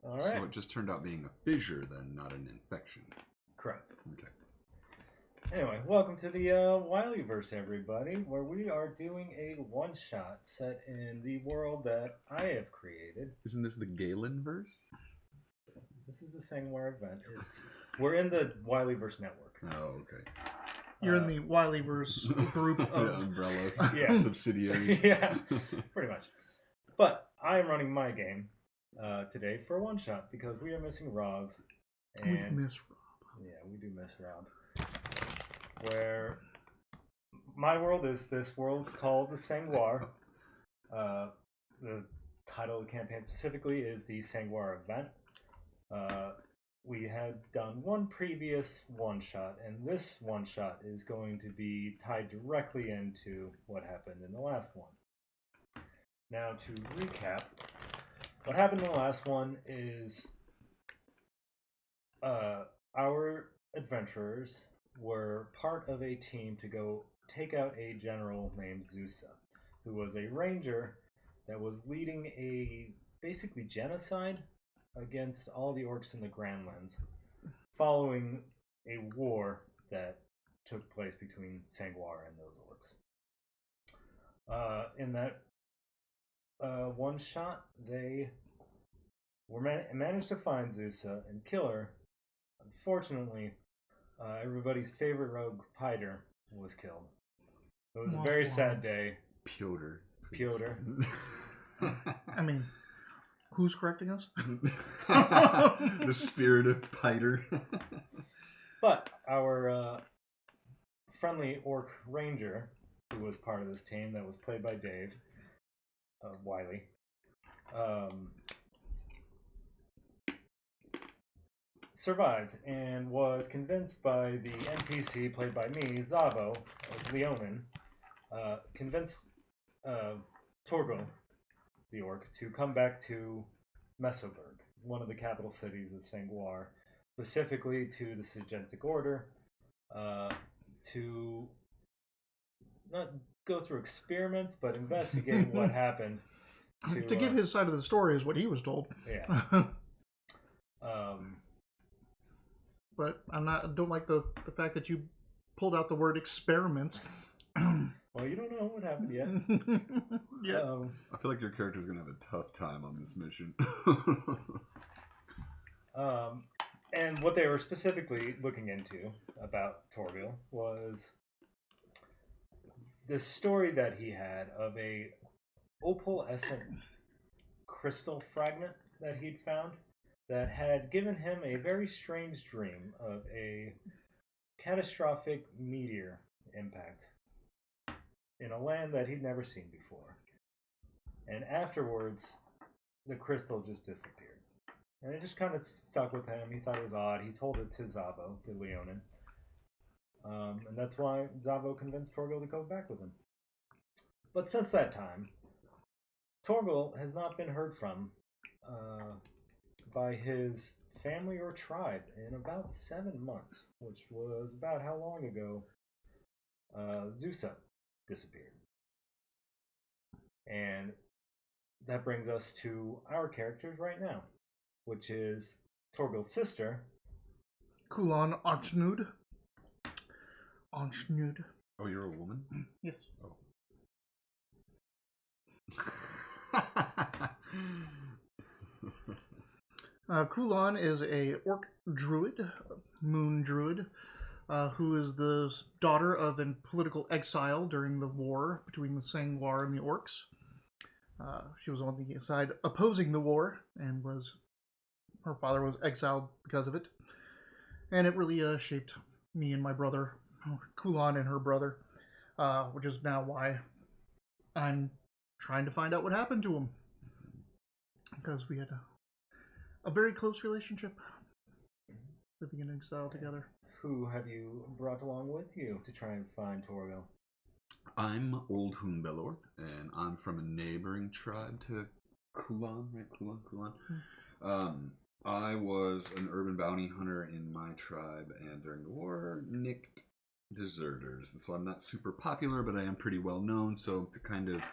All right. So it just turned out being a fissure then, not an infection. Correct. Okay. Anyway, welcome to the Wilyverse, everybody, where we are doing a one-shot set in the world that I have created. Isn't this the Galen verse? This is the Sanguar event. We're in the Wilyverse network. Oh, okay. You're in the Wilyverse group of umbrella subsidiaries. Yeah, pretty much. But I am running my game today for a one-shot because we are missing Rob. And we miss Rob. Yeah, we do miss Rob. Where my world is this world called the Sanguar. The title of the campaign specifically is the Sanguar event. We had done one previous one-shot, and this one-shot is going to be tied directly into what happened in the last one. Now, to recap, what happened in the last one is our adventurers were part of a team to go take out a general named Zusa, who was a ranger that was leading a basically genocide against all the orcs in the Grandlands, following a war that took place between Sanguar and those orcs. In that one shot, they were managed to find Zusa and kill her. Unfortunately, everybody's favorite rogue, Pyder, was killed. It was a very sad day. Piotr. I mean, who's correcting us? The spirit of Pyder. But our friendly orc ranger, who was part of this team, that was played by Dave Wiley, survived and was convinced by the NPC played by me, Zavo, of Leonin, convinced Torgo, the orc, to come back to Mesoburg, one of the capital cities of Sanguar, specifically to the Sigentic Order, to not go through experiments, but investigate what happened. To give his side of the story is what he was told. Yeah. But don't like the fact that you pulled out the word experiments. Well, you don't know what happened yet. Yeah. I feel like your character's going to have a tough time on this mission. And what they were specifically looking into about Torville was this story that he had of a opalescent crystal fragment that he'd found that had given him a very strange dream of a catastrophic meteor impact in a land that he'd never seen before. And afterwards, the crystal just disappeared. And it just kind of stuck with him. He thought it was odd. He told it to Zavo, to Leonin. And that's why Zavo convinced Torgil to go back with him. But since that time, Torgil has not been heard from by his family or tribe in about 7 months, which was about how long ago Zusa disappeared. And that brings us to our characters right now, which is Torgil's sister, Kulan Archnud. Archnud. Oh, you're a woman? Yes. Oh. Kulan is a orc druid, moon druid, who is the daughter of a political exile during the war between the Sanguar and the orcs. She was on the side opposing the war, and her father was exiled because of it. And it really shaped me and my brother, Kulan and her brother, which is now why I'm trying to find out what happened to him. Because we had a very close relationship, living in exile together. Who have you brought along with you to try and find Torgil? I'm Old Hunbelorth, and I'm from a neighboring tribe to Kulan, right? Kulan. I was an urban bounty hunter in my tribe, and during the war, nicked deserters. And so I'm not super popular, but I am pretty well known. So to kind of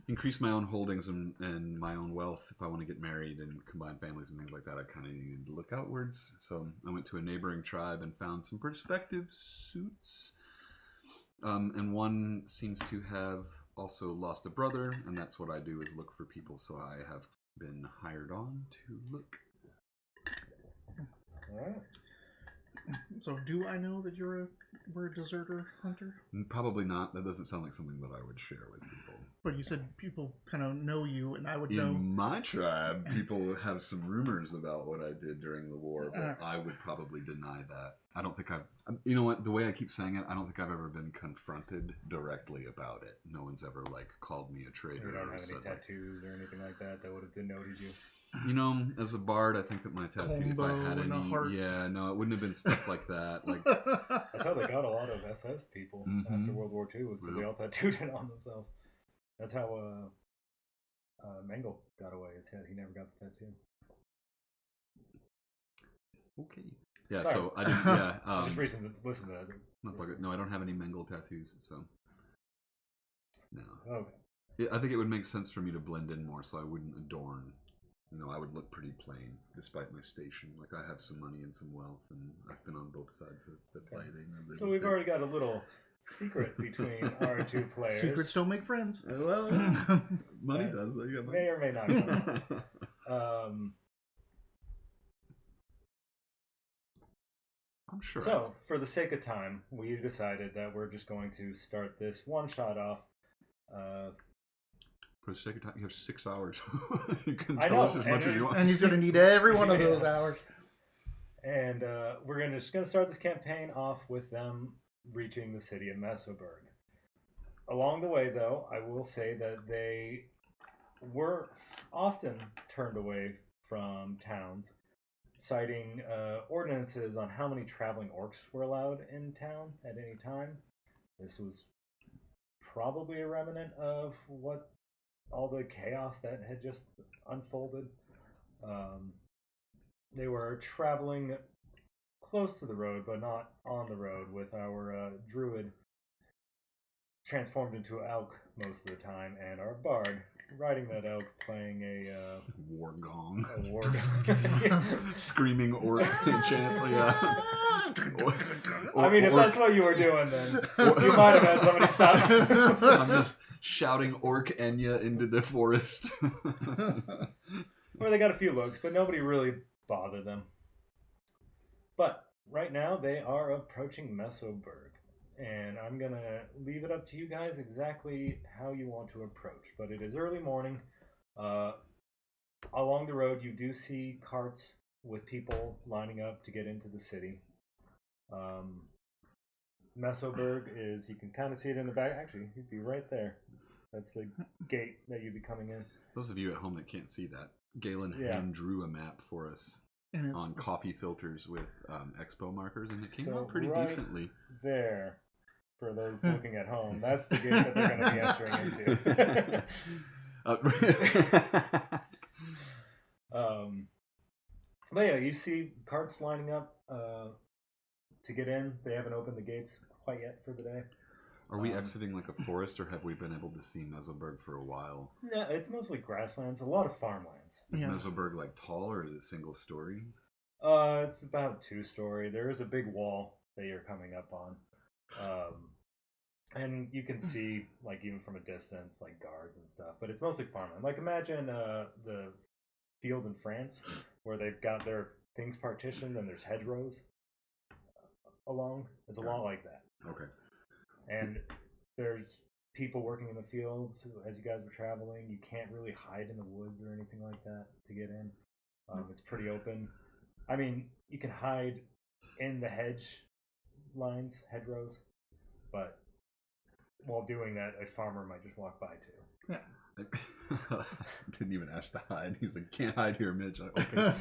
increase my own holdings and my own wealth if I want to get married and combine families and things like that. I kind of needed to look outwards. So I went to a neighboring tribe and found some prospective suits. And one seems to have also lost a brother, and that's what I do is look for people. So I have been hired on to look. All right. So do I know that we're a deserter hunter? Probably not. That doesn't sound like something that I would share with people. But you said people kind of know you, and I would know. In my tribe, people have some rumors about what I did during the war, but I would probably deny that. I don't think I've... You know what? The way I keep saying it, I don't think I've ever been confronted directly about it. No one's ever, called me a traitor. You don't have or any tattoos or anything like that would have denoted you? You know, as a bard, I think that my tattoo, if I had any... Yeah, no, it wouldn't have been stuff like that. That's how they got a lot of SS people after World War II, was because they all tattooed it on themselves. That's how Mengele got away. He never got the tattoo. Okay. Yeah, Sorry. so I didn't... Yeah, I just recently listened to that. That's all good. No, I don't have any Mengele tattoos, so... No. Okay. Yeah, I think it would make sense for me to blend in more so I wouldn't adorn. You know, I would look pretty plain, despite my station. I have some money and some wealth, and I've been on both sides of the fighting. So we've already got a little secret between our two players. Secrets don't make friends. Well, money does. May or may not. I'm sure. So, for the sake of time, we decided that we're just going to start this one shot off. For the sake of time, you have 6 hours. You can I tell know, us as much as you want. And he's going to need every one of those hours. And we're just going to start this campaign off with them reaching the city of Mesoburg. Along the way, though, I will say that they were often turned away from towns, citing ordinances on how many traveling orcs were allowed in town at any time. This was probably a remnant of what all the chaos that had just unfolded. They were traveling close to the road, but not on the road, with our druid transformed into an elk most of the time, and our bard riding that elk playing a war gong. A war gong. Screaming orc chants. I mean, if that's what you were doing, then you might have had somebody stop you. I'm just shouting orc Enya into the forest. Well, they got a few looks, but nobody really bothered them. But right now, they are approaching Mesoburg. And I'm going to leave it up to you guys exactly how you want to approach. But it is early morning. Along the road, you do see carts with people lining up to get into the city. Mesoburg is, you can kind of see it in the back. Actually, you'd be right there. That's the gate that you'd be coming in. Those of you at home that can't see that, Galen hand drew a map for us on coffee filters with expo markers, and it came out pretty decently. There. For those looking at home, that's the gate that they're going to be entering into. But yeah, you see carts lining up to get in. They haven't opened the gates quite yet for the day. Are we exiting like a forest, or have we been able to see Mesoburg for a while? Yeah, it's mostly grasslands, a lot of farmlands. Is Mesoburg tall, or is it single story? It's about 2-story. There is a big wall that you're coming up on. And you can see, even from a distance, guards and stuff. But it's mostly farmland. Imagine the fields in France, where they've got their things partitioned and there's hedgerows along. It's a lot like that. Okay. And there's people working in the fields as you guys were traveling. You can't really hide in the woods or anything like that to get in. It's pretty open. I mean, you can hide in the hedgerows, but while doing that, a farmer might just walk by too. Yeah. Didn't even ask to hide. He's like, can't hide here, Mitch. Okay.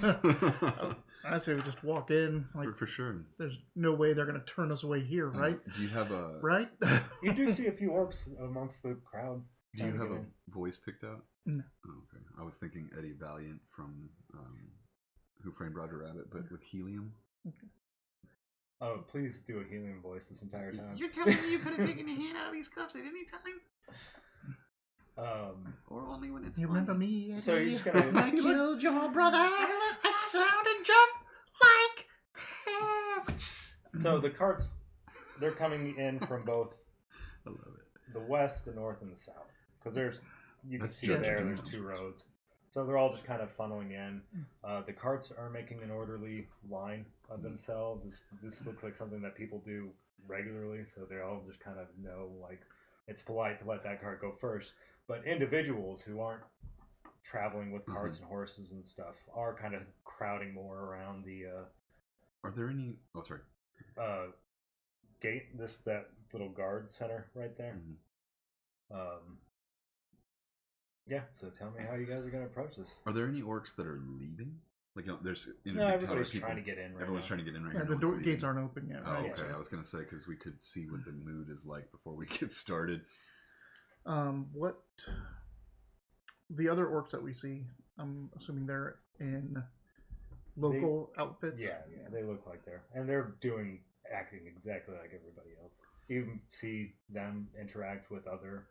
I say we just walk in. For sure. There's no way they're going to turn us away here, right? Do you have a... Right? You do see a few orcs amongst the crowd. Do you have a voice picked out? No. Oh, okay. I was thinking Eddie Valiant from Who Framed Roger Rabbit, but with helium. Okay. Oh, please do a helium voice this entire time. You're telling me you could have taken your hand out of these cuffs at any time? Or only when it's You funny. remember me, Eddie? So you're just gonna- I killed your brother. I sounded just like this. So the carts, they're coming in from both I love it. the west, the north, and the south. Because you can That's see good. there's 2 roads. So they're all just kind of funneling in. The carts are making an orderly line of themselves. This looks like something that people do regularly, so they all just kind of know, like, it's polite to let that cart go first. But individuals who aren't traveling with carts and horses and stuff are kind of crowding more around the Are there any... Oh, sorry. gate, that little guard center right there. Yeah, so tell me how you guys are going to approach this. Are there any orcs that are leaving? Like, there's... No, everybody's trying to get in right Everyone's now. trying to get in right Yeah, now. the door gates aren't open yet, Oh, right? okay. I was going to say, because we could see what the mood is like before we get started. What the other orcs that we see, I'm assuming they're in local outfits. Yeah, they look like and they're acting exactly like everybody else. You can see them interact with other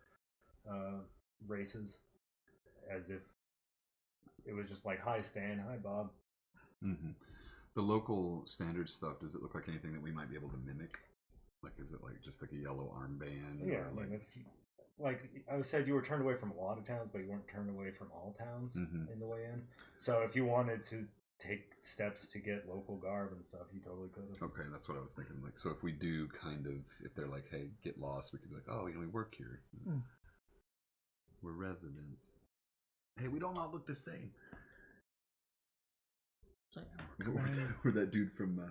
races as if it was just like, hi Stan, hi Bob. The local standard stuff, does it look like anything that we might be able to mimic? Like, is it like just like a yellow armband? Yeah, or like I said, you were turned away from a lot of towns, but you weren't turned away from all towns in the way in. So if you wanted to take steps to get local garb and stuff, you totally could have. Okay, that's what I was thinking. Like, so if we do kind of, if they're like, hey, get lost, we could be like, oh, we work here. We're residents. Hey, we don't all look the same. We're that dude from...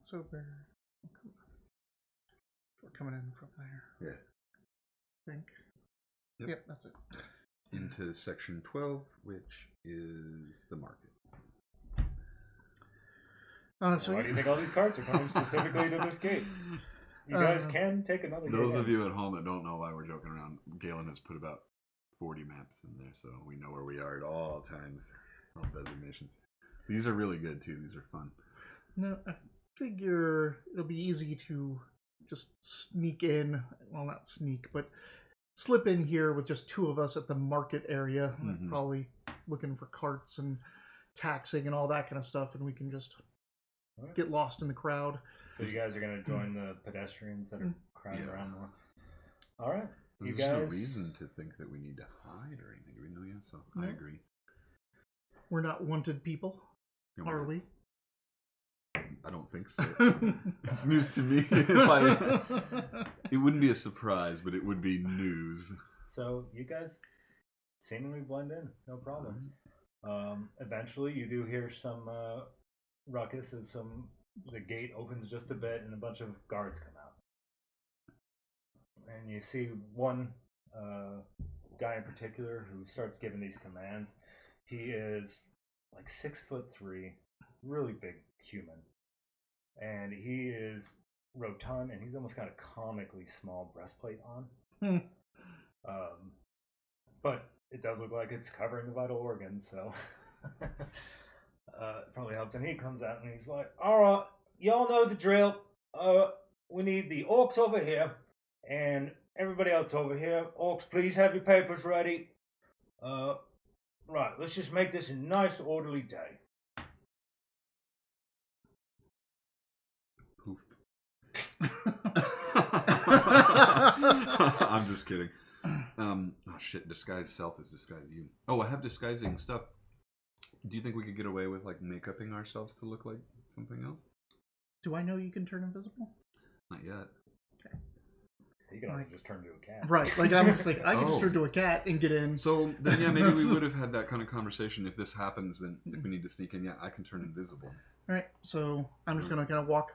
So we're coming in from there. Yeah. I think. Yep, that's it. Into section 12, which is the market. So Why do you think all these carts are coming specifically to this gate? You guys can take another gate. Those of you at home that don't know why we're joking around, Galen has put about 40 maps in there, so we know where we are at all times. All designations. These are really good, too. These are fun. No, I figure it'll be easy to just sneak in. Well, not sneak, but slip in here with just 2 of us at the market area. Probably looking for carts and taxing and all that kind of stuff, and we can just get lost in the crowd. So you guys are going to join the pedestrians that are crowding around more. All right. There's no reason to think that we need to hide or anything. Do we know yet? So I agree. We're not wanted people, are we? I don't think so. It's news to me. It wouldn't be a surprise, but it would be news. So you guys seemingly blend in, no problem. Eventually, you do hear some ruckus as the gate opens just a bit, and a bunch of guards come out. And you see one guy in particular who starts giving these commands. He is like 6'3", really big human. And he is rotund, and he's almost got a comically small breastplate on. But it does look like it's covering the vital organs, so it probably helps. And he comes out and he's like, all right, y'all know the drill. We need the orcs over here, and everybody else over here. Orcs, please have your papers ready. Right, let's just make this a nice, orderly day. Poof. I'm just kidding. Oh shit, disguise self is disguise you. Oh, I have disguising stuff. Do you think we could get away with like make-upping ourselves to look like something else? Do I know you can turn invisible? Not yet. Okay. You can also just turn into a cat. Right, like I was like, I can just turn to a cat and get in. So then, yeah, maybe we would have had that kind of conversation. If this happens, then if we need to sneak in, yeah, I can turn invisible. All right, so I'm just gonna kind of walk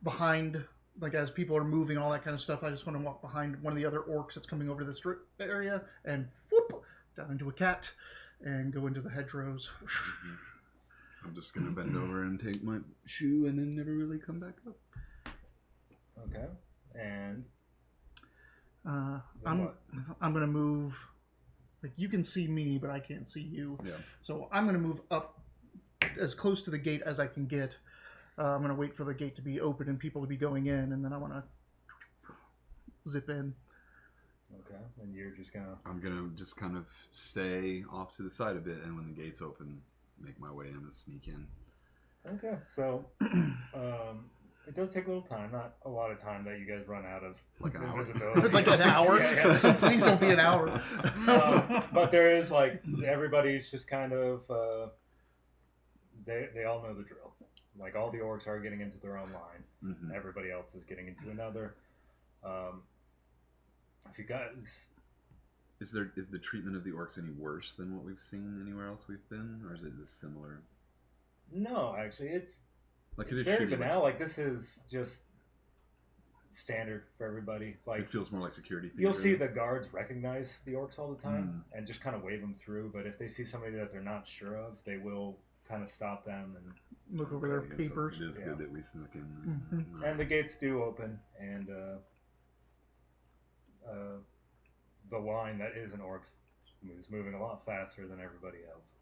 behind, like as people are moving, all that kind of stuff. I just want to walk behind one of the other orcs that's coming over this area and whoop down into a cat and go into the hedgerows. I'm just gonna bend over and take my shoe and then never really come back up. Okay, and I'm gonna move. Like you can see me, but I can't see you. Yeah. So I'm gonna move up as close to the gate as I can get. I'm gonna wait for the gate to be open and people to be going in, and then I want to zip in. Okay, and you're just gonna. I'm gonna just kind of stay off to the side a bit, and when the gates open, make my way in and sneak in. Okay, so it does take a little time, not a lot of time that you guys run out of Like an hour. invisibility. It's like an hour. Yeah. Please don't be an hour. But there is like everybody's just kind of they all know the drill. Like all the orcs are getting into their own line. Mm-hmm. Everybody else is getting into another. If you guys, Is the treatment of the orcs any worse than what we've seen anywhere else we've been, or is it just similar? no, actually, it's Like it's it is very shitty. banal. Like this is just standard for everybody. Like It feels more like security. you'll theater. see the guards recognize the orcs all the time and just kind of wave them through. But if they see somebody that they're not sure of, they will kind of stop them and. Look over their Okay, so papers. it is Yeah. good that we snuck in. Mhm. And the gates do open, and the line that is an orcs is moving a lot faster than everybody else.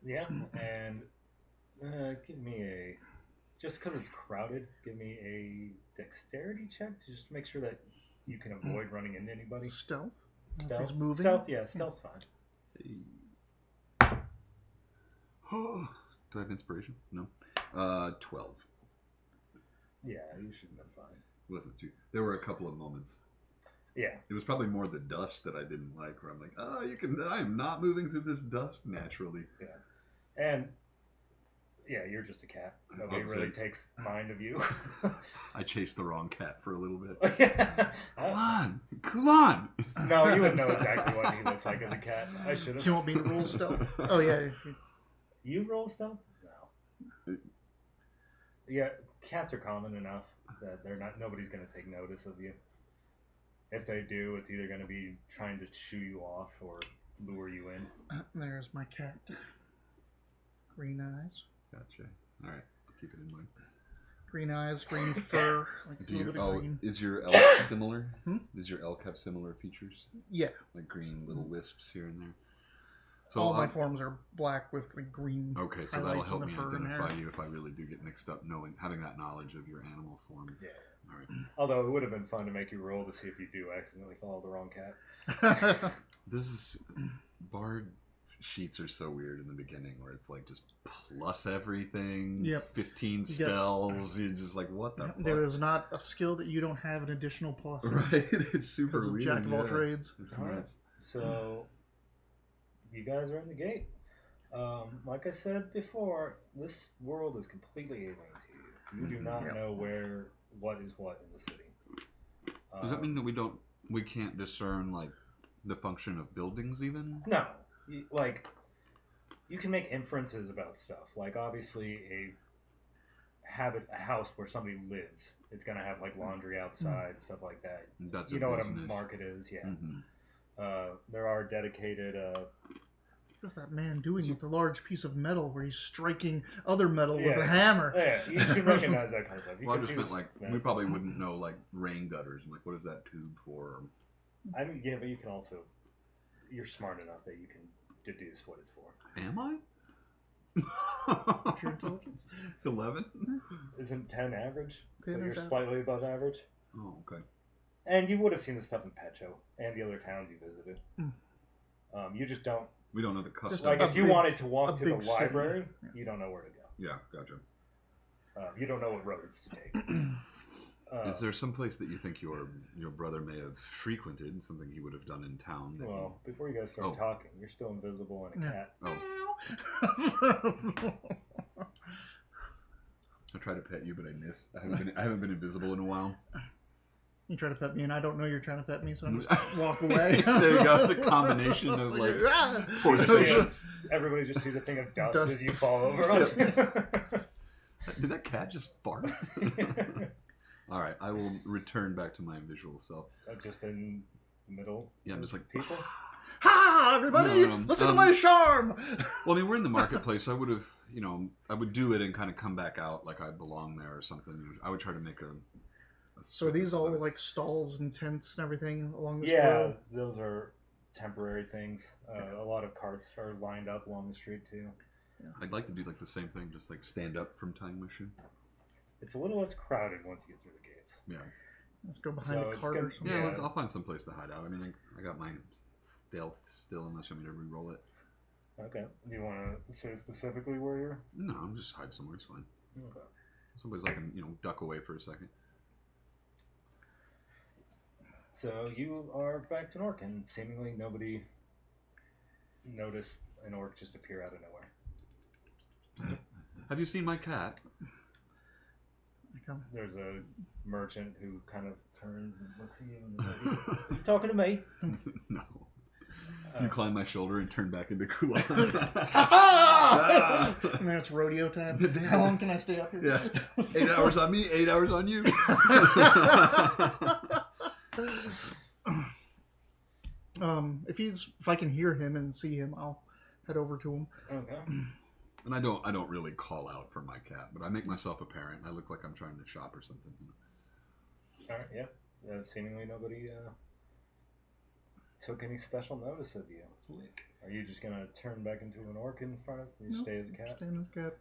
Yeah, and give me a, just because it's crowded, give me a dexterity check to just make sure that you can avoid running into anybody. Stealth. Stealth, He's moving. stealth, yeah, stealth's fine. Do I have inspiration? No. 12. Yeah, you should miss fine. Wasn't too. There were a couple of moments. Yeah, It was probably more the dust that I didn't like, where I'm like, oh, you can. I am not moving through this dust naturally. and yeah, you're just a cat. Nobody I'll really say- takes mind of you. I chased the wrong cat for a little bit. No, Kulon! you would know exactly what he looks like as a cat. I should Do you have. want me to roll stealth? Oh yeah. You roll stealth? No. Yeah, cats are common enough that they're not. Nobody's gonna take notice of you. If they do, it's either gonna be trying to shoo you off or lure you in. There's my cat. Green eyes. Gotcha. All right, I'll keep it in mind. Green eyes, green fur, like a Do little you? bit of Oh, green. is your elk similar? Does your elk have similar features, Yeah. like green little wisps here and there? So All my forms are black with like green. Okay, so that'll highlights in help the me fur and identify hair. you if I really do get mixed up, having that knowledge of your animal form. Yeah. All right. Although it would have been fun to make you roll to see if you do accidentally follow the wrong cat. This is bard sheets are so weird in the beginning, where it's like just plus everything. Yep. 15 spells. You're just like, what the fuck? There is not a skill that you don't have an additional plus in Right. It's super because of weird. jack of all yeah. trades. It's All right. nuts. So you guys are in the gate. Like I said before, this world is completely alien to you. You do not Yep. know what is what in the city. Does that mean that we can't discern like the function of buildings even? No, you can make inferences about stuff. Like obviously a house where somebody lives, it's gonna have like laundry outside, stuff like that. That's You a know what a business. market is, yeah. Mhm. There are dedicated. What's that man doing with a large piece of metal where he's striking other metal with Yeah. a hammer? Yeah, you can recognize that kind of stuff. You Well, I can just see meant this like we metaphor. probably wouldn't know like rain gutters. I'm like, what is that tube for? I mean, yeah, but you can also. You're smart enough that you can deduce what it's for. Am I? Pure intelligence? 11? Isn't 10 average? So 10 is you're average. slightly above average. Oh, okay. And you would have seen this stuff in Pecho and the other towns you visited. Hmm. You just don't. We don't know the custom. Just Like, a if you big- wanted to walk a to the big city. library, you don't know where to go. Yeah, gotcha. You don't know what roads to take. Is there some place that you think your brother may have frequented, something he would have done in town? That Well, before you guys start Oh. talking, you're still invisible and a Yeah. cat. I tried to pet you, but I missed. I haven't been invisible in a while. You try to pet me, and I don't know you're trying to pet me, so I just walk away. There you go. It's a combination of like Ah! force So vision. everybody just sees a thing of dust, Dust. as you fall over on Did that cat just fart? All right, I will return back to my visual self. Just in the middle. Yeah, I'm just like people. Ha! Everybody, No, listen to my charm. Well, I mean, we're in the marketplace. I would have, I would do it and kind of come back out like I belong there or something. I would try to make a So are these service all out of it. like stalls and tents and everything along this Yeah, road? those are temporary things. A lot of carts are lined up along the street too. I'd like to do like the same thing, just like stand up from time machine. It's a little less crowded once you get through the gates. Yeah. Let's go behind So a it's cart gonna- or something. Yeah, Yeah. I'll find some place to hide out. I mean, I got my stealth still, unless you want me to re-roll it. Okay. Do you want to say specifically where you're? No, I'm just hide somewhere. It's fine. Okay. Somebody's like, duck away for a second. So you are back to an orc, and seemingly nobody noticed an orc just appear out of nowhere. Have you seen my cat? I come. There's a merchant who kind of turns and looks at you and is like, "Are you talking to me?" No. You climb my shoulder and turn back into Kulan. And then it's rodeo time. How long can I stay up here? Yeah. 8 hours on me, 8 hours on you. If I can hear him and see him, I'll head over to him. Okay. And I don't really call out for my cat, but I make myself apparent. I look like I'm trying to shop or something. All right. Yeah. Seemingly nobody took any special notice of you. Are you just gonna turn back into an orc in front of you? Nope, Stay as a cat? Stay as a cat.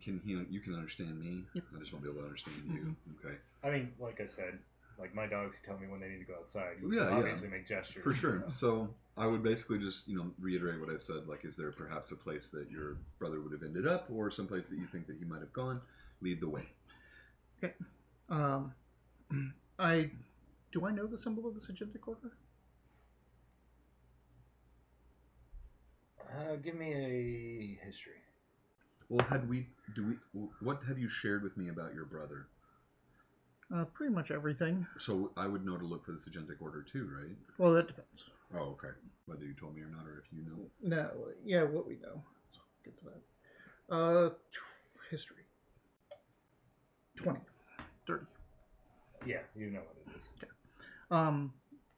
You can understand me? Yep. I just won't be able to understand you. Okay. I mean, like I said, like my dogs tell me when they need to go outside. You Yeah, obviously make gestures. For sure. So. So I would basically just, reiterate what I said. Like, is there perhaps a place that your brother would have ended up, or some place that you think that he might have gone? Lead the way. Okay. Do I know the symbol of the Sagentic Order? Give me a history. Well, what have you shared with me about your brother? Pretty much everything. So I would know to look for the Sagentic Order too, right? Well, that depends. Oh, okay. Whether you told me or not, or if you know. No, yeah, what we know. Let's get to that. History. 20. 30. Yeah, you know what it is. Okay.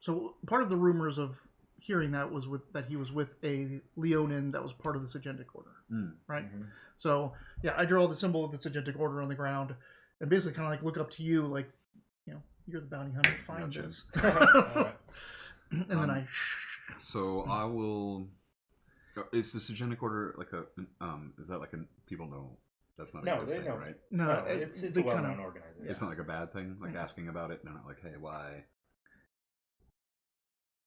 So part of the rumors of hearing that was that he was with a Leonin that was part of the Sagentic Order, right? Mm-hmm. So yeah, I draw the symbol of the Sagentic Order on the ground, and basically kind of like look up to you, like, you're the bounty hunter. Find Gotcha. this, Right. and then I. So I will. Is the Sagentic Order like a? Is that like a? People know that's not a No, good they thing, know. right? No, it's they a well-known kinda- organization. It's not like a bad thing. Like Yeah. asking about it. They're not like, hey, why?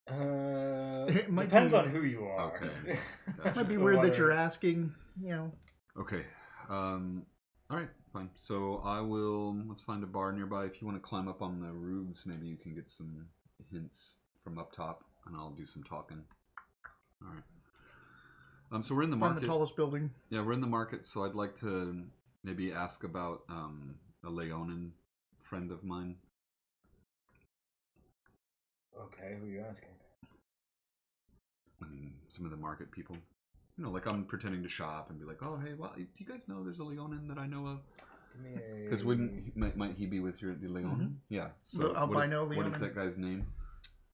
It might Depends be- on who you are. Okay. It might be Or weird that whether- you're asking. Okay. All right. Fine. So I will. Let's find a bar nearby. If you want to climb up on the roofs, maybe you can get some hints from up top, and I'll do some talking. All right. So we're in the Find market. the tallest building. Yeah, we're in the market. So I'd like to maybe ask about a Leonin friend of mine. Okay, who are you asking? I mean, some of the market people. Like I'm pretending to shop and be like, oh, hey, well, do you guys know there's a Leonin that I know of? Give me a. Because might he be with the Leonin? Yeah. The albino what is Leonin. that guy's name?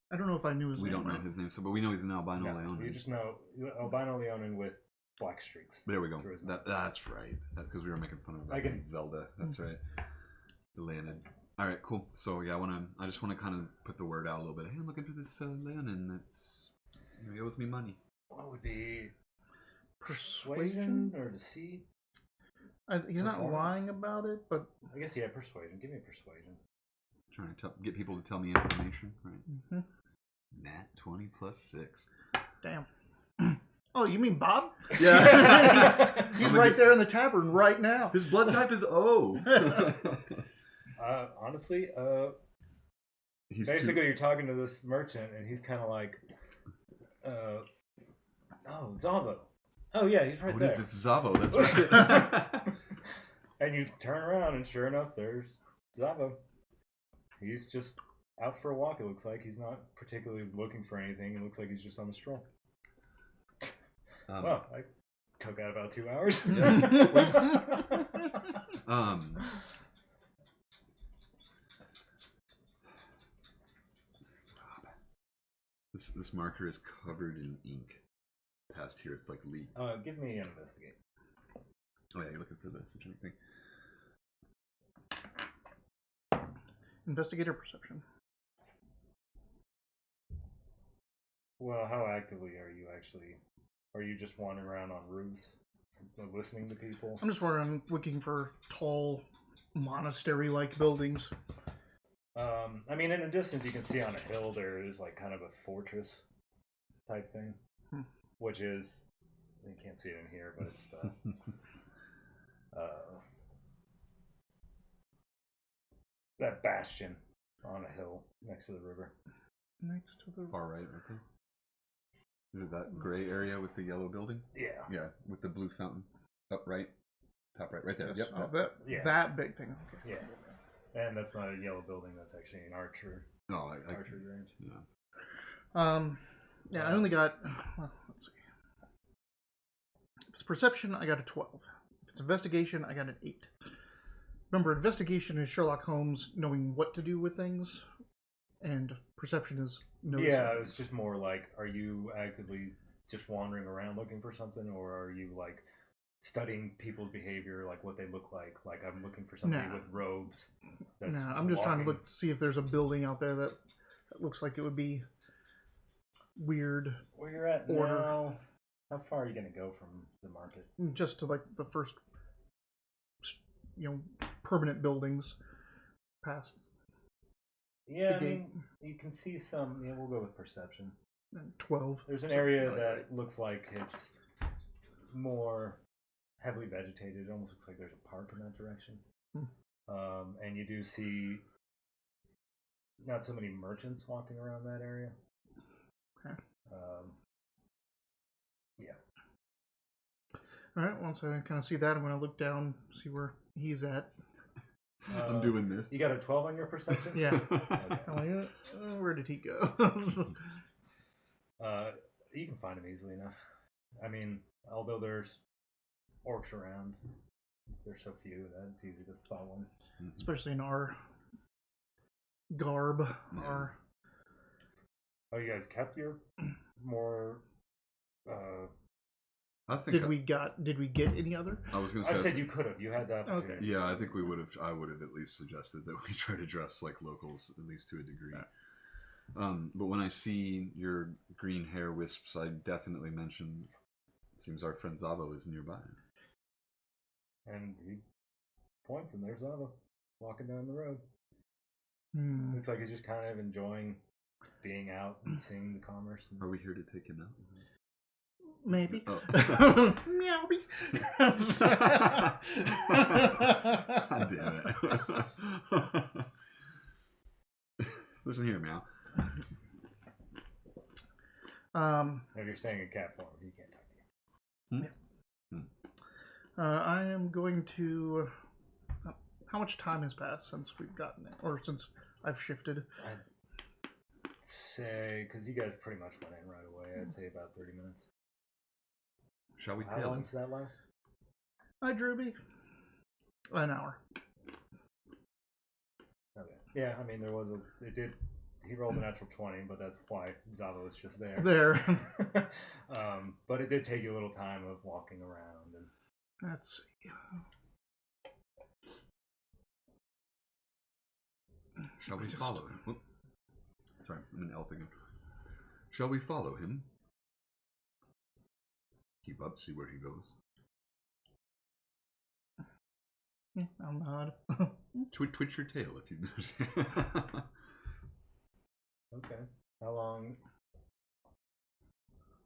I don't know if I knew his We name. don't know his name, but we know he's an albino No, Leonin. you just know albino Leonin with black streaks. There we go. through his mouth. That's right. Because we were making fun of I that can- Zelda. That's right. The Leonin. All right, cool. So yeah, I just want to kind of put the word out a little bit. Hey, I'm looking for this Leonin. That's he owes me money. What would be Persuasion? or deceit? He's not Performance? lying about it, but I guess yeah, persuasion. Give me persuasion. Trying to get people to tell me information, right? Mhm. Nat 20 plus 6. damn. Oh, you mean Bob? Yeah. He's right there in the tavern right now. His blood type is O. Honestly, He's basically you're talking to this merchant, and he's kind of like, oh, Zavo. Oh yeah, he's right What there. is this? Zavo. That's right. And you turn around, and sure enough, there's Zavo. He's just out for a walk. It looks like he's not particularly looking for anything. It looks like he's just on a stroll. Well, I took out about 2 hours. This marker is covered in ink. Past here, it's like leak. Give me an investigate. Oh yeah, you're looking for the Sagentic thing. Investigator perception. Well, how actively are you actually? Are you just wandering around on roofs, listening to people? I'm just wondering, I'm looking for tall monastery-like buildings. I mean, in the distance, you can see on a hill there is like kind of a fortress type thing, which is you can't see it in here, but it's the that bastion on a hill next to the river. Next to the Far right there. Is it that gray area with the yellow building? Yeah. Yeah, with the blue fountain. Up right. Top right. Right there. Yes. Yep. Oh, yep. that big thing. Okay. Yeah. And that's not a yellow building. That's actually an archery range. Yeah. Yeah, I only got. Well, let's see. If it's perception, I got a 12. If it's investigation, I got an 8. Remember, investigation is Sherlock Holmes knowing what to do with things, and perception is noticing. Yeah, it's just more like, are you actively just wandering around looking for something, or are you like studying people's behavior, like what they look like? Like I'm looking for somebody with robes. No, I'm just trying to look to see if there's a building out there that looks like it would be weird. Where you're at now, how far are you going to go from the market? Just to like the first, permanent buildings past. Yeah, I gate. mean, you can see some. Yeah, we'll go with perception. 12. There's an area that looks like it's more heavily vegetated. It almost looks like there's a park in that direction. And you do see not so many merchants walking around that area. Okay. Yeah. All right. Once I kind of see that, I'm going to look down, see where he's at. I'm doing this. You got a 12 on your perception? Yeah. Okay. I'm like, where did he go? You can find him easily enough. I mean, although there's orcs around, there's so few that it's easy to spot one. Especially in our garb. Our. Oh, you guys kept your more. I think Did we get any other? I was going to say. I said you could have. You had that. Okay. Yeah, I think we would have. I would have at least suggested that we try to dress like locals, at least to a degree. But when I see your green hair wisps, I definitely mention. It seems our friend Zavo is nearby. And he points, and there's Zavo walking down the road. Looks like he's just kind of enjoying being out and seeing the commerce. Are we here to take him out? Maybe. Oh. Meowby. God damn it. Listen here, Meow. If you're staying in cat form, he can't talk to you. I am going to. How much time has passed since we've gotten it, or since I've shifted? I'd say, because you guys pretty much went in right away, I'd say about 30 minutes. Shall we How long does that last? Hi, Drewby. An hour. Okay. Yeah, I mean, he rolled a natural 20, but that's why Zava was just there. But it did take you a little time of walking around. And let's see. Shall we follow him? Whoop. Sorry, I'm an elf again. Shall we follow him? Keep up, see where he goes. I'll nod. Twitch your tail if you do. Okay. How long?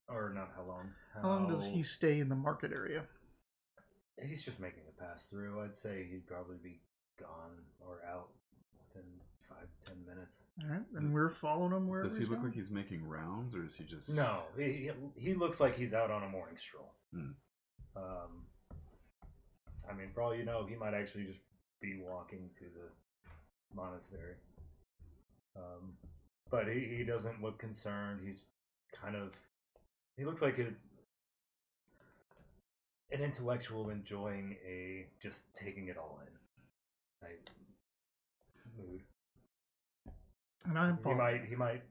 Or not how long. How long does he stay in the market area? He's just making a pass through. I'd say he'd probably be gone or out within 5 to 10 minutes. All right, and we're following him wherever. Does he look like he's making rounds, or is he just? No, he looks like he's out on a morning stroll. I mean, for all you know, he might actually just be walking to the monastery. But he doesn't look concerned. He's he looks like an intellectual enjoying just taking it all in type mood. And he might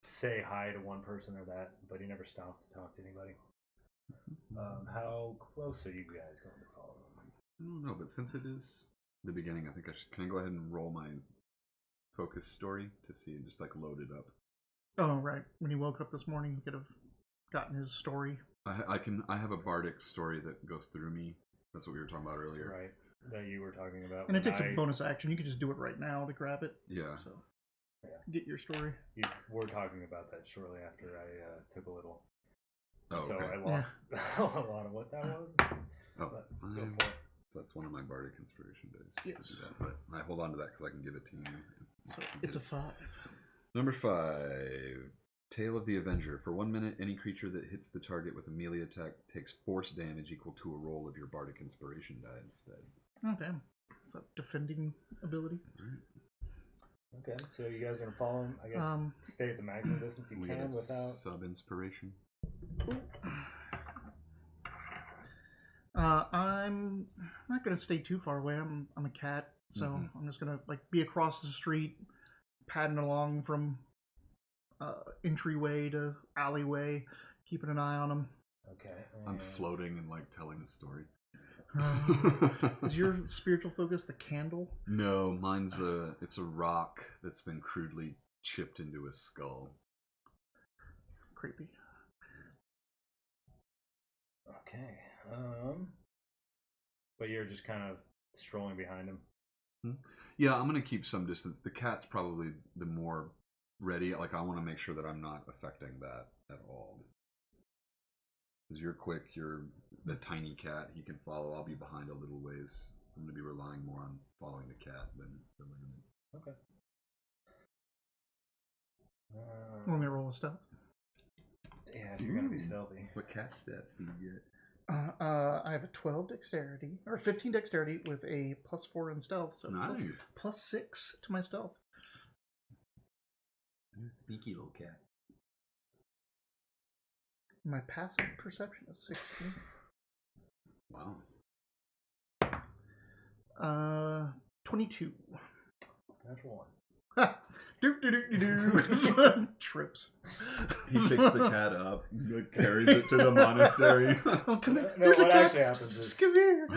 say hi to one person or that, but he never stops to talk to anybody. How close are you guys going to follow him? I don't know, but since it is the beginning, I think can I go ahead and roll my focus story to see and just like load it up. Oh right, when he woke up this morning, he could have gotten his story. I have a bardic story that goes through me. That's what we were talking about earlier. Right. that you were talking about. And it takes a bonus action. You can just do it right now to grab it. Yeah. So, get your story. You were talking about that shortly after I took a little. Oh, so okay. I lost a lot of what that was. Oh, But go for it. so that's one of my bardic inspiration dice. Yes. To do that, but I hold on to that because I can give it to you. So it's a 5. Number 5. Tale of the Avenger. For 1 minute, any creature that hits the target with a melee attack takes force damage equal to a roll of your bardic inspiration die instead. Okay. It's a defending ability. Right. Okay, so you guys are gonna follow him. I guess stay at the maximum distance you We can get a without. sub inspiration. I'm not gonna stay too far away. I'm a cat, so I'm just gonna be across the street, padding along from entryway to alleyway, keeping an eye on him. Okay. I'm floating and telling a story. Is your spiritual focus the candle? No, mine's it's a rock that's been crudely chipped into a skull. Creepy. Okay. But you're just kind of strolling behind him. Yeah, I'm gonna keep some distance. The cat's probably the more ready. I want to make sure that I'm not affecting that at all. Because you're quick, you're the tiny cat. He can follow. I'll be behind a little ways. I'm gonna be relying more on following the cat than the landing. Okay. Want me to roll a stealth? Yeah, if you're gonna be stealthy. What cat stats do you get? I have a 12 dexterity, or 15 dexterity with a +4 in stealth, so Nice. plus 6 to my stealth. Sneaky little cat. My passive perception is 16. Wow. 22. Natural 1. Trips. He picks the cat up, carries it to the monastery. Come here. No, There's what a cat. actually happens is Come here.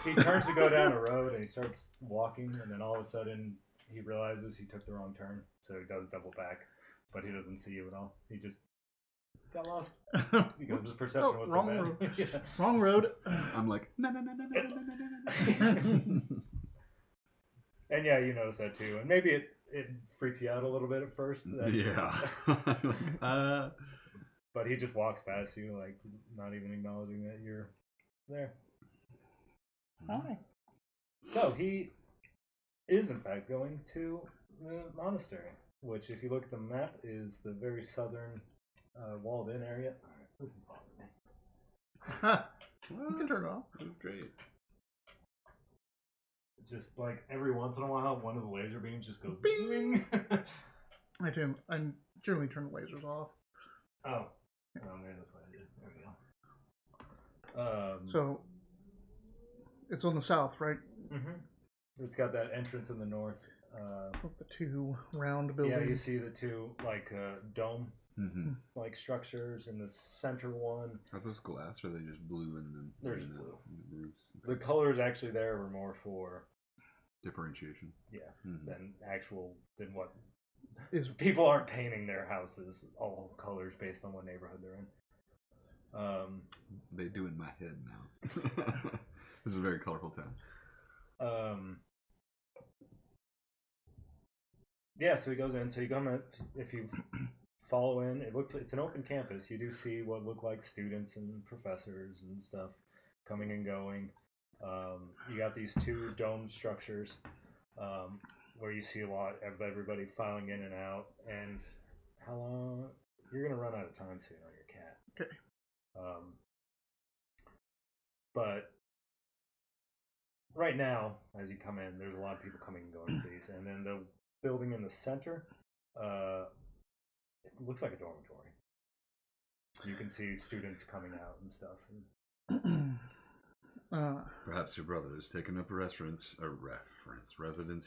he turns to go down a road and he starts walking, and then all of a sudden he realizes he took the wrong turn, so he does double back, but he doesn't see you at all. He just got lost because his perception was so wrong bad. road. Yeah. Wrong road. I'm like, no. And yeah, you notice that too, and maybe it freaks you out a little bit at first. Yeah. But he just walks past you, not even acknowledging that you're there. Hi. So he is in fact going to the monastery, which, if you look at the map, is the very southern walled-in area. All right, this is bothering me. You can turn it off. That was great. Just every once in a while, one of the laser beams just goes Bing! I generally turn the lasers off. Oh, maybe that's what I did. There we go. So it's on the south, right? Mm-hmm. It's got that entrance in the north. With the 2 round buildings. Yeah, you see the 2 dome structures in the center one. Are those glass or are they just blue in the They're just blue. in the roofs? The colors actually there were more for differentiation. Yeah, Mhm. than what Is people aren't painting their houses all colors based on what neighborhood they're in. They do in my head now. This is a very colorful town. Yeah, so he goes in. So you come in, if you follow in, it's an open campus. You do see what look like students and professors and stuff coming and going. You got these 2 dome structures where you see a lot of everybody filing in and out. And how long? You're gonna run out of time soon on your cat. Okay. But right now, as you come in, there's a lot of people coming and going to these, and then the building in the center, it looks like a dormitory. You can see students coming out and stuff. Perhaps your brother has taken up residence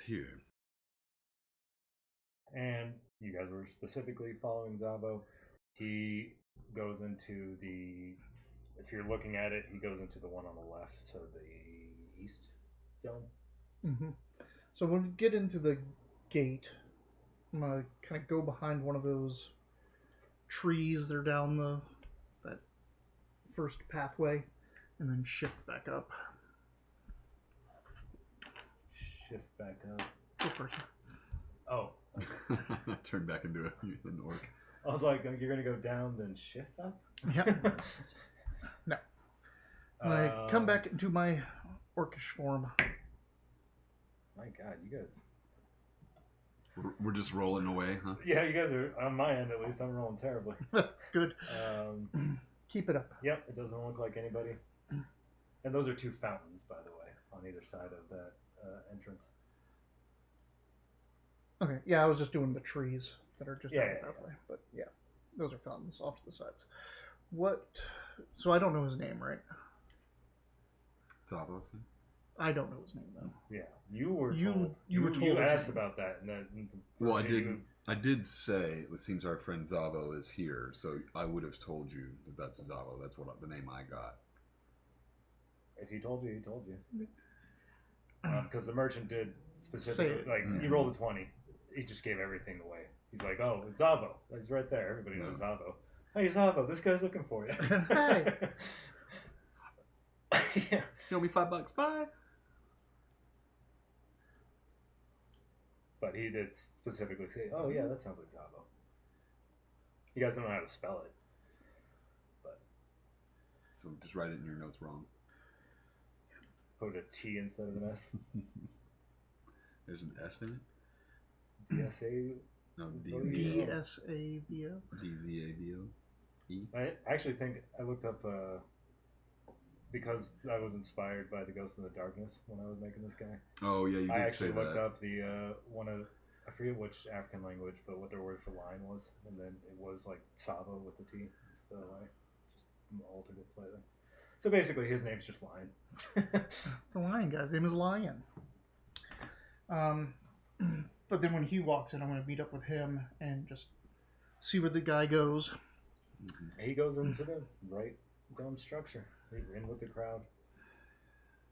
here. And you guys were specifically following Zabo. He goes into if you're looking at it, he goes into the one on the left, so the east dome. Mm-hmm. So when we get into the gate, I'm gonna kind of go behind one of those trees. They're down that first pathway, and then shift back up. shift back up. Good person. Oh, Turn back into an orc. I was like, you're gonna go down, then shift up. Yep. No. When I come back into my orcish form. My God, you guys. We're just rolling away, huh? Yeah, you guys are on my end at least. I'm rolling terribly. Good. Keep it up. Yep, it doesn't look like anybody. And those are 2 fountains, by the way, on either side of that entrance. Okay, yeah, I was just doing the trees that are just Yeah, out yeah, that way. But yeah, those are fountains off to the sides. What? So I don't know his name, right? Zavos. I don't know his name though. Yeah, you were You- told. you were told You his asked name. about that, and then Well, I did say it seems our friend Zavo is here, so I would have told you that that's Zavo. That's the name I got. If he told you, he told you. Because the merchant did Say specifically, it. like, he rolled a 20. He just gave everything away. He's like, oh, it's Zavo. He's right there. Everybody knows Zavo. Hey, Zavo, this guy's looking for you. Hey. Yeah. You owe me $5. Bye. But he did specifically say, oh, yeah, that sounds like Zavo. You guys don't know how to spell it. So just write it in your notes wrong. Put a T instead of an S. There's an S in it? D-S-A. No, D-S-A-V-O. D-Z-A-V-O. E? I actually think I looked up, because I was inspired by the Ghost in the Darkness when I was making this guy. Oh, yeah, you did I say actually that. looked up the, one of, I forget which African language, but what their word for lion was. And then it was like Savo with the T. So I just altered it slightly. So basically his name's just Lion. The lion guy's name is Lion. But then when he walks in, I'm going to meet up with him and just see where the guy goes. He goes into the right dome structure. He's in with the crowd.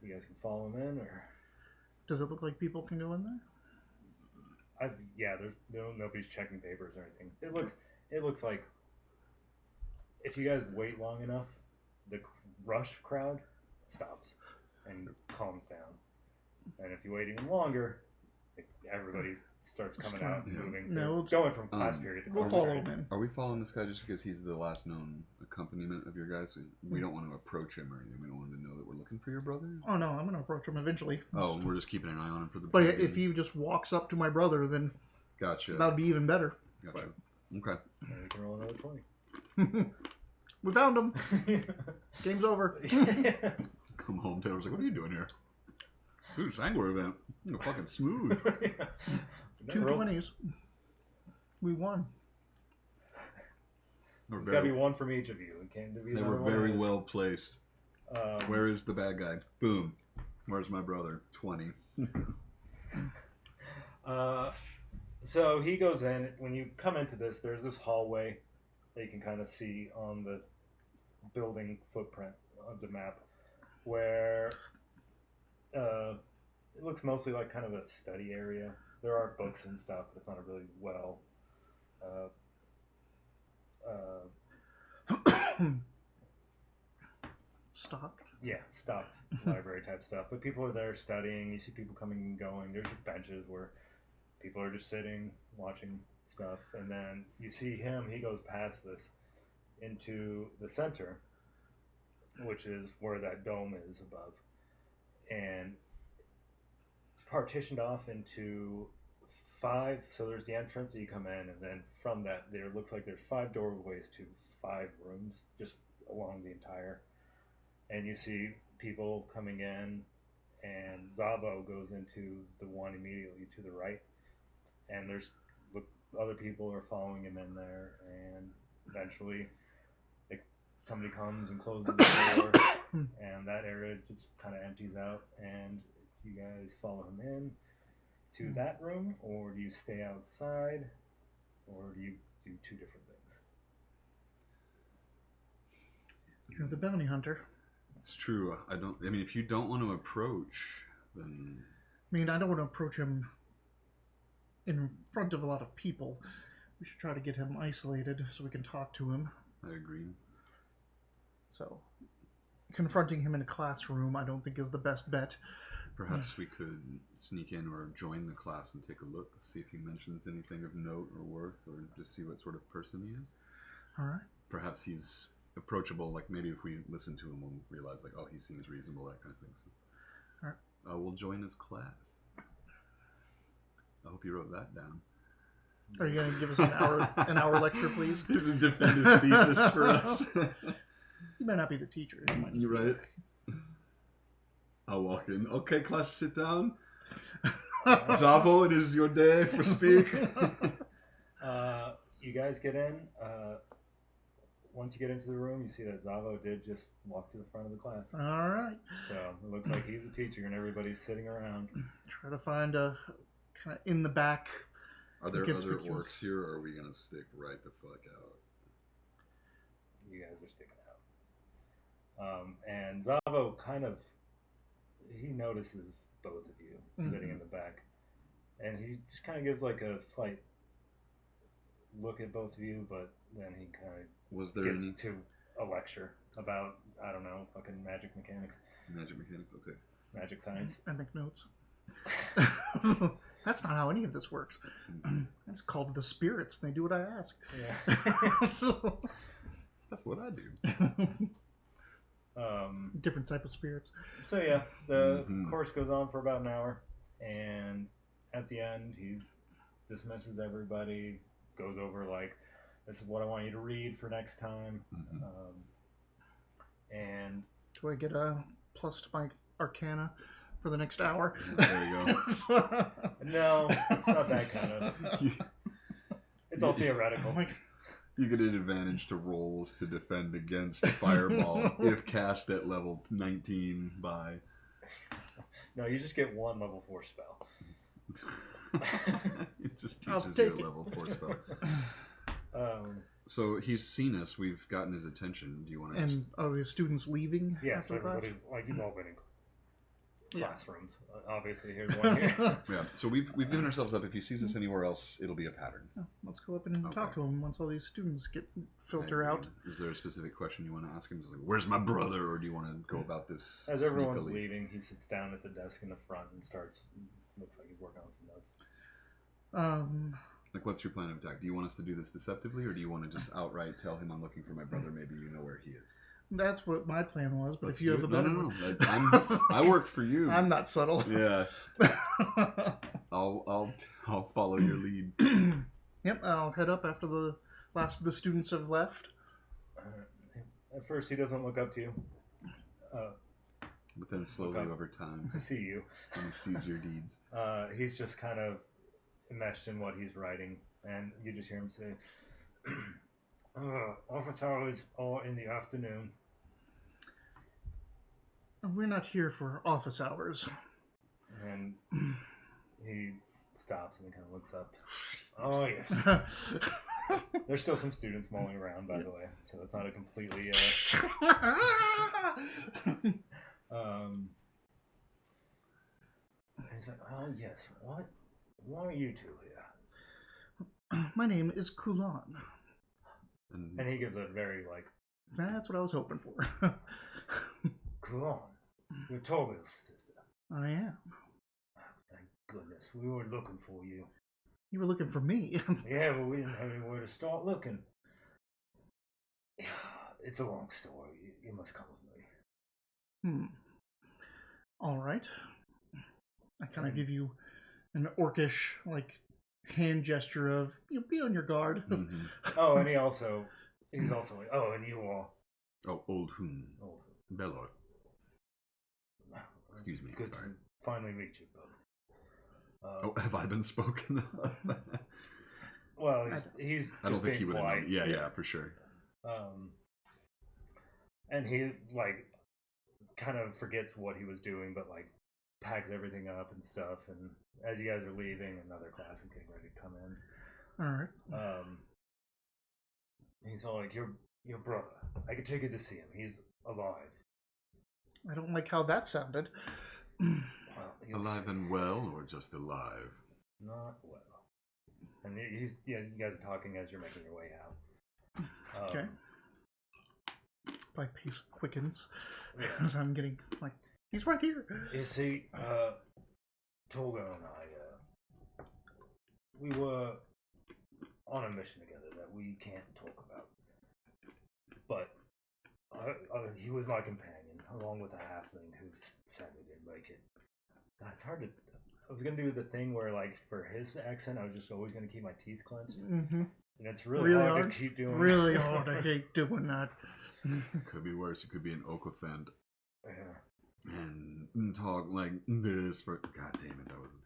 You guys can follow him in, or Does it look like people can go in there? yeah, there's nobody's checking papers or anything. It looks like if you guys wait long enough, the rush crowd stops and calms down. And if you wait even longer, everybody starts coming out and moving. No, going from class period to We'll class follow period. him in. Are we following this guy just because he's the last known accompaniment of your guys? We don't want to approach him or anything. We don't want him to know that we're looking for your brother? Oh no, I'm going to approach him eventually. Oh, we're just keeping an eye on him for the But time if being. he just walks up to my brother, then Gotcha. that would be even better. Gotcha. Okay. And you can roll another 20. We found him. Game's over. Come home, Taylor's like, what are you doing here? Ooh, Sanguar event. You're fucking smooth. 2 20s. We won. There's got to be one from each of you. It came to be. They another were one of very those. well placed. Where is the bad guy? Boom. Where's my brother? 20. So he goes in. When you come into this, there's this hallway that you can kind of see on the building footprint of the map, where it looks mostly like kind of a study area. There are books and stuff, but it's not a really well Stopped. stocked library type stuff. But people are there studying. You see people coming and going. There's benches where people are just sitting, watching stuff. And then you see him, he goes past this into the center, which is where that dome is above. And it's partitioned off into 5. So there's the entrance that you come in, and then from that, there looks like there's 5 doorways to 5 rooms just along the entire. And you see people coming in, and Zavo goes into the one immediately to the right. And there's other people are following him in there, and eventually somebody comes and closes the door, and that area just kind of empties out, and you guys follow him in to that room, or do you stay outside, or do you do 2 different things? You're the bounty hunter. It's true. I mean, if you don't want to approach, then... I mean, I don't want to approach him in front of a lot of people. We should try to get him isolated so we can talk to him. I agree. So, confronting him in a classroom I don't think is the best bet Perhaps we could sneak in or join the class and take a look, see if he mentions anything of note or worth, or just see what sort of person he is. All right. Perhaps he's approachable, like maybe if we listen to him, we'll realize, like, oh, he seems reasonable, that kind of thing. So, all right. we'll join his class. I hope you wrote that down. Are you going to give us an hour lecture, please? He's going to defend his thesis for us. You might not be the teacher. You're right. I'll walk in. Okay, class, sit down. Zavo, it is your day for speak. You guys get in. Once you get into the room, you see that Zavo did just walk to the front of the class. All right. So it looks like he's a teacher and everybody's sitting around. Try to find a kind of in the back. Are there other orcs here, or are we going to stick right the fuck out? You guys are sticking out. And Zavo kind of, he notices both of you sitting in the back. And he just kind of gives like a slight look at both of you, but then he kind of gets to a lecture about, I don't know, fucking magic mechanics. Magic mechanics, okay. Magic science. I make notes. That's not how any of this works. It's called the spirits, and they do what I ask. Yeah. That's what I do. Different type of spirits. So yeah, the course goes on for about an hour, and at the end, he dismisses everybody, goes over like, this is what I want you to read for next time. And do I get a plus to my Arcana for the next hour? There you go. No, it's not that kind of. It's all theoretical. You get an advantage to rolls to defend against Fireball if cast at level 19 by... No, you just get one level 4 spell. It just teaches you a level 4 spell. So he's seen us. We've gotten his attention. Do you want to? And are the students leaving? Yes, everybody. Like you've all been in classrooms. Obviously, here's one here. Yeah. So we've given ourselves up. If he sees us anywhere else, it'll be a pattern. Oh, let's go up and talk to him once all these students filter out. Is there a specific question you want to ask him? Just like, where's my brother? Or do you want to go about this? As everyone's leaving, he sits down at the desk in the front and starts. Looks like he's working on some notes. Like, what's your plan of attack? Do you want us to do this deceptively, or do you want to just outright tell him I'm looking for my brother? Maybe you know where he is. That's what my plan was, but Let's if you have a better No. I work for you. I'm not subtle. Yeah. I'll follow your lead. Yep, I'll head up after the last of the students have left. At first, he doesn't look up to you. But then slowly over time, to see you, when he sees your deeds, he's just kind of enmeshed in what he's writing, and you just hear him say, "Office hours are in the afternoon." We're not here for office hours. And he stops and kind of looks up. Oh yes. There's still some students mulling around, by the way, so that's not a completely. He's like, oh yes, what? Why are you two here? My name is Kulan. And he gives a very like. That's what I was hoping for. Kulan, you're Torgil's sister. I am. Thank goodness, we were looking for you. You were looking for me. Yeah, but we didn't have anywhere to start looking. It's a long story. You must come with me. All right. I kind of give you an orcish, like, hand gesture of, be on your guard. Mm-hmm. Oh, and he's also like, oh, and you are. Oh, Old Hoon. Bellor. Excuse me. Good to finally meet you both. Have I been spoken of? Well, he's I don't just think he being would have polite. known. Yeah, for sure. And he, like, kind of forgets what he was doing, but, like, packs everything up and stuff. And as you guys are leaving, another class is getting ready to come in. All right. He's all like, your brother. I can take you to see him. He's alive. I don't like how that sounded. Well, alive and well, or just alive? Not well. And you guys are talking as you're making your way out. Okay. My pace quickens Yeah. as I'm getting like He's right here. You see, Tolga and I, we were on a mission together that we can't talk about. But he was my companion, along with a halfling who sadly didn't make it. God, it's hard to. I was gonna do the thing where, like, for his accent, I was just always gonna keep my teeth clenched, Mm-hmm. and it's really hard to keep doing. Really hard. I hate doing that. Could be worse. It could be an Okothend. Yeah. And talk like this for. God damn it, that was a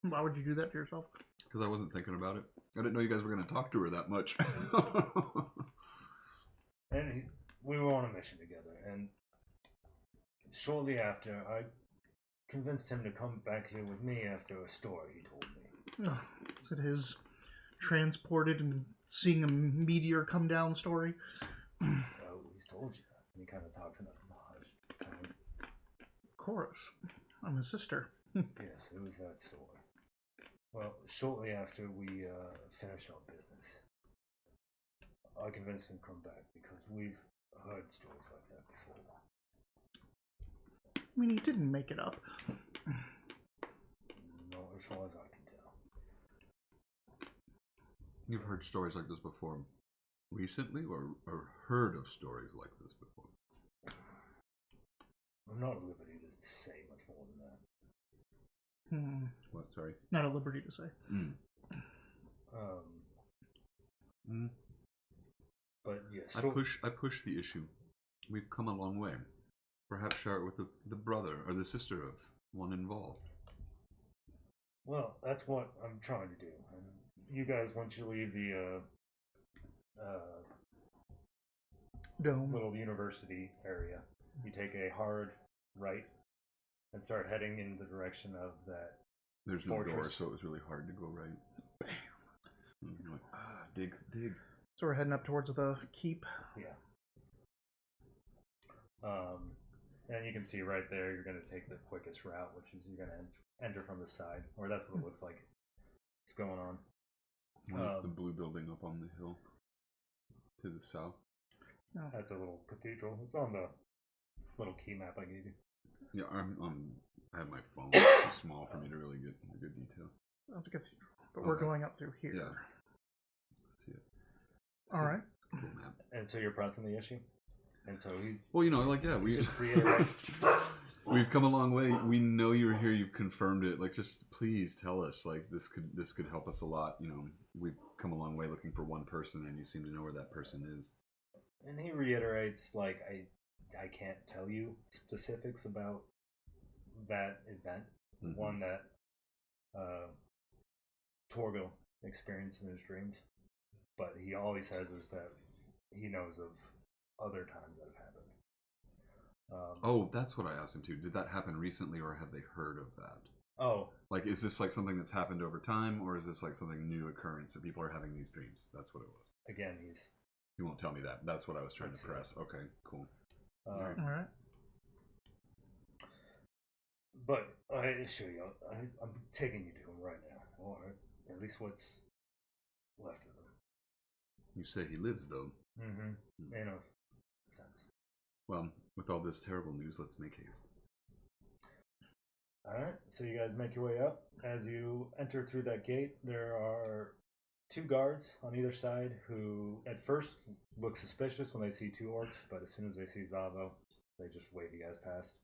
pain. Why would you do that to yourself? Because I wasn't thinking about it. I didn't know you guys were going to talk to her that much. And we were on a mission together, and shortly after, I convinced him to come back here with me after a story he told me. Oh, is it his transported and seeing a meteor come down story? Oh, he's told you. And he kind of talks in a hushed tone. Of course. I'm his sister. Yes, it was that story. Well, shortly after we finished our business, I convinced him to come back because we've heard stories like that before. I mean, he didn't make it up. Not as far as I can tell. You've heard stories like this before recently, or heard of stories like this before? I'm not at liberty to say much more than that. What? Sorry. Not at liberty to say. But yes, I push the issue. We've come a long way. Perhaps share it with the brother or the sister of one involved. Well, that's what I'm trying to do. And you guys, once you leave the Dome. little university area, you take a hard right and start heading in the direction of that. There's no fortress. door, so it was really hard to go right. And you're like, dig. So we're heading up towards the keep. Yeah. And you can see right there, you're going to take the quickest route, which is you're going to enter from the side, or that's what it looks like. It's going on. What is the blue building up on the hill to the south? Oh. That's a little cathedral. It's on the little key map I gave you. Yeah, I have my phone. It's too small for me to really get a good detail. That's a cathedral. But we're going up through here. Yeah. See it. All right. Cool map. And so you're pressing the issue? And so he's... Well, like, yeah, just reiterate. we've come a long way. We know you're here. You've confirmed it. Like, just please tell us. Like, this could help us a lot. We've come a long way looking for one person, and you seem to know where that person is. And he reiterates, like, I can't tell you specifics about that event. Mm-hmm. One that Torgo experienced in his dreams. But he always says is that he knows of other times that have happened. That's what I asked him too. Did that happen recently, or have they heard of that? Oh. Like, is this like something that's happened over time, or is this like something new occurrence that people are having these dreams? That's what it was. Again, He won't tell me that. That's what I was trying to press. Okay, cool. All right. But I assure you, I'm taking you to him right now, or at least what's left of him. You say he lives, though. Mm-hmm. In a sense. Well, with all this terrible news, let's make haste. Alright, so you guys make your way up. As you enter through that gate, there are 2 guards on either side who at first look suspicious when they see 2 orcs, but as soon as they see Zavo, they just wave you guys past.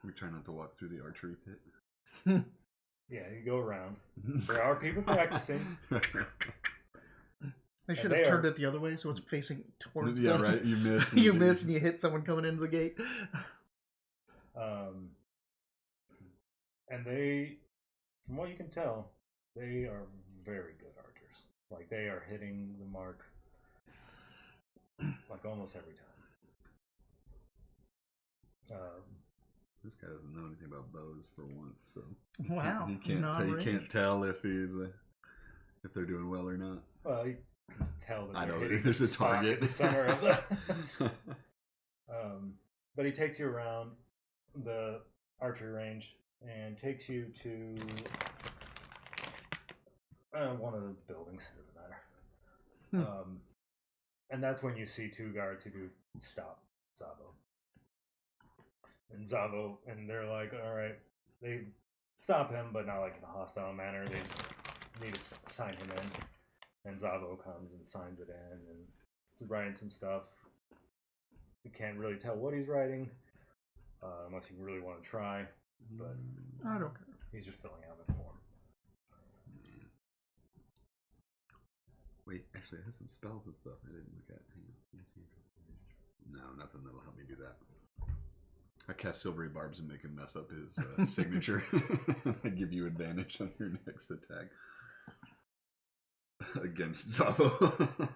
We try not to walk through the archery pit. Yeah, you go around. There are people practicing. They should have turned it the other way so it's facing towards them. Yeah, right. You miss. You miss and you hit someone coming into the gate. And they, from what you can tell, they are very good archers. Like, they are hitting the mark like almost every time. This guy doesn't know anything about bows for once, so wow, he can't tell if they're doing well or not. Well, you can tell that I know hitting there's a target in the center of the. But he takes you around the archery range and takes you to one of the buildings. It doesn't matter. And that's when you see 2 guards who do stop Zavo. and Zavo, and they're like, all right, they stop him, but not like in a hostile manner. They need to sign him in, and Zavo comes and signs it in, and he's writing some stuff. You can't really tell what he's writing, unless you really want to try, but I don't care. he's just filling out a form. Wait, actually, I have some spells and stuff I didn't look at. Hang on. No, nothing that'll help me do that. I cast Silvery Barbs and make him mess up his signature. I give you advantage on your next attack against Zavo.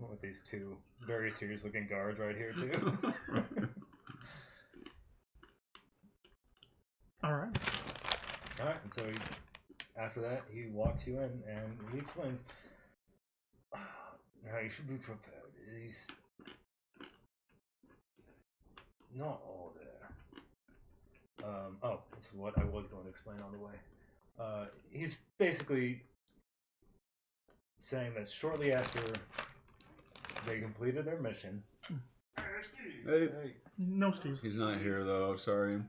With these two very serious looking guards right here, too. Alright. Alright, and so after that, he walks you in and he explains, now you should be prepared. He's not all there. Oh, that's what I was going to explain on the way. He's basically saying that shortly after they completed their mission. Hey. No, Steve. He's not here, though. Sorry.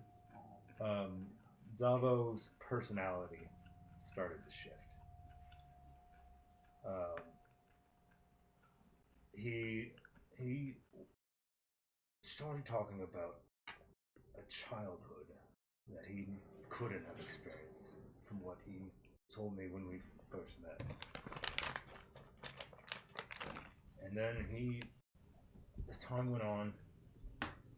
Zavo's personality started to shift. He started talking about a childhood that he couldn't have experienced from what he told me when we first met. And then as time went on,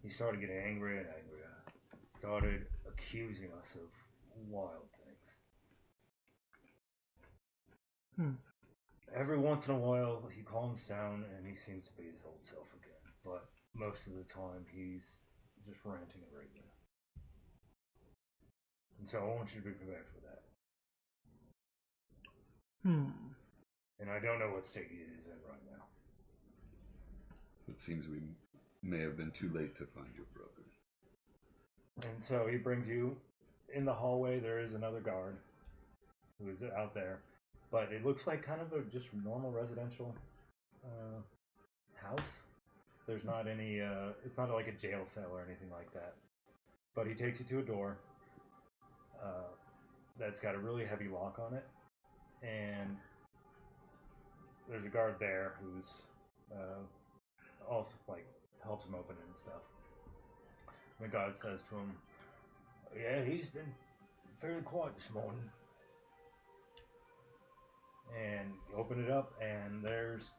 he started getting angrier and angrier. Started accusing us of wild things. Every once in a while, he calms down and he seems to be his old self again. But most of the time, he's just ranting and raving. And so I want you to be prepared for that. And I don't know what state he is in right now. So it seems we may have been too late to find your brother. And so he brings you in the hallway. There is another guard who is out there. But it looks like kind of a just normal residential house. There's not any, it's not like a jail cell or anything like that. But he takes you to a door that's got a really heavy lock on it. And there's a guard there who's also like helps him open it and stuff. And the guard says to him, yeah, he's been fairly quiet this morning. And you open it up, and there's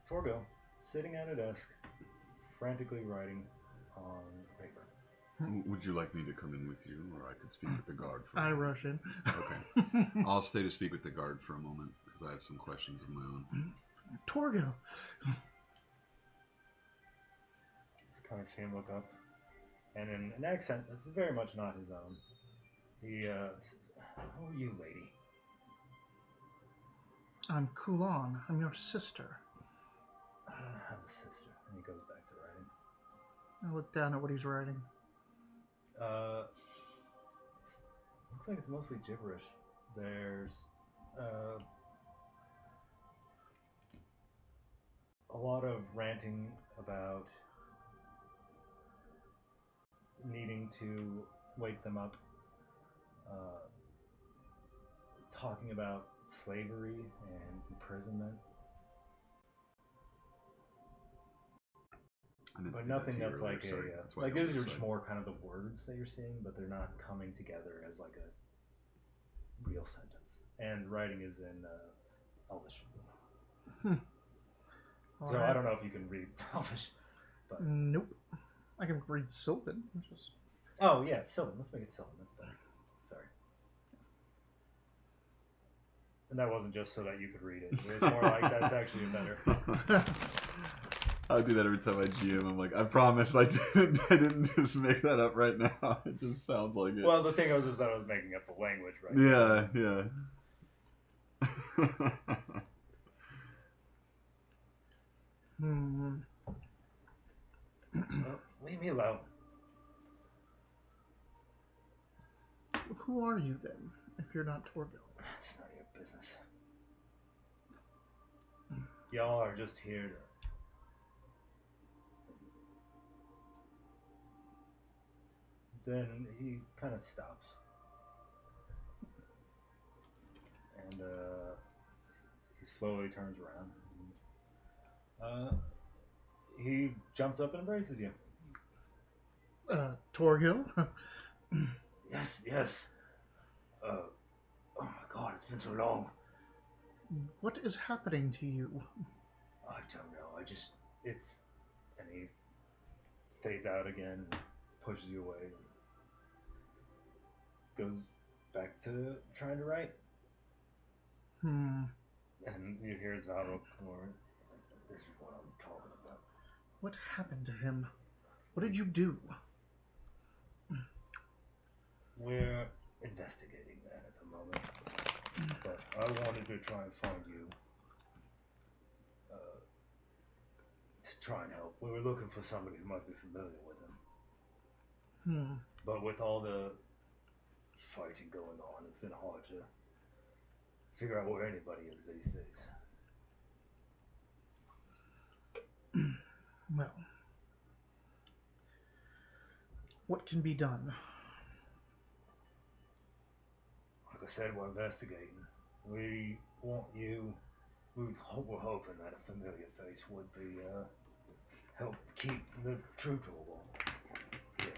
Torgo sitting at a desk, frantically writing on paper. Would you like me to come in with you, or I could speak with the guard for I rush in. Okay. I'll stay to speak with the guard for a moment, because I have some questions of my own. Torgo. Kind of see him look up, and in an accent that's very much not his own, he says, "Who are you, lady?" I'm Kulan. I'm your sister. I don't have a sister. And he goes back to writing. I look down at what he's writing. Looks like it's mostly gibberish. There's a lot of ranting about needing to wake them up, talking about slavery and imprisonment, but nothing that's like like these are just more kind of the words that you're seeing, but they're not coming together as like a real sentence. And writing is in Elvish. So right. I don't know if you can read Elvish, but nope. I can read Sylvan. Just... Oh yeah, Sylvan. Let's make it Sylvan. That's better. Sorry. And that wasn't just so that you could read it. It's more like that's actually better. I do that every time I GM. I'm like, I promise I didn't just make that up right now. It just sounds like it. Well, the thing was is that I was making up the language, right? Yeah. Well, leave me alone. Who are you then, if you're not Torgo? That's none of your business. Y'all are just here then he kind of stops. And he slowly turns around. He jumps up and embraces you. Torgil? Yes, yes. Oh my God, it's been so long. What is happening to you? I don't know. It's, and he fades out again, and pushes you away, and goes back to trying to write. And you hear Zaro more. This is what I'm talking about. What happened to him? What did you do? We're investigating that at the moment, but I wanted to try and find you to try and help. We were looking for somebody who might be familiar with him. But with all the fighting going on, it's been hard to figure out where anybody is these days. Well, what can be done? Like I said, we're investigating. We want you. We're hoping that a familiar face would be help keep the true trouble here,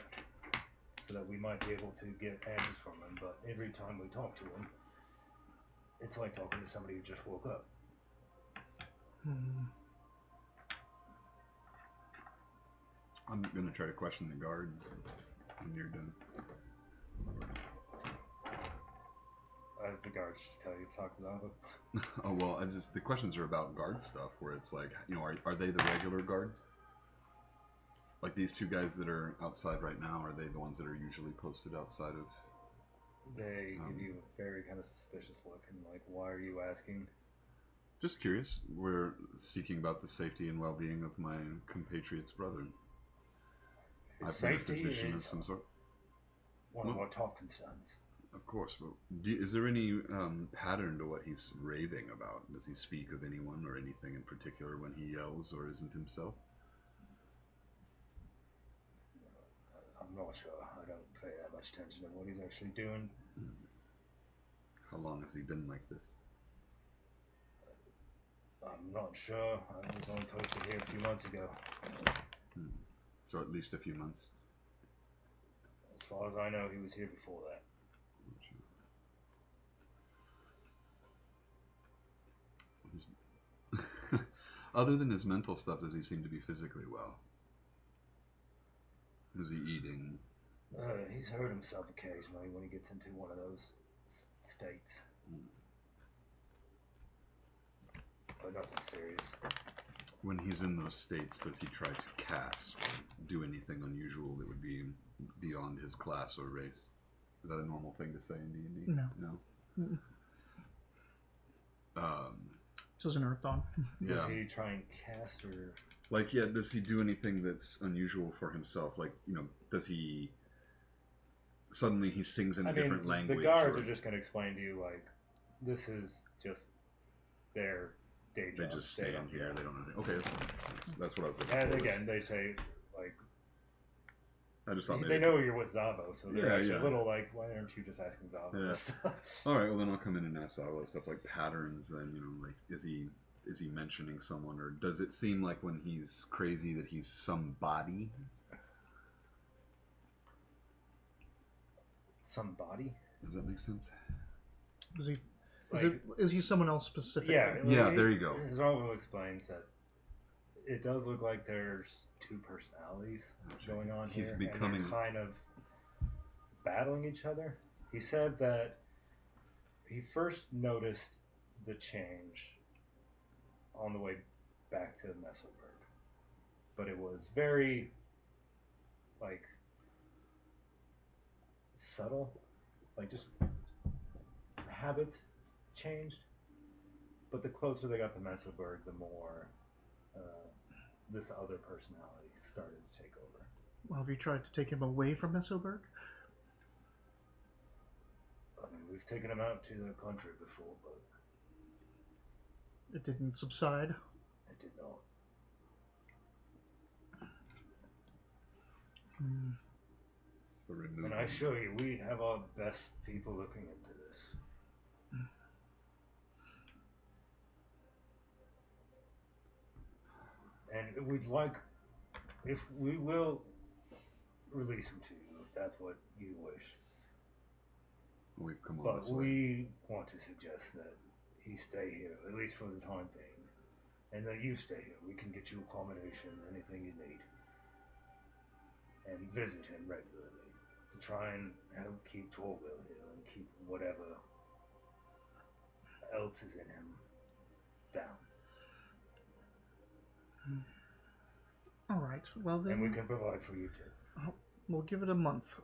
so that we might be able to get answers from him. But every time we talk to him, it's like talking to somebody who just woke up. I'm gonna try to question the guards when you're done. The guards just tell you to talk to Zava. Oh well, the questions are about guard stuff, where it's like, are they the regular guards? Like these two guys that are outside right now, are they the ones that are usually posted outside of? They give you a very kind of suspicious look, and like, why are you asking? Just curious. We're seeking about the safety and well-being of my compatriot's brother. I've been a physician of some sort. One of our top concerns. Of course, but is there any pattern to what he's raving about? Does he speak of anyone or anything in particular when he yells or isn't himself? I'm not sure. I don't pay that much attention to what he's actually doing. How long has he been like this? I'm not sure. I was only posted here a few months ago. So at least a few months. As far as I know, he was here before that. Other than his mental stuff, does he seem to be physically well? Is he eating? He's hurt himself occasionally when he gets into one of those states. But nothing serious. When he's in those states, does he try to cast or do anything unusual that would be beyond his class or race? Is that a normal thing to say in D&D? No. This is an Earthdawn. Does he try and cast or... Like, yeah, does he do anything that's unusual for himself? Like, does he... Suddenly he sings in a different language? The guards are just going to explain to you, like, this is just their day job. They just stand here. They don't know anything. Okay, that's fine. That's what I was thinking. And again, they say, like... I just thought they know you're with Zavo, so they're actually a little like, why aren't you just asking Zavo this stuff? All right, well then I'll come in and ask Zavo stuff like patterns. And like, is he mentioning someone, or does it seem like when he's crazy that he's somebody? Somebody? Does that make sense? Is he someone else specific? Yeah. There you go. Zavo explains that it does look like there's two personalities going on here. He's becoming... And they're kind of battling each other. He said that he first noticed the change on the way back to Messelberg. But it was very, like, subtle. Like, just habits changed. But the closer they got to Messelberg, the more... this other personality started to take over. Well, have you tried to take him away from Messelberg? I mean, we've taken him out to the country before, but... It didn't subside? It did not. So remove And I assure you, we have our best people looking into this. And we'd like, if we will release him to you, if that's what you wish. We've come all But this way. we want to suggest that he stay here, at least for the time being. And that you stay here. We can get you accommodations, anything you need. And visit him regularly. To try and help keep Torville here and keep whatever else is in him down. All right. Well then, And we can provide for you too. we'll give it a month.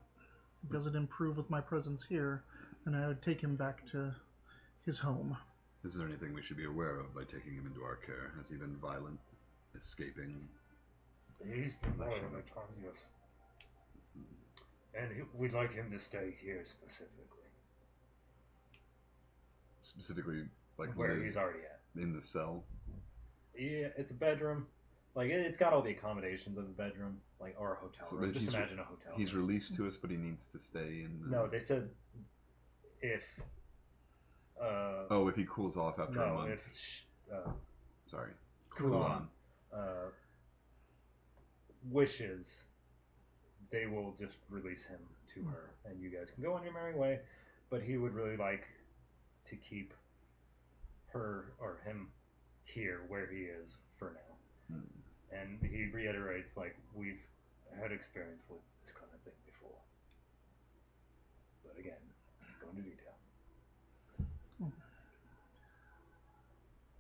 If it doesn't improve with my presence here, then I would take him back to his home. Is there anything we should be aware of by taking him into our care? Has he been violent, escaping? He's been violent at times, yes. And we'd like him to stay here specifically. Specifically, like where live he's already at. in the cell? Yeah, it's a bedroom. Like, it's got all the accommodations of a bedroom, like, or a hotel So, room. but Just he's imagine a hotel He's room. released to us, but he needs to stay in the... No, they said if... oh, if he cools off after a no, month. if... Sorry. Kulan wishes, they will just release him to her, and you guys can go on your merry way. But he would really like to keep her or him here where he is for now. And he reiterates, like, we've had experience with this kind of thing before. But again, go into detail.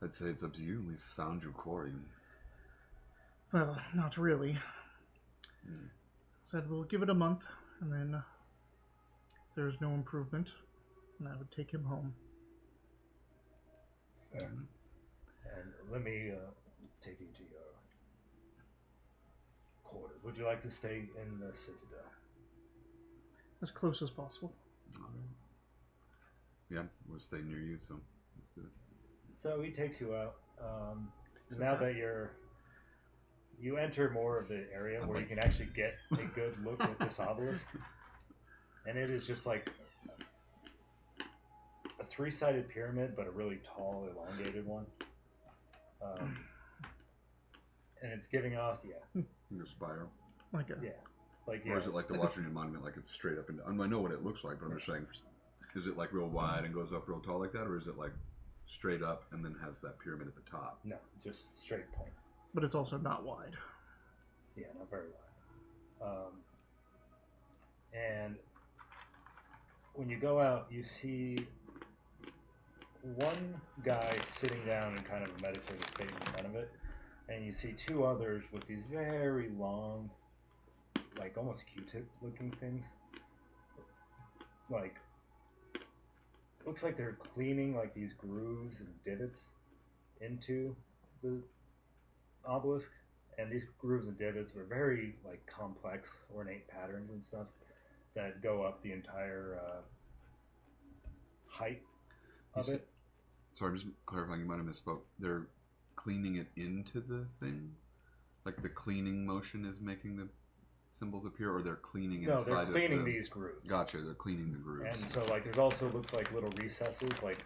I'd say it's up to you. We've found your quarry. Well, not really. Said we'll give it a month, and then if there's no improvement, then I would take him home. Fair. And let me take you to your quarters. Would you like to stay in the Citadel? As close as possible. All right. Yeah, we'll stay near you, so let's do it. So he takes you out. Takes us Now out. that you enter more of the area I'm where like- you can actually get a good look at this obelisk, and it is just like a three-sided pyramid, but a really tall, elongated one. And it's giving off, Your spiral. Like a, Or is it like the Washington Monument, like it's straight up and down? I know what it looks like, but I'm just saying, is it like real wide and goes up real tall like that, or is it like straight up and then has that pyramid at the top? no, just straight point. but it's also not wide. Yeah, not very wide. And when you go out, you see one guy sitting down in kind of a meditative state in front of it, and you see two others with these very long, like almost Q-tip looking things. Like, looks like they're cleaning like these grooves and divots into the obelisk, and these grooves and divots are very like complex, ornate patterns and stuff that go up the entire height of it. Sorry, just clarifying, you might have misspoke. They're cleaning it into the thing? Like the cleaning motion is making the symbols appear, or they're cleaning No, inside they're cleaning of the... these grooves. Gotcha, they're cleaning the grooves. And so, like, there's also looks like little recesses, like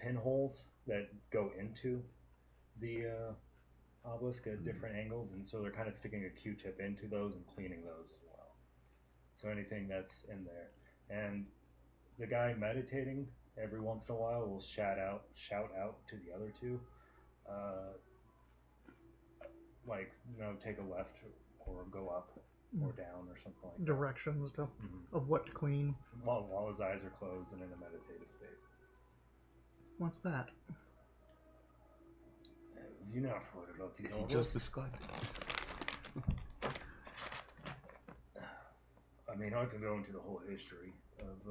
pinholes that go into the obelisk at different angles, and so they're kind of sticking a Q-tip into those and cleaning those as well. So anything that's in there, and the guy meditating every once in a while will shout out to the other two, like, take a left or go up or down or something like that. Directions of what to clean. While his eyes are closed and in a meditative state. What's that? You know what about these You old just described it. I mean, I could go into the whole history of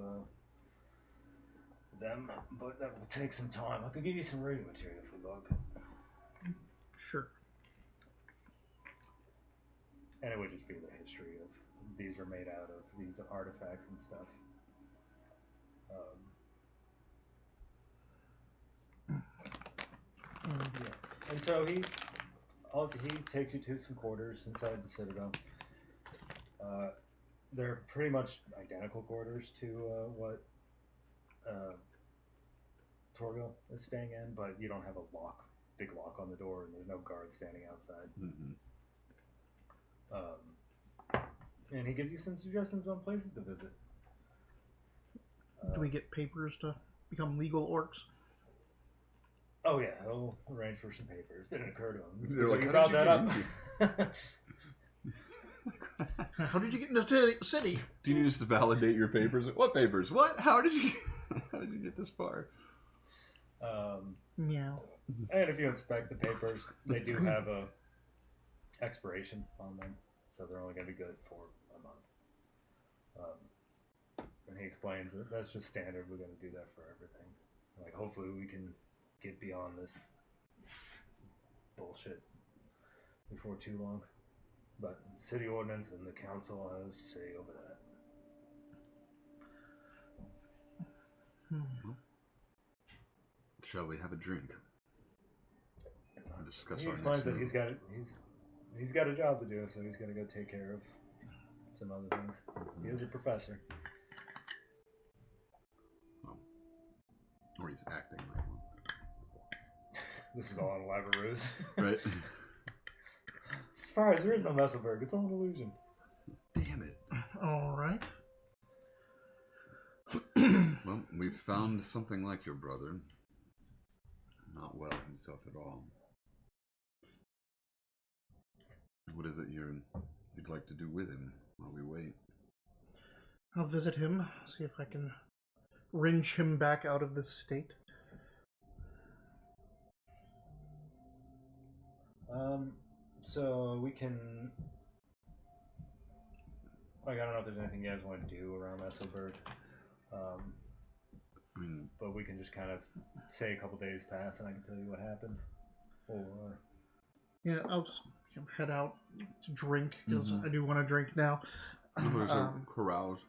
them, but that will take some time. I could give you some reading material if you like. Sure. And it would just be the history of these are made out of, these artifacts and stuff. Yeah. And so he takes you to some quarters inside the Citadel. they're pretty much identical quarters to what uh, Torgil is staying in, but you don't have a big lock on the door, and there's no guard standing outside. Mm-hmm. And he gives you some suggestions on places to visit. Do we get papers to become legal orcs? Oh yeah, he'll arrange for some papers. Didn't occur to him. They're like, you how brought did that you up. How did you get into the city? Do you need us to validate your papers? What papers? What? How did you get this far? Meow. And if you inspect the papers, they do have a expiration on them, so they're only going to be good for a month. And he explains that that's just standard. We're going to do that for everything. Like, hopefully we can get beyond this bullshit before too long. But city ordinance and the council has say over that. Shall we have a drink? Discuss He our explains next that move. he's got a job to do, so he's going to go take care of some other things. He is a professor. Oh. Or he's acting like one. This is all an elaborate ruse. Right? Surprise, there is no Messelberg. It's all an illusion. Damn it. All right. Well, we've found something like your brother. Not well himself at all. What is it you'd like to do with him while we wait? I'll visit him, see if I can wrench him back out of this state. So we can. Like, I don't know if there's anything you guys want to do around Messelberg. I mean, But we can just kind of say a couple days pass and I can tell you what happened. Or. Yeah, I'll just head out to drink because I do want to drink now. there's a carouse.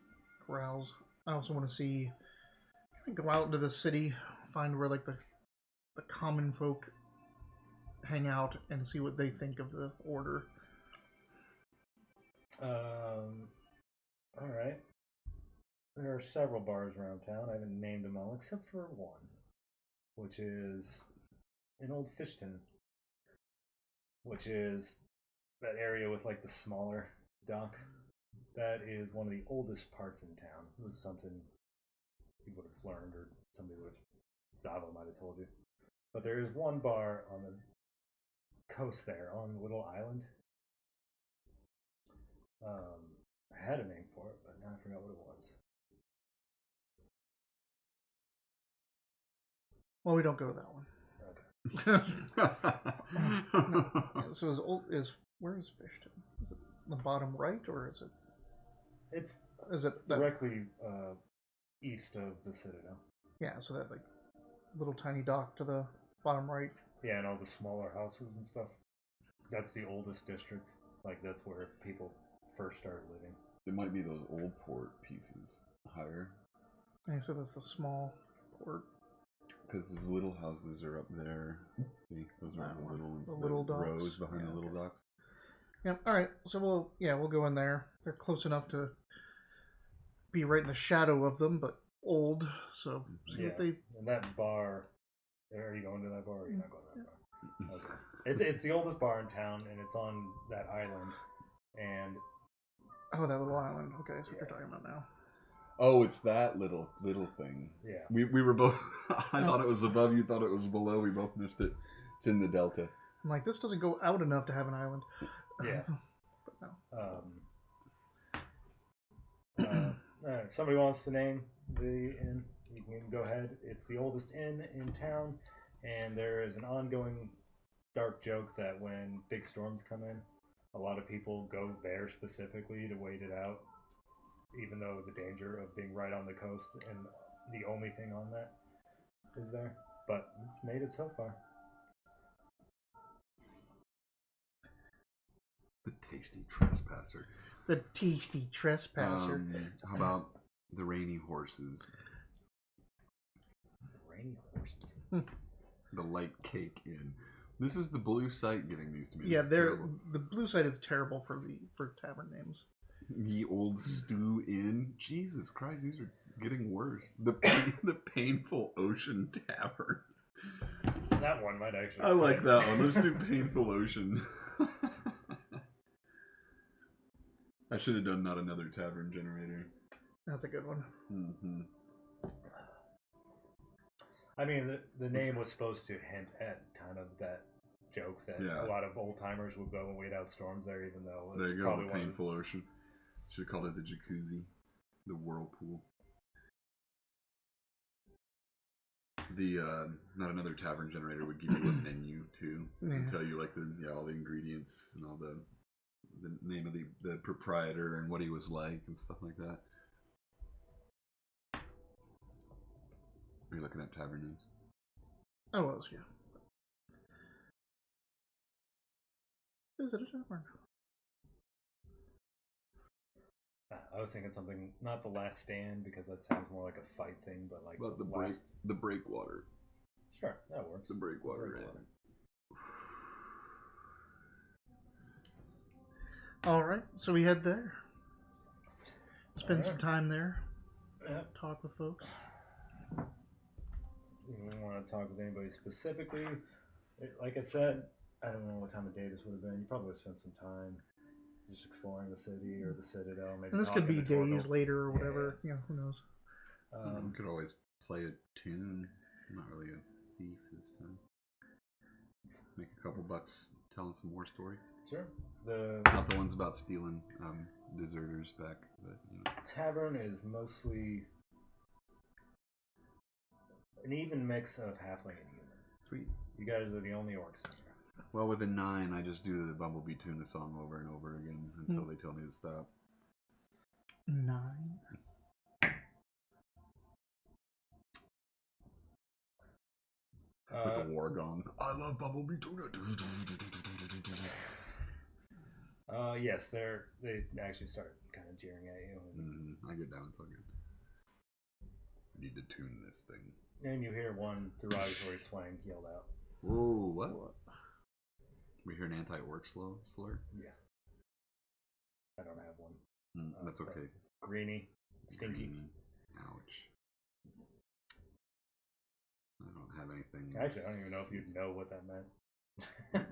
Carouse. I also want to see, go out into the city, find where like the common folk hang out, and see what they think of the order. All right. There are several bars around town. I haven't named them all except for one, which is in Old Fishton, which is that area with like the smaller dock. That is one of the oldest parts in town. This is something you would have learned, or somebody would have, Zava might have told you. But there is one bar on the coast there, on the little island. I had a name for it, but now I forgot what it was. Well, we don't go to that one. So where is Fishton? Is it the bottom right, or is it that, directly east of the Citadel. Yeah, so that like little tiny dock to the bottom right. Yeah, and all the smaller houses and stuff. That's the oldest district. Like, that's where people first started living. It might be those old port pieces higher. And so that's the small port. Because those little houses are up there. See, those are the little ones. The little docks. Rows behind the little docks. Yeah. All right. So we'll go in there. They're close enough to be right in the shadow of them, but old. So see what they. And that bar. Are you going to that bar? Or are you not going to that bar? Okay. It's the oldest bar in town, and it's on that island. And that little island. Okay, that's what you're talking about now. Oh, it's that little thing. Yeah. We were both. I thought it was above. You thought it was below. We both missed it. It's in the delta. I'm like, this doesn't go out enough to have an island. Yeah. But no. If somebody wants to name the inn, you can go ahead. It's the oldest inn in town, and there is an ongoing dark joke that when big storms come in, a lot of people go there specifically to wait it out, even though the danger of being right on the coast and the only thing on that is there. But it's made it so far. The tasty trespasser. The tasty trespasser. How about the rainy horses? Rainy horses. The light cake inn. This is the blue site giving these to me. Yeah, the blue site is terrible for tavern names. Ye old stew inn. Jesus Christ, these are getting worse. The painful ocean tavern. That one might actually. I like that one. Let's do painful ocean. I should have done not another tavern generator. That's a good one. Mm-hmm. I mean, the name was supposed to hint at kind of that joke that a lot of old timers would go and wait out storms there, even though there you go, probably the painful ocean. Should have called it the jacuzzi, the whirlpool. The not another tavern generator would give you a menu too, and tell you like all the ingredients and all the name of the proprietor and what he was like and stuff like that. Are you looking at tavern names? I was, yeah. Is it a tavern? I was thinking something, not the Last Stand, because that sounds more like a fight thing, but like the breakwater. Sure, that works. The breakwater. All right, so we head there. Spend some time there. Talk with folks. You don't want to talk with anybody specifically. Like I said, I don't know what time of day this would have been. You probably would have spent some time just exploring the city or the Citadel. Maybe and this could be days later or whatever. Yeah, who knows? We could always play a tune. I'm not really a thief this time. Make a couple bucks telling some war stories. Sure. Not the ones about stealing deserters back, but Tavern is mostly an even mix of halfling and human. Sweet. You guys are the only orcs in here. Well, with a 9, I just do the Bumblebee tune the song over and over again until they tell me to stop. 9. With the war gong. I love Bumblebee tuna. Yes, they actually start kind of jeering at you. I get down, it's all good. I need to tune this thing. And you hear one derogatory slang yelled out. Whoa, what? We hear an anti-orc slur? Yes. I don't have one. That's okay. Greeny. Stinky. Greeny. Ouch. I don't have anything. Actually, I don't even know if you'd know what that meant.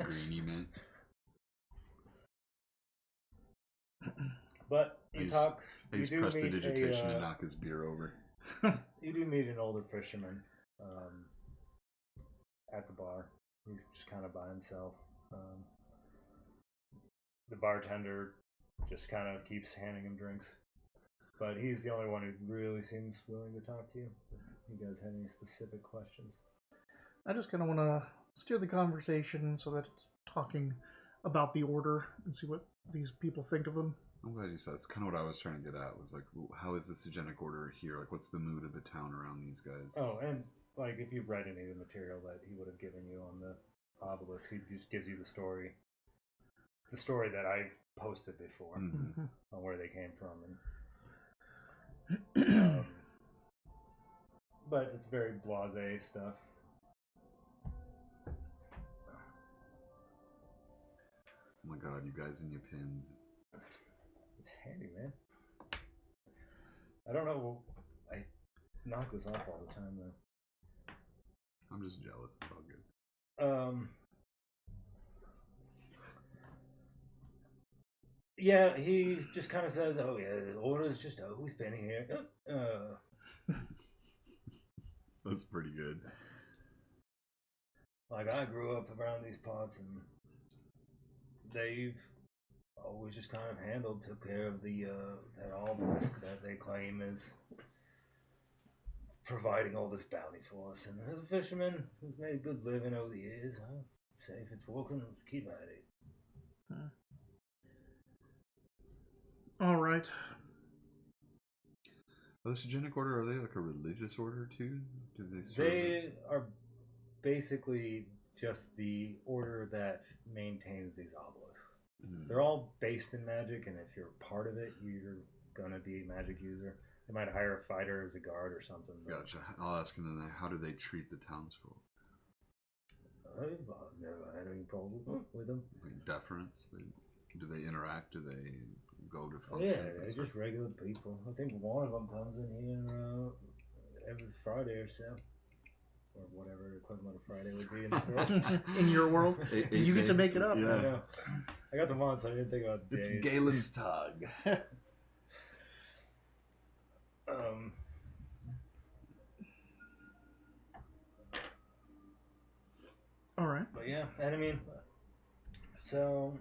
Greeny meant. But you talk. I use prestidigitation to knock his beer over. You do meet an older fisherman at the bar. He's just kind of by himself. The bartender just kind of keeps handing him drinks. But he's the only one who really seems willing to talk to you. You guys have any specific questions? I just kind of want to steer the conversation so that it's talking about the order and see what these people think of them. I'm glad you said that's kind of what I was trying to get at. Was like, how is the Sigenic Order here? Like, what's the mood of the town around these guys? Oh, and like if you've read any of the material that he would have given you on the obelisk, he just gives you the story that I posted before on where they came from, and but it's very blasé stuff. Oh my god, you guys and your pins. It's handy, man. I don't know. I knock this off all the time, though. I'm just jealous. It's all good. Yeah, he just kind of says, "Oh yeah, the order's just always been here." That's pretty good. Like I grew up around these parts, and they've always just kind of took care of the that obelisk that they claim is providing all this bounty for us. And as a fisherman who's made a good living over the years, I'll say if it's working, keep at it. All right. Are the Sigenic Order, are they like a religious order too? Do they They are basically just the order that maintains these obelisks. They're all based in magic, and if you're part of it, you're gonna be a magic user. They might hire a fighter as a guard or something. Gotcha. I'll ask them then, how do they treat the townsfolk? I've never had any problem with them. Like deference? They Do they interact? Do they go to Oh, functions? yeah, they're just regular people. I think one of them comes in here every Friday or so. Or whatever equivalent of Friday would be in this world. In your world, you get to make it up. Yeah. I know. I got the months, I didn't think about days. It's Galen's Tag. All right. But yeah, and I mean, so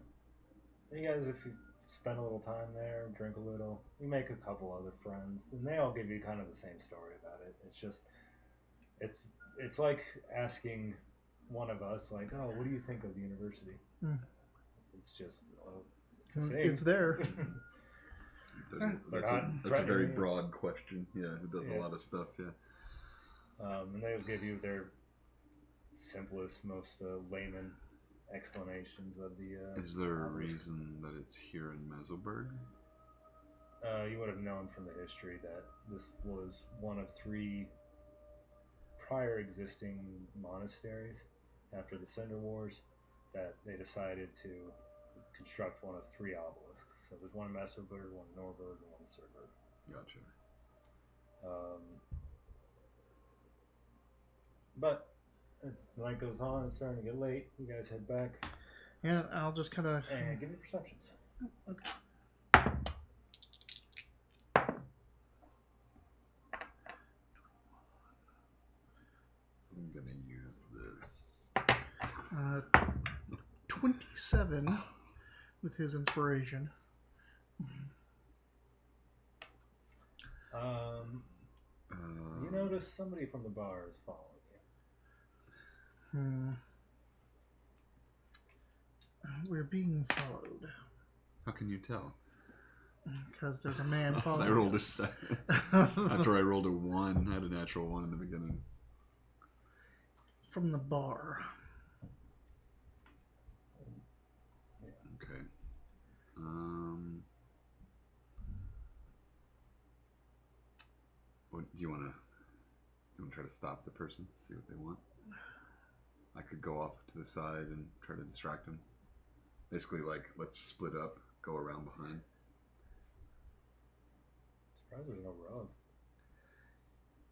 you guys, if you spend a little time there, drink a little, you make a couple other friends, and they all give you kind of the same story about it. It's just, it's like asking one of us, like, oh, what do you think of the university? It's just, well, it's a thing. It's there. That's a very broad question. Yeah, it does a lot of stuff. Yeah. And they'll give you their simplest, most layman explanations of the. Is there a reason that it's here in Mesoburg? You would have known from the history that this was one of 3 prior existing monasteries after the Cinder Wars that they decided to construct one of 3 obelisks. So there's one in Mesoburg, one in Norberg, and one in Surberg. Gotcha. But as the night goes on, it's starting to get late. You guys head back. Yeah, I'll just kind of... And give me perceptions. Okay. I'm gonna use this. 27 with his inspiration. You notice somebody from the bar is following you. We're being followed. How can you tell? Because there's a man following. I rolled a 7. After I rolled a 1, I had a natural 1 in the beginning. From the bar. Okay. What do you want to try to stop the person, see what they want? I could go off to the side and try to distract them. Basically, like, let's split up, go around behind. Surprised there's no rub.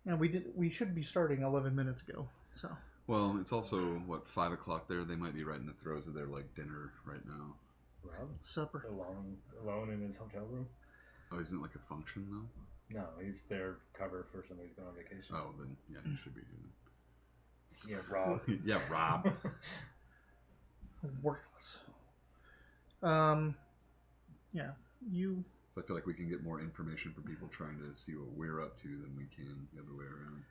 Yeah, we should be starting 11 minutes ago. So. Well, it's also what 5 o'clock there. They might be right in the throes of their like dinner right now. Rob? Supper. Alone in his hotel room? Oh, isn't it like a function though? No, he's there cover for somebody who's going on vacation. Oh, then yeah, he should be good. Yeah, Rob. Yeah, Rob. Worthless. Yeah, you. So I feel like we can get more information from people trying to see what we're up to than we can the other way around.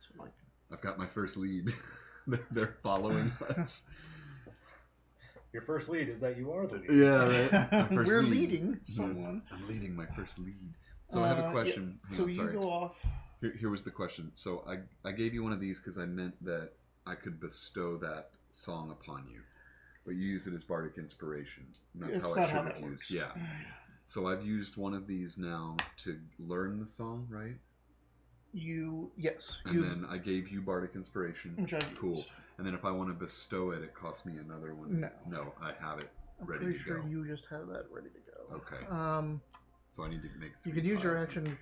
So like, I've got my first lead. They're following us. Your first lead is that you are the lead. Yeah, right. My first we're lead. leading someone. I'm leading my first lead. So I have a question. Yeah. So you go off. Here was the question. So I gave you one of these because I meant that I could bestow that song upon you. But you use it as bardic inspiration. And that's It's how not I how should that have works. used. Yeah. So I've used one of these now to learn the song, right? Yes. And then I gave you bardic inspiration. Which I cool. used. And then if I want to bestow it, it costs me another one. No. No, I have it ready I'm pretty to sure go. you just have that ready to go. Okay. So I need to make 3 You can use your piles. action.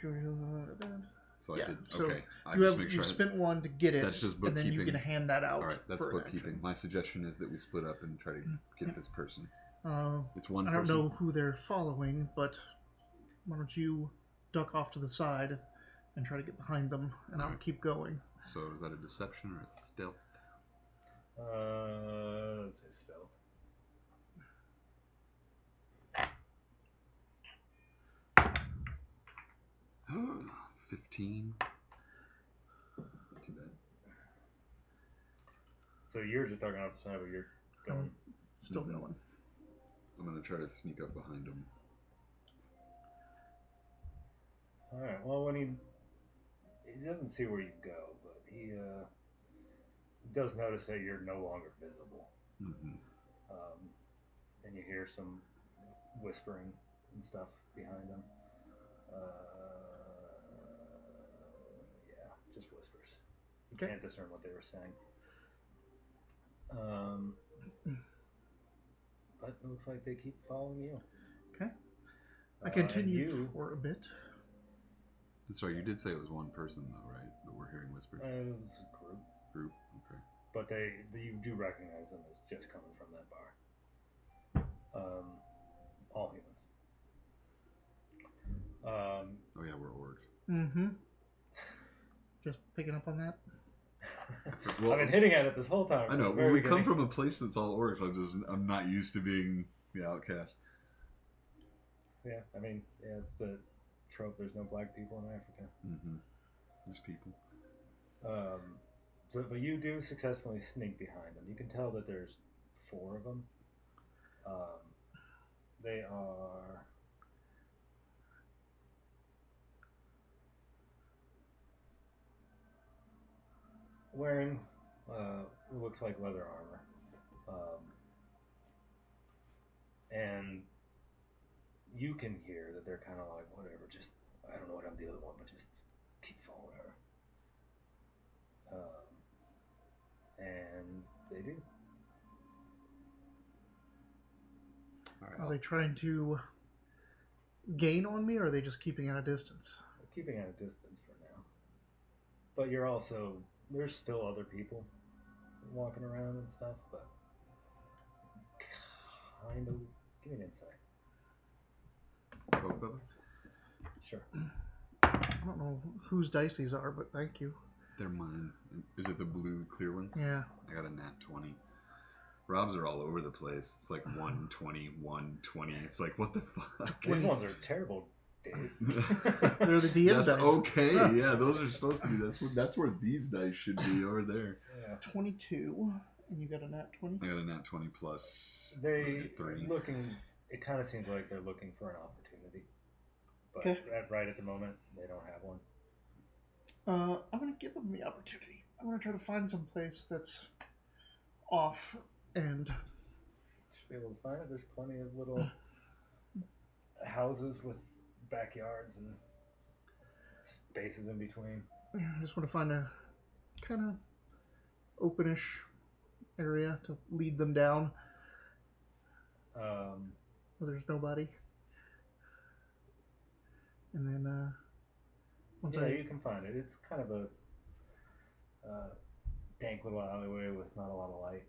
So Yeah, I did. so Okay. I You just have make sure. spent one to get it, That's just and then you bookkeeping. can hand that out. All right, that's for an bookkeeping. action. My suggestion is that we split up and try to get this person. It's one I don't person. know who they're following, but why don't you duck off to the side and try to get behind them, and I'll Alright. keep going. So is that a deception or a stealth? Let's say stealth. Huh. 15. Not too bad. So you're just talking off the side, but you're going. Still Mhm. going. I'm gonna try to sneak up behind him. All right. Well, when he doesn't see where you go, but he does notice that you're no longer visible, Mm-hmm. and you hear some whispering and stuff behind him. Yeah, just whispers. You Okay. can't discern what they were saying. but it looks like they keep following you. Okay. I continue you, for a bit. Sorry, you did say it was one person though, right? That we're hearing whispers. It was a group, Group. Okay. but you do recognize them as just coming from that bar. All humans. Oh yeah, we're orcs. Mm-hmm. Just picking up on that. Well, I've been hitting at it this whole time. I know. Well, we come from a place that's all orcs. I'm not used to being the outcast. Yeah, I mean, yeah, it's the trope. There's no black people in Africa. Mm-hmm. There's people. But you do successfully sneak behind them. You can tell that there's 4 of them. They are wearing what looks like leather armor, and you can hear that they're kind of like, whatever, just, I don't know what I'm dealing with, but just keep following her. And they do. All right. Are they trying to gain on me, or are they just keeping at a distance? They're keeping at a distance for now. But you're also, there's still other people walking around and stuff, but kind of, give me an insight. Both of us? Sure. I don't know whose dice these are, but thank you. They're mine. Is it the blue clear ones? Yeah. I got a nat 20. Rob's are all over the place. It's like 120, 120. It's like, what the fuck? These ones are terrible, Dave. They're the DM That's dice. okay. Yeah, those are supposed to be. That's where these dice should be, over there. Yeah. 22, and you got a nat 20? I got a nat 20 plus They 3. looking, it kind of seems like they're looking for an opportunity. But Okay. right at the moment, they don't have one. I'm going to give them the opportunity. I'm going to try to find some place that's off and... Should be able to find it. There's plenty of little houses with backyards and spaces in between. I just want to find a kind of openish area to lead them down where there's nobody. And then once you can find it. It's kind of a dank little alleyway with not a lot of light.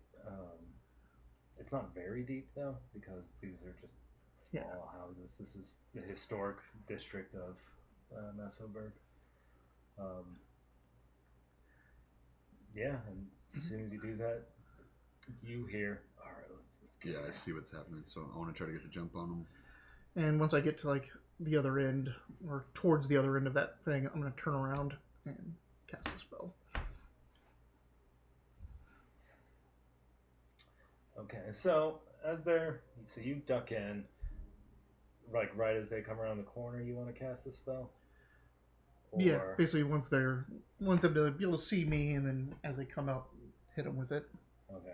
It's not very deep though, because these are just small houses. This is the historic district of Messoburg. And as soon as you do that, you hear, all right, let's get Yeah, I see what's happening, so I want to try to get the jump on them. And once I get to like the other end, or towards the other end of that thing, I'm going to turn around and cast a spell. Okay, so you duck in, like right as they come around the corner. You want to cast a spell? Yeah, basically want them to be able to see me, and then as they come out, hit them with it. Okay.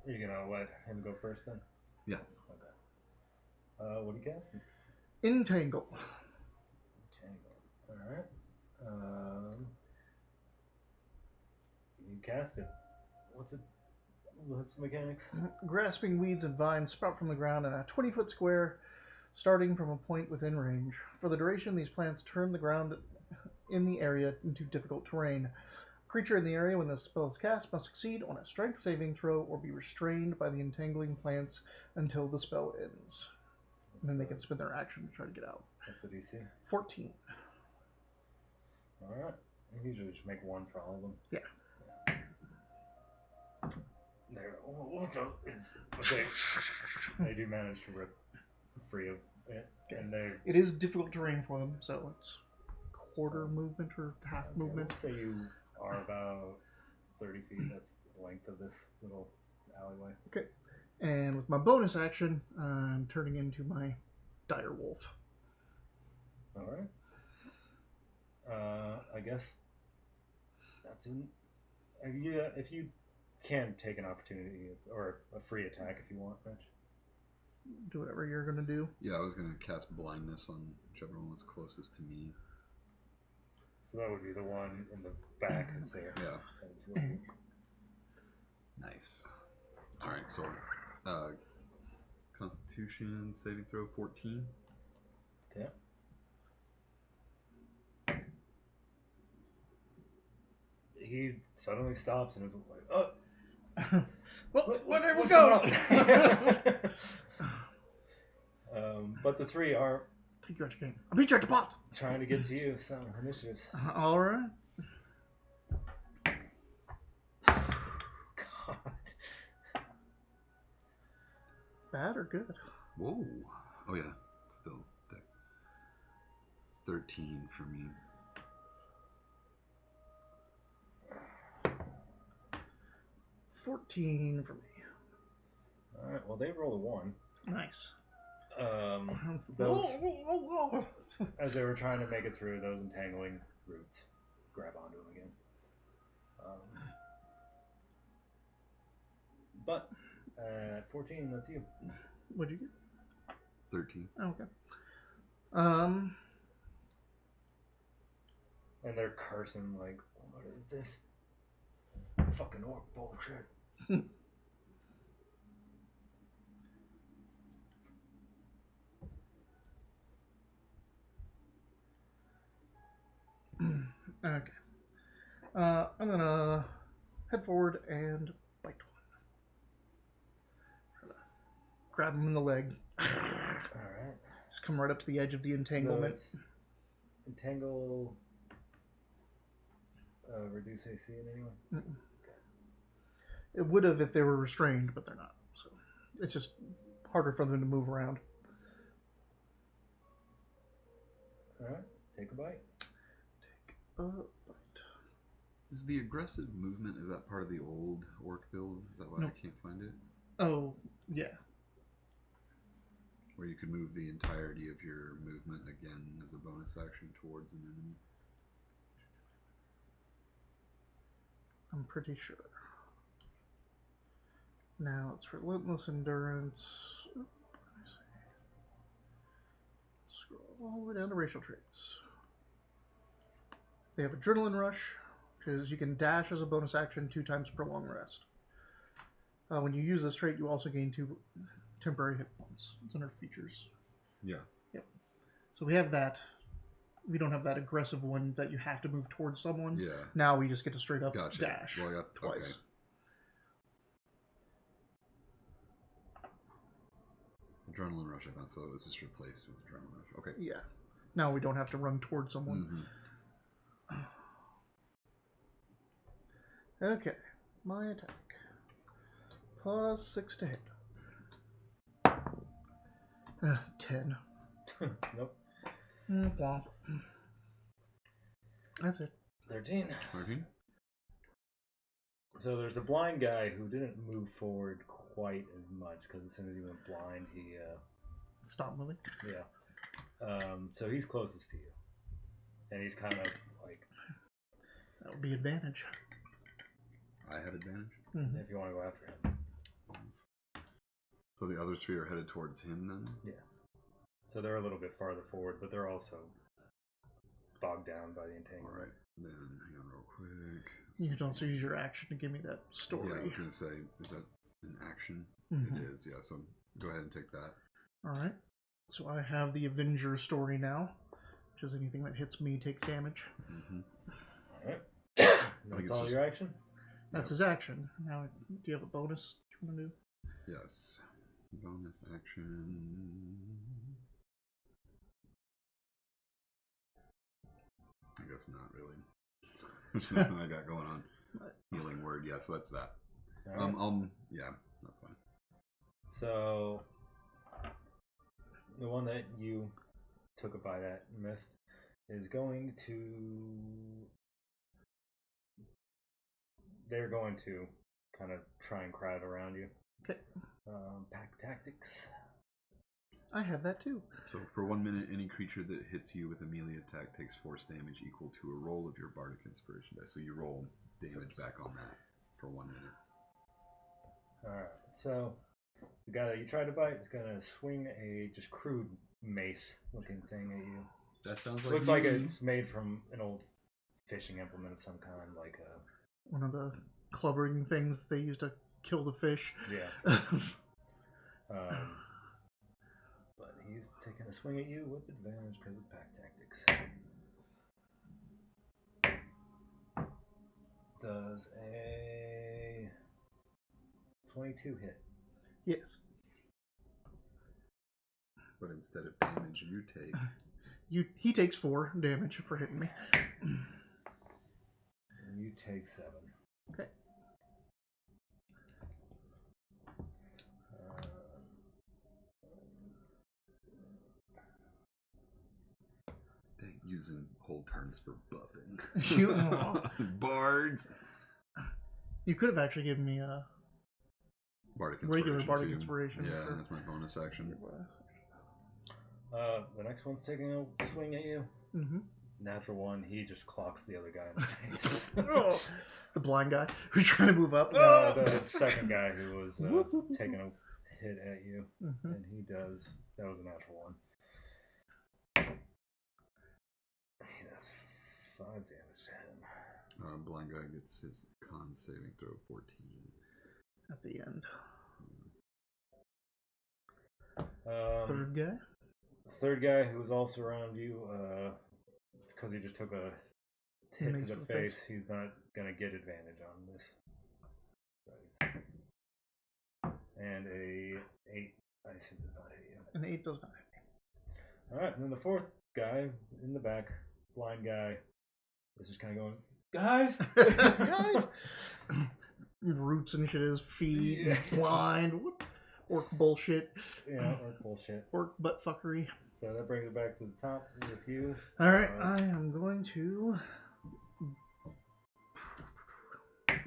Are you gonna let him go first then? Yeah. Okay. What are you casting? Entangle. All right. You cast it. What's the mechanics? Grasping weeds and vines sprout from the ground in a 20-foot square, starting from a point within range. For the duration, these plants turn the ground in the area into difficult terrain. A creature in the area when the spell is cast must succeed on a strength saving throw or be restrained by the entangling plants until the spell ends. And then they can spend their action to try to get out. What's the DC? 14. All right. You usually just make one for all of them. Yeah. They do manage to rip free of it, and It is difficult terrain for them, so it's quarter movement or half movement. Let's say you are about 30 feet. That's the length of this little alleyway. Okay. And with my bonus action, I'm turning into my dire wolf. All right. I guess that's in. Yeah, if you can take an opportunity or a free attack if you want, Mitch. Do whatever you're going to do. Yeah, I was going to cast blindness on whichever one was closest to me. So that would be the one in the back that's there. Yeah. Nice. Alright, so Constitution saving throw 14. Okay. He suddenly stops and is like, "Oh, Well, whatever what's go. going on?" But the three are Take you out your game. I'll beat you at the pot. trying to get to you. So initiatives. All right. God. Bad or good? Whoa. Oh, yeah. Still dex. 13 for me. 14 for me. All right. Well, they rolled a 1. Nice. Those, as they were trying to make it through, those entangling roots grab onto him again. But at 14, that's you. What'd you get? 13. Oh, okay. And they're cursing like, "What is this fucking orc bullshit?" Okay. I'm gonna head forward and bite one. Try to grab him in the leg. All right. Just come right up to the edge of the entanglement. Does entangle reduce AC in any way? Mm-mm. It would have if they were restrained, but they're not. So it's just harder for them to move around. All right. Take a bite. Bite. Is the aggressive movement, is that part of the old orc build? Is that why Nope. I can't find it? Oh, yeah. Where you could move the entirety of your movement again as a bonus action towards an enemy. I'm pretty sure. Now it's relentless endurance. Let me see. Scroll all the way down to racial traits. They have adrenaline rush, which is you can dash as a bonus action 2 times per long rest. When you use this trait, you also gain 2 temporary hit points. It's under features. Yeah. Yep. So we have that. We don't have that aggressive one that you have to move towards someone. Yeah. Now we just get to straight up Gotcha. dash Well, yeah, twice. okay. Adrenaline rush, I found, so it was just replaced with adrenaline rush. Okay. Yeah. Now we don't have to run towards someone. Mm-hmm. Okay. My attack. Plus 6 to hit. 10. Nope. Womp. That's it. 13. 13? So there's a blind guy who didn't move forward quite as much because as soon as he went blind, he Stop moving. yeah. So he's closest to you, and he's kind of like, That would be advantage. I had advantage. Mm-hmm. if you want to go after him. So the other 3 are headed towards him then? Yeah. So they're a little bit farther forward, but they're also bogged down by the entanglement. Alright, then hang on real quick. You can also use your action to give me that story. Yeah, I was going to say, is that an action? Mhm. It is, yeah, so go ahead and take that. Alright. So I have the Avenger story now, which is anything that hits me takes damage. Mm-hmm. Alright. think That's it's all just- your action? That's his action. Now, do you have a bonus you want to do? Yes. Bonus action. I guess not really. There's nothing I got going on. Healing word, yeah, so that's that. All right. Yeah, that's fine. So the one that you took a bite at and missed is going to. They're going to kind of try and crowd around you. Okay. Pack tactics. I have that too. So for 1 minute, any creature that hits you with a melee attack takes force damage equal to a roll of your bardic inspiration dice. So you roll damage back on that for 1 minute. Alright, so the guy that you tried to bite is going to swing a just crude mace looking thing at you. That sounds like Looks like it's made from an old fishing implement of some kind, like a. One of the clubbering things they use to kill the fish. Yeah. swing at you with advantage because of pack tactics. Does a 22 hit? Yes. But instead of damage, you take. He takes 4 damage for hitting me. And you take 7. Okay. Dang, using whole terms for buffing. Bards. You could have actually given me a Bardic regular inspiration. Bardic too. inspiration. Yeah, that's my bonus action. The next one's taking a swing at you. Mm-hmm. Natural 1, he just clocks the other guy in the face. Oh, the blind guy who's trying to move up. No, the second guy who was taking a hit at you. Mm-hmm. And he does. That was a natural 1. He does 5 damage to him. Blind guy gets his con saving throw 14. At the end. Third Third guy? guy who was also around you, because he just took a hit Mace to to the the face, face. he's not going to get advantage on this. And a 8, I assume, does not hit you. An 8 does not. Alright, and then the fourth guy in the back, blind guy, is just kind of going, guys! Guys! Roots and shit is feet, Yeah. blind, orc bullshit, Yeah, or bullshit. orc butt fuckery. So that brings it back to the top with you. Alright, I am going to. I'm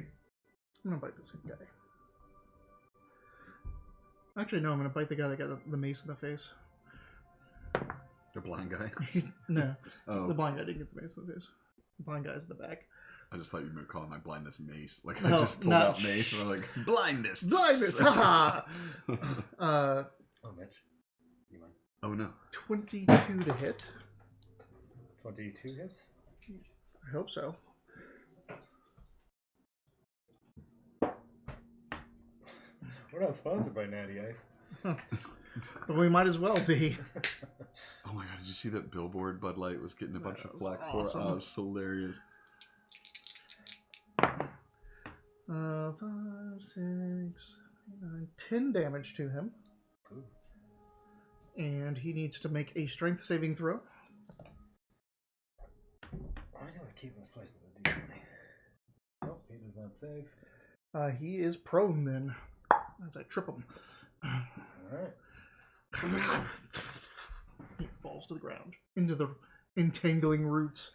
gonna bite this guy. Actually, no, I'm gonna bite the guy that got the mace in the face. The blind guy? No, Oh. the blind guy didn't get the mace in the face. The blind guy's in the back. I just thought you were calling my blindness mace. Like, No, I just pulled not- out mace and I'm like, blindness! Blindness! Haha! Oh, Mitch. You mind? Oh no. 22 to hit. 22 hits? I hope so. We're not sponsored by Natty Ice. But we might as well be. Oh my god, did you see that billboard Bud Light was getting a bunch of That was flack awesome. for? Oh, it's hilarious. 5, 6, 9, 10 damage to him. Ooh. And he needs to make a strength saving throw. Why do I keep this place in the D20? Nope, he does not save. He is prone then, as I trip him. Alright. He falls to the ground, into the entangling roots.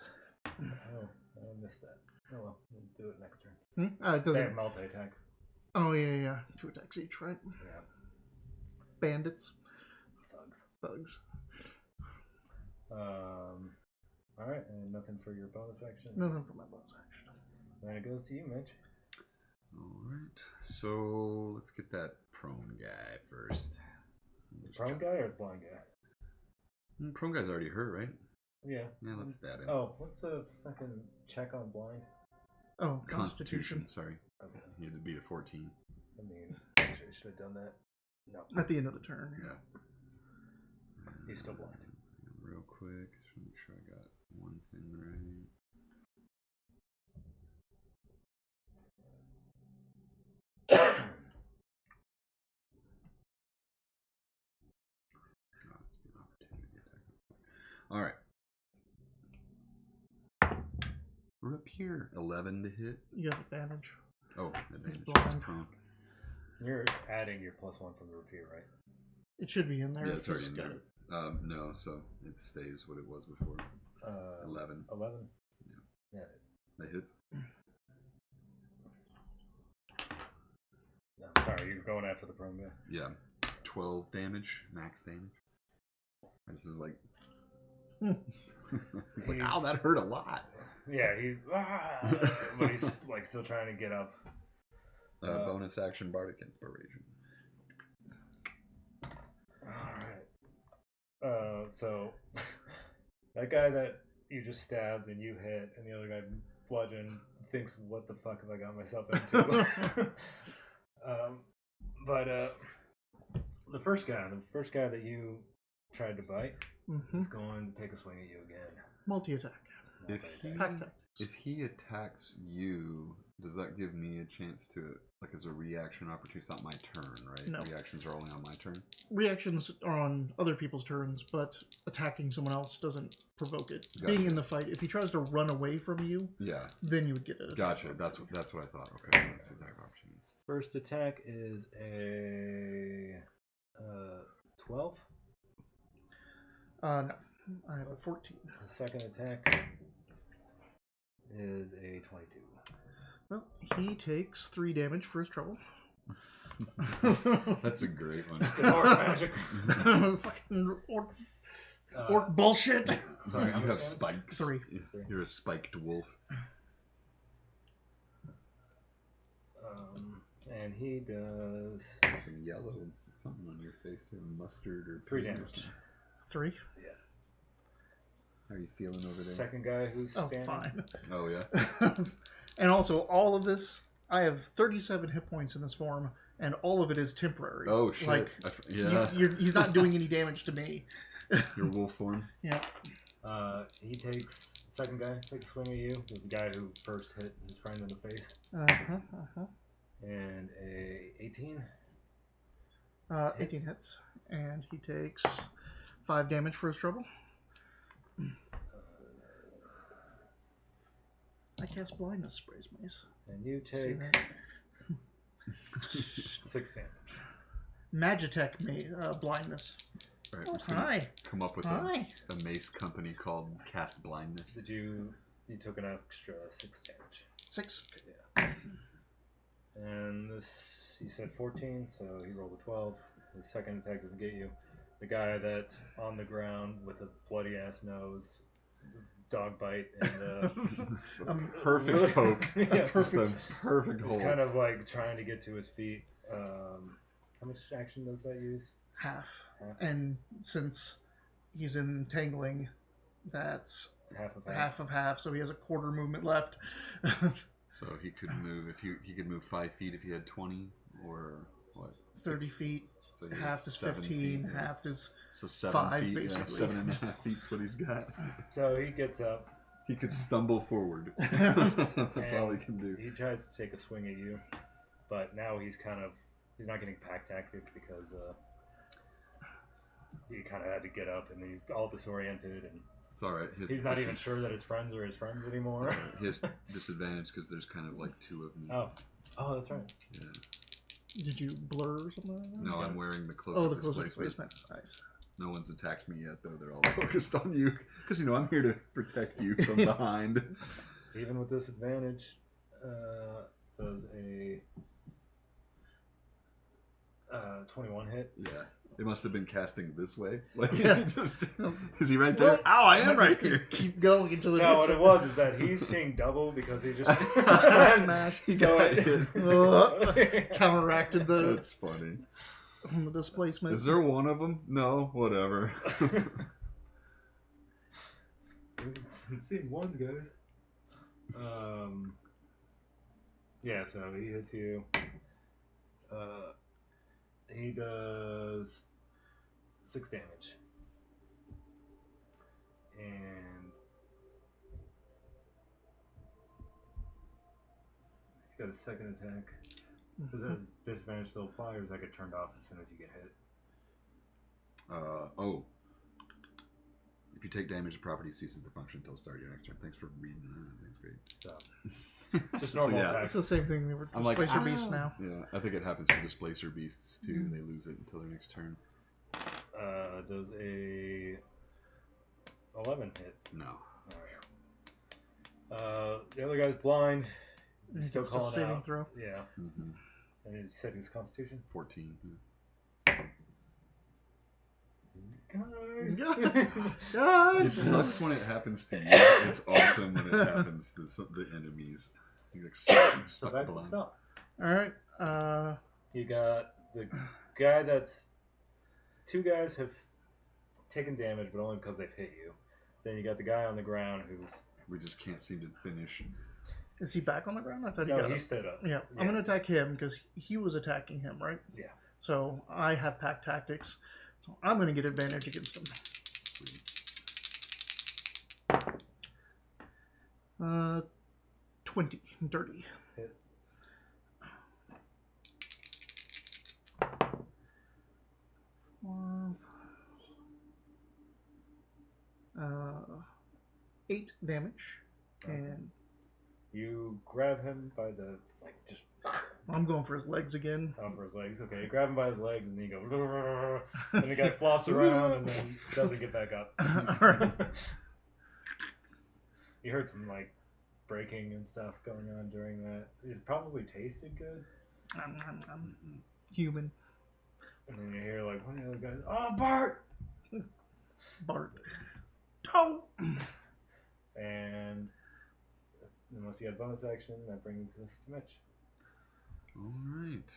Oh, I missed that. Oh well, we'll do it next turn. It They have doesn't. multi-attack. Oh, yeah. 2 attacks each, right? Yeah. Bandits. Thugs. Thugs. Alright, and nothing for your bonus action? Nothing for my bonus action. Then it goes to you, Mitch. Alright, so let's get that prone guy first. The prone guy or the blind guy? Prone guy's already hurt, right? Yeah. Yeah, let's stab him. Oh, what's the fucking check on blind? Oh, Constitution, sorry. Okay. He had to beat a 14. I mean, actually, I should have done that. No. At the end of the turn. Yeah. He's still blind. Real quick, just make sure I got one thing right. All right. We're up here. 11 to hit. You have advantage. Oh, advantage. blind. That's prone. You're adding your +1 from the rapier, right? It should be in there. Yeah, it's already in got there. it. No, so it stays what it was before. 11. 11? Yeah. Yeah. That hits. No, sorry, you're going after the prone guy. Yeah. 12 damage, max damage. I just was like, it's like, ow, that hurt a lot. Yeah, but he's like still trying to get up. Bonus action, Bardic Inspiration. Alright. So, that guy that you just stabbed and you hit, and the other guy bludgeoned, thinks, what the fuck have I got myself into? But the first guy that you tried to bite. Mm-hmm. It's going to take a swing at you again. Multi-attack. If he attacks you, does that give me a chance to, like, as a reaction opportunity? It's not my turn, right? No. Reactions are only on my turn? Reactions are on other people's turns, but attacking someone else doesn't provoke it. Gotcha. Being in the fight, if he tries to run away from you, Yeah. then you would get it. Gotcha. That's what I thought. Okay, that's the attack opportunities. First attack is a 12. No. I have a 14. The second attack is a 22. Well, he takes 3 damage for his trouble. That's a great one. Orc magic. Fucking orc bullshit. Sorry, you how much have damage? spikes. 3. You're a spiked wolf. And he does Some yellow, something on your face there, mustard or 3 pink or damage. something. 3? Yeah. How are you feeling over there? Second guy who's standing. Fine. Oh yeah. And also, all of this, I have 37 hit points in this form, and all of it is temporary. Oh shit. Like, yeah. he's not doing any damage to me. Your wolf form. Yeah. He takes second guy takes a swing at you. The guy who first hit his friend in the face. And a 18. 18 hits, and he takes 5 damage for his trouble. I cast blindness sprays mace. And you take 6 damage. Magitech blindness. Right, Oh, we're just gonna hi. come up with Hi. a mace company called Cast Blindness. Did you took an extra 6 damage. 6. Yeah. And this, you said 14, so he rolled a 12. The second attack doesn't get you. The guy that's on the ground with a bloody ass nose, dog bite, and Perfect poke. Yeah, Just a perfect he's hole. kind of like trying to get to his feet. How much action does that use? Half. Half? And since he's entangling, that's Half of half. half of half, so he has a quarter movement left. So he could move he could move 5 feet if he had 20, or what? 30 feet. So he Half has is 7 15, feet. half is So 7 5, feet. basically. Yeah, 7.5 feet's what he's got. So he gets up. He could stumble forward. That's all he can do. He tries to take a swing at you, but now he's not getting pack tactic because he kind of had to get up and he's all disoriented and It's all right. he's not even sure that his friends are his friends anymore. He has disadvantage because there's kind of like 2 of me. Oh, that's right. Yeah. Did you blur or something like that? No, I'm wearing the cloak. Oh, of the close displacement. displacement. Nice. No one's attacked me yet, though. They're all focused on you because I'm here to protect you from behind. Even with disadvantage, does a 21 hit? Yeah. It must have been casting this way. Like, Yeah. just is he right there? Ow! I am right here. Keep going until the No, what it was is that he's seeing double because he just smash. So Counteracted the That's funny. displacement. Is there one of them? No. Whatever. Seeing ones, guys. Yeah, so he hits you. He does 6 damage. And he's got a second attack. Does that disadvantage still apply, or does that get turned off as soon as you get hit? If you take damage, the property ceases to function until start your next turn. Thanks for reading that. That's great. So, just normal yeah. attack. It's the same thing with I'm like, Displacer Beast now. Yeah, I think it happens to Displacer Beasts too. They lose it until their next turn. Does a 11 hit? No. Alright. The other guy's blind. He's still It's just calling saving out. throw. Yeah. Mm-hmm. And he's setting his constitution. 14. Guys! It Guys! sucks when it happens to you. It's awesome when it happens to the enemies. You're like So stuck back to the blind. top. Alright. You got the guy that's... 2 guys have taken damage, but only because they've hit you. Then you got the guy on the ground who's... We just can't seem to finish. Is he back on the ground? I thought he No, got he up. stood up. Yeah, I'm going to attack him because he was attacking him, right? Yeah. So I have pack tactics. So I'm going to get advantage against him. Sweet. 20. Dirty. Hit. One, 8 damage. And You grab him by the, like, just I'm going for his legs again. down for his legs. Okay, you grab him by his legs, and then you go, and the guy flops around and then doesn't get back up. Alright. You heard some, like, breaking and stuff going on during that. It probably tasted good. I'm human. And then you hear, like, one of the other guys, "Oh, Bart!" Bart. Toe! And unless you had bonus action, that brings us to Mitch. All right.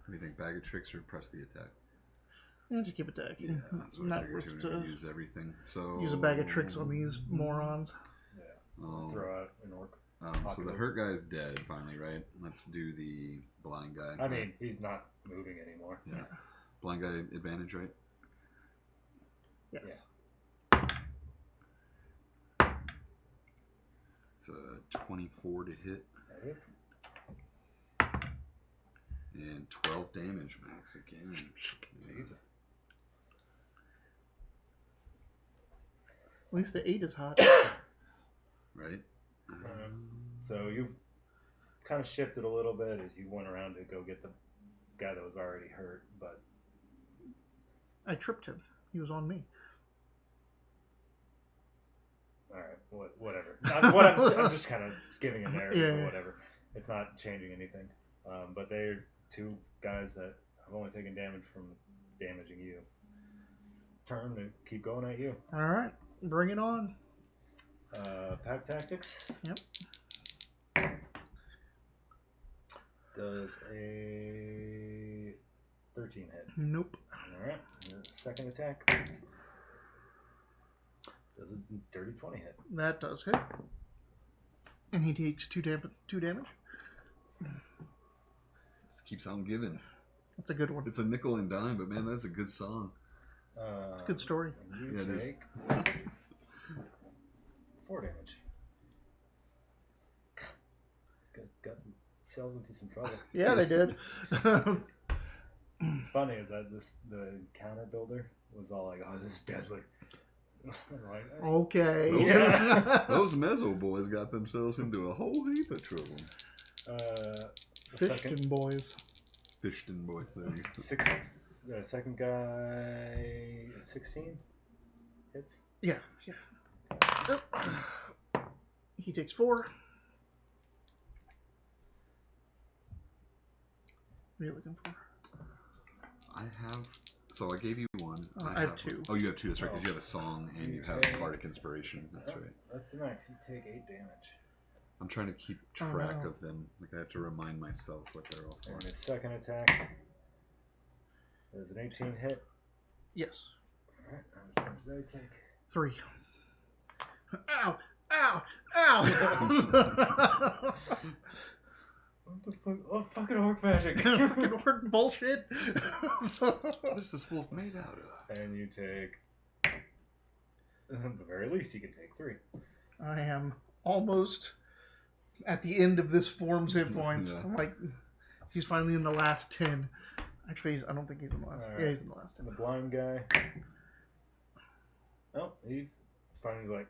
What do you think? Bag of tricks or press the attack? Yeah, just keep attacking. That's what I Not figured. worth You're gonna to use everything. So use a bag of tricks on these morons. Yeah. Oh. Throw out an orc. So the hurt guy is dead finally, right? Let's do the blind guy. I mean, he's not moving anymore. Yeah. Blind guy advantage, right? Yes. Yeah. It's a 24 to hit That hits. and 12 damage max again. Jesus. At least the 8 is hot. Right? So you kind of shifted a little bit as you went around to go get the guy that was already hurt, but I tripped him. He was on me. all right, whatever. I'm just kind of giving a narrative or whatever. It's not changing anything. But they're 2 guys that have only taken damage from damaging you. Turn to keep going at you. All right, bring it on. Pack tactics. Yep. Does a 13 hit. Nope. All right. Second attack. Does a dirty 20 hit. That does hit. And he takes 2 damage. Just keeps on giving. That's a good one. It's a nickel and dime, but man, that's a good song. It's a good story. And you Yeah, it is. take 4 damage. This guy's got themselves into some trouble. Yeah, they did. It's funny is that the counter builder was all like, "Oh, this is deadly." Like, Okay. Those Mezzo boys got themselves into a whole heap of trouble. the Fishton boys. Fishton boys, there you go. second guy, 16 hits. Yeah. He takes 4. What are you looking for? I have. So I gave you one. I have 2. Oh, you have 2. That's right, because you have a song and you have Okay. bardic inspiration. That's right. That's the max. You take 8 damage. I'm trying to keep track of them. Like I have to remind myself what they're all for. And his second attack is an 18 hit. Yes. Alright, how much damage does that take? 3. Ow! Ow! Ow! What the fuck? Oh, fucking orc magic! Fucking orc bullshit. What is this wolf made out of? And you take, at the very least, you can take 3. I am almost at the end of this form's hit points. Yeah. I'm like, he's finally in the last 10. Actually, I don't think he's in the last. All right. Yeah, he's in the last 10. And the blind guy. Oh, he finally like,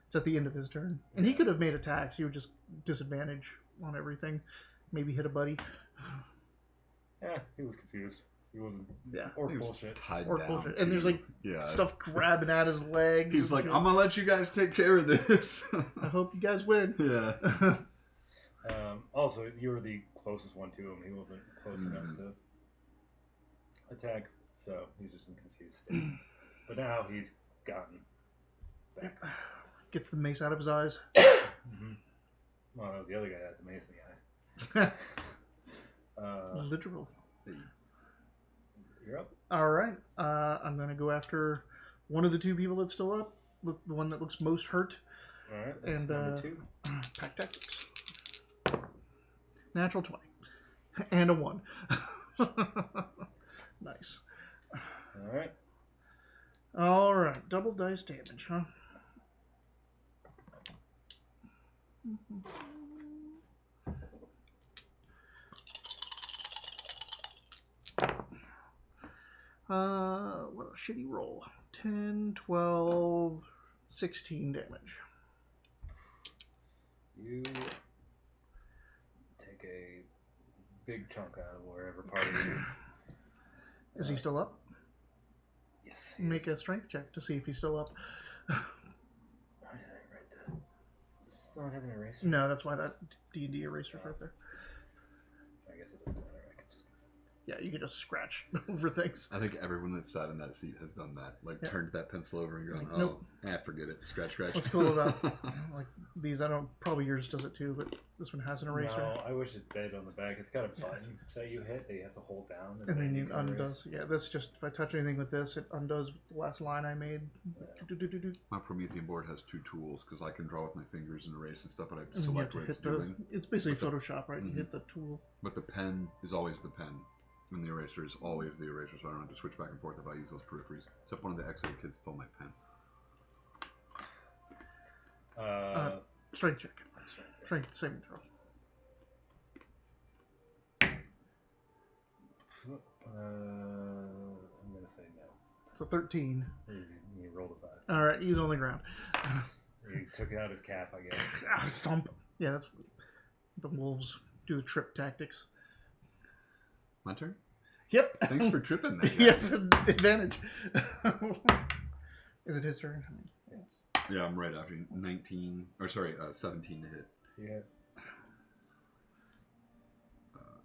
It's at the end of his turn, and he could have made attacks. He would just disadvantage on everything. Maybe hit a buddy. yeah, he was confused. He wasn't. Yeah. Orc He was bullshit. tied Orc down bullshit. to- And there's like yeah. stuff grabbing at his legs. He's and like, shit. I'm gonna let you guys take care of this. I hope you guys win. Yeah. Also, you were the closest one to him. He wasn't close enough to attack, so he's just in confused state. But now he's gotten back. Gets the mace out of his eyes. Mm-hmm. Well, that was the other guy that had the mace in the eyes. Literal. You're up. All right. I'm going to go after one of the 2 people that's still up. The one that looks most hurt. All right, that's And, number 2. Pack tactics. Natural 20. And a 1. Nice. Alright. Alright, double dice damage, huh? What a shitty roll. 10, 12, 16 damage. You take a big chunk out of wherever part of you. Is he still up? Yes. Make a strength check to see if he's still up. Why did I write that? Does this not have an eraser? No, that's why that D&D eraser's right there. I guess it doesn't matter. I could just... Yeah, you can just scratch over things. I think everyone that's sat in that seat has done that. Like, turned that pencil over and you're like, Nope. forget it. Scratch, scratch. What's cool about like these? I don't. Probably yours does it too, but this one has an eraser. No, I wish it did on the back. It's got a button that you hit that you have to hold down. And then you can erase. undoes. Yeah, this just if I touch anything with this, it undoes the last line I made. Do-do-do-do-do. My Promethean board has two tools because I can draw with my fingers and erase and stuff, but I have to And then you have select to what it's hit the. doing. It's basically But Photoshop, right? You hit the tool. But the pen is always the pen, and the eraser is always the eraser, so I don't have to switch back and forth if I use those peripheries. Except one of the X8 kids stole my pen. Strength check. Strength saving throw. I'm gonna say no. So 13. You rolled a 5. All right, he's on the ground. He took out his calf, I guess. Thump. Yeah, that's the wolves do the trip tactics. My turn? Yep. Thanks for tripping that guy. Yep, advantage. Is it his turn? Yeah, I'm right after you. 17 to hit. Yeah.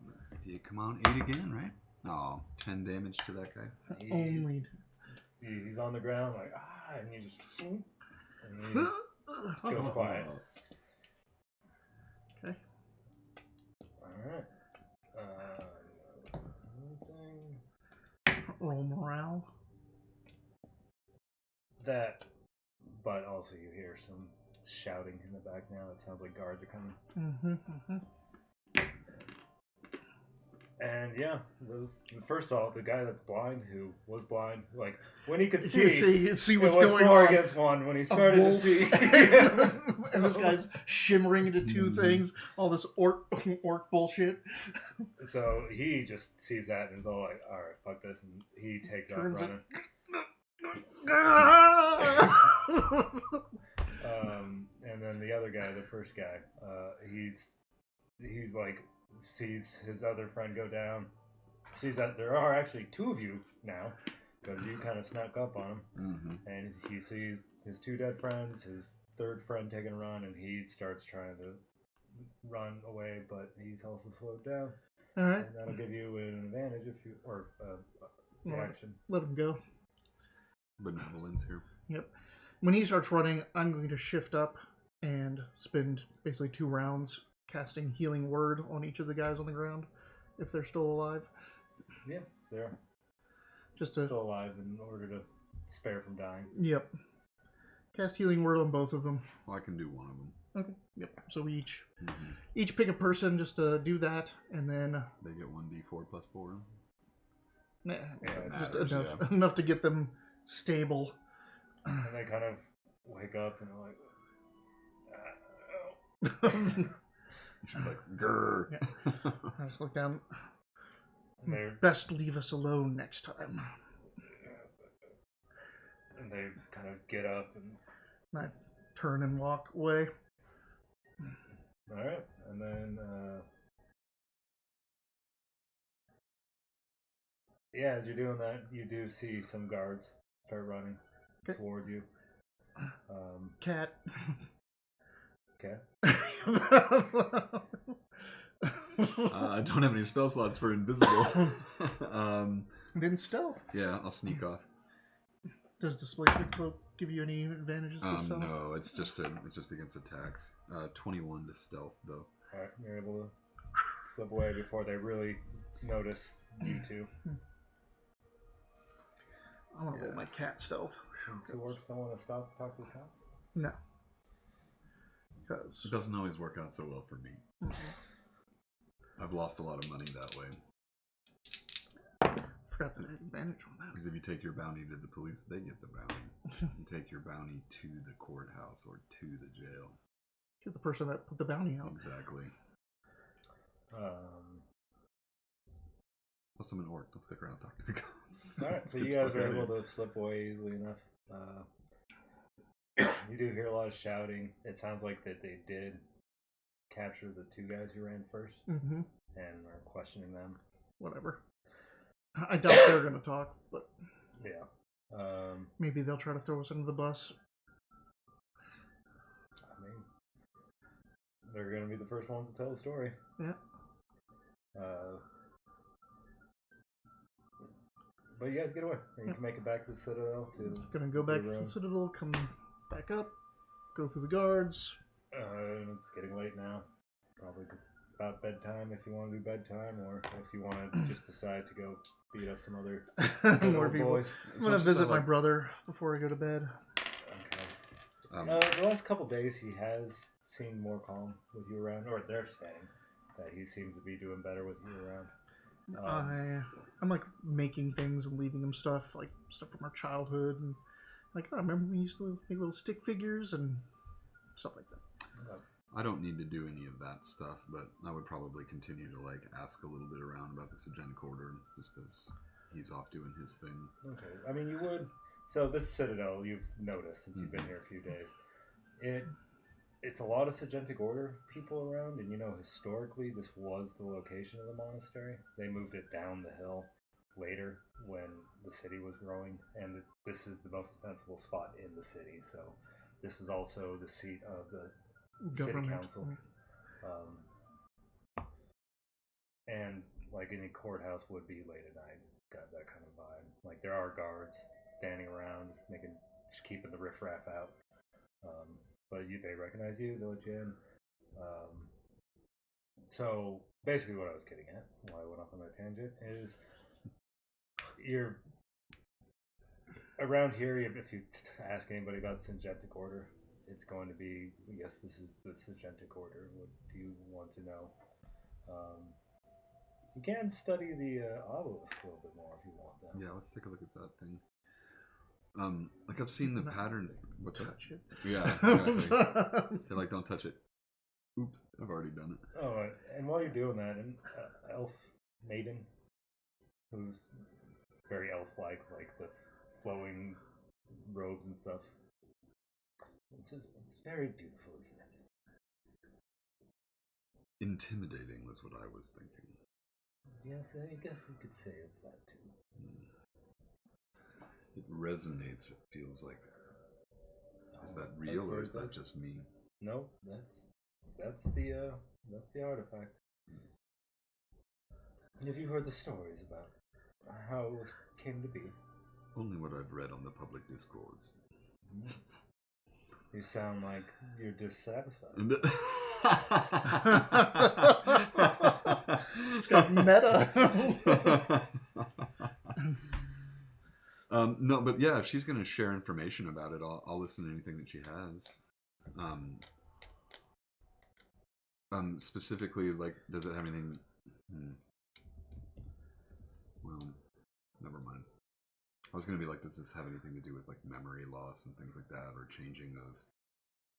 Let's see, come on, 8 again, right? Oh, 10 damage to that guy. Only. He's on the ground, like, and you just... And he just goes quiet. Okay. Alright. Roll morale. That, but also you hear some shouting in the back now. It sounds like guards are coming. And yeah, first off, the guy that's blind, who was blind, like when he could see, see what's it was going 4 on. against 1 when he started to see. And this guy's shimmering into two things, all this orc bullshit. So he just sees that and is all like, all right, fuck this, and he takes off Turns running. And then the other guy, the first guy, he's like, sees his other friend go down, sees that there are actually 2 of you now, because you kind of snuck up on him, and he sees his 2 dead friends, his 3rd friend taking a run, and he starts trying to run away, but he's also slowed down. All right. And that'll give you an advantage if you, or reaction. Let him go. Benevolence here. Yep. When he starts running, I'm going to shift up and spend basically 2 rounds casting Healing Word on each of the guys on the ground, if they're still alive. Yeah, they're Just to still alive in order to spare from dying. Yep. Cast Healing Word on both of them. Well, I can do one of them. Okay. Yep. So we each pick a person just to do that, and then They get 1d4 plus 4. nah, just matters, enough to get them stable. And they kind of wake up and are like, You should be like, grrr. Yeah. I just look down. and they're Best leave us alone next time. and they kind of get up and I turn and walk away. all right, and then yeah, as you're doing that, you do see some guards start running towards you. Cat. I don't have any spell slots for invisible. Then stealth. Yeah, I'll sneak off. Does displacement cloak give you any advantages to stealth? No, it's just against attacks. 21 to stealth though. All right, you're able to slip away before they really notice you two. I want to roll my cat stealth. Two orcs don't want to stop to talk to the cops? No. Because It doesn't always work out so well for me. I've lost a lot of money that way. forgot that I had advantage on that. Because if you take your bounty to the police, they get the bounty. You take your bounty to the courthouse or to the jail. To the person that put the bounty out. Exactly. Plus, I'm an orc. Don't stick around talking to the cops. Alright, so you guys were able to slip away easily enough. You do hear a lot of shouting. It sounds like that they did capture the two guys who ran first Mm-hmm. and are questioning them. Whatever. I doubt they're going to talk, but Yeah. maybe they'll try to throw us under the bus. I mean, they're going to be the first ones to tell the story. Yeah. But you guys get away. And you can make it back to the Citadel. Gonna go back to the Citadel, come back up, go through the guards. It's getting late now. Probably about bedtime if you want to do bedtime, or if you want to just decide to go beat up some other More people. boys. I'm gonna visit my brother before I go to bed. Okay. The last couple days, he has seemed more calm with you around, or they're saying that he seems to be doing better with you around. I'm like making things and leaving him stuff, like stuff from our childhood, and like I remember we used to make little stick figures and stuff like that. I don't need to do any of that stuff, but I would probably continue to like ask a little bit around about this Agenic Order, just as he's off doing his thing. Okay, I mean you would. So this Citadel, you've noticed since you've been here a few days, it's a lot of Sagentic Order people around, and you know historically this was the location of the monastery. They moved it down the hill later when the city was growing, and this is the most defensible spot in the city. So this is also the seat of the city council. And like any courthouse would be late at night. It's got that kind of vibe. Like there are guards standing around, just keeping the riffraff out. But they recognize you, they let you in. So basically what I was getting at, why I went off on that tangent, is you're around here, if you ask anybody about the Sagentic Order, it's going to be, yes, this is the Sagentic Order. What do you want to know? You can study the obelisk a little bit more if you want that. Yeah, let's take a look at that thing. Like I've seen the patterns. What's that? Touch it. Yeah, exactly. They're like, don't touch it. Oops, I've already done it. Oh, and while you're doing that, an elf maiden, who's very elf-like, like the flowing robes and stuff. It's very beautiful, isn't it? Intimidating was what I was thinking. Yes, I guess you could say it's that too. It resonates. It feels like. Is that real or is that just me? No, that's the artifact. And have you heard the stories about how it came to be? Only what I've read on the public discourse. You sound like you're dissatisfied. It's got meta. No, but yeah, if she's going to share information about it, I'll listen to anything that she has. Specifically, like, does it have anything? Well, never mind. I was going to be like, does this have anything to do with like memory loss and things like that, or changing of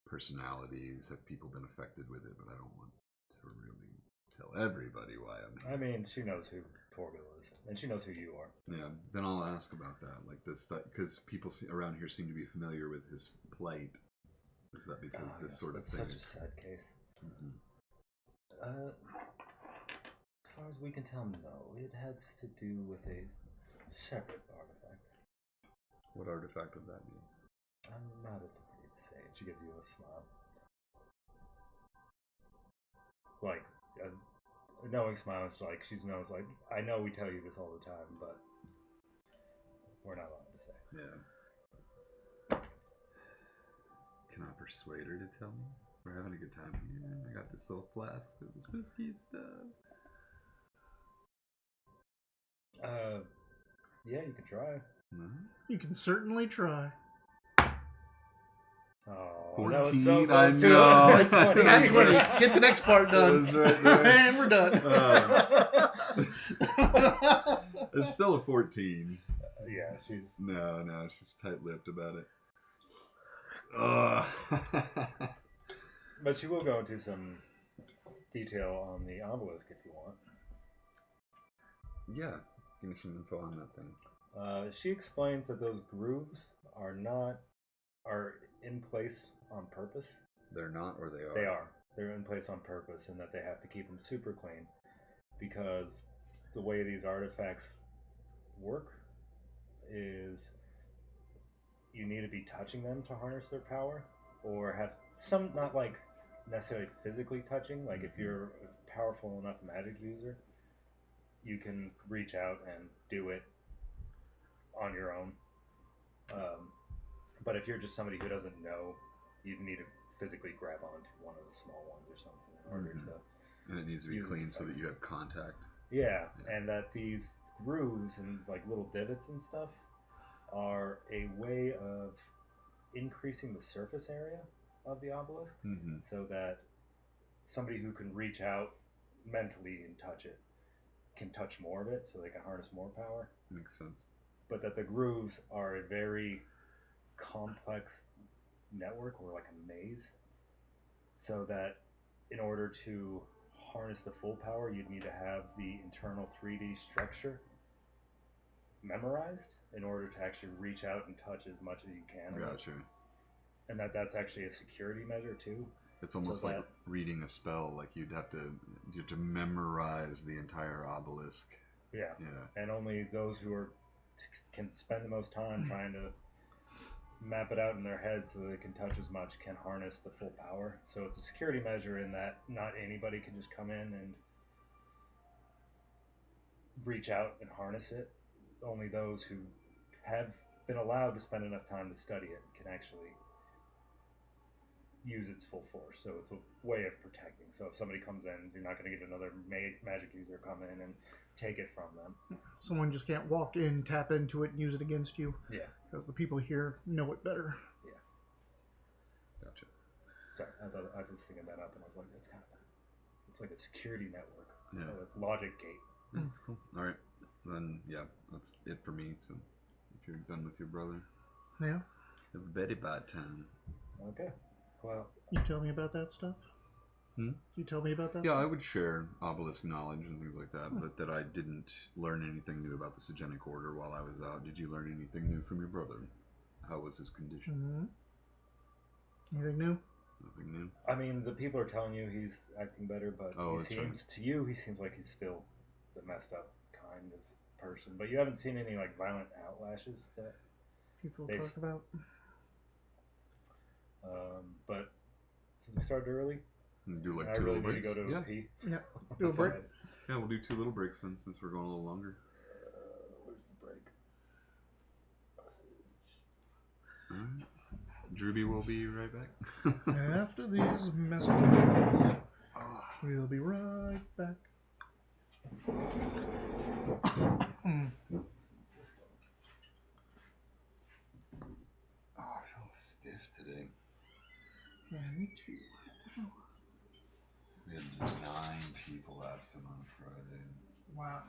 personalities? Have people been affected with it? But I don't want to really tell everybody why I'm here. I mean, she knows who Torgal is, and she knows who you are. Yeah, then I'll ask about that, like this, because people around here seem to be familiar with his plight. Is that because this sort of thing? Such a sad case. As far as we can tell, no. It has to do with a separate artifact. What artifact would that be? I'm not at liberty to say. She gives you a smile. Like, a knowing smile. Like, she knows, like, I know we tell you this all the time, but we're not allowed to say. Yeah. Can I persuade her to tell me? We're having a good time here. I got this little flask of this whiskey and stuff. Yeah, you can try. You can certainly try. Oh, that was so 14, close I to know. it. That's 20. Get the next part done. That was right there. And we're done. It's still a 14. Yeah, she's... No, she's tight-lipped about it. Ugh. But she will go into some detail on the obelisk if you want. Yeah, give me some info on that thing. She explains that those grooves are in place on purpose. They're not, or they are? They are. They're in place on purpose, and that they have to keep them super clean because the way these artifacts work is you need to be touching them to harness their power, or have some, not like necessarily physically touching. Like if you're a powerful enough magic user, you can reach out and do it on your own. But if you're just somebody who doesn't know, you need to physically grab onto one of the small ones or something in order to. And it needs to be clean so that you have contact. Yeah, and that these grooves and like little divots and stuff are a way of increasing the surface area of the obelisk, so that somebody who can reach out mentally and touch it can touch more of it, so they can harness more power. Makes sense. But that the grooves are a very complex network, or like a maze, so that in order to harness the full power, you'd need to have the internal 3D structure memorized in order to actually reach out and touch as much as you can. Gotcha. And that's actually a security measure too. It's almost like reading a spell. Like you have to memorize the entire obelisk. Yeah. And only those who can spend the most time trying to map it out in their head so they can touch as much can harness the full power. So it's a security measure in that not anybody can just come in and reach out and harness it. Only those who have been allowed to spend enough time to study it can actually use its full force. So it's a way of protecting. So if somebody comes in, you're not going to get another magic user come in and take it from them. Someone just can't walk in, tap into it, and use it against you. Yeah. Because the people here know it better. Yeah. Gotcha. Sorry, I was thinking that up, and I was like, it's like a security network. Yeah. A logic gate. That's cool. All right. Then, yeah, that's it for me. So if you're done with your brother. Yeah. It's very bad time. Okay. Well, you tell me about that stuff? You tell me about that? Yeah, stuff? I would share obelisk knowledge and things like that, but that I didn't learn anything new about the Sigenic Order while I was out. Did you learn anything new from your brother? How was his condition? Anything new? Nothing new. I mean, the people are telling you he's acting better, but he seems like he's still the messed up kind of person. But you haven't seen any like violent outlashes that people talk about. But since we started early, do like I two really little need to breaks. go to a pee. Yeah, do a break. Yeah, we'll do 2 little breaks since we're going a little longer. Where's the break? Alright. Drewby will be right back. After these messages, we'll be right back. I feel stiff today. Yeah, me too. We had 9 people absent on Friday. Wow.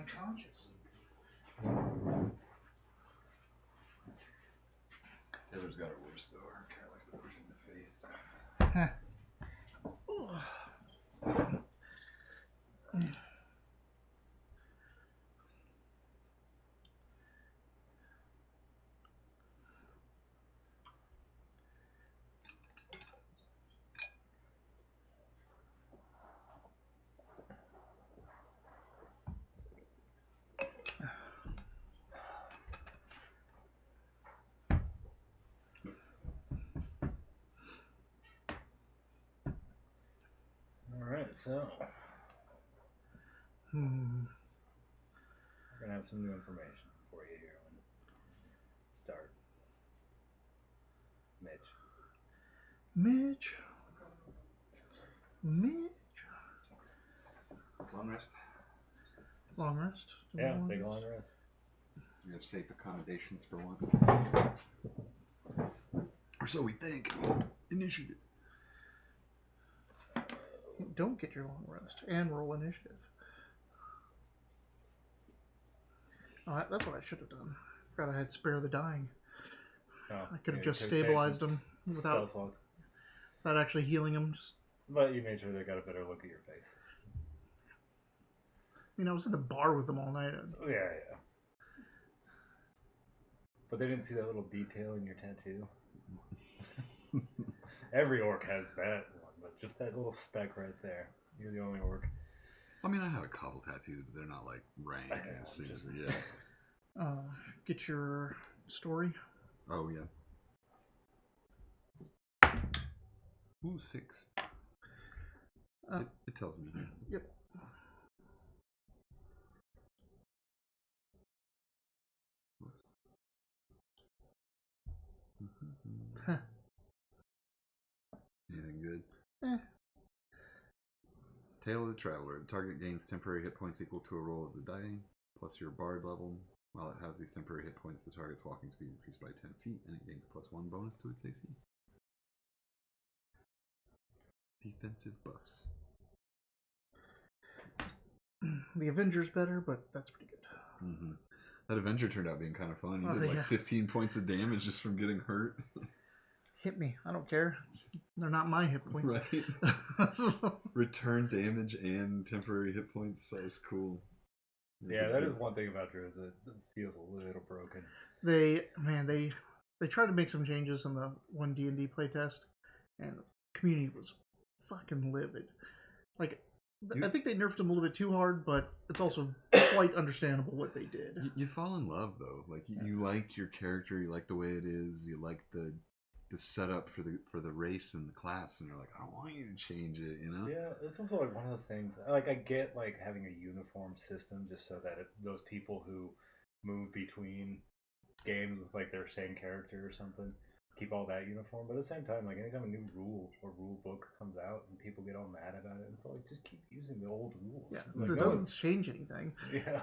unconscious. Taylor's got it worse though. Her cat likes to push in the face. Alright, so we're gonna have some new information for you here. Start. Mitch. Long rest. Long rest. Yeah, take a long rest. We have safe accommodations for once. Or so we think. Initiative. Don't get your long rest and roll initiative. Oh, that's what I should have done. Forgot I had spare the dying. Oh, I could have yeah, just stabilized them without actually healing them. But you made sure they got a better look at your face. I mean, I was in the bar with them all night. Oh, yeah. But they didn't see that little detail in your tattoo. Every orc has that one, but just that little speck right there. You're the only orc. I mean, I have a couple tattoos, but they're not like rank. Get your story. Oh yeah. Ooh, 6. It tells me. Yep. Huh. Anything good? Tale of the Traveler. The target gains temporary hit points equal to a roll of the die, plus your bard level. While it has these temporary hit points, the target's walking speed increased by 10 feet, and it gains +1 bonus to its AC. Defensive buffs. The Avenger's better, but that's pretty good. Mm-hmm. That Avenger turned out being kind of fun. He did 15 points of damage just from getting hurt. Hit me. I don't care. They're not my hit points. Right. Return damage and temporary hit points. That was cool. Yeah, that is one thing about Druids. It feels a little broken. They tried to make some changes in the one D&D playtest, and the community was fucking livid. Like, I think they nerfed them a little bit too hard, but it's also quite understandable what they did. You fall in love though. Like you like your character, you like the way it is, you like the setup for the race and the class, and you're like, I don't want you to change it, you know? Yeah, it's also like one of those things. Like, I get like having a uniform system just so that those people who move between games with like their same character or something keep all that uniform. But at the same time, like anytime a new rule or rule book comes out and people get all mad about it, it's like just keep using the old rules. Yeah, like, it doesn't change anything. Yeah,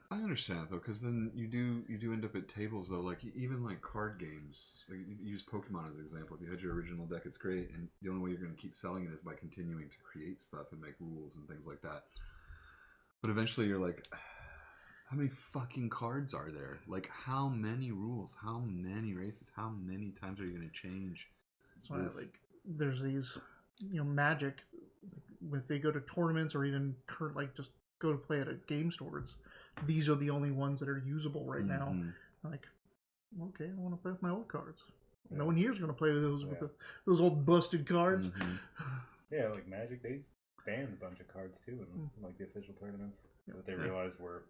I understand though, because then you do end up at tables though, like even like card games. Like you use Pokemon as an example. If you had your original deck, it's great, and the only way you're going to keep selling it is by continuing to create stuff and make rules and things like that. But eventually, you're like, how many fucking cards are there? Like, how many rules? How many races? How many times are you going to change? That's why, like, there's these, Magic. If they go to tournaments or even like just go to play at a game store, these are the only ones that are usable right now. Like, okay, I want to play with my old cards. No one here is going to play with those old busted cards. Yeah, like Magic, they banned a bunch of cards too in like the official tournaments that they realized were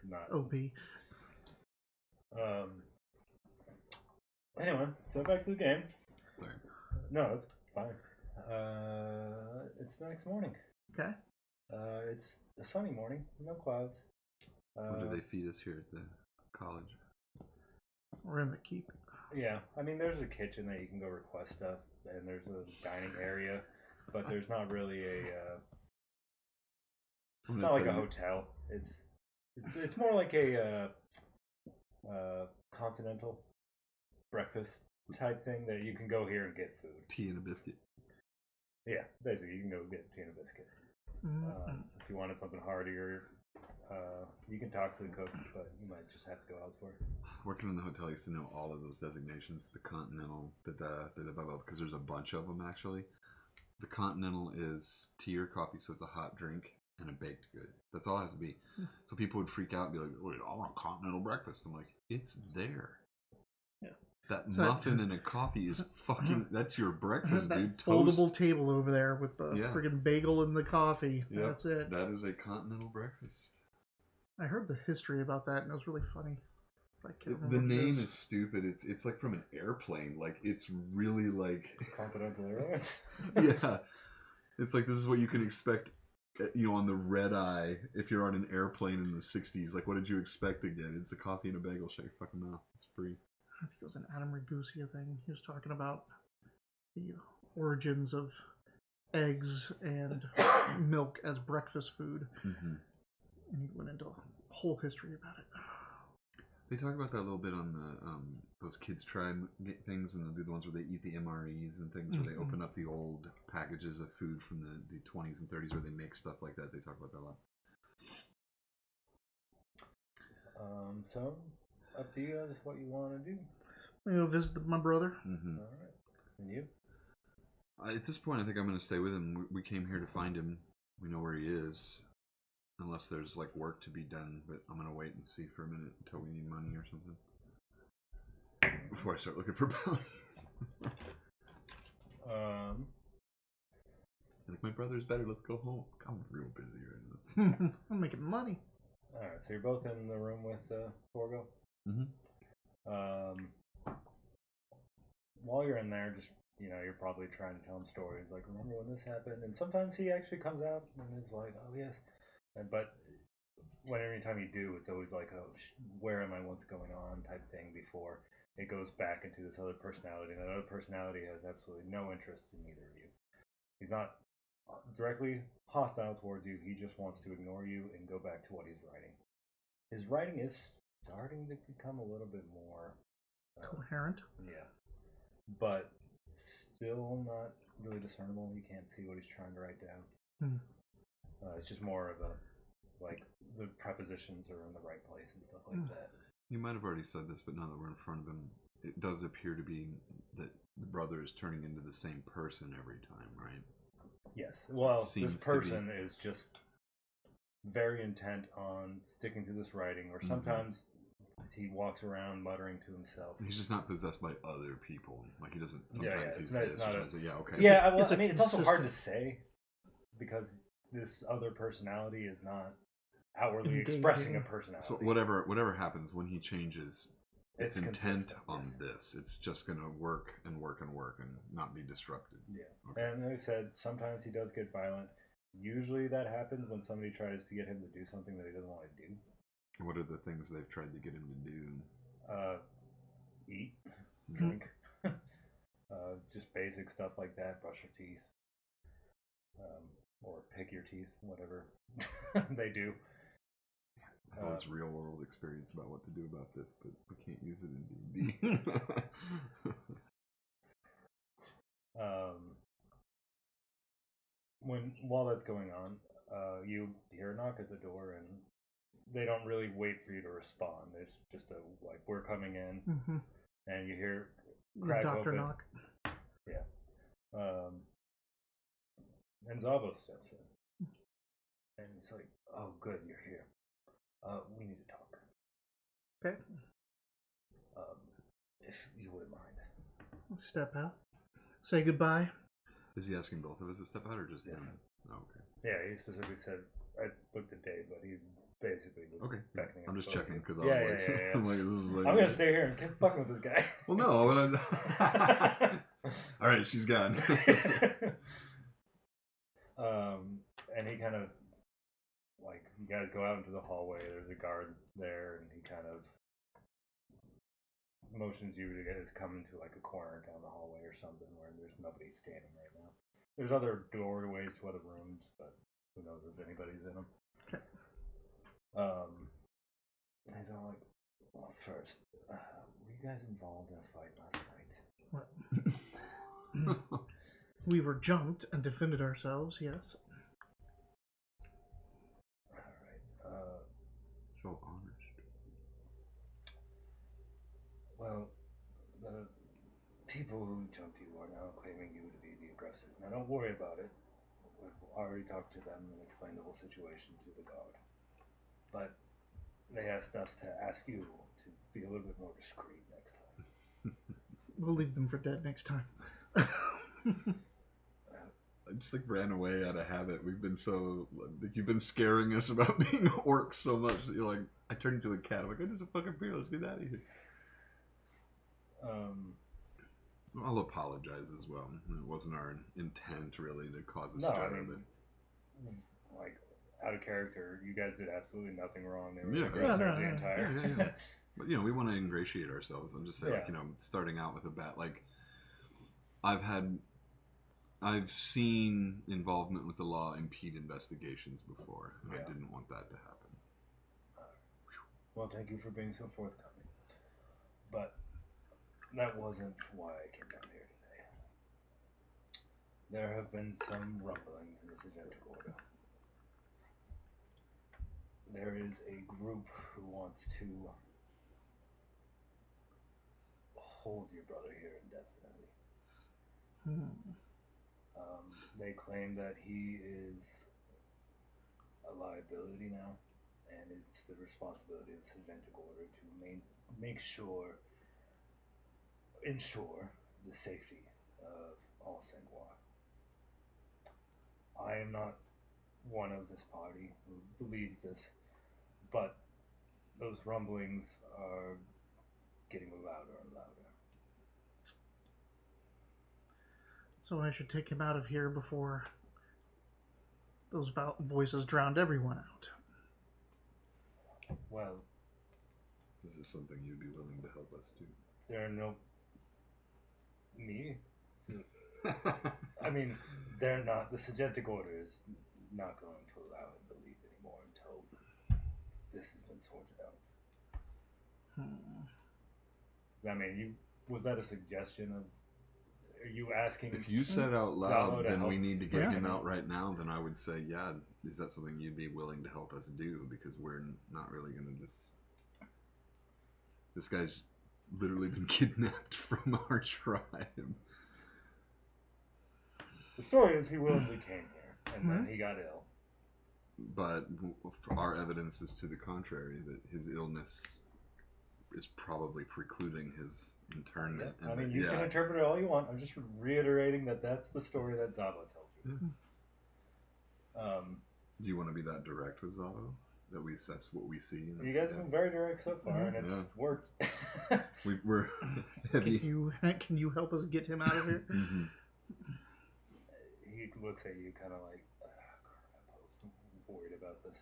not OP. Anyway, so back to the game. Sorry. No, it's fine. It's the next morning. Okay. It's a sunny morning, no clouds. What do they feed us here at the college? We're in the keep. Yeah, I mean, there's a kitchen that you can go request stuff, and there's a dining area, but there's not really a. It's not like a hotel. It's more like a continental breakfast type thing that you can go here and get food. Tea and a biscuit. Yeah, basically you can go get tea and a biscuit. If you wanted something heartier, You can talk to the cook, but you might just have to go elsewhere. Working in the hotel, I used to know all of those designations. The Continental, the blah, blah, because there's a bunch of them actually. The Continental is tea or coffee, so it's a hot drink and a baked good. That's all it has to be. So people would freak out and be like, "Wait, I want a continental breakfast." I'm like, it's there. Yeah. That muffin and a coffee is fucking. That's your breakfast, that dude. foldable Toast. table over there with the friggin' bagel and the coffee. Yep, That's it. That is a continental breakfast. I heard the history about that, and it was really funny. I can't remember The what it name is stupid. It's like from an airplane. Like it's really like Continental Airlines. yeah. It's like this is what you can expect, on the red eye if you're on an airplane in the '60s. Like, what did you expect again? It's a coffee and a bagel. Shake your fucking mouth. It's free. I think it was an Adam Ragusa thing. He was talking about the origins of eggs and milk as breakfast food, and he went into a whole history about it. They talk about that a little bit on the those kids try things, and they'll do the ones where they eat the MREs and things, where they open up the old packages of food from the 20s and 30s where they make stuff like that. They talk about that a lot. So up to you. That's what you want to do. I'm gonna go visit my brother. All right. And you? At this point, I think I'm going to stay with him. We came here to find him. We know where he is. Unless there's like work to be done, but I'm gonna wait and see for a minute until we need money or something before I start looking for bounty. Like, my brother's better. Let's go home. I'm real busy right now. I'm making money. All right, so you're both in the room with Forgo. While you're in there, just you're probably trying to tell him stories like, remember when this happened? And sometimes he actually comes out and is like, oh yes. But every time you do, it's always like, oh, where am I? What's going on? Type thing before it goes back into this other personality. And that other personality has absolutely no interest in either of you. He's not directly hostile towards you. He just wants to ignore you and go back to what he's writing. His writing is starting to become a little bit more coherent. Yeah, but still not really discernible. You can't see what he's trying to write down. It's just more of a, like, the prepositions are in the right place and stuff like that. You might have already said this, but now that we're in front of him, it does appear to be that the brother is turning into the same person every time, right? Yes. Well, this person is just very intent on sticking to this writing, or sometimes he walks around muttering to himself. He's just not possessed by other people. Like, he doesn't. Sometimes he's this. Okay. Yeah, well, it's also hard to say because this other personality is not outwardly expressing a personality. So whatever happens when he changes, it's intent on yes. this. It's just gonna work and not be disrupted. Yeah. Okay. And like I said, sometimes he does get violent. Usually that happens when somebody tries to get him to do something that he doesn't want to do. What are the things they've tried to get him to do? Eat, drink, just basic stuff like that. Brush your teeth, or pick your teeth, whatever they do. Well, it's real world experience about what to do about this, but we can't use it in D&D. While that's going on, you hear a knock at the door, and they don't really wait for you to respond. It's just we're coming in, and you hear crack Doctor open. knock. Yeah. And Zavo steps in, and he's like, "Oh, good, you're here. We need to talk. Okay. If you wouldn't mind." Step out. Say goodbye. Is he asking both of us to step out, or just him? Oh, okay. Yeah, he specifically said, I looked at Dave, but he basically was beckoning. I'm just checking because yeah. I'm like, this is like, I'm gonna stay here and keep fucking with this guy. Well, no. All right, she's gone. And he kind of, like, you guys go out into the hallway. There's a guard there, and he kind of motions you to guys come into like a corner down the hallway or something where there's nobody standing right now. There's other doorways to other rooms, but who knows if anybody's in them. Okay. And he's all like, well, first, were you guys involved in a fight last night? What? We were jumped and defended ourselves, yes. Alright. Well, the people who jumped you are now claiming you to be the aggressors. Now, don't worry about it. We've already talked to them and explained the whole situation to the guard. But they asked us to ask you to be a little bit more discreet next time. We'll leave them for dead next time. I just like ran away out of habit. We've been so like you've been scaring us about being orcs so much that you're like I turned into a cat. I'm like, there's a fucking bear. Let's get out of here. I'll apologize as well. It wasn't our intent really to cause a stir. Like out of character, you guys did absolutely nothing wrong. They were Yeah. aggressors the entire. Yeah. But we want to ingratiate ourselves. I'm just saying, Yeah. starting out with a bat. Like I've seen involvement with the law impede investigations before, and I didn't want that to happen. Well, thank you for being so forthcoming. But that wasn't why I came down here today. There have been some rumblings in the Sagentic Order. There is a group who wants to hold your brother here indefinitely. They claim that he is a liability now, and it's the responsibility of the Sagentic Order to ensure the safety of all Sanguar. I am not one of this party who believes this, but those rumblings are getting louder and louder. So I should take him out of here before those voices drowned everyone out. Well, This is something you'd be willing to help us do. there are no... Me? I mean, they're not... The Sagentic Order is not going to allow him to leave anymore until this has been sorted out. I mean, was that a suggestion of... Are you asking... If you said out Zalo loud, to then help? we need to get Yeah. him out right now, then I would say, yeah, is that something you'd be willing to help us do? Because we're not really going to just... This guy's literally been kidnapped from our tribe. The story is he willingly came here, and then he got ill. But our evidence is to the contrary, that his illness is probably precluding his internment. I mean, you can interpret it all you want. I'm just reiterating that that's the story that Zabo told you. Do you want to be that direct with Zavo? That's what we see. You guys have been very direct so far, and it's worked. We're heavy. Can you help us get him out of here? Mm-hmm. He looks at you kind of like, crap, I was worried about this.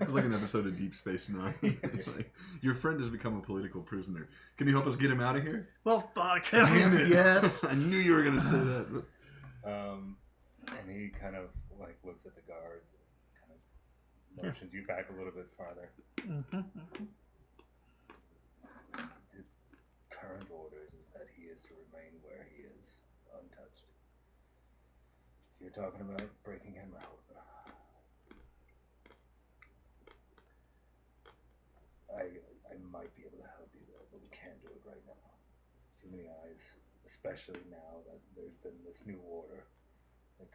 It's like an episode of Deep Space Nine. It's like, your friend has become a political prisoner. Can you help us get him out of here? Well, fuck. Damn it. Yes. I knew you were going to say that. And he kind of like looks at the guards and kind of motions you back a little bit farther. His current orders is that he is to remain where he is, untouched. If you're talking about breaking him out, I might be able to help you there, but we can't do it right now. Too many eyes, especially now that there's been this new order that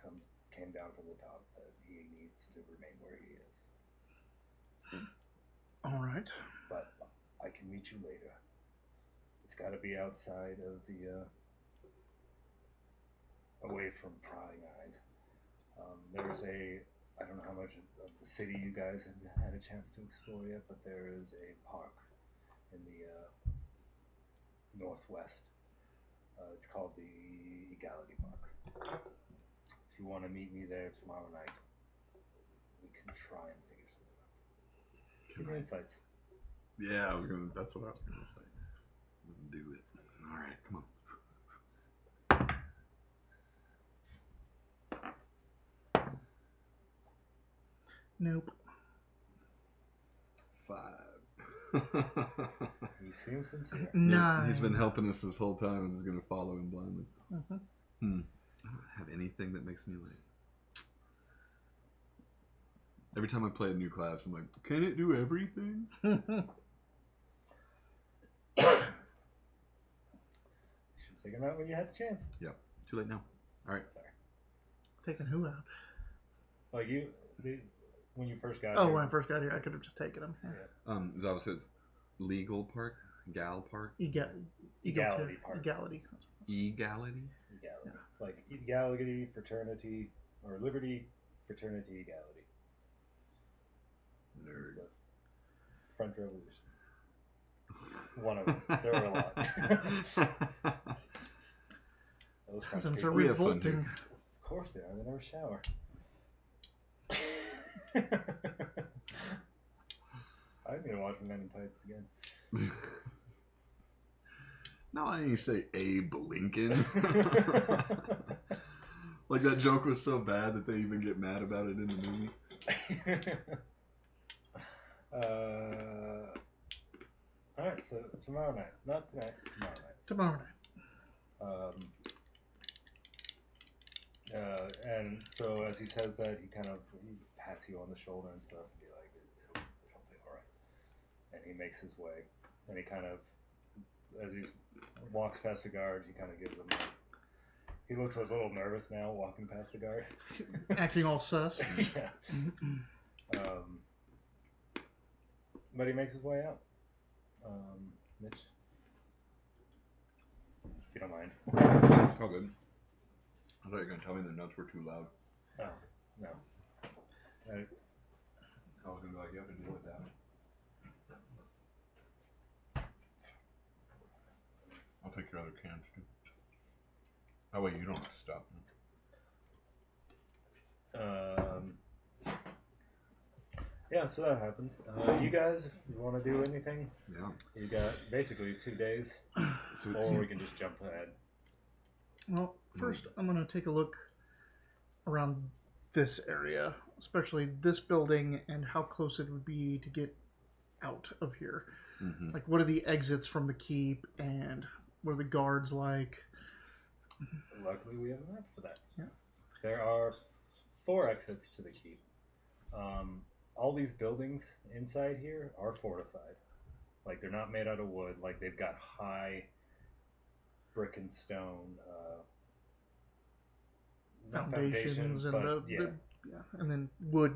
came down from the top that he needs to remain where he is. All right. But I can meet you later. It's got to be outside of the away from prying eyes. There's I don't know how much of the city you guys have had a chance to explore yet, but there is a park in the northwest. It's called the Egality Park. If you want to meet me there tomorrow night, we can try and figure something out. Give me insights. Yeah, that's what I was gonna say. Let's do it. All right, come on. Nope. 5. You seem sincere. 9. He's been helping us this whole time and is gonna follow him blindly. I don't have anything that makes me like. Every time I play a new class, I'm like, can it do everything? Take him out when you had the chance. Yep. Too late now. All right. Sorry. Taking who out? Like when you first got Oh, here. when I first got here, I could have just taken him. Yeah. Yeah. That was it's legal park, gal park, Egality Park. Egality. egality. Egality. Like egality, fraternity, or liberty, fraternity, egality. Nerd. The French Revolution. One of them. There were a lot. Those French Peasants are people. We have fun revolting. too. Of course they are. They never shower. I need to watch Men in Tights again. No, I didn't say Abe Lincoln. Like that joke was so bad that they even get mad about it in the movie. Alright, so tomorrow night. Not tonight, Tomorrow night. tomorrow night. And so as he says that, he pats you on the shoulder and stuff and be like, it'll be alright. And he makes his way. And he kind of, as he walks past the guard, he kind of gives him he looks a little nervous now walking past the guard. Acting all sus. Yeah. But he makes his way out. Mitch? If you don't mind. Oh, good. I thought you were going to tell me the notes were too loud. Oh, no. I was going to be like, you have to deal with that. I'll take your other cans, too. That way you don't have to stop. Yeah, so that happens. You guys, if you want to do anything, Yeah. you got basically 2 days, So or we can just jump ahead. Well, first I'm going to take a look around this area, especially this building and how close it would be to get out of here. Mm-hmm. Like, what are the exits from the keep and what are the guards like? Luckily, we have a map for that. Yeah. There are 4 exits to the keep. All these buildings inside here are fortified. Like, they're not made out of wood. Like, they've got high brick and stone not Foundations and but and then wood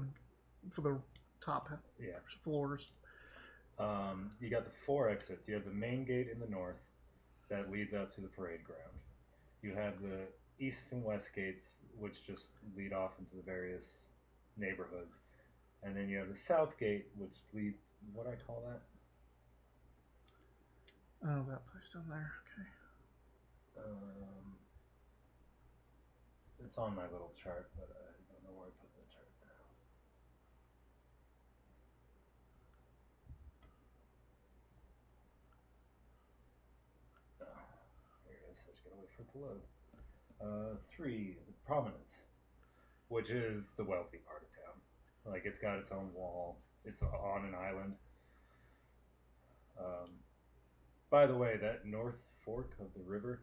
for the top yeah. floors. You got the 4 exits. You have the main gate in the north that leads out to the parade ground. You have the east and west gates, which just lead off into the various neighborhoods. And then you have the south gate, which leads, what do I call that? Oh, that place down there. Okay. It's on my little chart, but I don't know where I put the chart now. Here it is. I just gotta wait for it to load. 3, the prominence, which is the wealthy part of town. Like, it's got its own wall. It's on an island. By the way, that north fork of the river,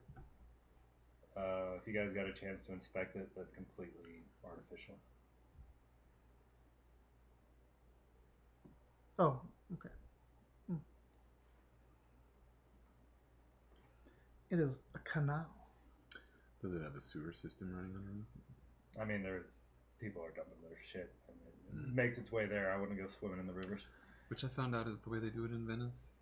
if you guys got a chance to inspect it, that's completely artificial. Oh, okay. It is a canal. Does it have a sewer system running underneath? I mean, people are dumping their shit, and it makes its way there. I wouldn't go swimming in the rivers. Which I found out is the way they do it in Venice.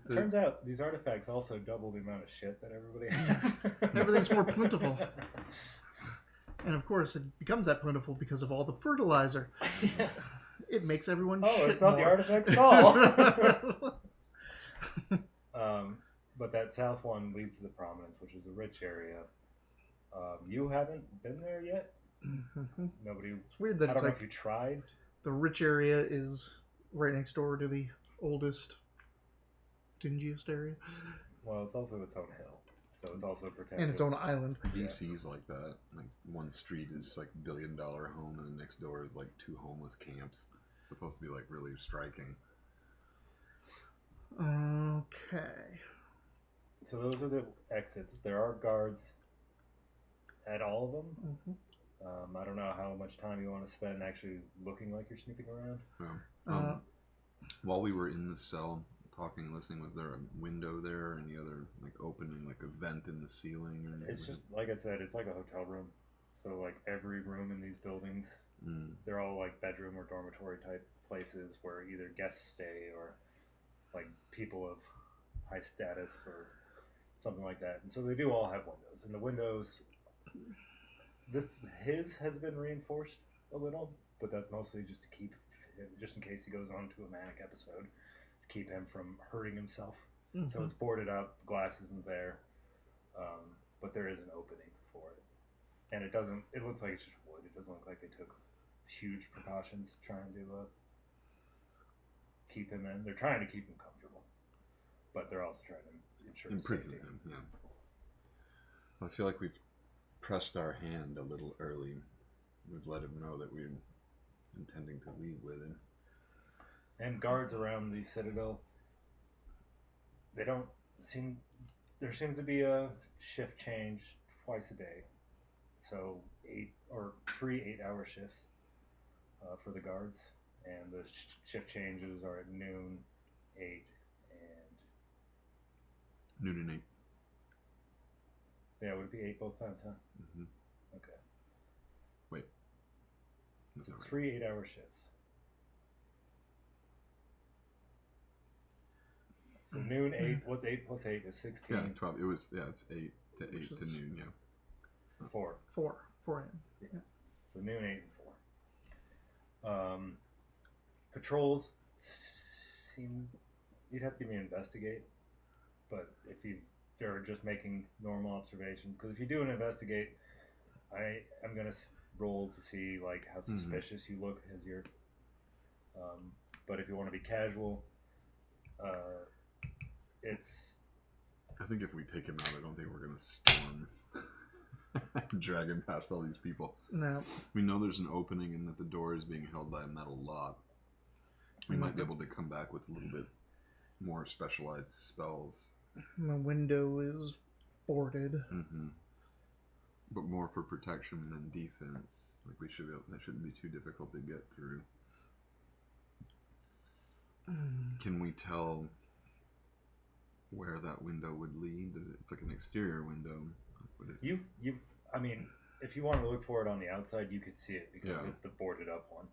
Turns out these artifacts also double the amount of shit that everybody has. Everything's more plentiful. And of course, it becomes that plentiful because of all the fertilizer. Yeah. It makes everyone Oh, shit it's not more. the artifacts at all. But that south one leads to the prominence, which is a rich area. You haven't been there yet? Mm-hmm. Nobody. It's weird that I it's don't know like if you tried. the rich area is right next door to the oldest, dingiest area. Well, it's also its own hill, so it's also protected. And its own island. VC's like that. Like one street is like $1 billion home, and the next door is like 2 homeless camps. It's supposed to be like really striking. Okay. So those are the exits. There are guards at all of them. Mm-hmm. I don't know how much time you want to spend actually looking like you're snooping around. While we were in the cell talking and listening, was there a window there? Any other like opening, like a vent in the ceiling? Or anything? It's just like I said, it's like a hotel room. So like every room in these buildings, they're all like bedroom or dormitory type places where either guests stay or like people of high status or something like that. And so they do all have windows. And the windows, his has been reinforced a little, but that's mostly just to keep, just in case he goes on to a manic episode, to keep him from hurting himself. Mm-hmm. So it's boarded up, glass isn't there, but there is an opening for it. And it doesn't, it looks like it's just wood. It doesn't look like they took huge precautions trying to keep him in. They're trying to keep him comfortable, but they're also trying to ensure imprison safety. him. Yeah. I feel like we've pressed our hand a little early. We've let him know that we're intending to leave with him. And guards around the citadel, they don't seem. There seems to be a shift change twice a day, so 3 8-hour shifts for the guards, and the shift changes are at noon, 8, and Noon and 8. yeah, would it be 8 both times, huh? Mm-hmm. Okay. Wait. So 3 8-hour shifts. So noon, 8. What's 8 plus 8 is 16. Yeah, 12. It was, it's 8 to 8 to noon, yeah. So 4. 4 a.m. Yeah. So noon, 8, and 4. Patrols seem, you'd have to give me an investigate, but if they're just making normal observations, because if you do an investigate, I am going to roll to see like how suspicious you look as you're, but if you want to be casual, it's, I think if we take him out, I don't think we're going to storm drag him past all these people. No. We know there's an opening and that the door is being held by a metal lock. We might be able to come back with a little bit more specialized spells. The window is boarded. Mm-hmm. But more for protection than defense. Like that shouldn't be too difficult to get through. Can we tell where that window would lead? It's like an exterior window. I mean, if you wanted to look for it on the outside, you could see it because it's the boarded up one.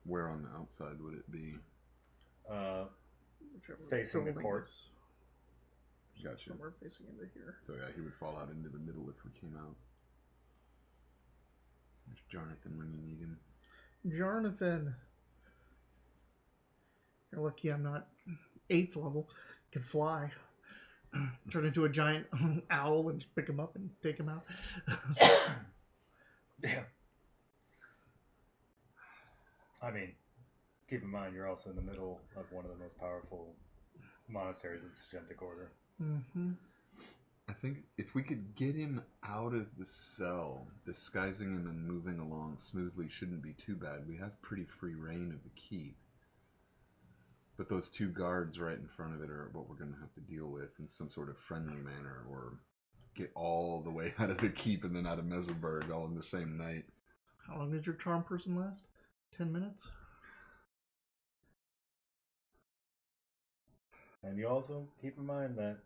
Where on the outside would it be? Facing the court. Gotcha. Somewhere facing into here. So yeah, he would fall out into the middle if we came out. There's Jonathan when you need him. Jonathan. You're lucky I'm not 8th level. Can fly. Turn into a giant owl and just pick him up and take him out. Yeah. I mean, keep in mind you're also in the middle of one of the most powerful monasteries in the Sagentic Order. Mm-hmm. I think if we could get him out of the cell, disguising him and moving along smoothly shouldn't be too bad. We have pretty free reign of the keep. But those 2 guards right in front of it are what we're going to have to deal with in some sort of friendly manner, or get all the way out of the keep and then out of Meselberg all in the same night. How long did your charm person last? 10 minutes? And you also keep in mind that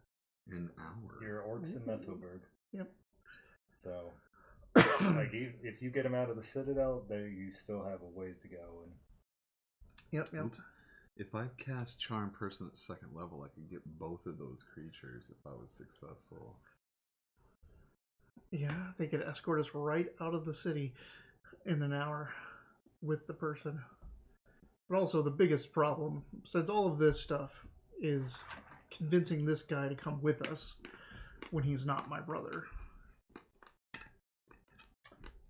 An hour. your orcs in Meselberg. Yep. So, like, if you get them out of the Citadel, you still have a ways to go. And Yep. Oops. If I cast Charm Person at 2nd level, I could get both of those creatures if I was successful. Yeah, they could escort us right out of the city in an hour with the person. But also the biggest problem, since all of this stuff is convincing this guy to come with us when he's not my brother.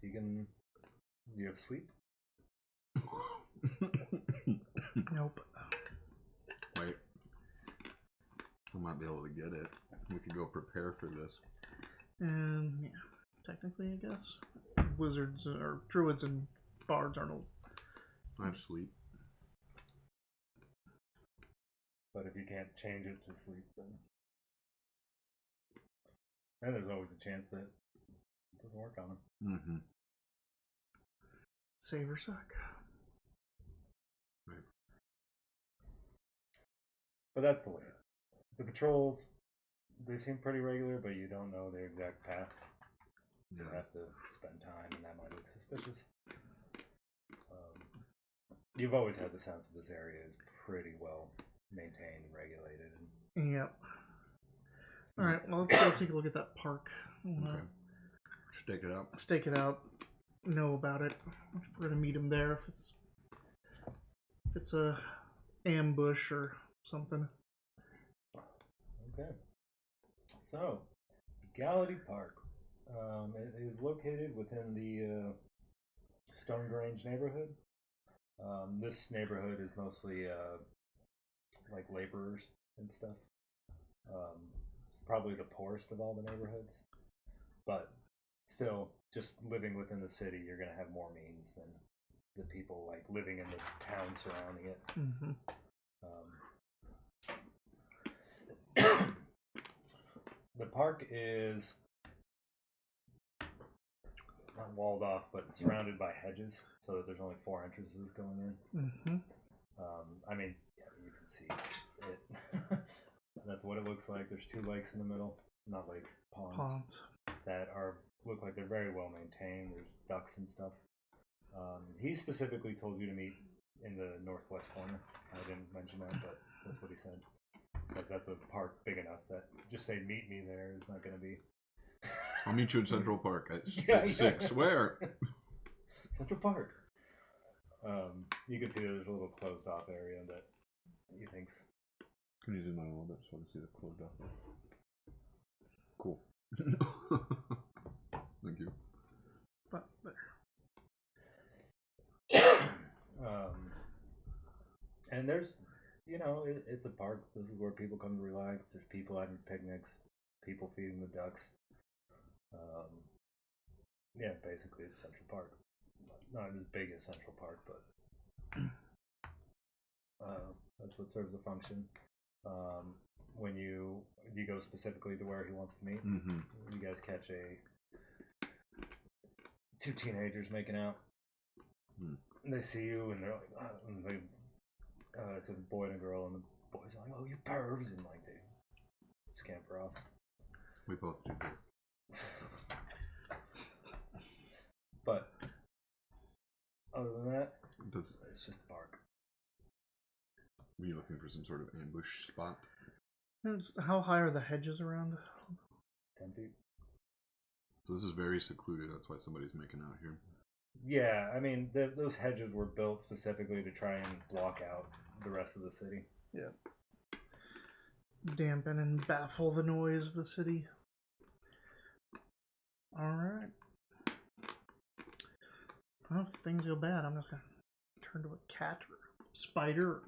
do you have sleep? Nope. Wait. We might be able to get it. We could go prepare for this. And yeah, technically, I guess wizards or druids and bards aren't. I have sleep. But if you can't change it to sleep, then there's always a chance that it doesn't work on them. Mm-hmm. Save or suck. Right. But that's the way. The patrols, they seem pretty regular, but you don't know their exact path. You have to spend time, and that might look suspicious. You've always had the sense that this area is pretty well maintained and regulated. Yep. All right. Well, let's go take a look at that park. Okay. Stake it out. Stake it out. Know about it. We're gonna meet him there if it's a ambush or something. Okay. So, Gallity Park. It is located within the Stone Grange neighborhood. This neighborhood is mostly like laborers and stuff. It's probably the poorest of all the neighborhoods, but still, just living within the city, you're gonna have more means than the people like living in the town surrounding it. The park is not walled off, but surrounded by hedges, so that there's only 4 entrances going in. I mean, yeah, you can see it. That's what it looks like. There's 2 lakes in the middle, not lakes, ponds. That look like they're very well maintained. There's ducks and stuff. He specifically told you to meet in the northwest corner. I didn't mention that, but that's what he said. Because that's a park big enough that just say meet me there is not going to be. I'll meet you in Central Park at 6. Where? Central Park. You can see there's a little closed off area that he thinks. Can you zoom out a little bit so I can see the closed off? Cool. Thank you. But there. And there's, it's a park. This is where people come to relax. There's people having picnics, people feeding the ducks. Yeah, basically it's Central Park. Not as big as Central Park, but that's what serves the function. When you go specifically to where he wants to meet, you guys catch 2 teenagers making out. And they see you, and they're like, it's a boy and a girl, and the boys are like, "Oh, you pervs," and like they scamper off. We both do this. But other than that, it's just the park. Were you looking for some sort of ambush spot? How high are the hedges around? 10 feet. So this is very secluded. That's why somebody's making out here. Yeah, I mean, those hedges were built specifically to try and block out the rest of the city. Yeah. Dampen and baffle the noise of the city. Alright. Well, if things go bad, I'm just going to turn to a cat or spider.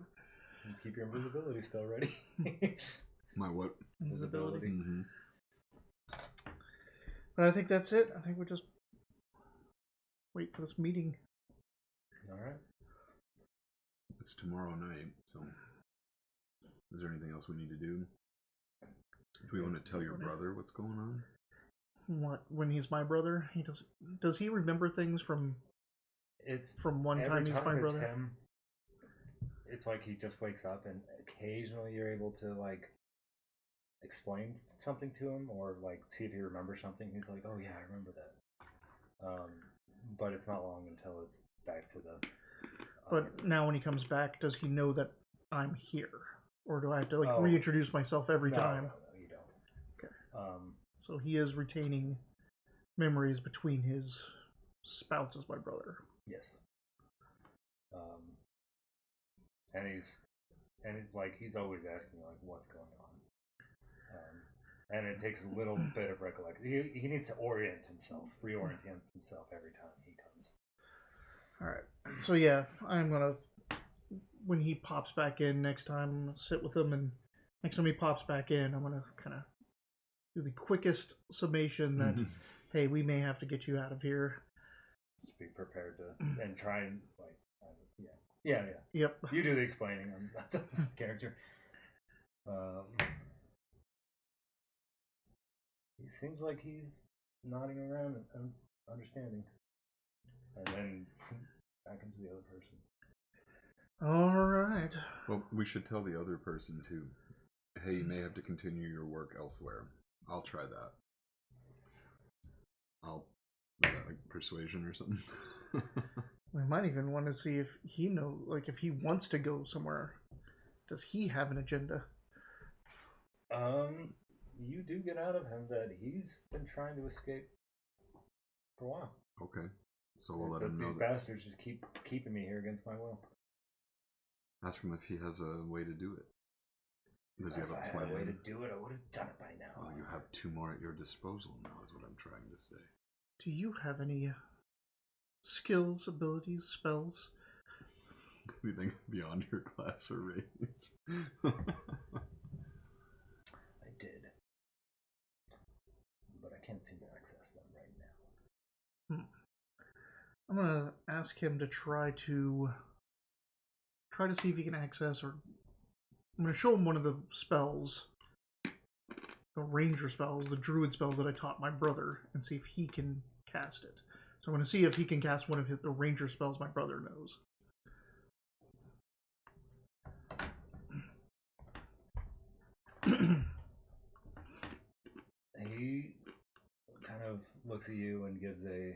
And keep your invisibility spell ready. My what? Invisibility. But I think that's it. I think we'll just wait for this meeting. Alright. It's tomorrow night, so is there anything else we need to do? Do we want to tell your brother what's going on? What? When he's my brother? Does he remember things from one time he's my brother? Him, it's like he just wakes up and occasionally you're able to like explain something to him or like see if he remembers something. He's like, "Oh yeah, I remember that." But it's not long until it's back to the. But now when he comes back, does he know that I'm here, or do I have to reintroduce myself every time? No, you don't. Okay. So he is retaining memories between his spouse as my brother. Yes. And he's always asking like what's going on. And it takes a little bit of recollection. He needs to reorient himself every time he comes. All right. So yeah, I'm gonna when he pops back in next time, I'm gonna sit with him, and next time he pops back in, I'm gonna kind of do the quickest summation that hey, we may have to get you out of here. Just be prepared to and try and yeah. Yep. You do the explaining. I'm not the character. He seems like he's nodding around and understanding. And then back into the other person. All right. Well, we should tell the other person too. Hey, you may have to continue your work elsewhere. I'll try that. I'll like persuasion or something. We might even want to see if he if he wants to go somewhere. Does he have an agenda? You do get out of him that he's been trying to escape for a while. Okay, so we'll let him Since know these that. bastards just keep keeping me here against my will. Ask him if he has a way to do it. Does he have If I a plan? had a way to do it, I would have done it by now. Well, you have 2 more at your disposal now, is what I'm trying to say. Do you have any skills, abilities, spells? Anything beyond your class or race? I did. But I can't seem to access them right now. I'm gonna ask him to try to see if he can access, or I'm gonna show him one of the spells, the ranger spells, the druid spells that I taught my brother, and see if he can cast it. So I'm gonna see if he can cast one of the ranger spells my brother knows. He kind of looks at you and gives a,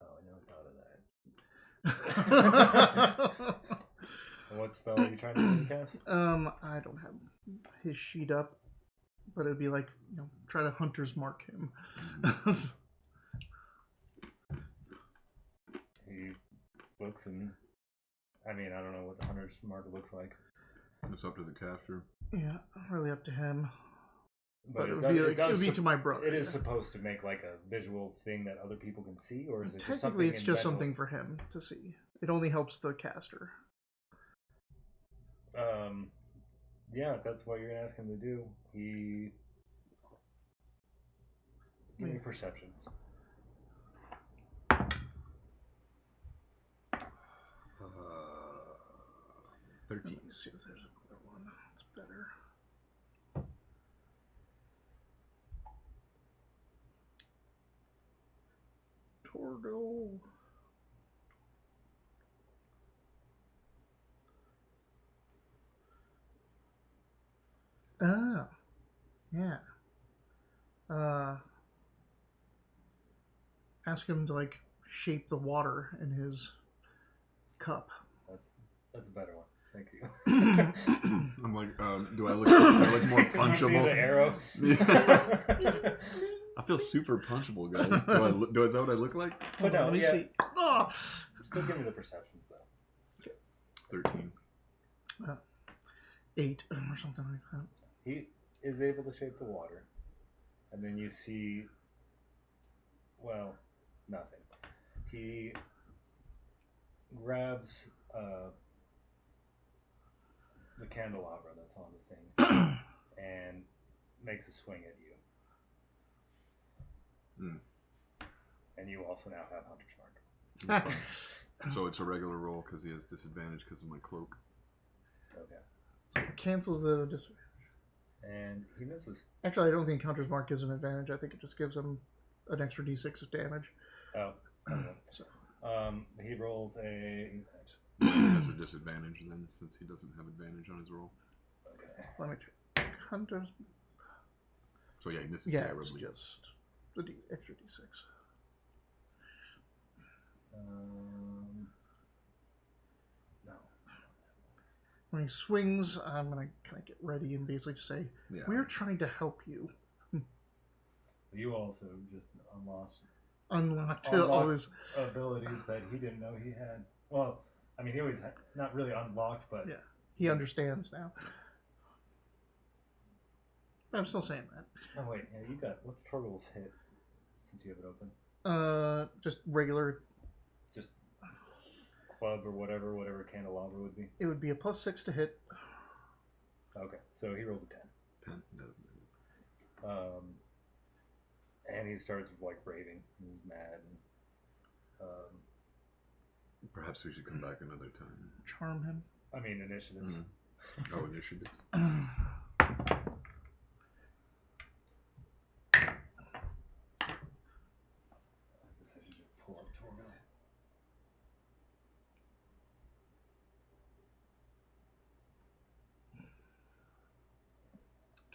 oh, I never thought of that. What spell are you trying to cast? I don't have his sheet up, but it'd be like, try to hunter's mark him. He looks and, I mean, I don't know what the hunter's mark looks like. It's up to the caster. Yeah, really up to him. But it would be to my brother. It is supposed to make like a visual thing that other people can see, or is it just Technically, something it's just something for him to see. It only helps the caster. Yeah, if that's what you're gonna ask him to do. Give me perceptions. 13. Let me see if there's another one that's better. Torgo. Ah, yeah. Ask him to shape the water in his cup. That's a better one. Thank you. I'm like, do I look more punchable? Can you see the arrow? I feel super punchable, guys. Is that what I look like? But no, let me yeah. see. Oh! Still give me the perceptions though. 13. 8 or something like that. He is able to shape the water, and then you see, well, nothing. He grabs the candelabra that's on the thing and makes a swing at you. And you also now have Hunter's Mark. So it's a regular roll because he has disadvantage because of my cloak. Okay. So it cancels the disadvantage. And he misses. Actually, I don't think Hunter's Mark gives an advantage. I think it just gives him an extra d6 of damage. Oh. Okay. So. He rolls a... He has a disadvantage then, since he doesn't have advantage on his roll. Okay. Let me check. Hunter's... So yeah, he misses Yeah, terribly. it's just the extra d6. No. When he swings, I'm going to kind of get ready and basically just say, we're trying to help you. You also just Unlocked all his abilities that he didn't know he had. Well, I mean, he always had, not really unlocked, but... Yeah, he understands now. But I'm still saying that. Oh, wait, yeah, you got... What's Torgal's hit, since you have it open? Just regular... Just club or whatever candelabra would be. It would be a +6 to hit. Okay, so he rolls a 10. 10 doesn't. And he starts raving. He's mad. And, perhaps we should come back another time. Charm him. I mean, initiatives. Mm-hmm. Oh, initiatives. I guess I should just pull up Torgal.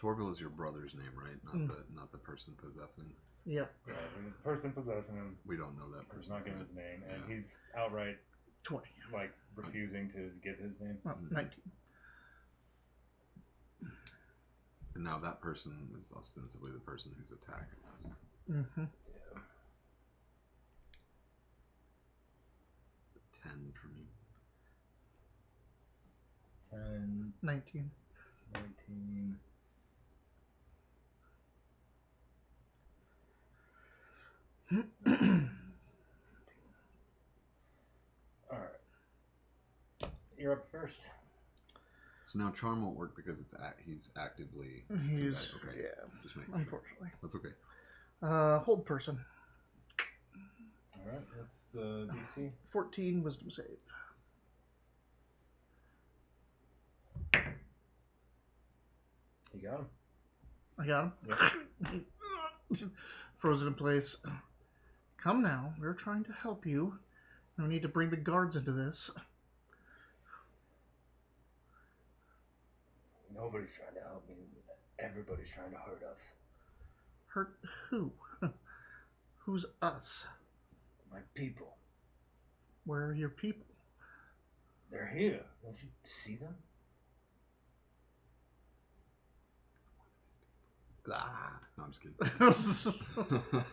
Torville is your brother's name, right? Not the person possessing. Yep. Yeah, the person possessing him We don't know that is person. not giving his name, and Yeah. he's outright 20. like refusing to give his name. Oh, 19. And now that person is ostensibly the person who's attacking us. Mm-hmm. Yeah. 10 for me. 10, 19. 19. All right. You're up first. So now charm won't work because he's actively. He's okay. Yeah. Just making sure. Unfortunately. That's okay. Hold person. All right. What's the DC? 14 wisdom save. You got him. I got him. Frozen in place. Come now. We're trying to help you. No need to bring the guards into this. Nobody's trying to help me. Everybody's trying to hurt us. Hurt who? Who's us? My people. Where are your people? They're here. Don't you see them? Ah. No, I'm just kidding.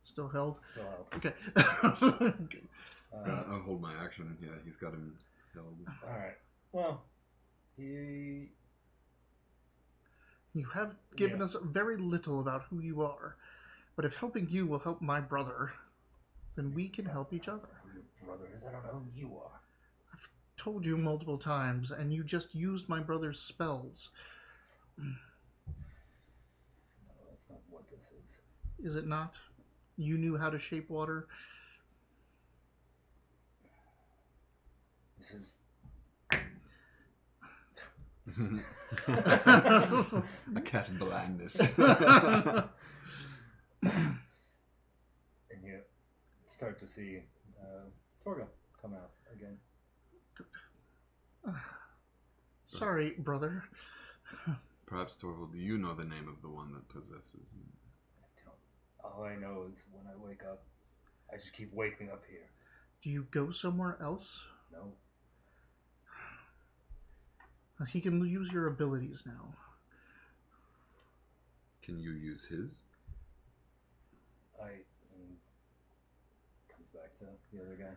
Still held? Still help. Okay. I'll hold my action. Yeah, he's got him held. All right. Well, he. You have given us very little about who you are, but if helping you will help my brother, then we can help each other. Who your brother is? I don't know who you are. I've told you multiple times, and you just used my brother's spells. No, that's not what this is. Is it not? You knew how to shape water. This is. I cast blindness. And you start to see Torgo come out again. Sorry, brother. Perhaps, Torvald, do you know the name of the one that possesses him? I don't. All I know is when I wake up, I just keep waking up here. Do you go somewhere else? No. He can use your abilities now. Can you use his? Comes back to the other guy.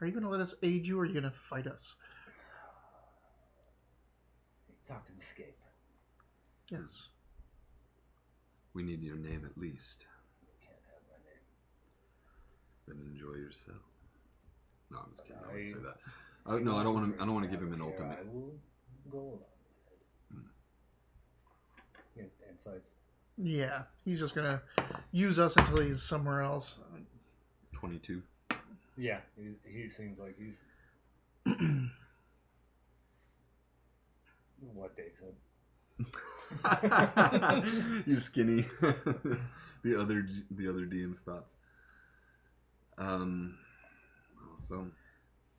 Are you going to let us aid you, or are you going to fight us? He talked him escape. Yes. We need your name at least. You can't have my name. Then enjoy yourself. No, I'm just kidding. I wouldn't I- say that. No, I don't want to. I don't want to give him an Here, ultimate. I will go along with it. Yeah, insights. Yeah, he's just going to use us until he's somewhere else. 22. Yeah, he seems like he's what Dave said. You're skinny. the other DM's thoughts. So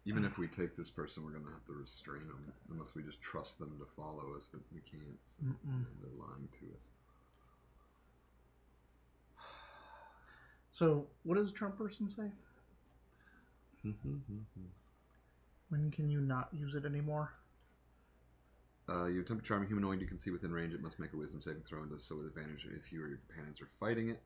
even if we take this person, we're gonna have to restrain them unless we just trust them to follow us, but we can't. So they're lying to us. So, what does the Trump person say? When can you not use it anymore? You attempt to charm a humanoid you can see within range. It must make a wisdom saving throw and does so with advantage if you or your companions are fighting it.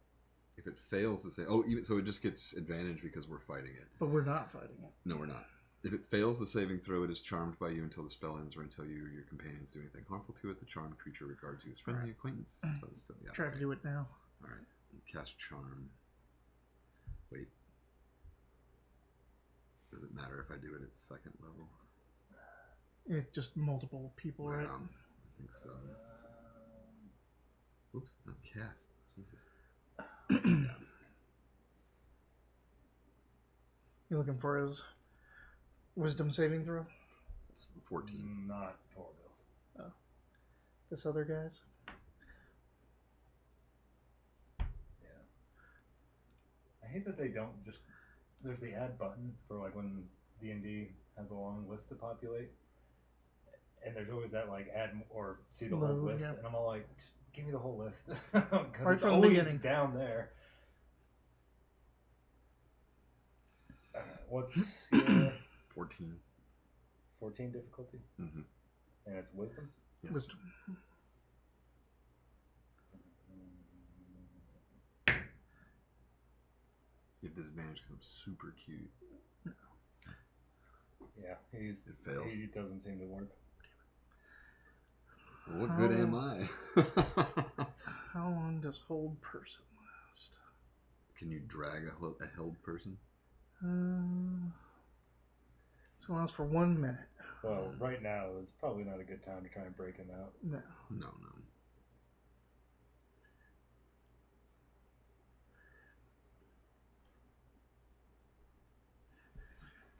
If it fails to say, so it just gets advantage because we're fighting it. But we're not fighting it. No, we're not. If it fails the saving throw, it is charmed by you until the spell ends or until you or your companions do anything harmful to it. The charmed creature regards you as friendly acquaintance. But still, yeah, Try to do it now. Alright. Cast charm. Wait. Does it matter if I do it at second level? Just multiple people, right? I think so. Oops, not cast. Jesus. You looking for his wisdom saving throw? It's 14. Not Torville's. This other guy's? Yeah. I hate that they don't just there's the add button for like when D&D has a long list to populate, and there's always that like add or see the whole list, and I'm all like, give me the whole list because Right it's from the always beginning. down there. What's your 14. 14 difficulty? Mm-hmm. And it's wisdom? Yes. Wisdom. You have disadvantage because I'm super cute. Yeah, It fails. he doesn't seem to work. Well, what good am I? How long does hold person last? Can you drag a held person? So it lasts for 1 minute. Well, right now is probably not a good time to try and break him out. No. No.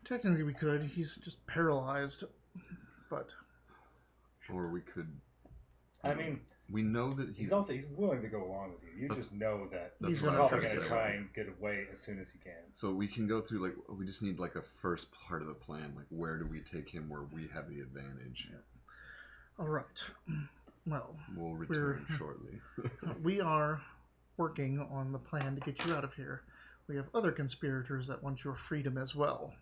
Technically we could. He's just paralyzed. But... Or we could... I mean... We know that he's willing to go along with you. You just know that he's probably going to try and get away as soon as he can. So we can go through, like, we just need, like, a first part of the plan. Like, where do we take him where we have the advantage? Yeah. All right. Well, we'll return shortly. We are working on the plan to get you out of here. We have other conspirators that want your freedom as well.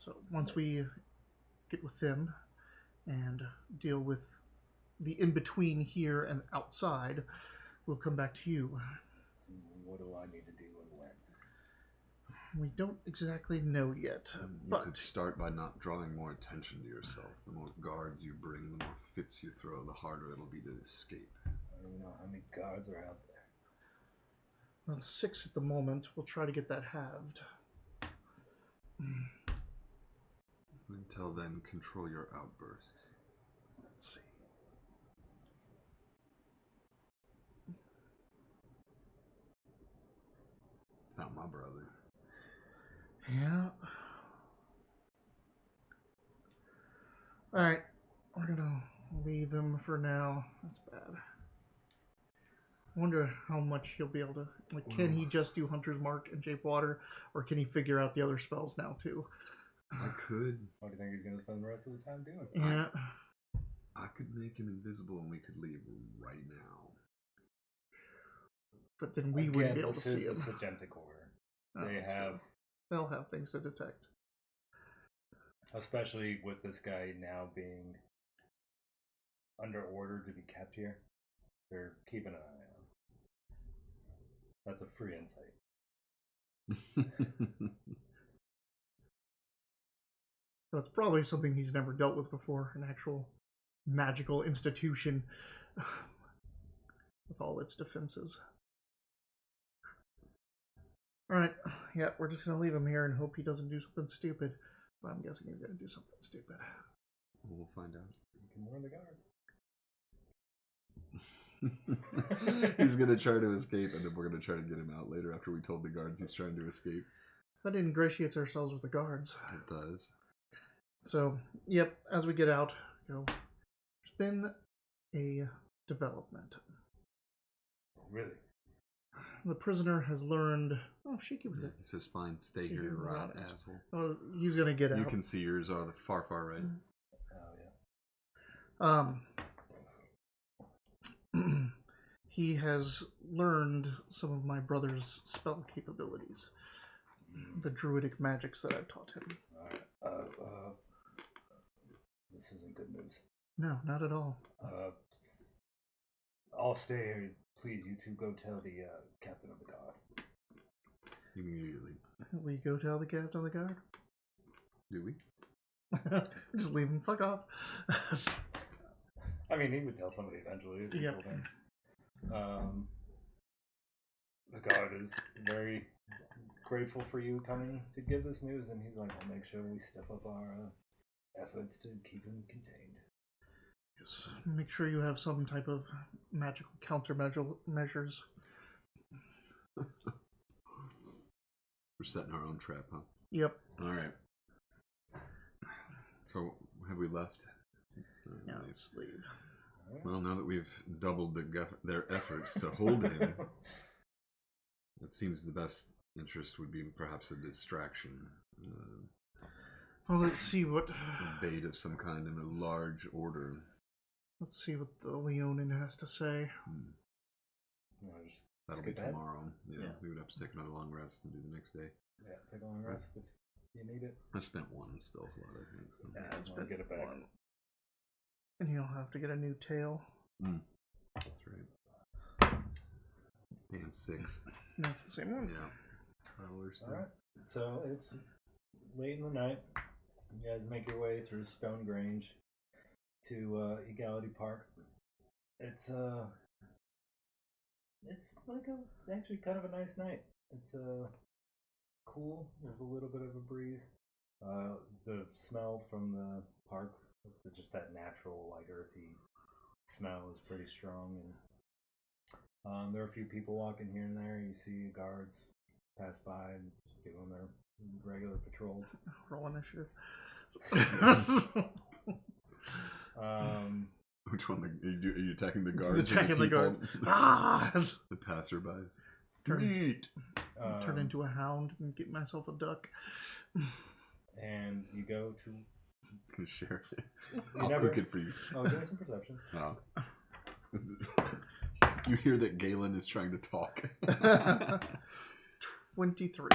So once we get with them and deal with the in-between here and outside, we'll come back to you. What do I need to do and when? We don't exactly know yet, You could start by not drawing more attention to yourself. The more guards you bring, the more fits you throw, the harder it'll be to escape. I don't even know how many guards are out there. Well, 6 at the moment. We'll try to get that halved. Until then, control your outbursts. Let's see. It's not my brother. Yeah. Alright. We're gonna leave him for now. That's bad. I wonder how much he'll be able to... Like, can he just do Hunter's Mark and Shape Water? Or can he figure out the other spells now, too? I could. What do you think he's going to spend the rest of the time doing? Yeah. I could make him invisible and we could leave right now. But then we wouldn't be able to see him. This is the Sagentic Order. Oh, they'll have things to detect. Especially with this guy now being under order to be kept here. They're keeping an eye on him. That's a free insight. That's probably something he's never dealt with before, an actual magical institution with all its defenses. Alright, yeah, we're just going to leave him here and hope he doesn't do something stupid. But I'm guessing he's going to do something stupid. We'll find out. You can warn the guards. He's going to try to escape, and then we're going to try to get him out later after we told the guards he's trying to escape. That ingratiates ourselves with the guards. It does. So, yep, as we get out, there's been a development. Really? The prisoner has learned... Oh, shaky with it. He says, fine, stay here and rot, asshole. Well, he's going to get out. You can see yours are the far, far right. Oh, yeah. He has learned some of my brother's spell capabilities. The druidic magics that I've taught him. This isn't good news. No, not at all. I'll stay here. Please, you two go tell the captain of the guard. Immediately. We go tell the captain of the guard? Do we? Just leave him. Fuck off. I mean, he would tell somebody eventually. Yep. The guard is very grateful for you coming to give this news, and he's like, "I'll make sure we step up our efforts to keep him contained." Yes. Make sure you have some type of magical countermeasures. We're setting our own trap, huh? Yep. All right. So, have we left? Yeah, let's leave. Well, now that we've doubled their efforts to hold him, It seems the best interest would be perhaps a distraction. Well, let's see what A bait of some kind in a large order. let's see what the Leonin has to say. That'll skip be ahead? tomorrow. Yeah, Yeah. we would have to take another long rest and do the next day. Yeah, take a long rest if you need it. I spent one spell slot, I think. So. Yeah, I want to get it back. And you'll have to get a new tail. That's right. And 6. That's the same one. Yeah. Alright, so it's late in the night. You guys make your way through Stone Grange to Egality Park. It's like actually kind of a nice night. It's cool. There's a little bit of a breeze. The smell from the park, just that natural, like earthy smell, is pretty strong. And there are a few people walking here and there. You see guards pass by and just doing their regular patrols. Roll initiative. Which one? Are you attacking the guards? Attacking the guards. Ah! The passerbys. Turn into a hound and get myself a duck. And you go to. Can share it. You I'll never- cook it for you. Oh, give me some perceptions. Oh. You hear that Galen is trying to talk. 23.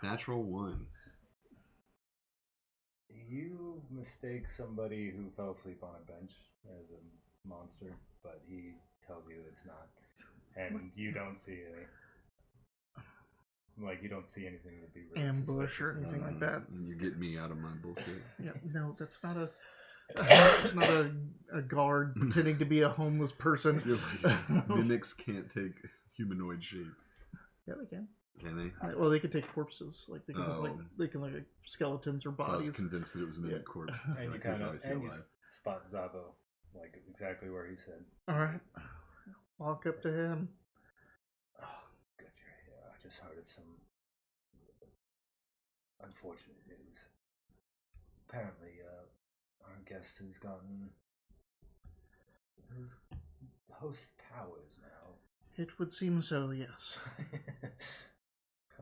Natural 1. You mistake somebody who fell asleep on a bench as a monster, but he tells you it's not. And you don't see any. Like, you don't see anything to be really Ambush or suspicious anything about. like that. You get me out of my bullshit. Yeah, no, that's not a. It's not a guard pretending to be a homeless person. You're like, mimics can't take humanoid shape. Yeah, they can. Can they? Well, they can take corpses, like they can have, Oh. like skeletons or So I was bodies. convinced that it was a mimic corpse. And you Like, kind he's of obviously and you alive. spot Zabo, like exactly where he said. All right, walk up to him. Oh, good, you're here. I just heard of some unfortunate news. Apparently, our guest has gotten his host's powers now. It would seem so, yes.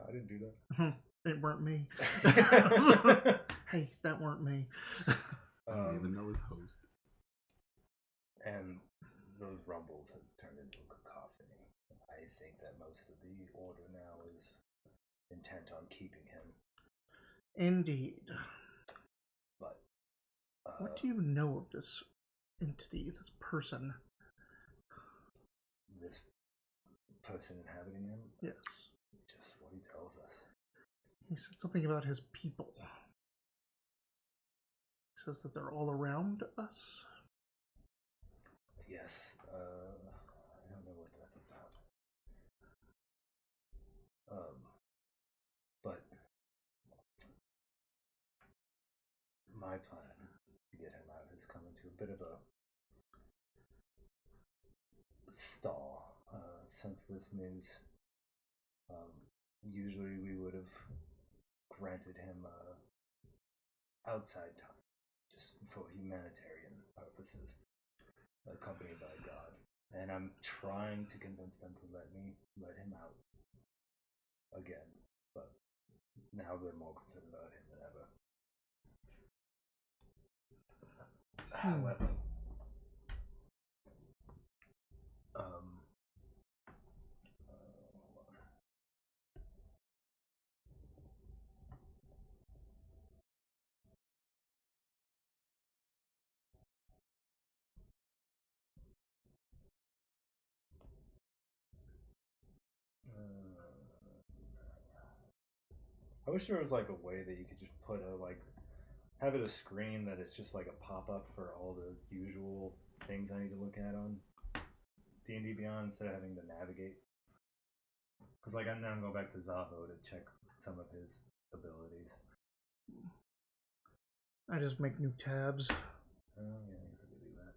I didn't do that. It weren't me. Hey, that weren't me. I don't even know his host. And those rumbles have turned into a cacophony. I think that most of the order now is intent on keeping him. Indeed. But What do you know of this entity, this person? this person inhabiting him, Yes. just what he tells us. He said something about his people. He says that they're all around us. Yes, I don't know what that's about. But my plan to get him out has come into a bit of a stall since this news. Usually we would have granted him outside time, just for humanitarian purposes, accompanied by God. And I'm trying to convince them to let him out again, but now they're more concerned about him than ever. However, hold on. I wish there was like a way that you could just put have it a screen that it's just like a pop-up for all the usual things I need to look at on D&D Beyond instead of having to navigate. Because like I'm now going back to Zavo to check some of his abilities. I just make new tabs. Oh yeah, I guess I could do that.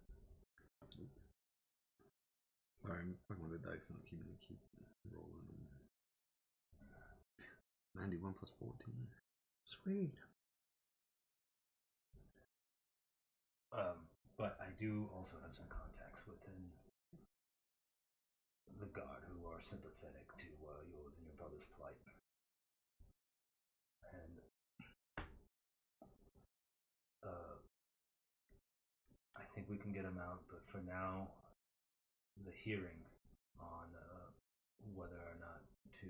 Sorry, I'm fucking with the dice and keep rolling. 91 plus 14. Sweet. But I do also have some contacts within the guard who are sympathetic to yours and your brother's plight. And I think we can get him out, but for now, the hearing on whether or not to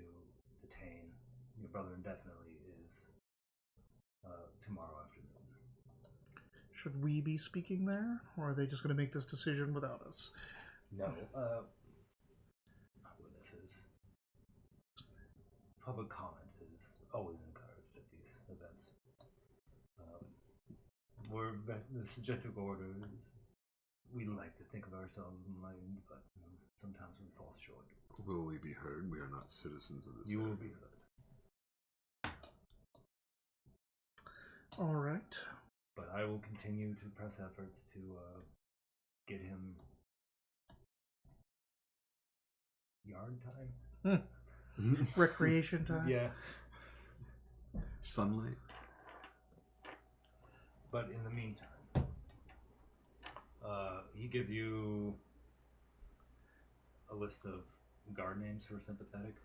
detain your brother indefinitely is tomorrow afternoon. Should we be speaking there, or are they just going to make this decision without us? No, witnesses. Public comment is always encouraged at these events. The subjective order is, we like to think of ourselves as enlightened, but sometimes we fall short. Will we be heard? We are not citizens of this You area. will be heard. All right. But I will continue to press efforts to get him yard time. Recreation time. Yeah. Sunlight. But in the meantime, he gives you a list of guard names who are sympathetic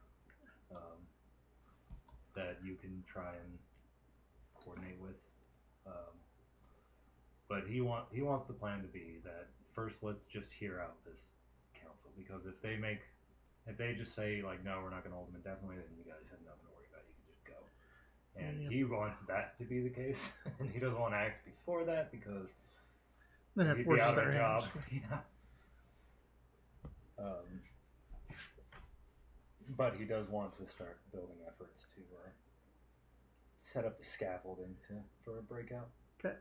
that you can try and coordinate with. But he wants the plan to be that first let's just hear out this council, because if they just say like, no, we're not going to hold him indefinitely, then you guys have nothing to worry about. You can just go. And he wants that to be the case, and he doesn't want to act before that because Then it he'd be forces out of their a job. hands. Yeah. But he does want to start building efforts to set up the scaffolding for a breakout. Okay.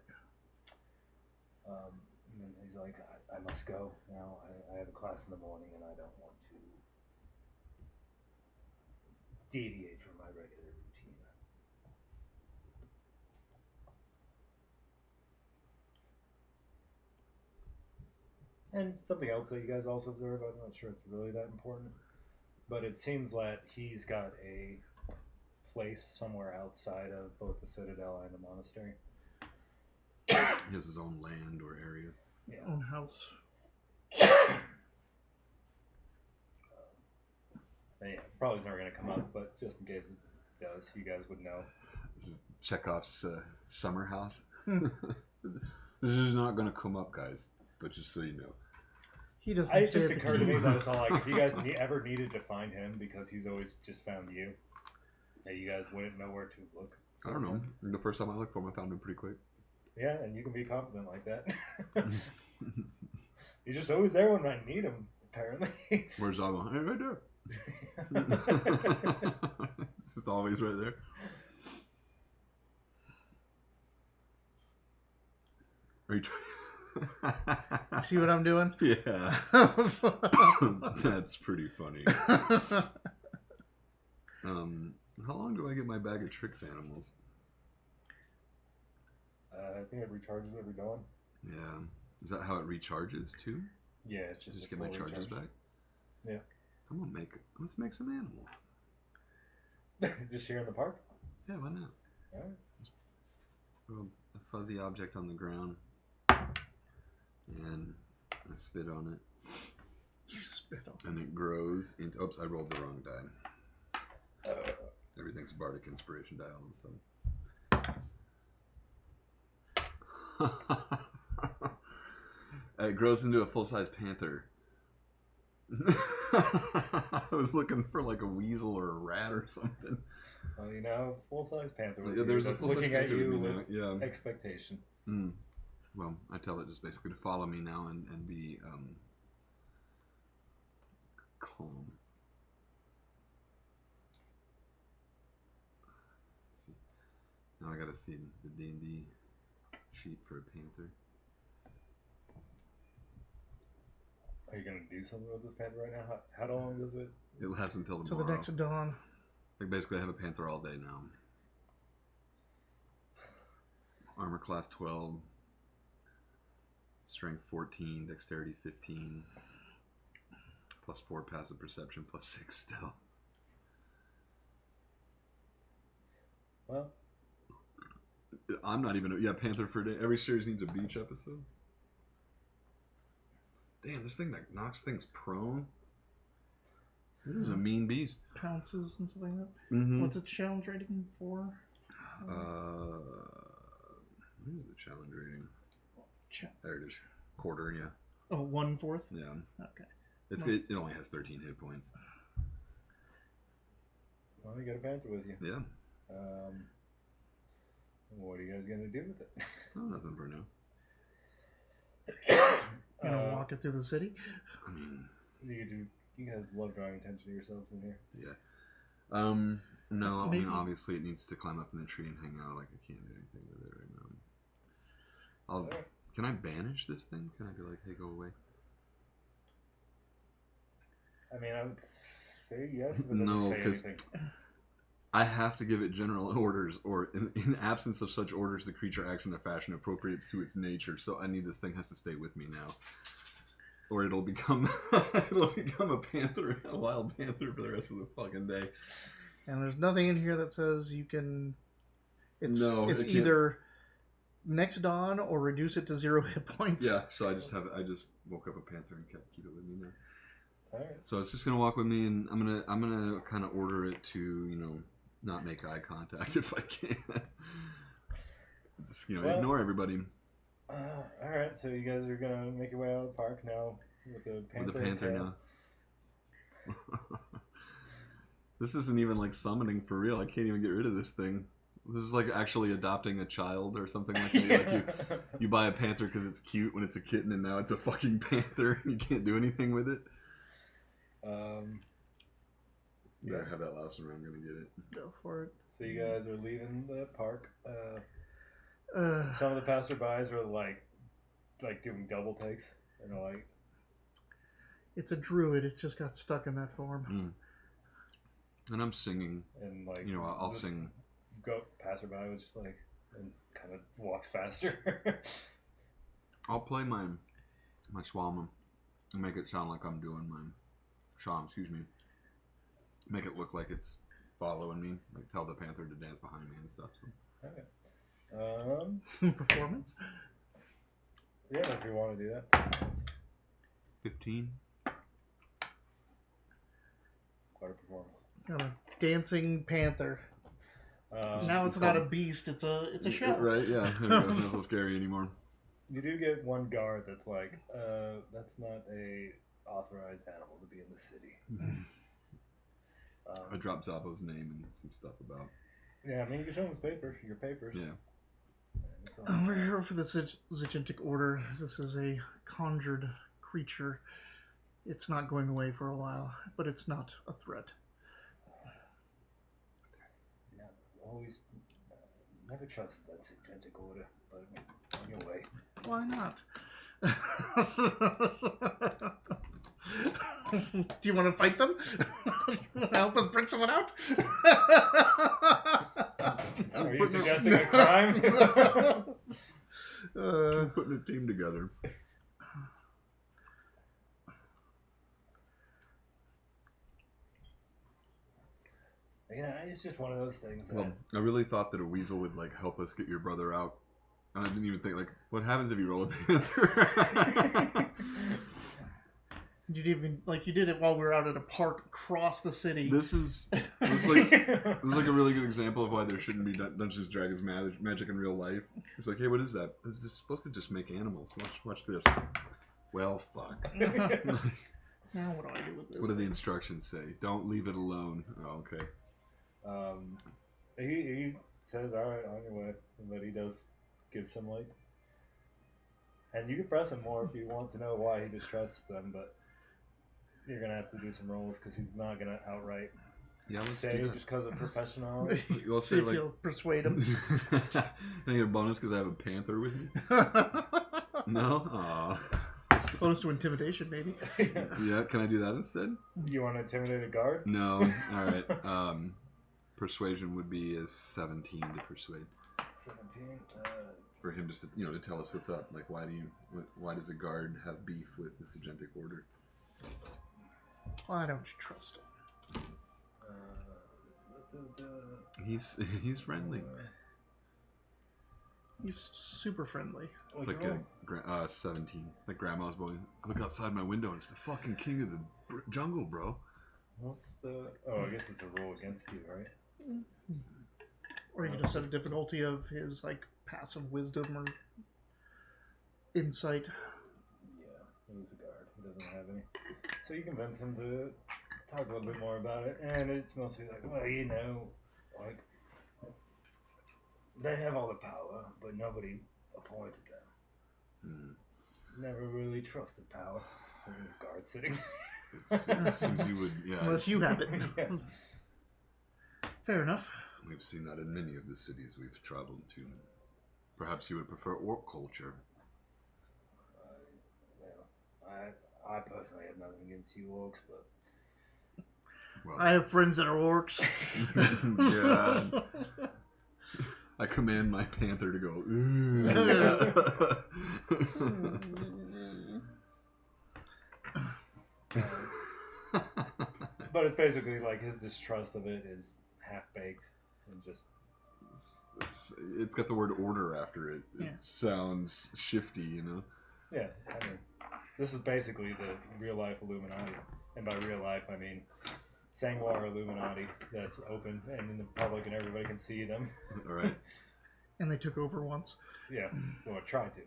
And he's like, I must go now. I have a class in the morning, and I don't want to deviate from my regular routine. And something else that you guys also observe, I'm not sure it's really that important, but it seems that he's got a place somewhere outside of both the Citadel and the monastery. He has his own land or area. Yeah. Own house. Yeah, probably never going to come up, but just in case it does, you guys would know. This is Chekhov's summer house. This is not going to come up, guys, but just so you know. He doesn't. It stay just at the occurred to me keep. that it's all like, if you guys ever needed to find him because he's always just found you, that you guys wouldn't know where to look. I don't know. The first time I looked for him, I found him pretty quick. Yeah, and you can be confident like that. He's just always there when I need him, apparently. Where's Zama? Hey, right there. It's just always right there. Are you trying? See what I'm doing? Yeah. That's pretty funny. How long do I get my bag of tricks animals? I think it recharges every dawn. Yeah. Is that how it recharges too? Yeah, it's just Get my charges recharge. back? Yeah. Let's make some animals. Just here in the park? Yeah, why not? Alright. A fuzzy object on the ground. And I spit on it. You spit on. And it grows into... Oops, I rolled the wrong die. Everything's bardic inspiration die all of a sudden. It grows into a full-size panther. I was looking for like a weasel or a rat or something. Well, you know, full-size panther. Yeah, there's a full-size looking panther at you with me with now. Yeah. expectation. Well, I tell it just basically to follow me now and be calm. Let's see. Now I gotta see the D&D sheet for a panther. Are you going to do something with this panther right now? How long does it? It lasts until Till tomorrow. the next dawn. Like basically, I have a panther all day now. Armor class 12, strength 14, dexterity 15, plus 4 passive perception, plus 6 stealth. Well, I'm not even panther for a day. Every series needs a beach episode. Damn, this thing that knocks things prone. This is a mean beast. Pounces and stuff like that. Mm-hmm. What's its challenge rating for? What is the challenge rating? There it is. Quarter, yeah. Oh, 1/4? Yeah. Okay. It only has 13 hit points. Well, you got a panther with you. Yeah. What are you guys gonna do with it? Oh, nothing for now. Walk it through the city? I mean... You guys love drawing attention to yourselves in here. Yeah. No, Maybe. I mean, obviously it needs to climb up in the tree and hang out. Like, I can't do anything with it right now. Can I banish this thing? Can I be like, hey, go away? I mean, I would say yes, but No, say because anything. I have to give it general orders, or in absence of such orders, the creature acts in a fashion appropriate to its nature. So I need this thing has to stay with me now, or it'll become a panther, a wild panther for the rest of the fucking day. And there's nothing in here that says you can. It's it either next dawn or reduce it to 0 hit points. Yeah, so I just woke up a panther and keep it with me now. All right. So it's just gonna walk with me, and I'm gonna kind of order it to not make eye contact if I can. Just ignore everybody. All right, so you guys are gonna make your way out of the park now with a panther. Now. This isn't even like summoning for real. I can't even get rid of this thing. This is like actually adopting a child or something like that. Like you buy a panther because it's cute when it's a kitten, and now it's a fucking panther. And you can't do anything with it. Better have that last one. I'm gonna get it. Go for it. So you guys are leaving the park. Some of the passerbys are like doing double takes. Like, it's a druid. It just got stuck in that form. And I'm singing. And like, I'll sing. Passerby was just like, and kind of walks faster. I'll play my Schwalm and make it sound like I'm doing my Sham, make it look like it's following me, like tell the panther to dance behind me and stuff. So. Okay. Performance? Yeah, if you want to do that. 15. Quite a performance. Got a dancing panther. Now it's not a beast; it's a show. Right? Yeah. It's not so scary anymore. You do get one guard that's like, that's not a authorized animal to be in the city. I dropped Zabo's name and some stuff about. Yeah, I mean, you can show him your papers. Yeah. We're here for the Zagintic Order. This is a conjured creature. It's not going away for a while, but it's not a threat. Yeah, always never trust that Zagintic Order, but anyway. Why not? Do you want to fight them? Help us bring someone out? Are you suggesting a crime? Putting a team together. It's just one of those things. Well, I really thought that a weasel would like help us get your brother out, and I didn't even think what happens if you roll a panther? You did it while we were out at a park across the city. This is like a really good example of why there shouldn't be Dungeons & Dragons magic in real life. It's like, hey, what is that? Is this supposed to just make animals? Watch this. Well, fuck. Now what do I do with this? What do the instructions say? Don't leave it alone. Oh, okay. He says, all right, on your way, but he does give some like, and you can press him more if you want to know why he distrusts them, but you're gonna have to do some rolls because he's not gonna outright say just because of professionality. We'll see if you'll persuade him. Can I get a bonus because I have a panther with me? No? Aww. Bonus to intimidation, maybe. Yeah, can I do that instead? You want to intimidate a guard? No. Alright. Persuasion would be a 17 to persuade. 17. For him just to tell us what's up. Like, why does a guard have beef with the Zagintic Order? Why don't you trust him? He's friendly. He's super friendly. It's like a 17. Like grandma's boy. I look outside my window and it's the fucking king of the jungle, bro. What's the? Oh, I guess it's a roll against you, right? Or you can just set a difficulty of his like passive wisdom or insight. Yeah, he's a guard. He doesn't have any. So you convince him to talk a little bit more about it, and it's mostly like, well, like they have all the power, but nobody appointed them. Never really trusted power. Guard sitting. It seems you would, yeah. Unless you have it. Yeah. Fair enough. We've seen that in many of the cities we've traveled to. Perhaps you would prefer orc culture. I personally have nothing against you orcs, but Well, I have friends that are orcs. yeah. I command my panther to go. but it's basically like his distrust of it is half baked and just it's got the word order after it. It Yeah. sounds shifty, you know. yeah. I mean, this is basically the real life Illuminati, and by real life I mean Sanguar Illuminati that's open and in the public and everybody can see them. All right. And they took over once. Yeah, well, I tried to,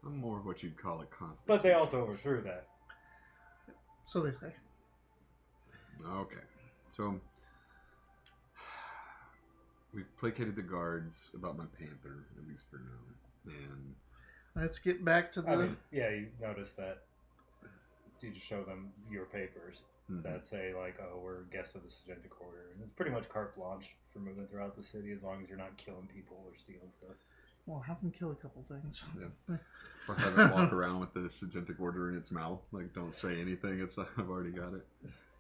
I'm more of what you'd call a constant. but they also overthrew that. So they say. Okay. So we've placated the guards about my panther, at least for now. And Let's get back to the. I mean, yeah, you notice that. You just show them your papers that say like, "Oh, we're guests of the Sagentic Order," and it's pretty much carte blanche for moving throughout the city as long as you're not killing people or stealing stuff. Well, have them kill a couple things. Yeah. Or have it walk around with the Sagentic Order in its mouth. Like, don't say anything. It's like, I've already got it.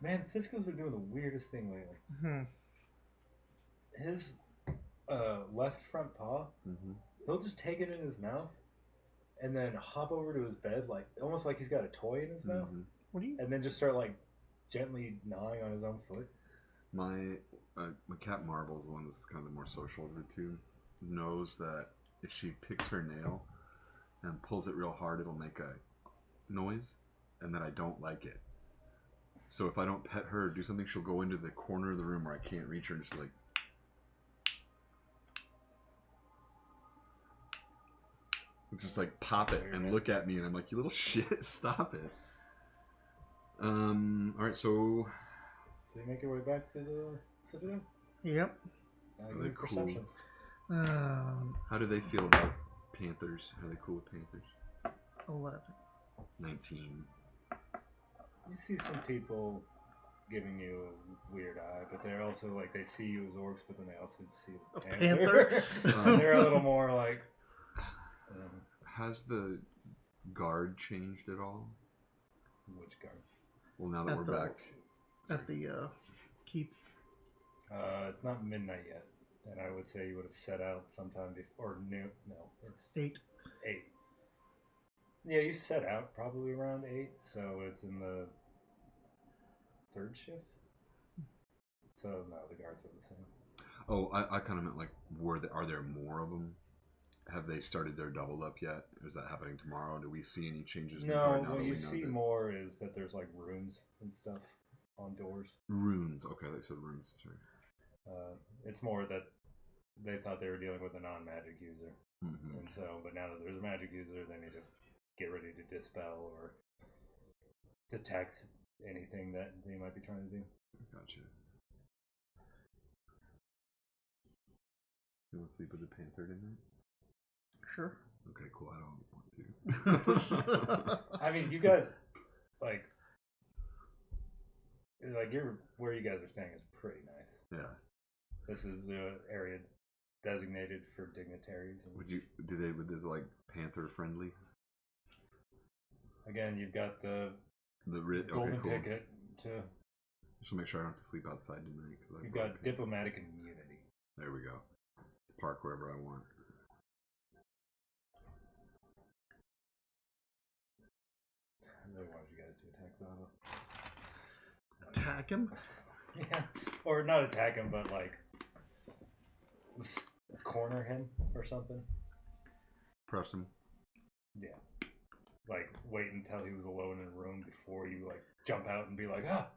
Man, Cisco's been doing the weirdest thing lately. Hmm. His left front paw, he'll just take it in his mouth and then hop over to his bed, like almost like he's got a toy in his mouth, What do you? and then just start like gently gnawing on his own foot. My cat Marble is the one that's kind of the more social of the two. Knows that if she picks her nail and pulls it real hard, it'll make a noise, and that I don't like it. So if I don't pet her or do something, she'll go into the corner of the room where I can't reach her and just be like, just like pop it and look at me, and I'm like, you little shit, stop it. All right, so you make your way back to the Citadel? Yep. Are they cool? Perceptions. How do they feel about Panthers? Are they cool with Panthers? 11. 19. You see some people giving you a weird eye, but they're also like, they see you as orcs, but then they also see A panther. panther? They're a little more like. Has the guard changed at all? Which guard? Well, now that At we're the- back. At the keep. It's not midnight yet, and I would say you would have set out sometime before noon. No, it's 8. 8. Yeah, you set out probably around 8, so it's in the third shift. So no, the guards are the same. Oh, I kind of meant like, are there more of them? Have they started their double up yet? Is that happening tomorrow? Do we see any changes? No, what you see more is that there's like runes and stuff on doors. Runes. Okay, they said runes. Sorry. It's more that they thought they were dealing with a non-magic user, and so, but now that there's a magic user, they need to get ready to dispel or detect anything that they might be trying to do. Gotcha. You want to sleep with the panther tonight? Sure. Okay, cool. I don't want to. I mean, you guys, like where you guys are staying is pretty nice. Yeah. This is the area designated for dignitaries. And Would this like panther friendly? again, you've got the Okay, golden cool. ticket to. Just make sure I don't have to sleep outside tonight. You've got diplomatic immunity. There we go. Park wherever I want. I really wanted you guys to attack Zava. Attack him? Yeah, or not attack him, but like corner him or something. Press him. Yeah, like wait until he was alone in a room before you like jump out and be like, ah.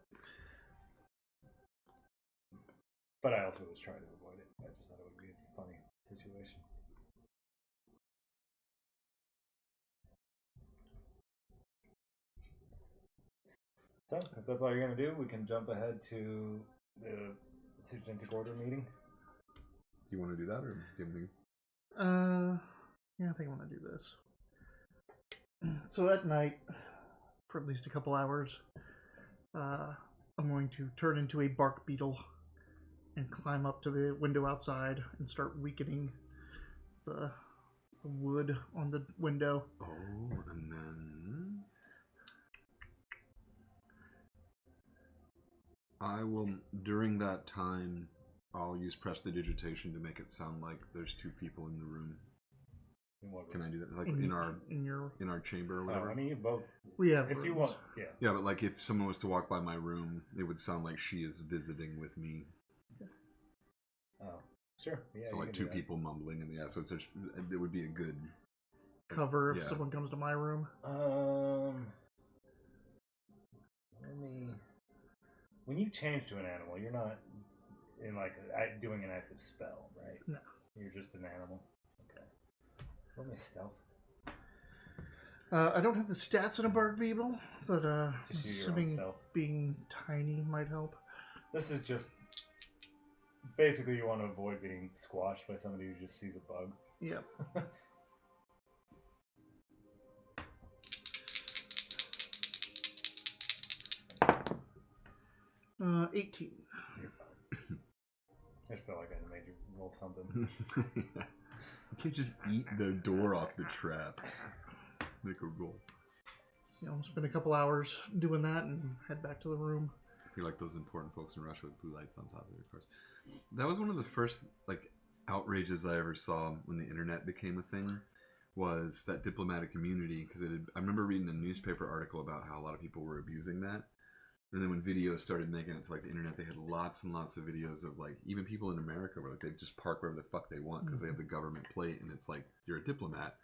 But I also was trying to avoid it. I just thought it would be a funny situation. So, if that's all you're going to do, we can jump ahead to the Sugentic Order meeting. Do you want to do that, or do you have anything? Yeah, I think I want to do this. So at night, for at least a couple hours, I'm going to turn into a bark beetle and climb up to the window outside and start weakening the wood on the window. Oh, and then I will, during that time, I'll use prestidigitation to make it sound like there's two people in the room. Can I do that? Like in our chamber or whatever? I mean, you both. We have if rooms. you want, yeah. Yeah, but like if someone was to walk by my room, it would sound like she is visiting with me. Oh, sure. Yeah. So like two people mumbling, and yeah, so it would be a good cover if someone comes to my room. Let me. When you change to an animal, you're not in like doing an active spell, right? No. You're just an animal. Okay. Roll me stealth. I don't have the stats in a bark beetle, but Just use your own assuming stealth. being tiny might help. This is just basically you want to avoid being squashed by somebody who just sees a bug. Yep. 18. You're fine. I just felt like I made you roll something. You can't just eat the door off the trap. Make a roll. So, spend a couple hours doing that and head back to the room. You're like those important folks in Russia with blue lights on top of their cars. That was one of the first outrages I ever saw when the internet became a thing. Was that diplomatic immunity? Because I remember reading a newspaper article about how a lot of people were abusing that. And then when videos started making it to the internet, they had lots and lots of videos of even people in America where they just park wherever the fuck they want because they have the government plate, and it's like you're a diplomat,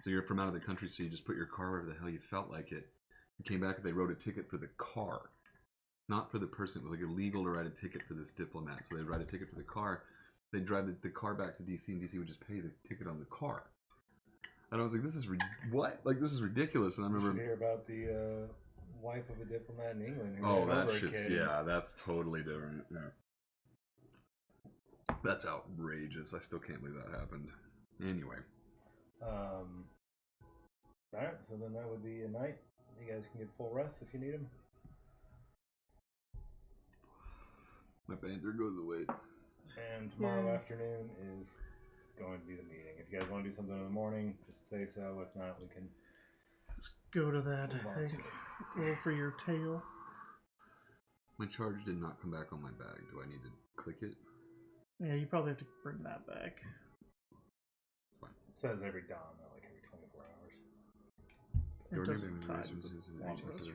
so you're from out of the country, so you just put your car wherever the hell you felt like it. You came back and they wrote a ticket for the car, not for the person. It was illegal to write a ticket for this diplomat, so they'd write a ticket for the car. They'd drive the car back to DC, and DC would just pay the ticket on the car. And I was like, "This is what? This is ridiculous." And I remember you should hear about the wife of a diplomat in England. Oh, that shit's that's totally different. Yeah. That's outrageous. I still can't believe that happened. Anyway. Alright, so then that would be a night. You guys can get full rest if you need them. My panther goes away. And tomorrow afternoon is going to be the meeting. If you guys want to do something in the morning, just say so. If not, we can go to that, I think. Roll for your tail. My charge did not come back on my bag. Do I need to click it? Yeah, you probably have to bring that back. It's fine. It says every dawn, not like every 24 hours. It doesn't tie to the long rest. The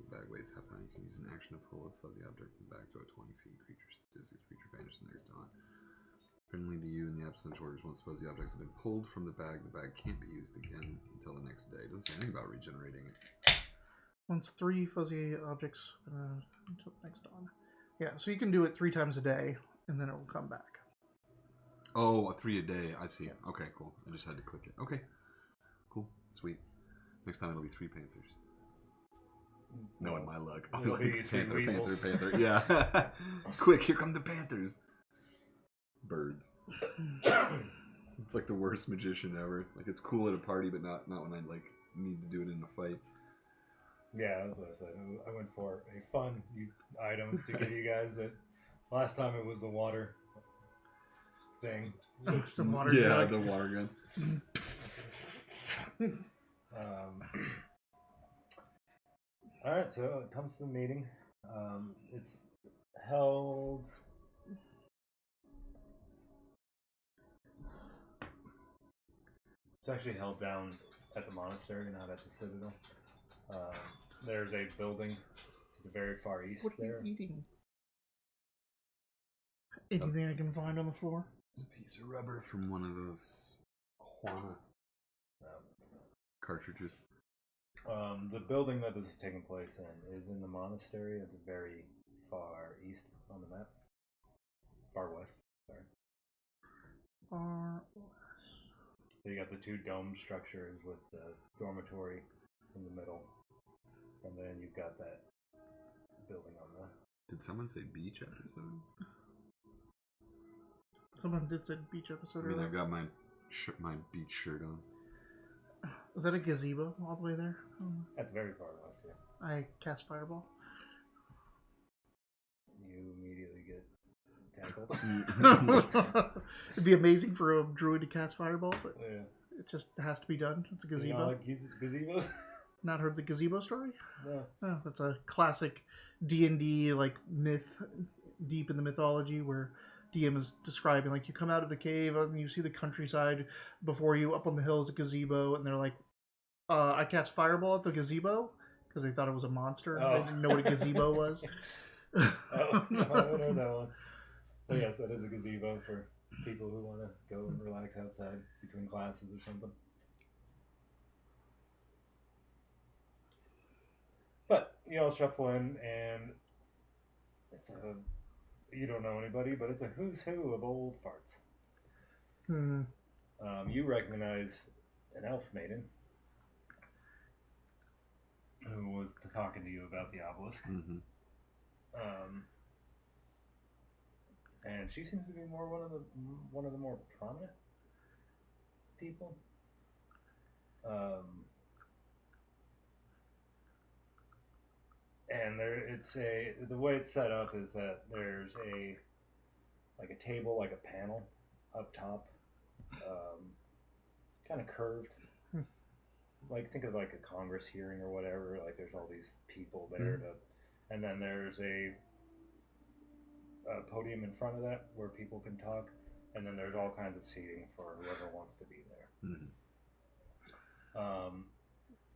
bag weighs half pound. You can use an action to pull a fuzzy object from the bag to 20 feet. Creature vanishes the next dawn. Friendly to you in the absence of orders. Once fuzzy objects have been pulled from the bag can't be used again until the next day. It doesn't say anything about regenerating it. Once 3 fuzzy objects until the next dawn. Yeah, so you can do it 3 times a day, and then it will come back. Oh, 3 a day. I see. Yeah. Okay, cool. I just had to click it. Okay. Cool. Sweet. Next time it'll be 3 panthers. Knowing my luck. I'll be like, panther. Yeah. Quick, here come the panthers. Birds. It's like the worst magician ever. It's cool at a party, but not when I need to do it in a fight. Yeah, that's what I said. I went for a fun item to give you guys. That last time it was the water thing. The water gun. The water gun. All right, so it comes to the meeting. It's held. It's actually held down at the monastery, not at the citadel. There's a building to the very far east. What are you eating? Anything I can find on the floor? It's a piece of rubber from one of those Juana cartridges. The building that this is taking place in is in the monastery at the very far east on the map. Far west. Sorry. Far So you got the two dome structures with the dormitory in the middle, and then you've got that building on the. Did someone say beach episode? Someone did say beach episode I mean, earlier. I've got my beach shirt on. Is that a gazebo all the way there? At the very far west, yeah. I cast fireball. You immediately get tackled. It'd be amazing for a druid to cast fireball, but Yeah. it just has to be done. It's a You gazebo. know, like gazebos? Not heard the gazebo story? No. Oh, that's a classic D&D like myth, deep in the mythology, where DM is describing like you come out of the cave and you see the countryside before you. Up on the hill is a gazebo, and they're like, "I cast fireball at the gazebo," because they thought it was a monster. Oh. They didn't know what a gazebo was. Oh, I don't know that one. But yes, that is a gazebo for people who want to go and relax outside between classes or something. But you all shuffle in, and it's a. You don't know anybody, but it's a who's who of old farts. Hmm. You recognize an elf maiden who was talking to you about the obelisk. Mm-hmm. And she seems to be one of the more prominent people. And the way it's set up is that there's a table, like a panel up top, kind of curved. Like, think of like a Congress hearing or whatever. Like, there's all these people there and then there's a podium in front of that where people can talk, and then there's all kinds of seating for whoever wants to be there. Mm-hmm.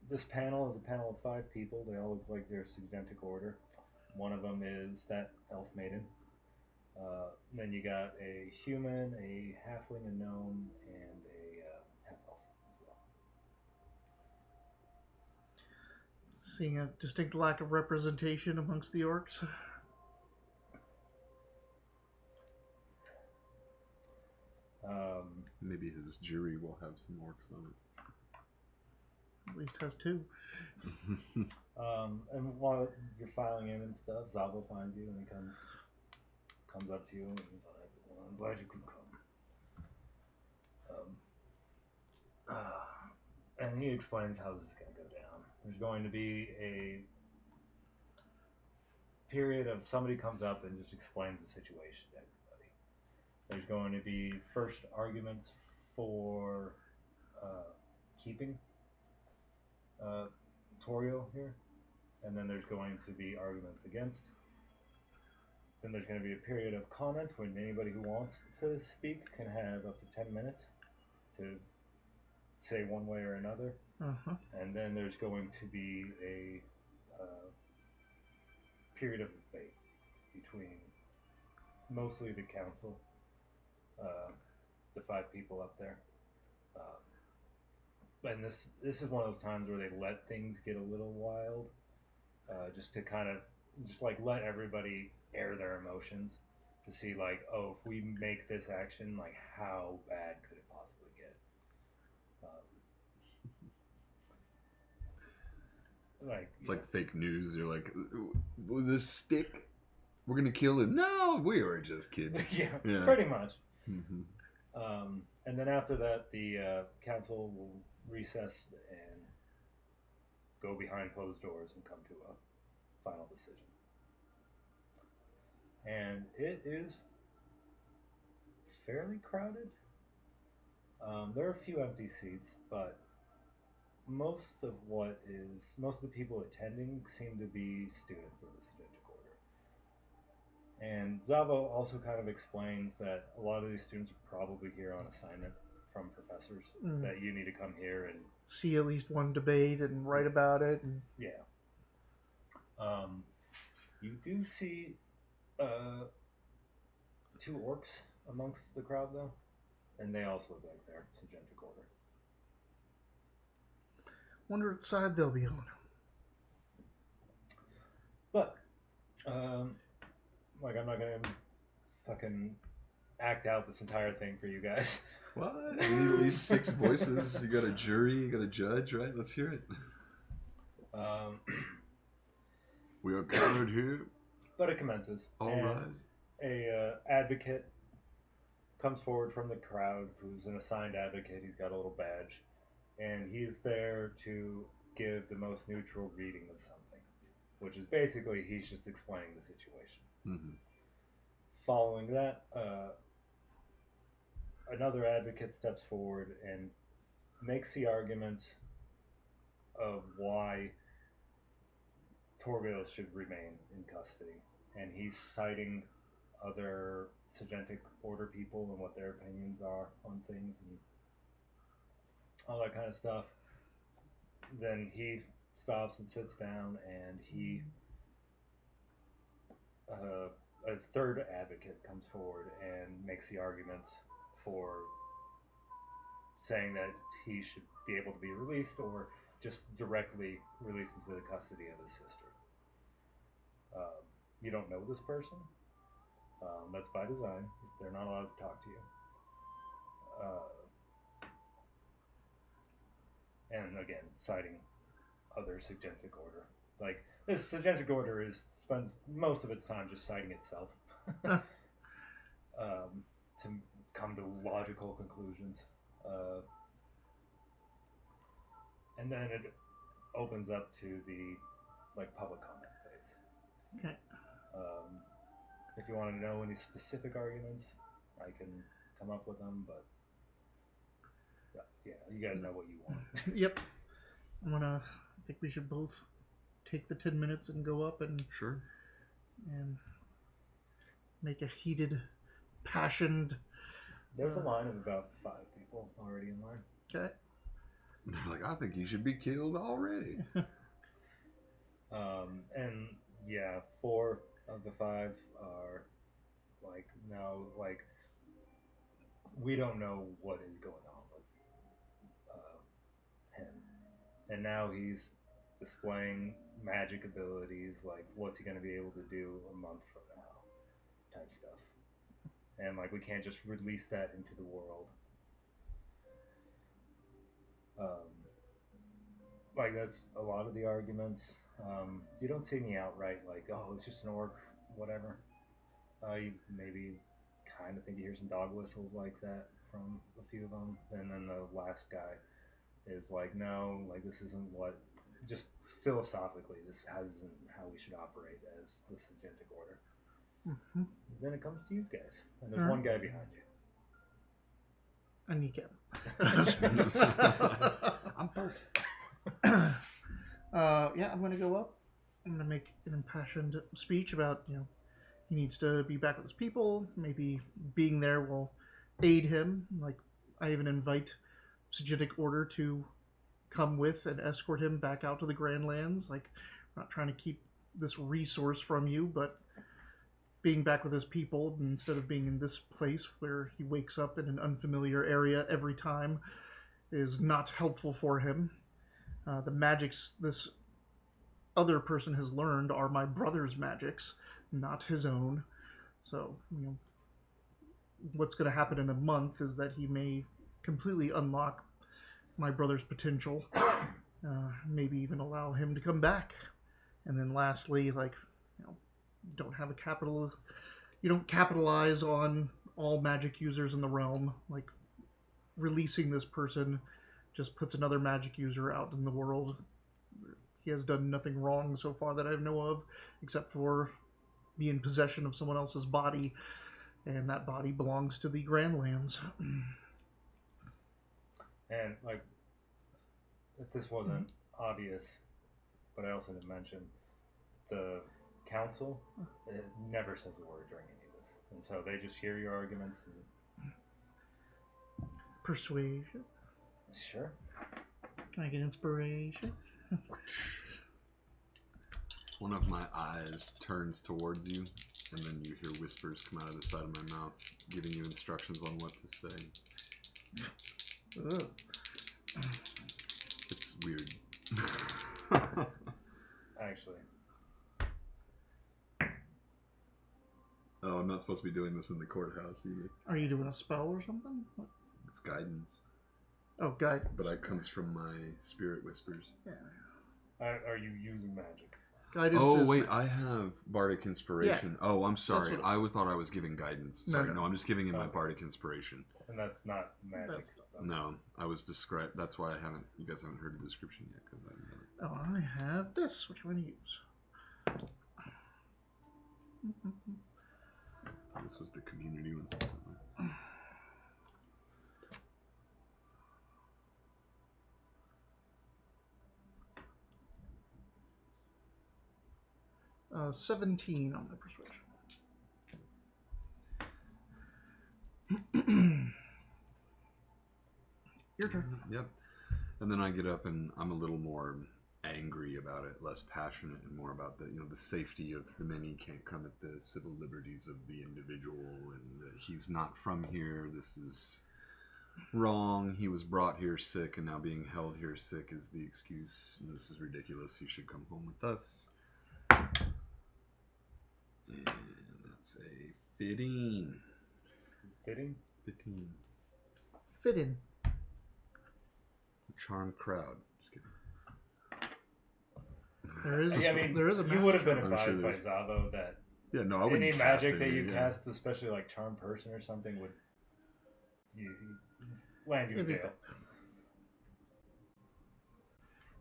This panel is a panel of 5 people. They all look like they're sudentic order. One of them is that elf maiden. Then you got a human, a halfling, a gnome, and a half elf as well. Seeing a distinct lack of representation amongst the orcs. Maybe his jury will have some orcs on it. At least has 2. And while you're filing in and stuff, Zabo finds you and he comes up to you and he's like, "Well, I'm glad you could come." And he explains how this is going to go down. There's going to be a period of somebody comes up and just explains the situation to everybody. There's going to be first arguments for keeping Torio here, and then there's going to be arguments against. Then there's going to be a period of comments when anybody who wants to speak can have up to 10 minutes to say one way or another. Uh-huh. And then there's going to be a period of debate between mostly the council, the 5 people up there. And this is one of those times where they let things get a little wild, just to kind of let everybody air their emotions to see, like, oh, if we make this action, like, how bad could it possibly get? It's like fake news. You're like, with this stick, we're gonna kill him. No, we were just kidding. yeah, pretty much. Mm-hmm. And then after that, the council will recess and go behind closed doors and come to a final decision. And it is fairly crowded. There are a few empty seats, but most of the people attending seem to be students of the Sudentic Order. And Zavo also kind of explains that a lot of these students are probably here on assignment from professors, that you need to come here and see at least one debate and write about it. And... yeah. You do see 2 orcs amongst the crowd, though, and they also look like they're Sudentic Order. Wonder what side they'll be on. But, I'm not going to fucking act out this entire thing for you guys. What? You need at least 6 voices. You got a jury, you got a judge, right? Let's hear it. We are gathered here. But it commences. All right. A advocate comes forward from the crowd who's an assigned advocate. He's got a little badge. And he's there to give the most neutral reading of something. Which is basically, he's just explaining the situation. Mm-hmm. Following that, another advocate steps forward and makes the arguments of why Torville should remain in custody. And he's citing other Sagentic Order people and what their opinions are on things and all that kind of stuff. Then he stops and sits down, and a third advocate comes forward and makes the arguments for saying that he should be able to be released or just directly released into the custody of his sister. You don't know this person. That's by design. They're not allowed to talk to you. And again, citing other Sagentic Order. Like, this Sagentic Order spends most of its time just citing itself. To come to logical conclusions. And then it opens up to the public comment phase. Okay. If you want to know any specific arguments, I can come up with them, but yeah, you guys know what you want. Yep. I think we should both take the 10 minutes and go up and Sure. And make a heated, passioned. There's a line of about 5 people already in line. Okay. They're like, I think you should be killed already. And yeah, 4 of the 5 are like, no, like, we don't know what is going on with him. And now he's displaying magic abilities, like, what's he going to be able to do a month from now, type stuff. And, like, we can't just release that into the world. Like, that's a lot of the arguments. You don't see any outright, like, oh, it's just an orc, whatever. You maybe kind of think you hear some dog whistles like that from a few of them. And then the last guy is like, no, like, this isn't what, just philosophically, this isn't how we should operate as the Sagentic Order. Mm-hmm. Then it comes to you guys. And there's one guy behind you. And you can. I'm first. Yeah, I'm going to go up. I'm going to make an impassioned speech about, he needs to be back with his people. Maybe being there will aid him. Like, I even invite Sagentic Order to come with and escort him back out to the Grand Lands. Like, I'm not trying to keep this resource from you, but being back with his people instead of being in this place where he wakes up in an unfamiliar area every time is not helpful for him. The magics this other person has learned are my brother's magics, not his own. So, what's going to happen in a month is that he may completely unlock my brother's potential, maybe even allow him to come back. And then lastly, you don't capitalize on all magic users in the realm. Like, releasing this person just puts another magic user out in the world. He has done nothing wrong so far that I know of, except for be in possession of someone else's body, and that body belongs to the Grand Lands. And, like, if this wasn't obvious, but I also didn't mention, the council, it never says a word during any of this. And so they just hear your arguments and... Persuasion. Sure. Can I get inspiration? One of my eyes turns towards you, and then you hear whispers come out of the side of my mouth, giving you instructions on what to say. Ugh. It's weird. Actually. Oh, I'm not supposed to be doing this in the courthouse either. Are you doing a spell or something? What? It's guidance. Oh, guidance. But that comes from my spirit whispers. Yeah. Are you using magic? Guidance Oh, is wait, I have Bardic Inspiration. Yeah. Oh, I'm sorry. What... I thought I was giving guidance. Sorry, no, I'm just giving him my Okay. Bardic Inspiration. And that's not magic. No, I was described. That's why you guys haven't heard the description yet. Cause Oh, I have this, which I'm going to use. This was the community one. 17 on my persuasion. Your turn. Yep. And then I get up and I'm a little more angry about it, less passionate, and more about the the safety of the many can't come at the civil liberties of the individual, and that he's not from here. This is wrong. He was brought here sick, and now being held here sick is the excuse. And this is ridiculous. He should come home with us. And that's a 15. Fitting? 15. Fit in. Charmed crowd. Just kidding. There is. Yeah, I mean, there is a. You would have been I'm advised sure by there's- Zavo that Yeah, no, I wouldn't any cast magic that it, you yeah. cast, especially like Charm Person or something, would you land you in It'd be jail.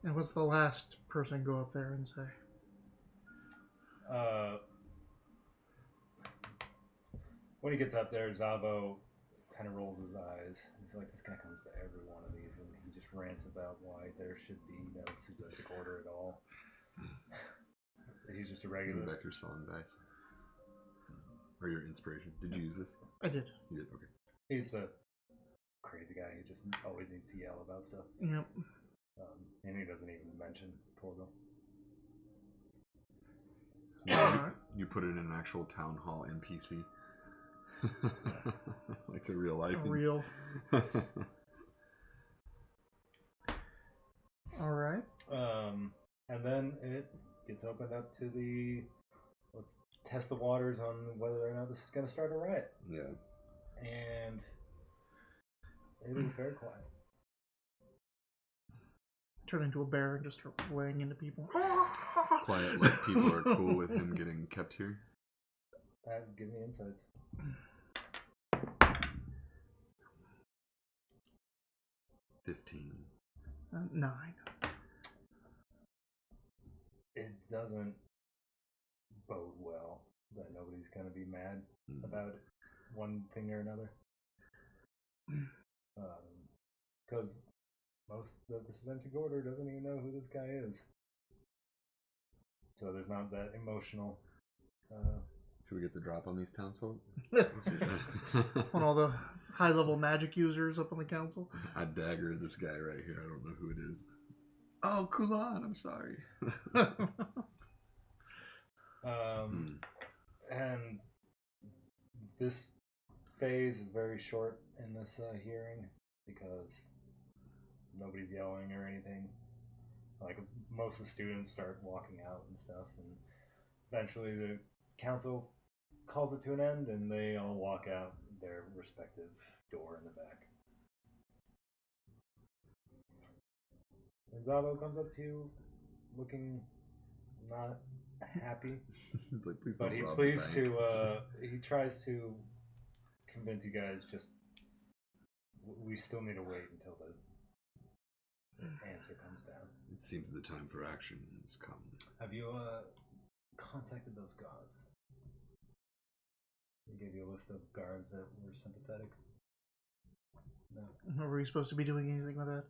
And what's the last person go up there and say? When he gets up there, Zavo kind of rolls his eyes. He's like, this guy comes to every one of these, and he just rants about why there should be no Suggestic Order at all. He's just a regular. Back your song dice. Or your inspiration. Did you use this? I did. You did? Okay. He's the crazy guy who just always needs to yell about stuff. Yep. And he doesn't even mention Torgo. So now you put it in an actual town hall NPC. Like a real life. Real. All right. And then it gets opened up to let's test the waters on whether or not this is going to start a riot. Yeah. And it is very quiet. Turn into a bear and just start weighing into people. Quiet, like people are cool with him getting kept here. Give me insights. 15. 9. It doesn't bode well that nobody's going to be mad about one thing or another. Because most of the Suggestic Order doesn't even know who this guy is. So there's not that emotional. Should we get the drop on these townsfolk? On all the high-level magic users up on the council. I dagger this guy right here. I don't know who it is. Oh, Kulan, I'm sorry. And this phase is very short in this hearing because nobody's yelling or anything. Like, most of the students start walking out and stuff, and eventually the council calls it to an end, and they all walk out their respective door in the back. And Zavo comes up to you, looking not happy, Like, please but don't he rob pleads the bank. to. He tries to convince you guys. Just we still need to wait until the answer comes down. It seems the time for action has come. Have you contacted those guards? They gave you a list of guards that were sympathetic. No. Are we supposed to be doing anything with that?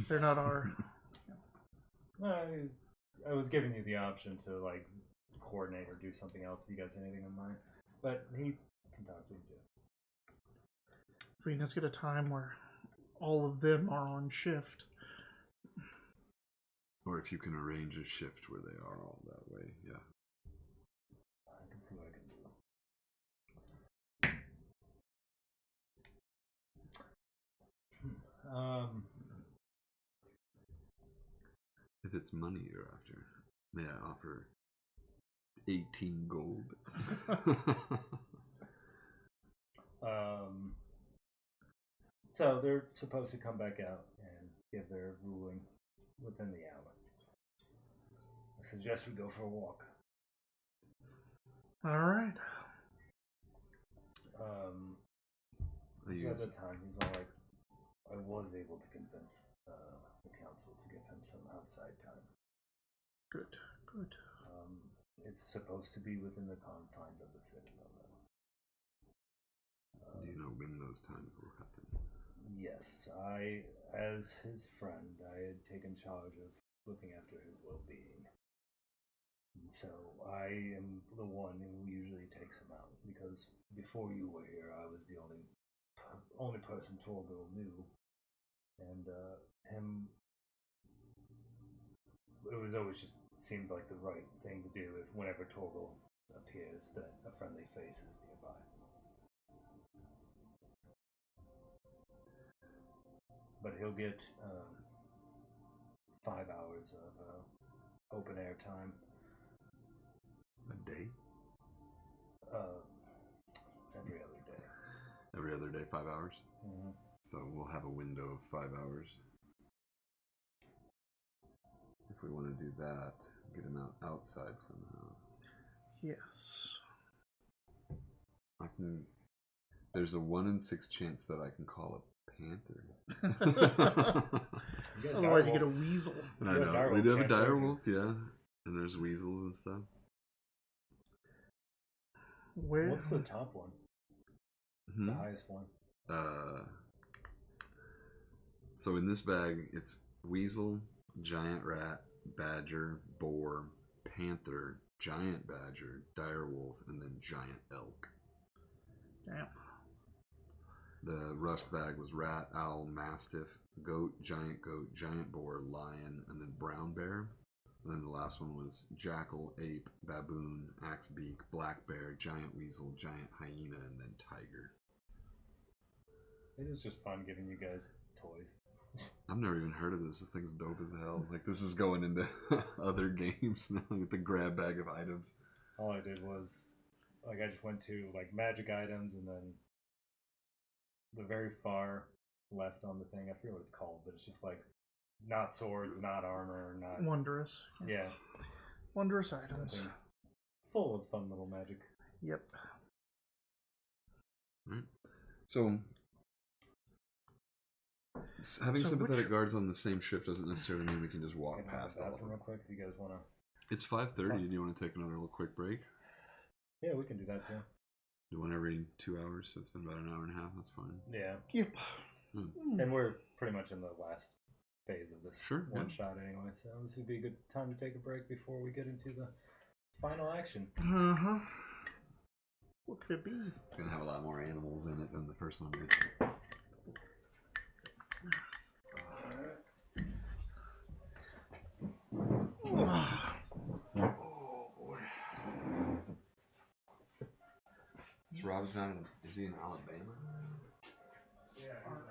They're not our. No, I was giving you the option to like coordinate or do something else if you guys had anything in mind. But he can talk to you too. I mean, let's get a time where all of them are on shift. Or if you can arrange a shift where they are all that way, yeah. I can see what I can do. If it's money you're after, may I offer 18 gold? So they're supposed to come back out and give their ruling within the hour. I suggest we go for a walk. All right. At the time, he's all like, I was able to convince the council to give him some outside time. Good. It's supposed to be within the confines of the citadel, though. Do you know when those times will happen? Yes, as his friend, I had taken charge of looking after his well-being. And so I am the one who usually takes him out, because before you were here, I was the only person Torgo knew, and him. It was always just seemed like the right thing to do if whenever Torgo appears that a friendly face is nearby. But he'll get 5 hours of open air time. A day? Every other day. Every other day, 5 hours? Mm-hmm. So we'll have a window of 5 hours. If we want to do that, get him outside somehow. Yes. I can. There's a 1 in 6 chance that I can call a panther. Otherwise, you get a weasel. I know. We do have a dire wolf, yeah. And there's weasels and stuff. What's the top one? Hmm? The highest one? So in this bag, it's weasel, giant rat, badger, boar, panther, giant badger, dire wolf, and then giant elk. Damn. The rust bag was rat, owl, mastiff, goat, giant boar, lion, and then brown bear. And then the last one was jackal, ape, baboon, axe beak, black bear, giant weasel, giant hyena, and then tiger. It is just fun giving you guys toys. I've never even heard of this. This thing's dope as hell. Like, this is going into other games now with the grab bag of items. All I did was, I just went to, magic items, and then the very far left on the thing, I forget what it's called, but it's just, not swords, not armor, not... Wondrous. Yeah. Wondrous items. Things full of fun little magic. Yep. Right. So... having sympathetic guards on the same shift doesn't necessarily mean we can just walk past all of them. Real quick, if you guys want to... It's 5:30. Do you want to take another little quick break? Yeah, we can do that too. Do one every 2 hours, so it's been about an hour and a half. That's fine. Yeah. Yep. And we're pretty much in the last phase of this one yeah. shot anyway, so this would be a good time to take a break before we get into the final action. Uh-huh. What's it be? It's going to have a lot more animals in it than the first one did. Rob's not in, is he in Alabama? Yeah, he's in Alabama.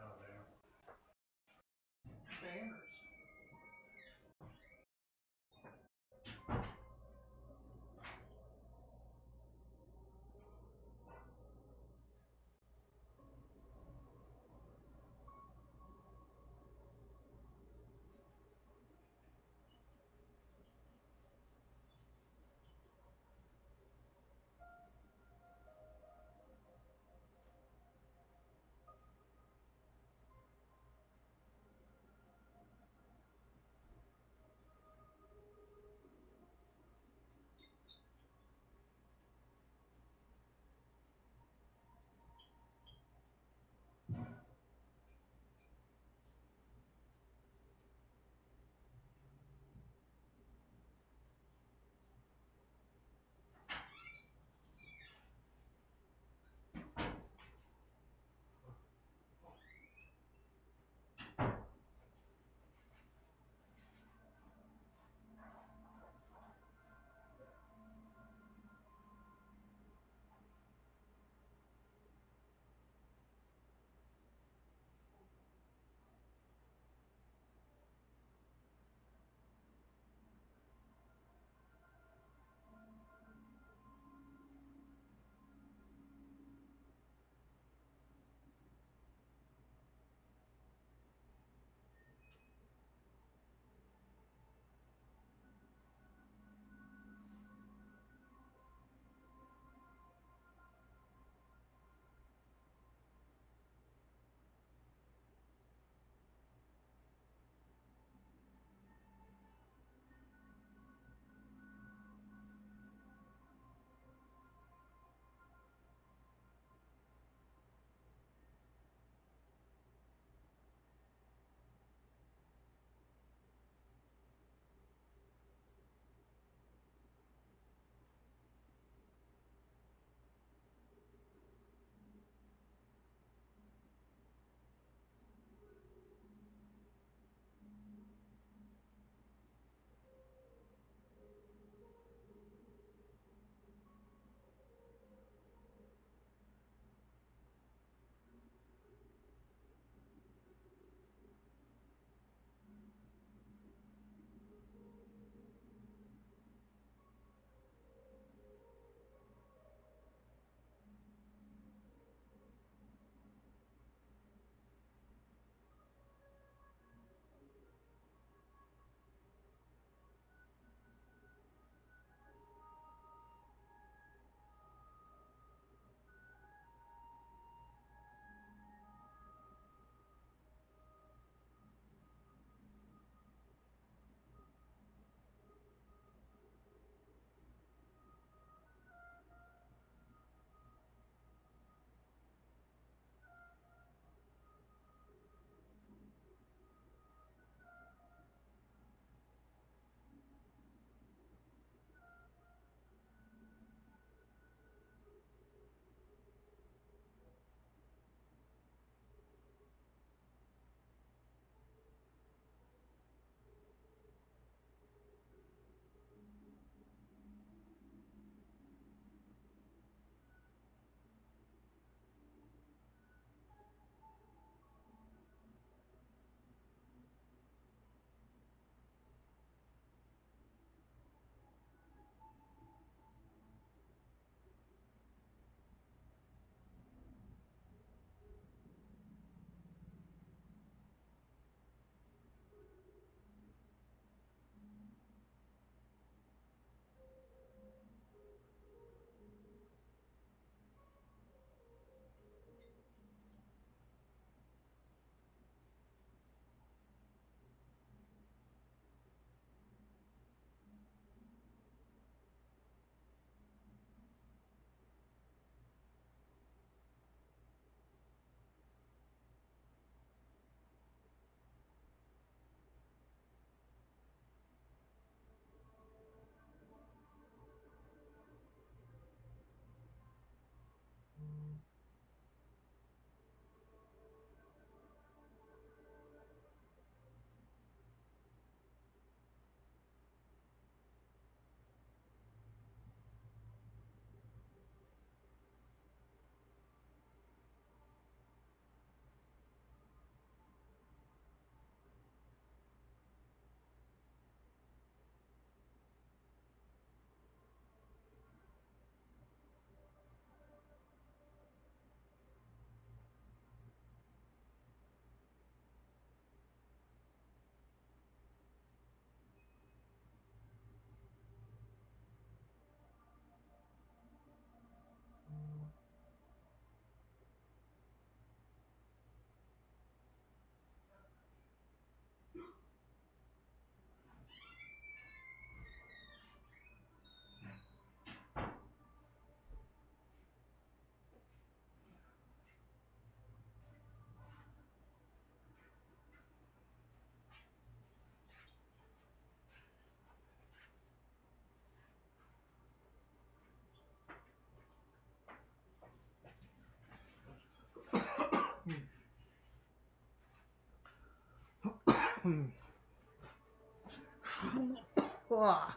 Ah.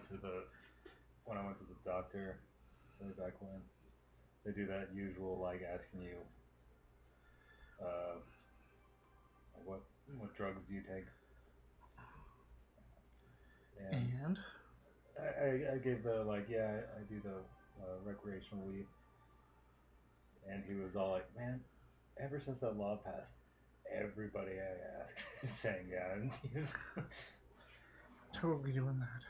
So when I went to the doctor way back when, they do that usual like asking you, uh, what drugs do you take? And And I gave the like, yeah, I do the recreational weed, and he was all like, man, ever since that law passed, everybody I asked is saying yeah, and he was totally doing that.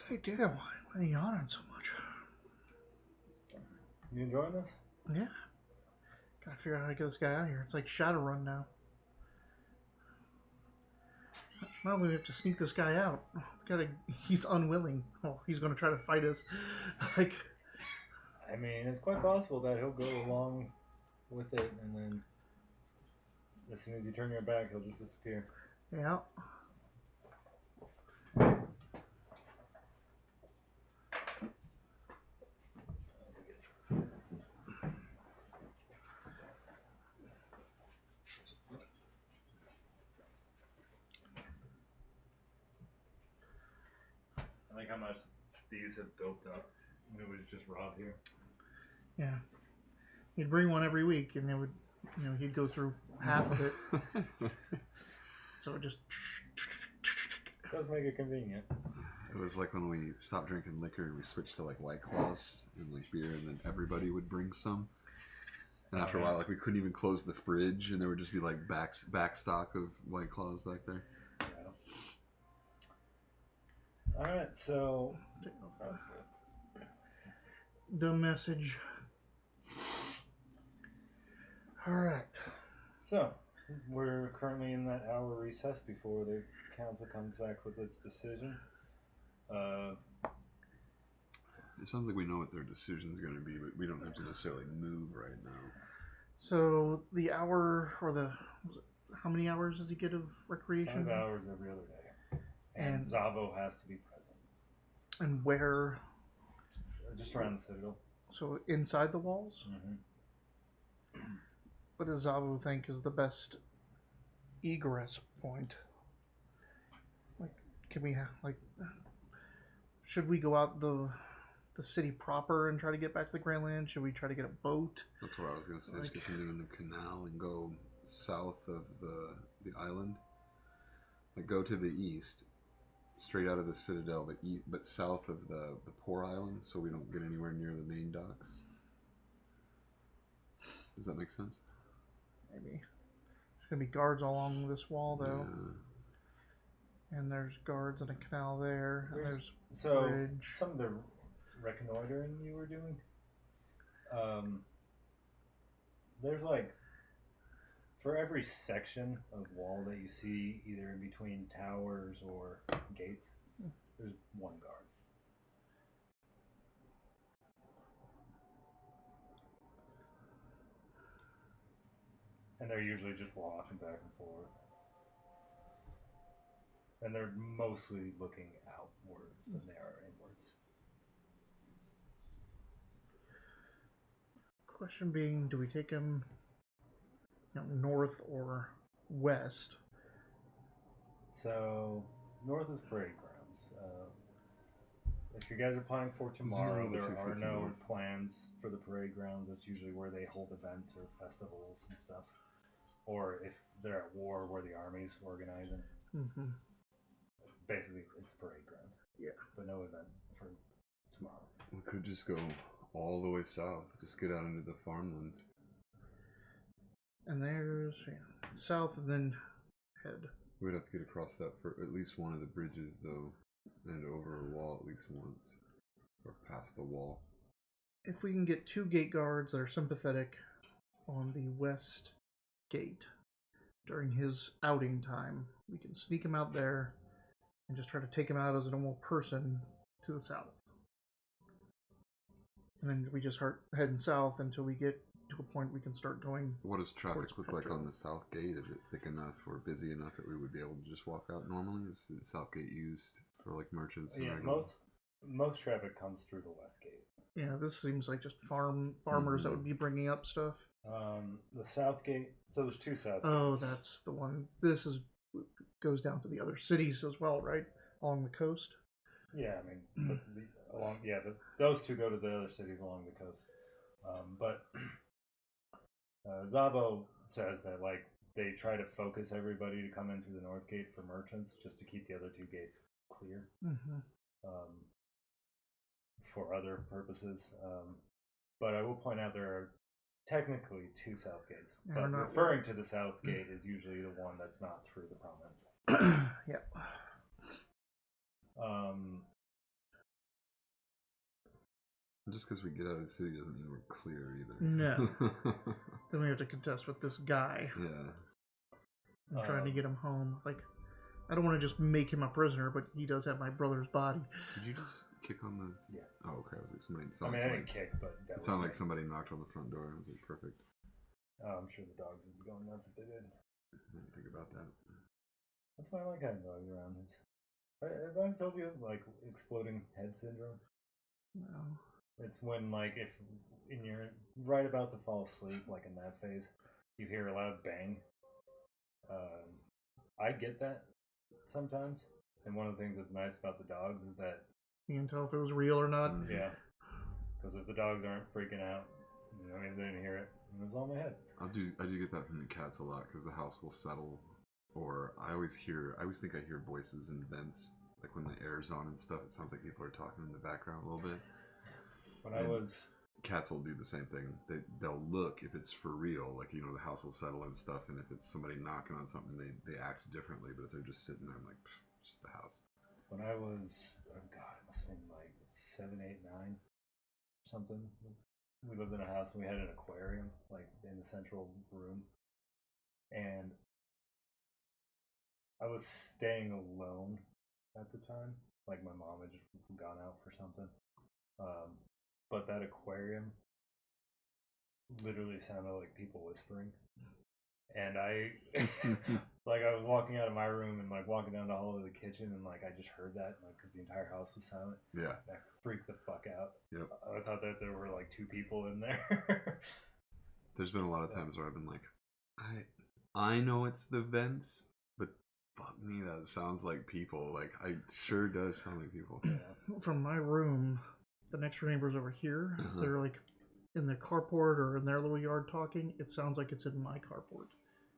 Hey, damn, why are you yawning so much? You enjoying this? Yeah. Gotta figure out how to get this guy out of here. It's like Shadowrun now. Well, we have to sneak this guy out. He's unwilling. Oh, he's gonna try to fight us. Like, I mean, it's quite possible that he'll go along with it, and then as soon as you turn your back, he'll just disappear. yeah. I like how much these have built up. It was just Rob here. Yeah. He'd bring one every week, and it would, he'd go through half of it. So it just. It does make it convenient. It was like when we stopped drinking liquor and we switched to like White Claws and like beer, and then everybody would bring some. And after a while, like we couldn't even close the fridge, and there would just be like back stock of White Claws back there. Yeah. All right, so The message. All right. So we're currently in that hour recess before the council comes back with its decision. It sounds like we know what their decision is going to be, but we don't have to necessarily move right now. So the hour or the how many hours does he get of recreation? 5 hours every other day, and Zavo has to be present. And where? Just around the citadel. So inside the walls. Mm-hmm. What does Zavu think is the best egress point? Like, can we should we go out the city proper and try to get back to the Grand Land? Should we try to get a boat? That's what I was going to say. Just get something in the canal and go south of the island. Like go to the east, straight out of the citadel, but south of the poor island, so we don't get anywhere near the main docks. Does that make sense? Maybe. There's gonna be guards all along this wall, though. Yeah. And there's guards in a canal there. And there's so bridge. Some of the reconnoitering you were doing. There's like for every section of wall that you see, either in between towers or gates, there's one guard. And they're usually just walking back and forth. And they're mostly looking outwards than they are inwards. Question being, do we take him north or west? So, north is parade grounds. If you guys are planning for tomorrow, there are no plans for the parade grounds. That's usually where they hold events or festivals and stuff. Or if they're at war, where the army's organizing. Mm-hmm. Basically, it's parade grounds. Yeah. But no event for tomorrow. We could just go all the way south. Just get out into the farmlands. And there's south and then head. We'd have to get across that for at least one of the bridges, though, and over a wall at least once. Or past the wall. If we can get 2 gate guards that are sympathetic on the west gate during his outing time, we can sneak him out there and just try to take him out as a normal person to the south. And then we just start heading south until we get to a point we can start going. What does traffic towards look like Petro. on the south gate? Is it thick enough or busy enough that we would be able to just walk out normally? Is the south gate used for like merchants? And Yeah, regular? most traffic comes through the west gate. Yeah, this seems like just farmers that would be bringing up stuff. The south gate. So there's two south. Oh, gates. that's the one. This goes down to the other cities as well, right? Along the coast. Yeah, I mean, those two go to the other cities along the coast. But Zabo says that like they try to focus everybody to come in through the north gate for merchants, just to keep the other two gates clear. For other purposes. But I will point out there are technically two south gates. Yeah, But not referring to the south gate is usually the one that's not through the province. Yeah. Just because we get out of the city doesn't mean we're clear either. No. Then we have to contest with this guy. Yeah. I'm trying to get him home. Like, I don't want to just make him a prisoner, but he does have my brother's body. Did you just kick on the? Yeah. Oh, okay. I was like somebody. I mean, I didn't kick, but that It sounded like somebody knocked on the front door. I was like, perfect. I'm sure the dogs would be going nuts if they did. I didn't think about that. That's why I like having dogs around. Have I told you like exploding head syndrome? No. It's when like if you're right about to fall asleep, like in that phase, you hear a loud bang. I get that sometimes, and one of the things that's nice about the dogs is that You can tell if it was real or not. yeah, because if the dogs aren't freaking out, you know, if they didn't hear it, it was on my head. I do get that from the cats a lot because the house will settle, or I always think I hear voices in vents, like when the air's on and stuff. It sounds like people are talking in the background a little bit. Cats will do the same thing. They'll look if it's for real, like, you know, the house will settle and stuff, and if it's somebody knocking on something, they act differently. But if they're just sitting there, I'm like, it's just the house. When I was, oh god, it must have been like 7, 8, 9, something. We lived in a house and we had an aquarium, like in the central room. And I was staying alone at the time. Like my mom had just gone out for something. But that aquarium literally sounded like people whispering. And I was walking out of my room and like walking down the hall to the kitchen, and like I just heard that, like, because the entire house was silent. Yeah. I freaked the fuck out. Yep. I thought that there were like 2 people in there. There's been a lot of times where I've been like, I know it's the vents, but fuck me, that sounds like people. Like, it sure does sound like people. Yeah. From my room, the next door neighbors over here, if they're like in their carport or in their little yard talking, it sounds like it's in my carport.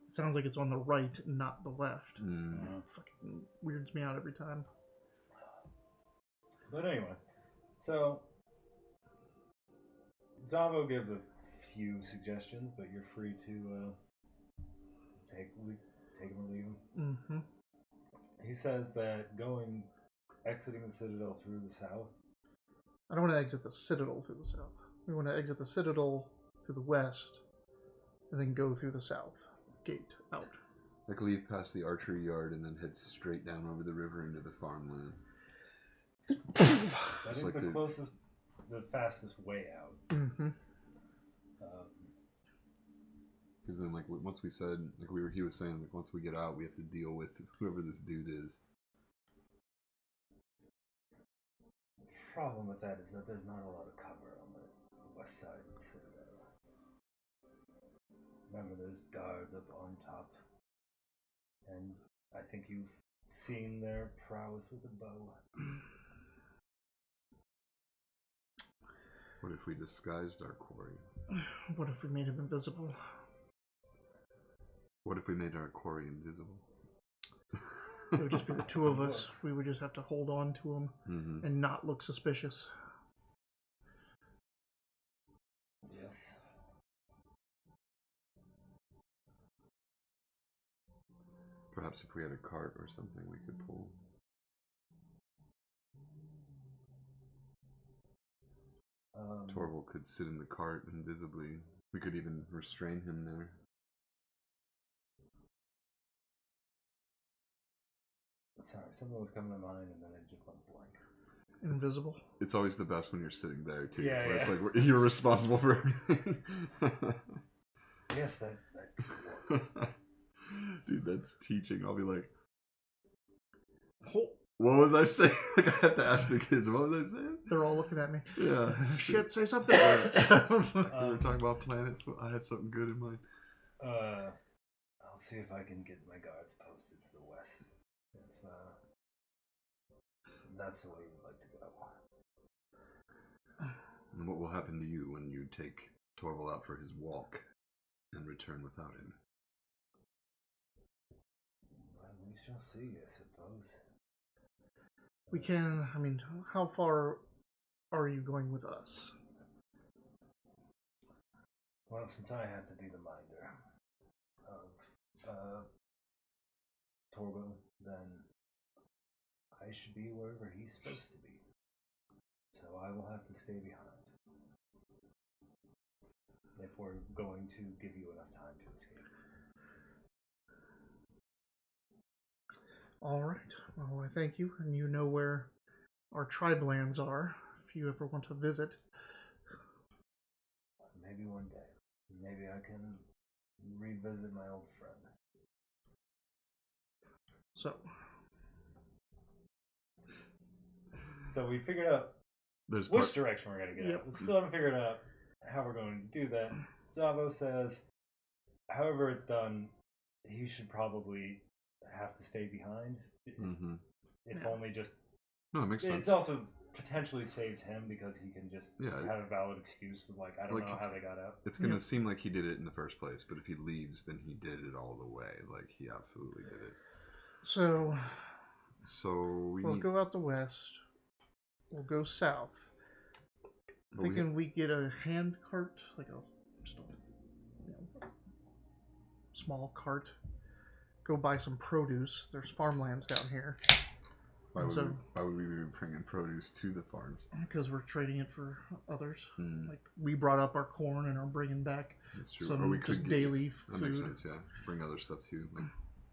It sounds like it's on the right, not the left. Fucking weirds me out every time. But anyway, so Zavo gives a few suggestions, but you're free to take them or leave them. Mm-hmm. He says that exiting the Citadel through the south. I don't want to exit the Citadel through the south. We want to exit the Citadel through the west, and then go through the south gate out. Like leave past the archery yard and then head straight down over the river into the farmlands. That is the fastest way out. Mm-hmm. Because then, like, once we said, like he was saying, like, once we get out, we have to deal with whoever this dude is. The problem with that is that there's not a lot of cover on the west side of the Citadel. Remember, there's guards up on top, and I think you've seen their prowess with a bow. What if we disguised our quarry? What if we made him invisible? What if we made our quarry invisible? It would just be the 2 of us. We would just have to hold on to him and not look suspicious. Yes. Perhaps if we had a cart or something we could pull. Torval could sit in the cart invisibly. We could even restrain him there. Sorry, something was coming to mind and then it just went blank. invisible. It's always the best when you're sitting there too. Yeah, where yeah. It's like you're responsible for everything. Yes, that's good work. Dude, that's teaching. I'll be like, Oh, what was I saying? Like I have to ask the kids, what was I saying? they're all looking at me. Yeah. Shit, say something. We were talking about planets. I had something good in mind. I'll see if I can get my guards posted to the west. If that's the way you'd like to go. And what will happen to you when you take Torval out for his walk and return without him? Well, we shall see, I suppose. We can. I mean, how far are you going with us? Well, since I have to be the minder of Torval, then I should be wherever he's supposed to be. So I will have to stay behind. If we're going to give you enough time to escape. All right. Well, I thank you, and you know where our tribe lands are if you ever want to visit. Maybe one day. Maybe I can revisit my old friend. So we figured out which direction we're going to get Yep. out. We still haven't figured out how we're going to do that. Zavo says, however it's done, he should probably have to stay behind. If only just... No, it makes sense. It also potentially saves him because he can just Yeah. have a valid excuse of, like, I don't know how they got out. It's going to seem like he did it in the first place, but if he leaves, then he did it all the way. Like, he absolutely did it. So we'll go out the west. We'll go south. Thinking we get a hand cart, like just a small cart. Go buy some produce. There's farmlands down here. Why would we be bringing produce to the farms? Because we're trading it for others. Mm. Like we brought up our corn and are bringing back some just daily food. That makes sense. Yeah, bring other stuff too, like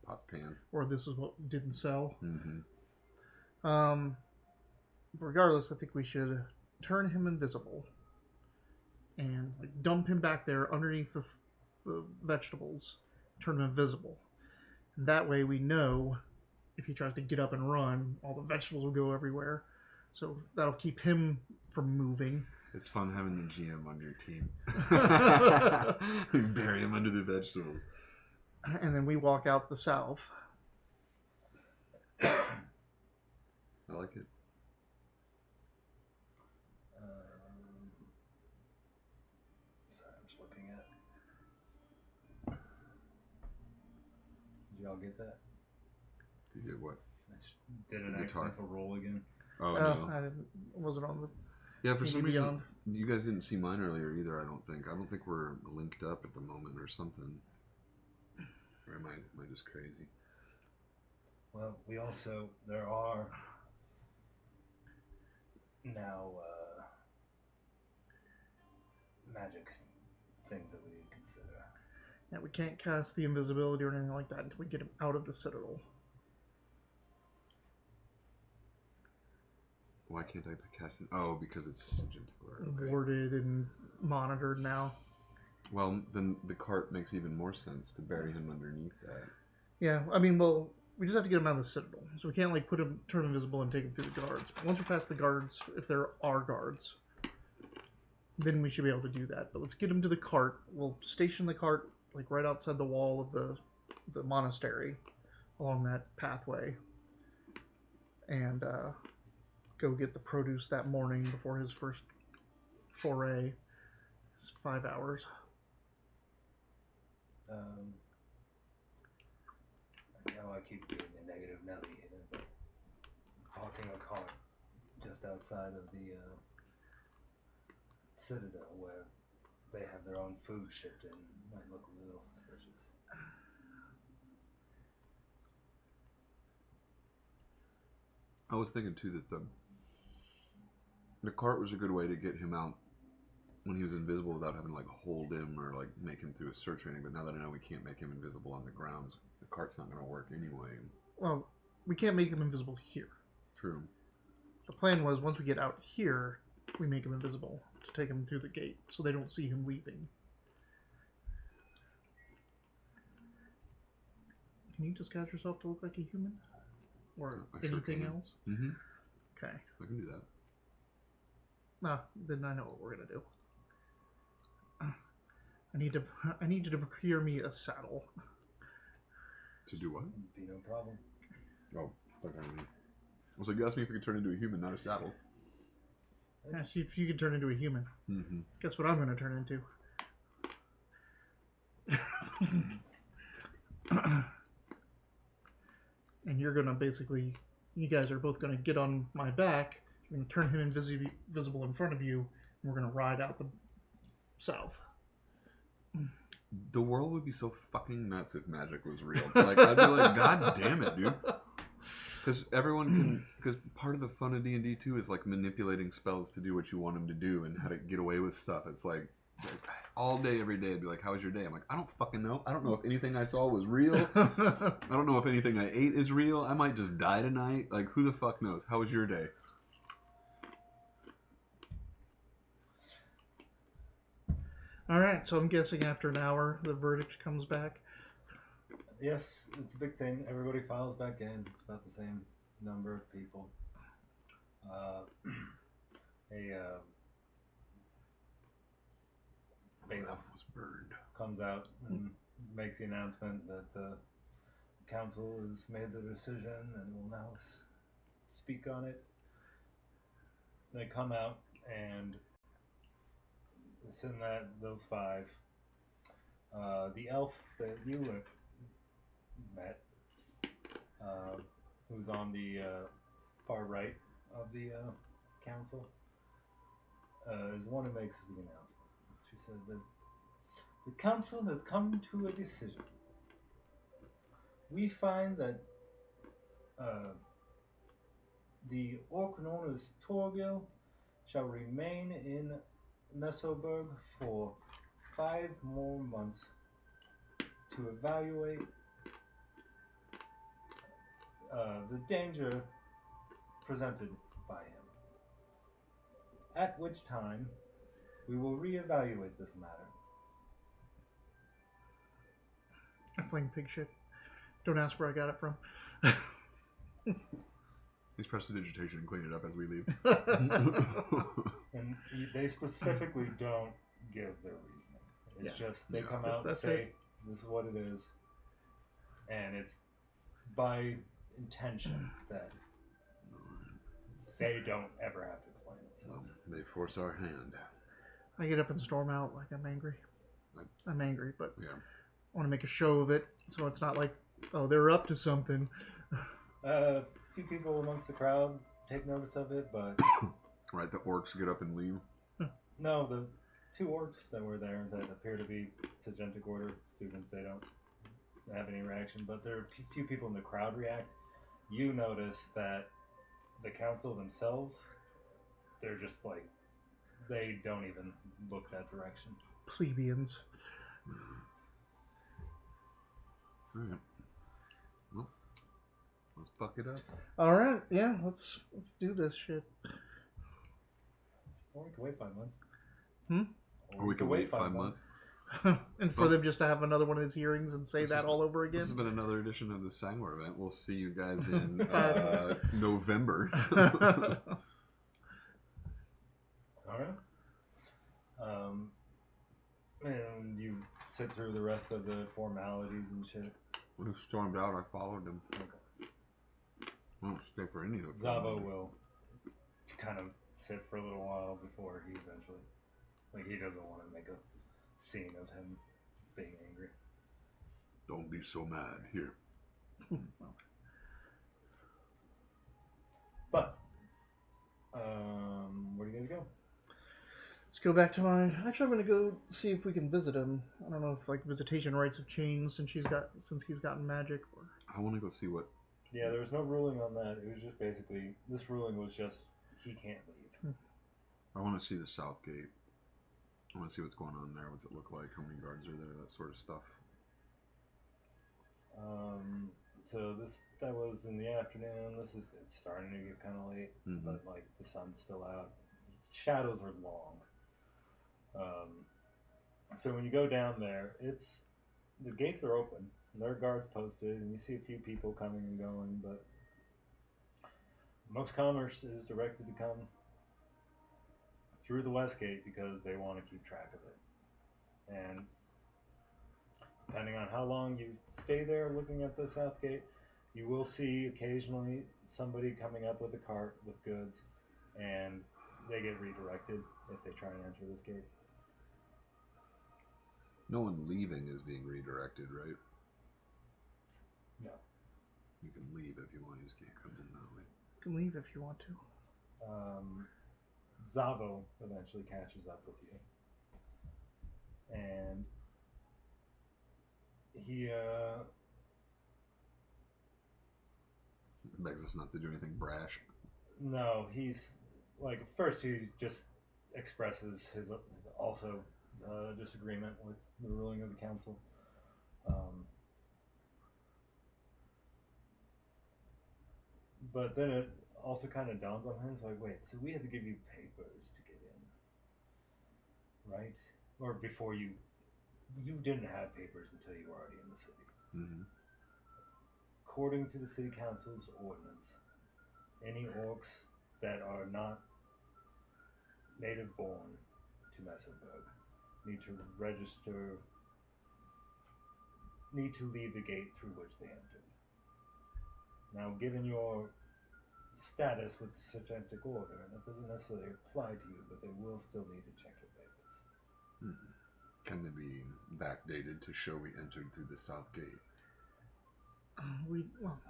pots, pans. Or this is what didn't sell. Mm-hmm. Regardless, I think we should turn him invisible and like dump him back there underneath the vegetables. Turn him invisible, and that way we know if he tries to get up and run, all the vegetables will go everywhere. So that'll keep him from moving. It's fun having the GM on your team. You bury him under the vegetables. And then we walk out the south. I like it. Sorry, I'm just looking at... Did y'all get that? Did you get what? I just did an accidental roll again. Oh, no. I wasn't on the... Yeah, for some reason, Beyond. you guys didn't see mine earlier either, I don't think. I don't think we're linked up at the moment or something. Or am I just crazy? Well, we also... There are now magic things that we need to consider. Yeah, we can't cast the invisibility or anything like that until we get him out of the citadel. Why can't I cast it? Oh, because it's Sigint. Okay. Warded and monitored now. Well, then the cart makes even more sense to bury him underneath that. Yeah, I mean, well, we just have to get him out of the citadel. So we can't, like, turn him invisible and take him through the guards. But once we're past the guards, if there are guards, then we should be able to do that. But let's get him to the cart. We'll station the cart, like, right outside the wall of the monastery along that pathway. And, go get the produce that morning before his first foray. It's 5 hours. I know I keep getting a negative Nelly in it, but hawking a cart just outside of the citadel where they have their own food shipped in might look a little suspicious. I was thinking too that the cart was a good way to get him out when he was invisible without having to like hold him or like make him through a search or anything. But now that I know we can't make him invisible on the grounds, the cart's not going to work anyway. Well, we can't make him invisible here. True. The plan was once we get out here, we make him invisible to take him through the gate so they don't see him leaving. Can you disguise yourself to look like a human? Or anything else? Mm-hmm. Okay. I can do that. No, then I know what we're gonna do. I need you to procure me a saddle. To do what? Be no problem. Oh, okay. I was like, you asked me if we could turn into a human, not a saddle. Ask you if you could turn into a human. Mm-hmm. Guess what I'm gonna turn into? And you're gonna basically, you guys are both gonna get on my back. You're gonna turn him invisible in front of you, and we're gonna ride out the south. The world would be so fucking nuts if magic was real. Like, I'd be like, God damn it, dude. Because everyone can. Because part of the fun of D&D too is like manipulating spells to do what you want them to do and how to get away with stuff. It's like all day, every day, I'd be like, "How was your day?" I'm like, "I don't fucking know. I don't know if anything I saw was real. I don't know if anything I ate is real. I might just die tonight. Like, who the fuck knows? How was your day?" All right, so I'm guessing after an hour, the verdict comes back. Yes, it's a big thing. Everybody files back in. It's about the same number of people. Bailiff Was burned. comes out and makes the announcement that the council has made the decision and will now speak on it. They come out and it's in those five. The elf that you met, who's on the far right of the council, is the one who makes the announcement. She said that the council has come to a decision. We find that the orc known as Torgil shall remain in Nesselberg for 5 more months to evaluate the danger presented by him. At which time, we will reevaluate this matter. I fling pig shit. Don't ask where I got it from. He's prestidigitation and clean it up as we leave. And they specifically don't give their reasoning. It's just they come out and say, this is what it is. And it's by intention that they don't ever have to explain themselves. They force our hand. I get up and storm out like I'm angry. I'm angry, but Yeah. I want to make a show of it, so it's not like, oh, they're up to something. A few people amongst the crowd take notice of it, but Right, the orcs get up and leave. no, the 2 orcs that were there that appear to be Sagentic Order students, they don't have any reaction, but there are a few people in the crowd react. You notice that the council themselves, they're just like, they don't even look that direction. Plebeians. Alright. Well, let's buck it up. All right, yeah, let's do this shit. Or we can wait 5 months. Or we can wait 5 months. And for them just to have another one of his hearings and say that all over again. This has been another edition of the Sanguar event. We'll see you guys in November. Alright. And you sit through the rest of the formalities and shit. When he stormed out, I followed him. Okay. I don't stay for any of it. Zavo will kind of sit for a little while before he eventually, like, he doesn't want to make a scene of him being angry. Don't be so mad. Here. But, where do you guys go? Let's go back to my. Actually, I'm gonna go see if we can visit him. I don't know if like visitation rights have changed since he's gotten magic. Or... I want to go see what. Yeah, there was no ruling on that. It was just basically, this ruling was just, he can't leave. I want to see the South Gate. I want to see what's going on there. What's it look like? How many guards are there? That sort of stuff. So that was in the afternoon. It's starting to get kind of late, Mm-hmm. but like the sun's still out. Shadows are long. So when you go down there, the gates are open. There are guards posted, and you see a few people coming and going, but most commerce is directed to come through the west gate because they want to keep track of it. And depending on how long you stay there looking at the south gate, you will see occasionally somebody coming up with a cart with goods, and they get redirected if they try and enter this gate. No one leaving is being redirected, right? No. You can leave if you want. You just can't come in that way. You can leave if you want to. Zavo eventually catches up with you, and he Begs us not to do anything brash. no, he's like first he just expresses his also disagreement with the ruling of the council. But then it also kind of dawns on him. It's like, wait, so we had to give you papers to get in, right? Or before you didn't have papers until you were already in the city. Mm-hmm. According to the city council's ordinance, any orcs that are not native born to Messenberg need to leave the gate through which they entered. Now, given your status with Sergeantic Order, that doesn't necessarily apply to you, but they will still need to check your papers. Mm-hmm. Can they be backdated to show we entered through the south gate?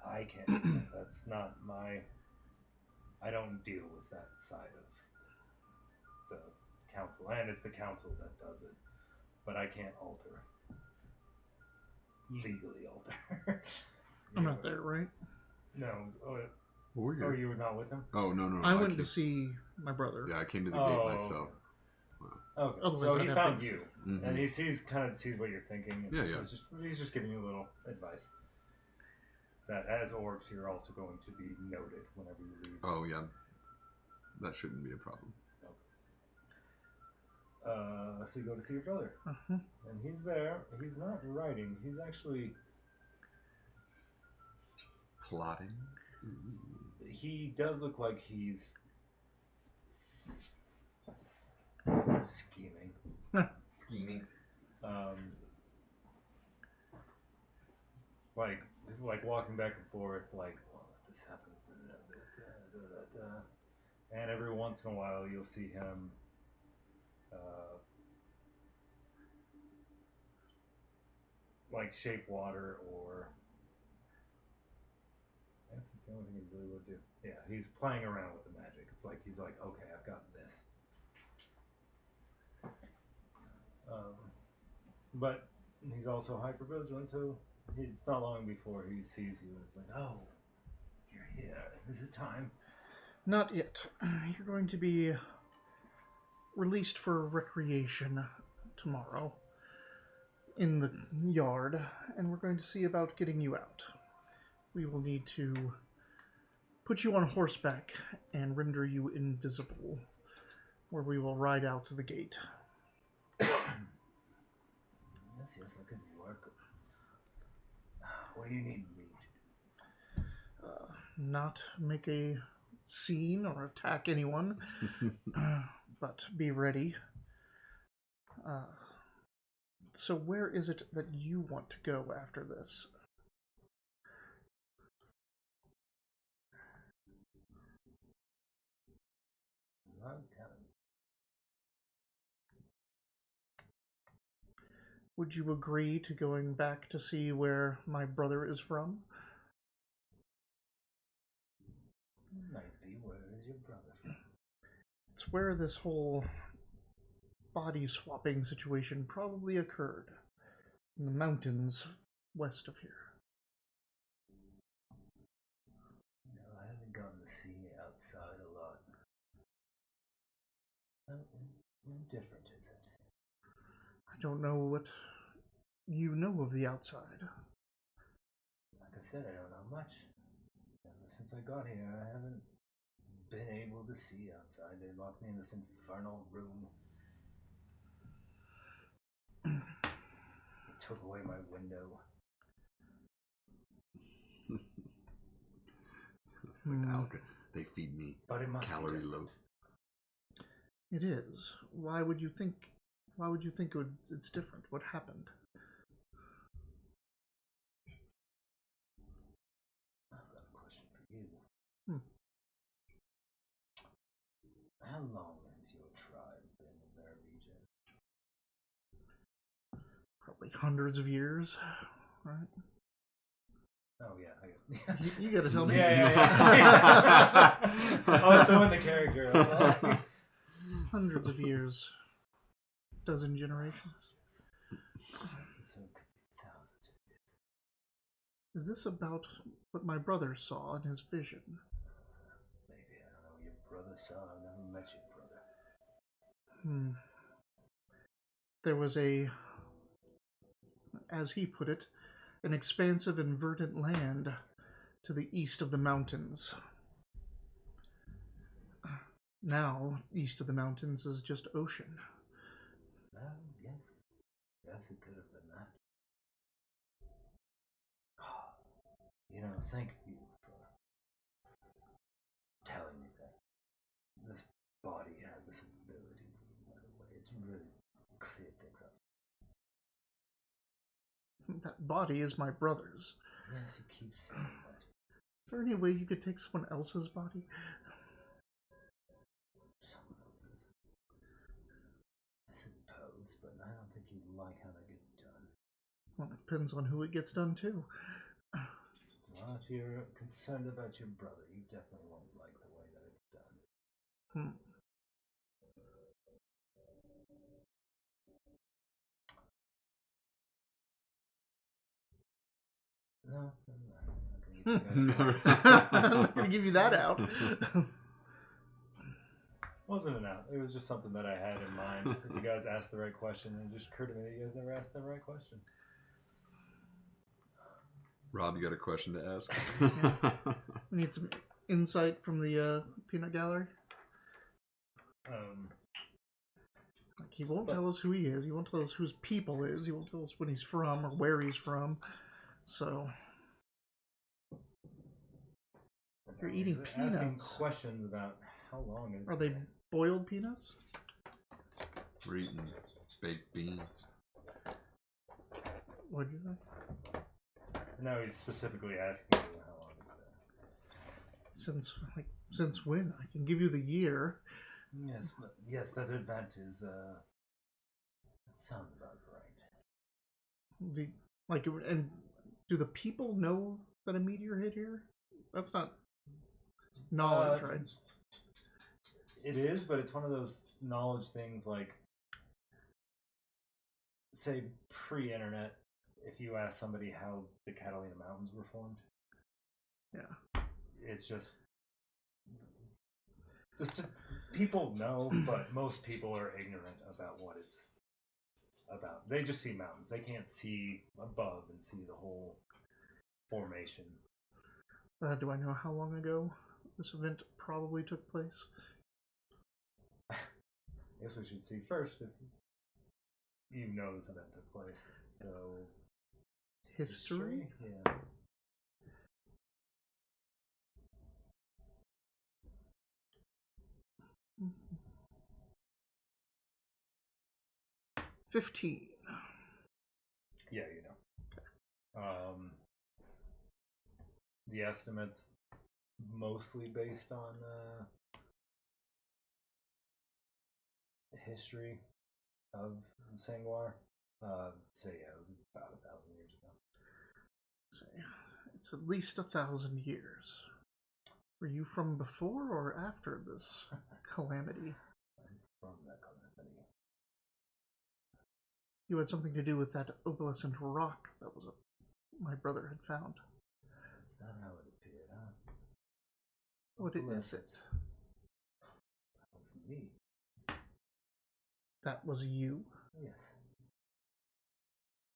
I can't do that. That's not my... I don't deal with that side of the council, and it's the council that does it. But I can't legally alter. I'm not there, right? No. We're here. Oh, you were not with him? Oh, no. I went to see my brother. Yeah, I came to the gate myself. Okay. Otherwise So I'd he have found things- you, Mm-hmm. and he sees what you're thinking. And Yeah. He's just giving you a little advice. That as orcs, you're also going to be noted whenever you leave. Oh, yeah. That shouldn't be a problem. So you go to see your brother, Uh-huh. and he's there. He's not writing. He's actually Plotting? he does look like he's scheming. Scheming. Like walking back and forth, like, well, if this happens, and every once in a while you'll see him like shape water, or I guess that's the only thing he really would do. Yeah, he's playing around with the magic. It's like he's like, okay, I've got this. But he's also hyper vigilant, so it's not long before he sees you and it's like, oh, you're here. Is it time? Not yet. You're going to be released for recreation tomorrow in the yard, and we're going to see about getting you out. We will need to put you on horseback and render you invisible, where we will ride out to the gate. Yes, that could work. What do you need me to do? Not make a scene or attack anyone, but be ready. So where is it that you want to go after this? Not telling. Would you agree to going back to see where my brother is from? Might be. Where is your brother from? It's where this whole body swapping situation probably occurred. In the mountains west of here. No, I haven't gotten to see outside a lot. How different is it? I don't know what you know of the outside. Like a said, I don't know much. Ever since I got here, I haven't been able to see outside. They locked me in this infernal room. They took away my window. They feed me But it must calorie load. It is. Why would you think it's different? What happened? I've got a question for you. How long has your tribe been in their region? Probably hundreds of years, right? Oh yeah, You gotta tell me. Yeah. Oh, so in the character. Hundreds of years. Dozen generations. So thousands of years. Is this about what my brother saw in his vision? Maybe, I don't know, your brother saw. I've never met your brother. There was as he put it, an expansive and verdant land to the east of the mountains. Now, east of the mountains is just ocean. Yes. Yes, it could have been that. Thank you for telling me that this body had this ability, by the way. It's really cleared things up. That body is my brother's. Yes, you keep saying that. Is there any way you could take someone else's body? Someone else's. I suppose, but I don't think you'd like how that gets done. Well, it depends on who it gets done to. Well, if you're concerned about your brother, you definitely won't like the way that it's done. No, I'm going to give you that out. Wasn't an out. It was just something that I had in mind. If you guys asked the right question, and it just occurred to me that you guys never asked the right question. Rob, you got a question to ask? We need some insight from the peanut gallery. He won't tell us who he is. He won't tell us whose people is. He won't tell us when he's from or where he's from. So you're eating peanuts. Asking questions about how long it's Are they been. boiled peanuts? We're eating baked beans. What did you say? No, he's specifically asking you how long it's been. Since when? I can give you the year. Yes, but yes, that event is. That sounds about right. And do the people know that a meteor hit here? That's not knowledge, right? It is, but it's one of those knowledge things like, say, pre-internet. If you ask somebody how the Catalina Mountains were formed, yeah, it's just people know, but most people are ignorant about what it's about. They just see mountains. They can't see above and see the whole formation. Do I know how long ago this event probably took place? I guess we should see first if you know this event took place. So History? Yeah. Mm-hmm. 15. Yeah, you know. The estimates mostly based on history of Sanguar. So yeah, it was about 1,000 years ago. So it's at least 1,000 years. Were you from before or after this calamity? I'm from that calamity. You had something to do with that opalescent rock that was my brother had found. Is that how it appeared, huh? What is it? That was me. That was you? Yes.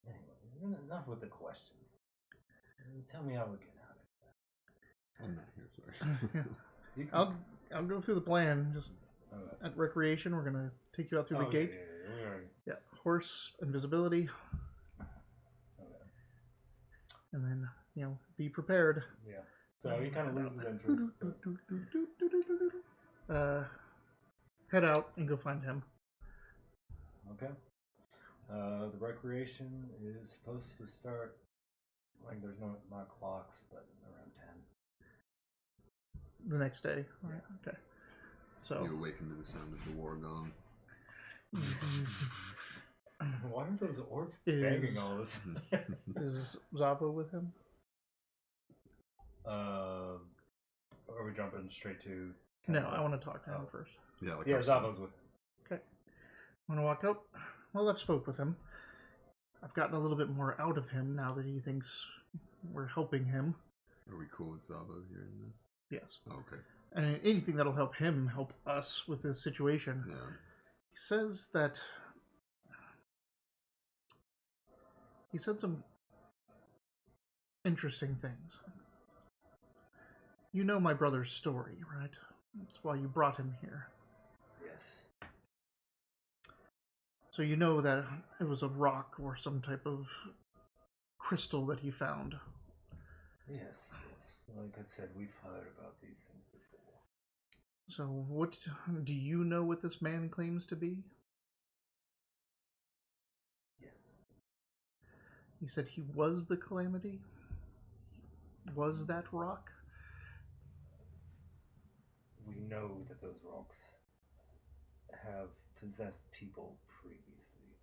Anyway, enough with the questions. Tell me how we get out I'm not here, sorry. of it. I'll go through the plan. Just Okay. at recreation, we're gonna take you out through the gate. Yeah, we already. Yeah, horse invisibility, Okay. and then be prepared. Yeah. So he kind of loses interest. Head out and go find him. Okay. The recreation is supposed to start. Like, there's not clocks, but around 10. The next day. All right. Okay. So You awaken to the sound of the war gong. Why are those orcs Is- banging all this? is Zavo with him? Are we jumping straight to? No, I want to talk to him Oh. first. Yeah, like Yeah, our Zavo's with him. Okay. I'm gonna walk up. Well, I've spoke with him. I've gotten a little bit more out of him now that he thinks we're helping him. Are we cool with Zabo here in this? Yes. Oh, okay. And anything that'll help him help us with this situation. Yeah. He says that he said some interesting things. You know my brother's story, right? That's why you brought him here. Yes. So you know that it was a rock or some type of crystal that he found. Yes. Like I said, we've heard about these things before. So what do you know what this man claims to be? Yes. He said he was the calamity? Was that rock? We know that those rocks have possessed people previously.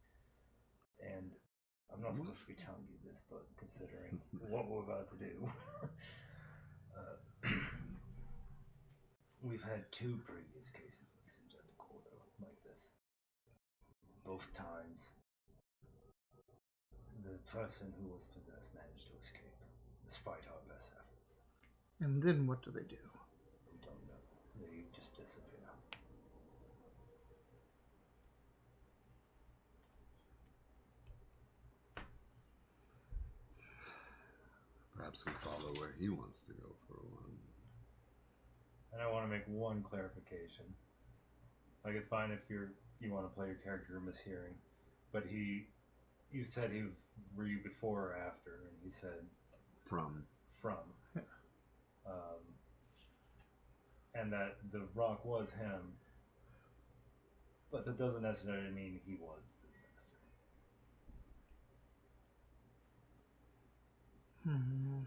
And I'm not supposed to be telling you this, but considering what we're about to do, we've had 2 previous cases, it seems, at the quarter like this. Both times, the person who was possessed managed to escape, despite our best efforts. And then what do they do? We don't know. They just disappear. Perhaps we follow where he wants to go for one. And I want to make one clarification. Like, it's fine if you want to play your character mishearing, but you said were you before or after, and he said From. And that the rock was him, but that doesn't necessarily mean he was the disaster. Hmm.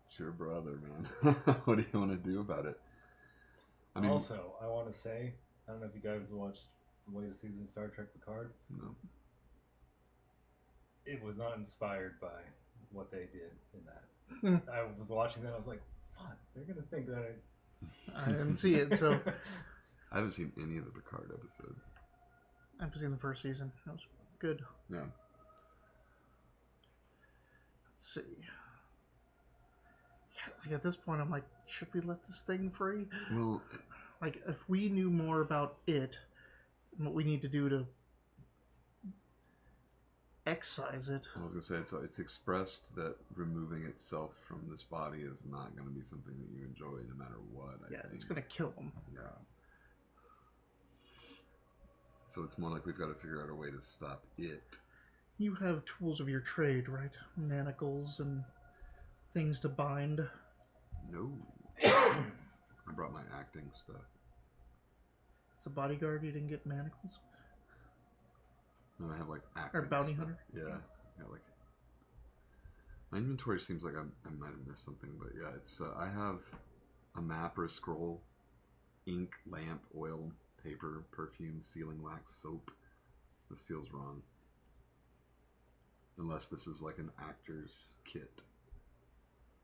It's your brother, man. What do you want to do about it? I mean, Also, I want to say, I don't know if you guys watched the latest season of Star Trek Picard. no. It was not inspired by what they did in Hmm. that. I was watching that, I was like, fuck, they're going to think that I didn't see it, so I haven't seen any of the Picard episodes. I've seen the first season. That was good. Yeah. Let's see. Yeah, like at this point, I'm like, should we let this thing free? Well, Like, if we knew more about it, and what we need to do to excise it. I was gonna say it's expressed that removing itself from this body is not going to be something that you enjoy, no matter what. I Yeah, think. it's gonna kill him. Yeah. So it's more like we've got to figure out a way to stop it. You have tools of your trade, right? Manacles and things to bind. No. I brought my acting stuff. As a bodyguard, you didn't get manacles? No, I have like acting Or bounty stuff. hunter? Yeah. Yeah, like my inventory seems like I might have missed something, but yeah, it's I have a map or a scroll, ink, lamp, oil, paper, perfume, sealing wax, soap. This feels wrong. Unless this is like an actor's kit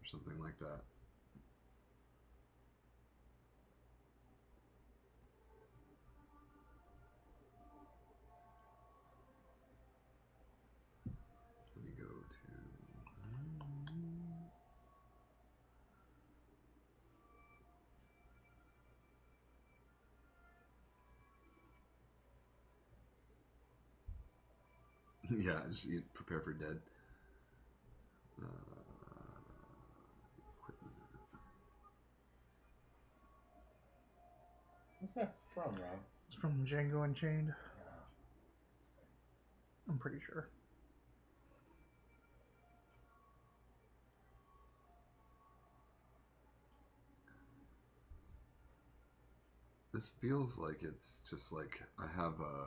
or something like that. Let me go to. Yeah, just prepare for dead. Equipment. What's that from, Rob? It's from Django Unchained. Yeah. I'm pretty sure. This feels like it's just like I have a.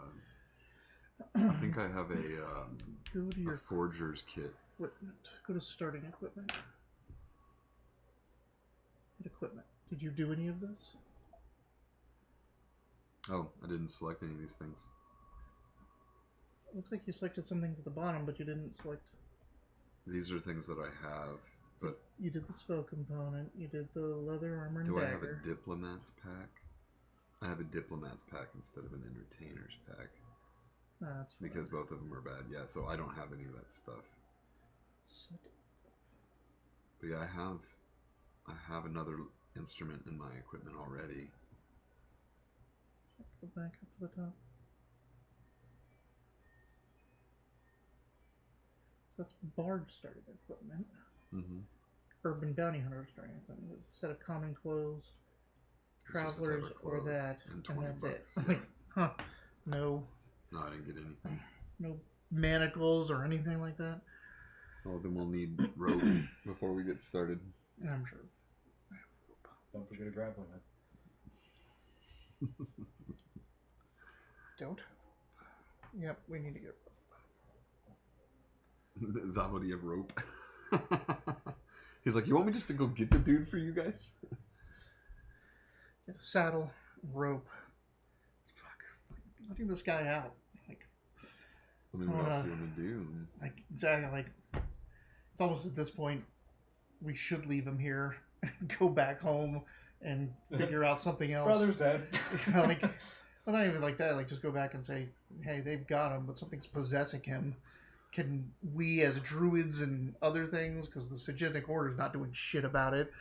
I think I have Go to a your forger's kit. equipment. Go to starting equipment. Hit equipment. Did you do any of this? Oh, I didn't select any of these things. Looks like you selected some things at the bottom, but you didn't select. These are things that I have, but You did the spell component. You did the leather armor and do I dagger. have a diplomat's pack? I have a diplomat's pack instead of an entertainer's pack That's fine. because both of them are bad. Yeah, so I don't have any of that stuff. But yeah, I have another instrument in my equipment already. Go back up to the top. So that's Bard starting equipment. Mm-hmm. Urban Bounty Hunter starting equipment. There's a set of common clothes, It's just a travelers, type of or clothes that, and and 20 that's bucks, it. yeah. Like, huh? No, No, I didn't get anything. no manacles or anything like that. Oh, then we'll need rope before we get started. I'm sure. Don't forget a grappling hook. Don't. Yep, we need to get. Zavo, do you have rope? He's like, you want me just to go get the dude for you guys? Get a saddle, rope. Fuck. Letting this guy out. Like, I mean, what else do you want to do? like, exactly. Like, it's almost at this point, we should leave him here, go back home, and figure out something else. Brother's dead. Like, well, not even like that. Like, just go back and say, hey, they've got him, but something's possessing him. Can we, as druids and other things, because the Sagenic Order's not doing shit about it,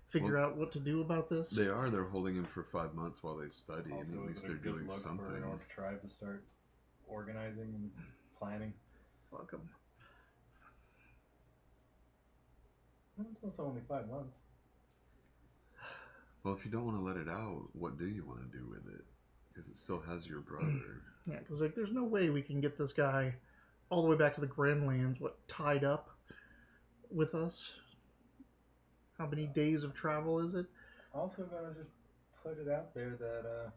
figure out what to do about this? They're holding him for 5 months while they study. Also, I mean, at is least it a they're good doing look something. for an orc tribe to start organizing and planning? Fuck them. It's only 5 months. Well, if you don't want to let it out, what do you want to do with it? Because it still has your brother. Yeah, because like, there's no way we can get this guy all the way back to the Grandlands, tied up with us? How many days of travel is it? Also gonna just put it out there that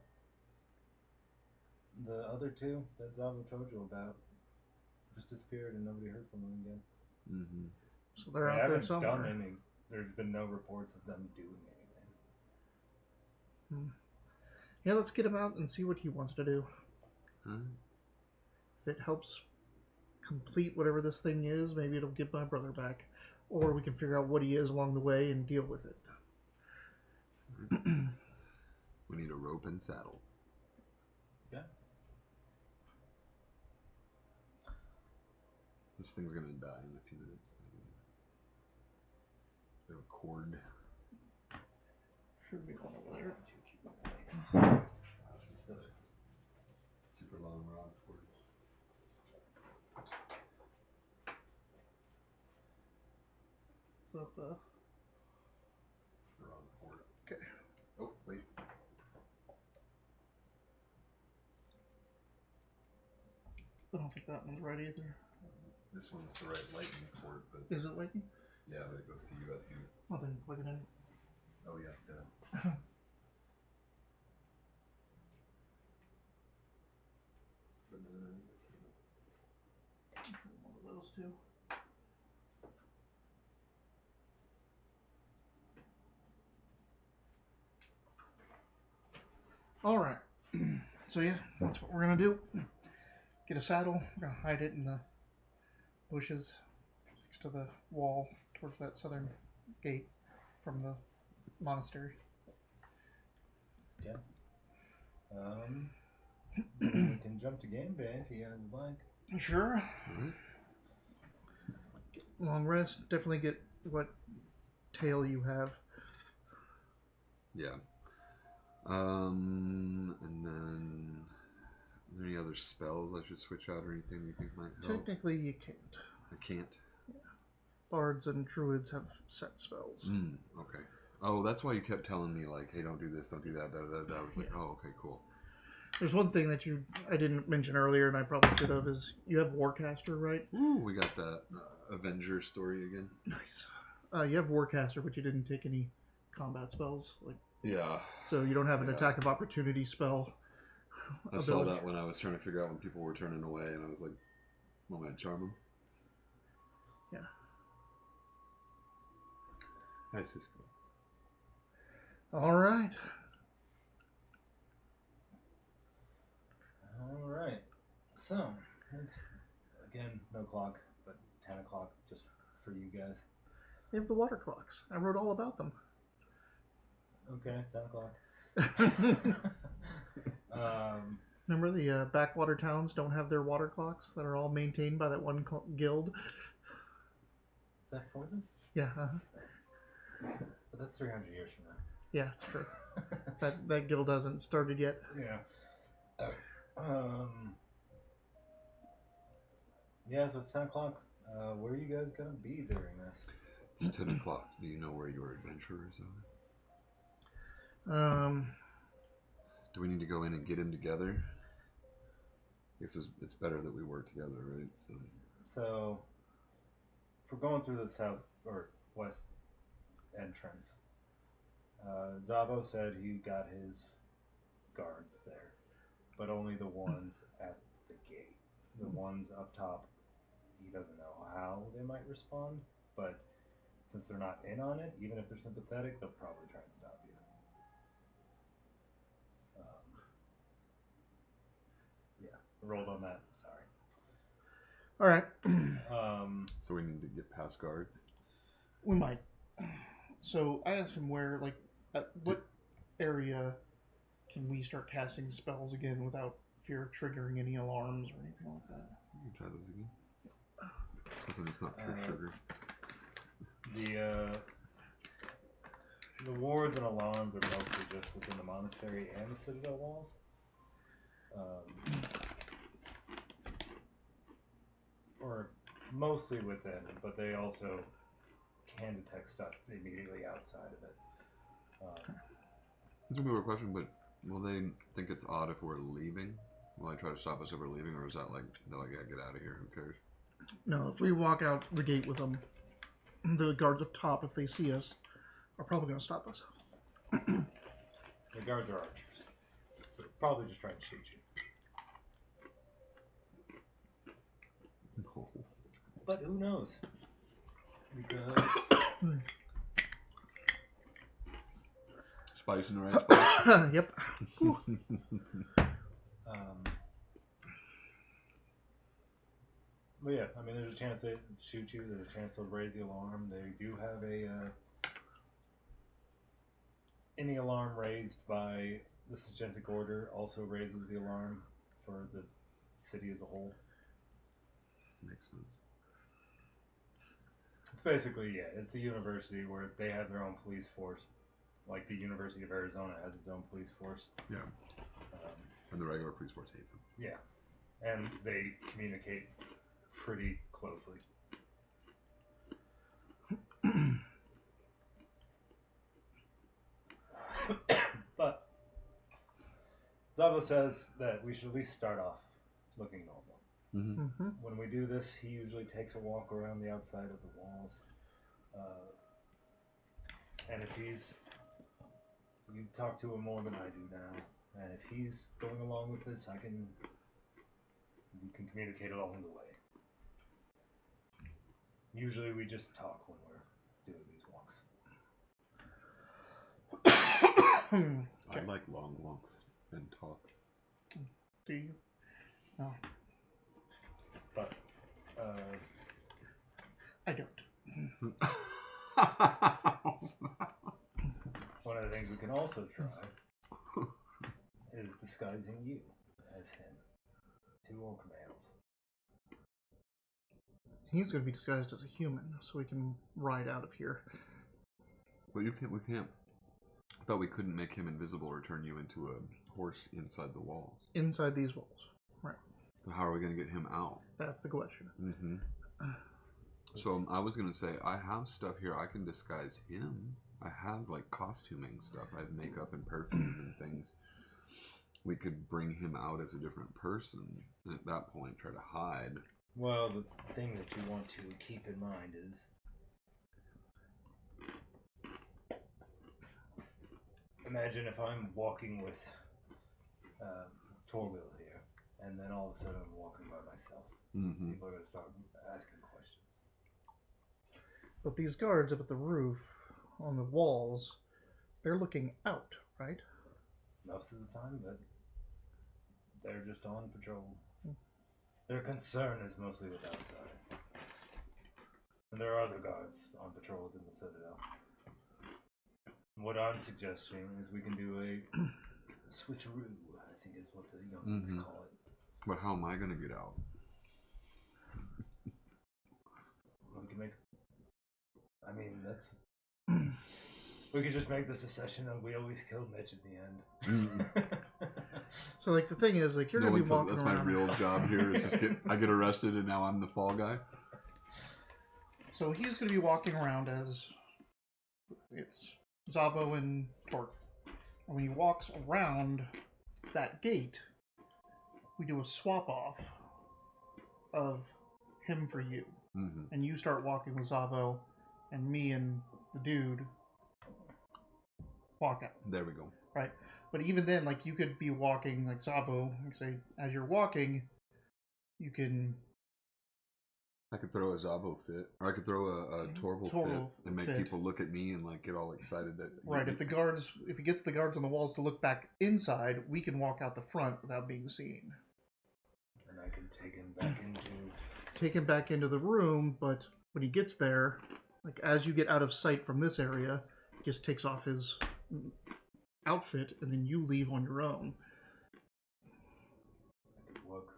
the other two that Zavo told you about just disappeared and nobody heard from them again. Mm-hmm. So they're They out there haven't somewhere. done any. There's been no reports of them doing anything. Yeah, let's get him out and see what he wants to do. Huh? If it helps complete whatever this thing is, maybe it'll get my brother back. Or we can figure out what he is along the way and deal with it. We need a rope and saddle. Yeah. This thing's gonna die in a few minutes. We have a cord. Should be one over there. It's just a super long rod cord. Is that the... Rod cord. Okay. Oh, wait. I don't think that one's right either. This one's the right lightning cord, but Is it lightning? yeah, but it goes to USB. Well, then plug it in. Oh yeah, yeah. One of those two. All right. So yeah, that's what we're gonna do. Get a saddle. We're gonna hide it in the bushes next to the wall towards that southern gate from the monastery. Yeah. We can jump to game day if you guys would like. Sure. Alright. Long rest. Definitely get what tail you have. Yeah. And then there any other spells I should switch out or anything you think might help? Technically, you can't. I can't. Bards and druids have set spells. Okay. Oh, that's why you kept telling me, like, hey, don't do this, don't do that, da da da. I was like, oh, okay, cool. There's one thing that I didn't mention earlier, and I probably should have, is you have Warcaster, right? Ooh, we got that Avenger story again. Nice. You have Warcaster, but you didn't take any combat spells. Yeah. So you don't have an attack of opportunity spell. I saw that when I was trying to figure out when people were turning away, and I was like, oh man, charm them. Yeah. Hi, Cisco. All right. All right. So, it's, again, no clock, but 10 o'clock just for you guys. They have the water clocks. I wrote all about them. Okay, 10 o'clock. Remember the backwater towns don't have their water clocks that are all maintained by that one guild? Is that for this? Yeah. But that's 300 years from now. Yeah, it's true. that guild hasn't started yet. Yeah. Yeah, so it's 10 o'clock. Where are you guys going to be during this? It's 10 o'clock. Do you know where your adventurers are? Do we need to go in and get them together? I guess it's better that we work together, right? So, if we're going through the south or west entrance, Zavo said he got his guards there, but only the ones at the gate. The ones up top, he doesn't know how they might respond, but since they're not in on it, even if they're sympathetic, they'll probably try and stop you. Yeah, rolled on that. Sorry. All right. So we need to get past guards? We might. So I asked him where, like, at what area can we start casting spells again without fear of triggering any alarms or anything like that? You can try those again. Hopefully it's not pure sugar. The wards and alarms are mostly just within the monastery and the citadel walls. Or mostly within, but they also can detect stuff immediately outside of it. It's a more question, but will they think it's odd if we're leaving? Will they try to stop us if we're leaving, or is that like, they're like, yeah, get out of here, who cares? No, if we walk out the gate with them, the guards up top, if they see us, are probably going to stop us. The guards are archers, so they're probably just trying to shoot you. No. But who knows? Because Spice in the right spot? Yep. But yeah, I mean, there's a chance they shoot you. There's a chance they'll raise the alarm. They do have any alarm raised by the Sigentic Order also raises the alarm for the city as a whole. Makes sense. It's basically, yeah, it's a university where they have their own police force. Like the University of Arizona has its own police force. Yeah. And the regular police force hates them. Yeah. And they communicate pretty closely. But Zava says that we should at least start off looking normal. Mm-hmm. When we do this, he usually takes a walk around the outside of the walls. And if you talk to him more than I do now, and if he's going along with this, we can communicate along the way. Usually we just talk when we're doing these walks. I like long walks and talks. Do you? No. But, I don't. one of the things we can also try is disguising you as him. 2 orc males. He's going to be disguised as a human, so we can ride out of here. But we can't. I thought we couldn't make him invisible or turn you into a horse inside the walls. Inside these walls. How are we going to get him out? That's the question. Mm-hmm. So I was going to say, I have stuff here. I can disguise him. I have like costuming stuff. I have makeup and perfume and things. We could bring him out as a different person. And at that point, try to hide. Well, the thing that you want to keep in mind is, imagine if I'm walking with Torville here, and then all of a sudden I'm walking by myself. Mm-hmm. People are going to start asking questions. But these guards up at the roof, on the walls, they're looking out, right? Most of the time, but they're just on patrol. Their concern is mostly with outside. And there are other guards on patrol within the Citadel. What I'm suggesting is we can do a switcheroo, I think is what the youngsters call it. But how am I going to get out? We can make... I mean, that's... We could just make this a session of we always kill Mitch at the end. So, like, the thing is, like, you're going to be walking that's around. my real job here. Is just I get arrested and now I'm the fall guy. So he's going to be walking around as it's Zavo and Torque. And when he walks around that gate, we do a swap off of him for you. Mm-hmm. And you start walking with Zavo, and me and the dude walk out. There we go. Right. But even then, like, you could be walking, like Zavo, like, say, as you're walking, you can... I could throw a Zabo fit, or I could throw a Torval fit and make people look at me and like get all excited that. Right. If it gets the guards on the walls to look back inside, we can walk out the front without being seen. And I can take him back into the room, but when he gets there, like as you get out of sight from this area, he just takes off his outfit, and then you leave on your own. That could work.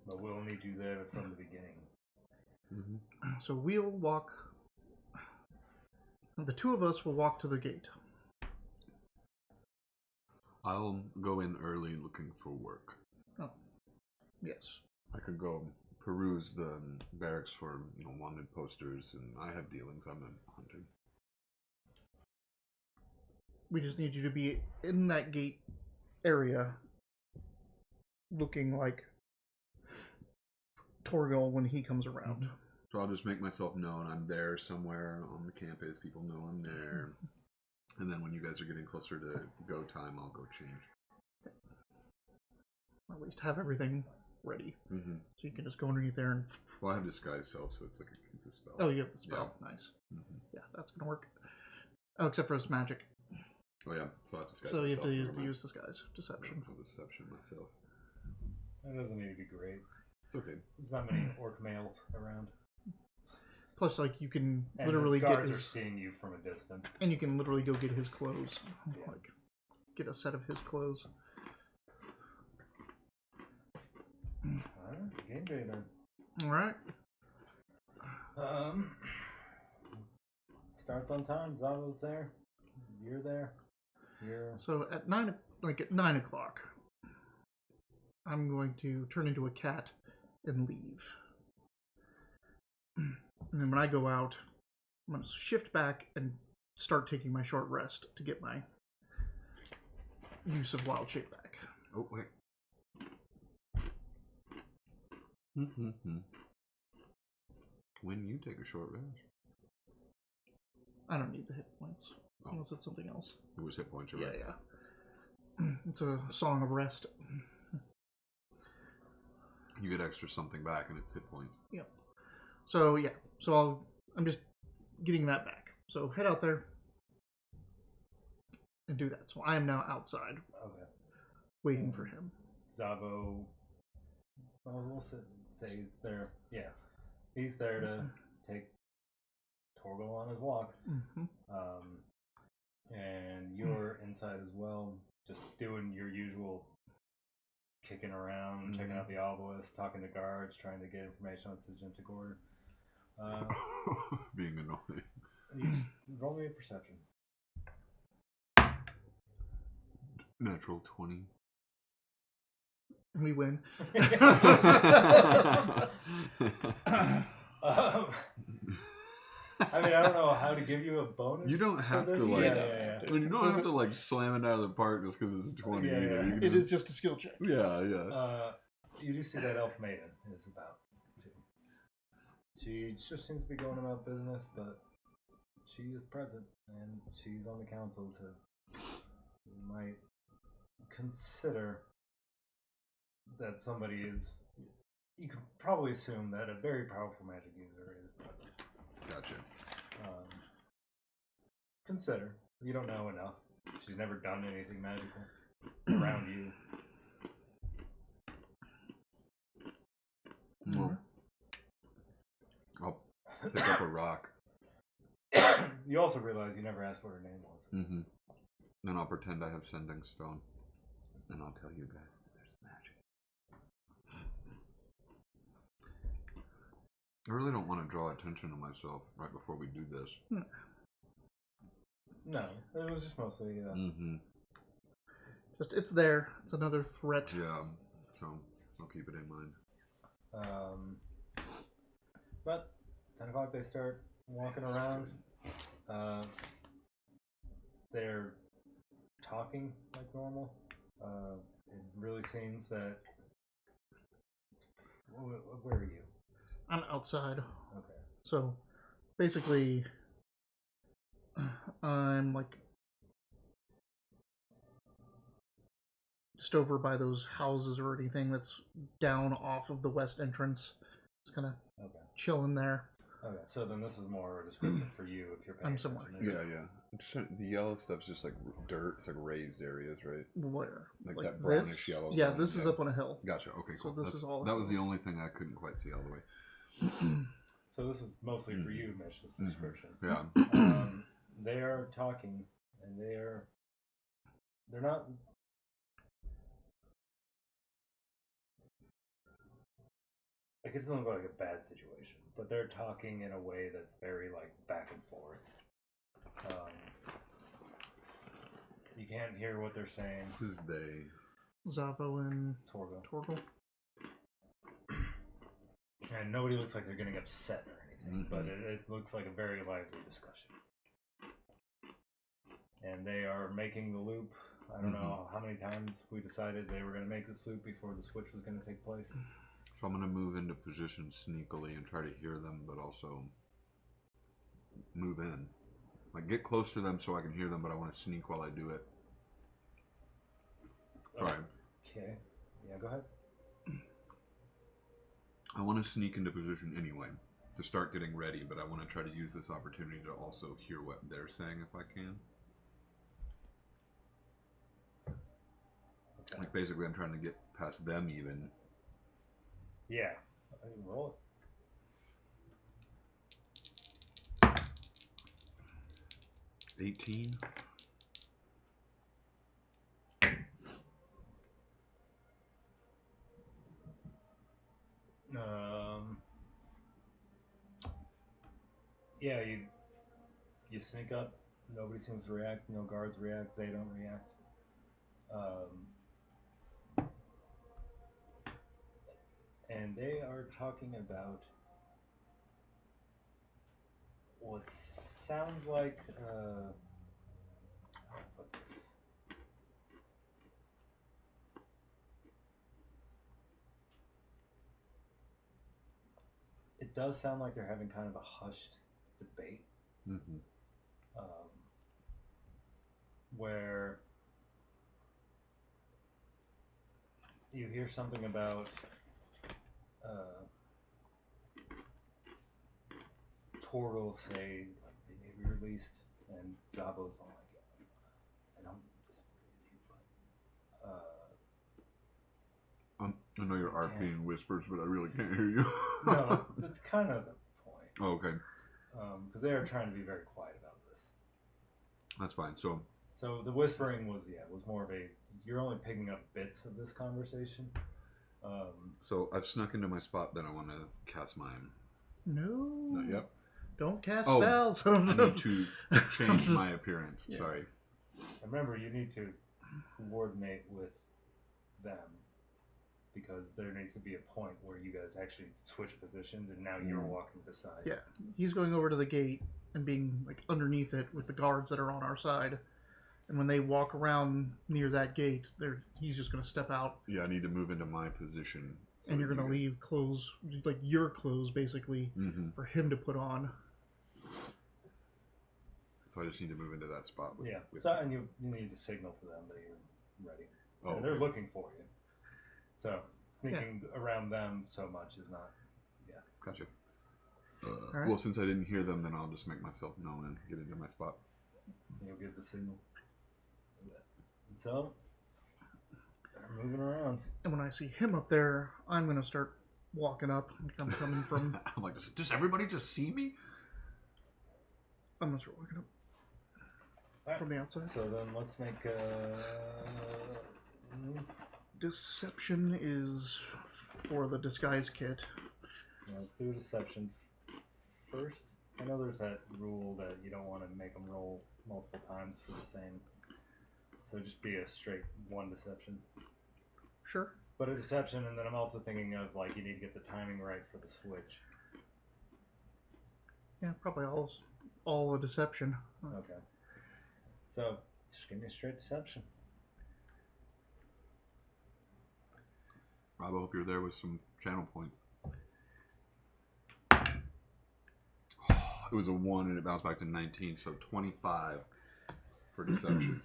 But we'll need you there from the beginning. Mm-hmm. So we'll walk... The two of us will walk to the gate. I'll go in early looking for work. Oh, yes. I could go peruse the barracks for wanted posters, and I have dealings. I'm hunting. We just need you to be in that gate area, looking like Torgal when he comes around. So I'll just make myself known. I'm there somewhere on the campus. People know I'm there. And then when you guys are getting closer to go time, I'll go change. Or at least have everything ready. Mm-hmm. So you can just go underneath there and... Well, I have disguise self, so it's like it's a spell. Oh, you have the spell. Yeah. Nice. Mm-hmm. Yeah, that's going to work. Oh, except for his magic. Oh, yeah. So I have disguise So you have myself to use disguise. Deception. I'll deception myself. That doesn't need to be great. It's okay. There's not many orc males around. Plus, like, you can and literally the get guards his... are seeing you from a distance. And you can literally go get his clothes. Yeah. Like, get a set of his clothes. Game day then. Alright. Starts on time. Zavo's there. You're there. So at 9 o'clock, I'm going to turn into a cat and leave. And then when I go out, I'm going to shift back and start taking my short rest to get my use of wild shape back. Oh, wait. Mm-hmm. When you take a short rest. I don't need the hit points. Unless it's something else. It was hit points, right? Yeah. It's a song of rest. You get extra something back and it's hit points. Yep. So, yeah. So I'm just getting that back. So head out there and do that. So I am now outside. Okay. Waiting for him. Zavo... Well, we'll say he's there. Yeah. He's there to take Torgal on his walk. Mm-hmm. And you're inside as well, just doing your usual kicking around, checking out the obelisk, talking to guards, trying to get information on Sigentigor. Being annoying. Roll me a perception. Natural 20. We win. I mean, I don't know how to give you a bonus. You don't have for to this. like. Yeah. You don't have to like slam it out of the park just because it's a 20 Yeah, either. yeah. You can It is just a skill check. Yeah, yeah. You do see that elf maiden is about to. She just seems to be going about business, but she is present and she's on the council, so you might consider that somebody is. You can probably assume that a very powerful magic user is present. Gotcha. Consider. You don't know enough. She's never done anything magical around you. Well, I'll pick up a rock. You also realize you never asked what her name was. Mm-hmm. Then I'll pretend I have sending stone, and I'll tell you guys that there's magic. I really don't want to draw attention to myself right before we do this. No, it was just mostly. Mm-hmm. Just it's there. It's another threat. Yeah, so I'll keep it in mind. But 10 o'clock they start walking around. They're talking like normal. It really seems that. Where are you? I'm outside. Okay. So basically, I'm like just over by those houses or anything that's down off of the west entrance. Just kind of chilling there. Okay, so then this is more a description for you if you're paying I'm somewhere. attention. Yeah. The yellow stuff's just like dirt. It's like raised areas, right? Where? Like that brownish yellow. Yeah, this is up on a hill. Gotcha. Okay, cool. So this is all. That was the only thing I couldn't quite see all the way. So this is mostly for you, Mitch, this description. Yeah. They are talking, and they're not. Like, it doesn't look like a bad situation, but they're talking in a way that's very like back and forth. You can't hear what they're saying. Who's they? Zavo and Torgal. And nobody looks like they're getting upset or anything, but it looks like a very lively discussion. And they are making the loop. I don't know how many times we decided they were going to make this loop before the switch was going to take place. So I'm going to move into position sneakily and try to hear them, but also move in. Like, get close to them so I can hear them, but I want to sneak while I do it. Sorry. Okay. Yeah, go ahead. I want to sneak into position anyway to start getting ready, but I want to try to use this opportunity to also hear what they're saying if I can. Okay. Like, basically, I'm trying to get past them even. Yeah. I can roll it. $18. Yeah, you sneak up. Nobody seems to react. No guards react. They don't react. And they are talking about what sounds like how do I put this? It does sound like they're having kind of a hushed debate, where you hear something about Torgal say like they may be released, and Zabo's like, I don't disagree with you, but I know you're RPing whispers, but I really can't hear you. no, that's kind of the point. Oh, okay. Because they are trying to be very quiet about this. That's fine. So the whispering was more of a, you're only picking up bits of this conversation. So I've snuck into my spot. Then I want to cast mine. No. Not yet. Don't cast spells. I need to change my appearance. Yeah. Remember, you need to coordinate with them. because there needs to be a point where you guys actually switch positions, and now you're walking beside. Yeah, he's going over to the gate and being like underneath it with the guards that are on our side. And when they walk around near that gate, he's just going to step out. Yeah, I need to move into my position. So and you're going to leave clothes, like your clothes, basically, for him to put on. So I just need to move into that spot. And you need to signal to them that you're ready. Oh, and they're looking for you. So sneaking around them so much is not. Yeah. Gotcha. Right. Well, since I didn't hear them, then I'll just make myself known and get into my spot. And you'll give the signal. And so they're moving around. And when I see him up there, I'm going to start walking up. I'm coming from. I'm like, does everybody just see me? I'm going to start walking up. Right. From the outside. So then let's make Deception is for the disguise kit. let's do deception first. I know there's that rule that you don't want to make them roll multiple times for the same. So just be a straight one deception. Sure. But a deception, and then I'm also thinking of like you need to get the timing right for the switch. Yeah, probably all a deception. Okay. So, just give me a straight deception. Rob, I hope you're there with some channel points. It was a 1 and it bounced back to 19, so 25 for deception.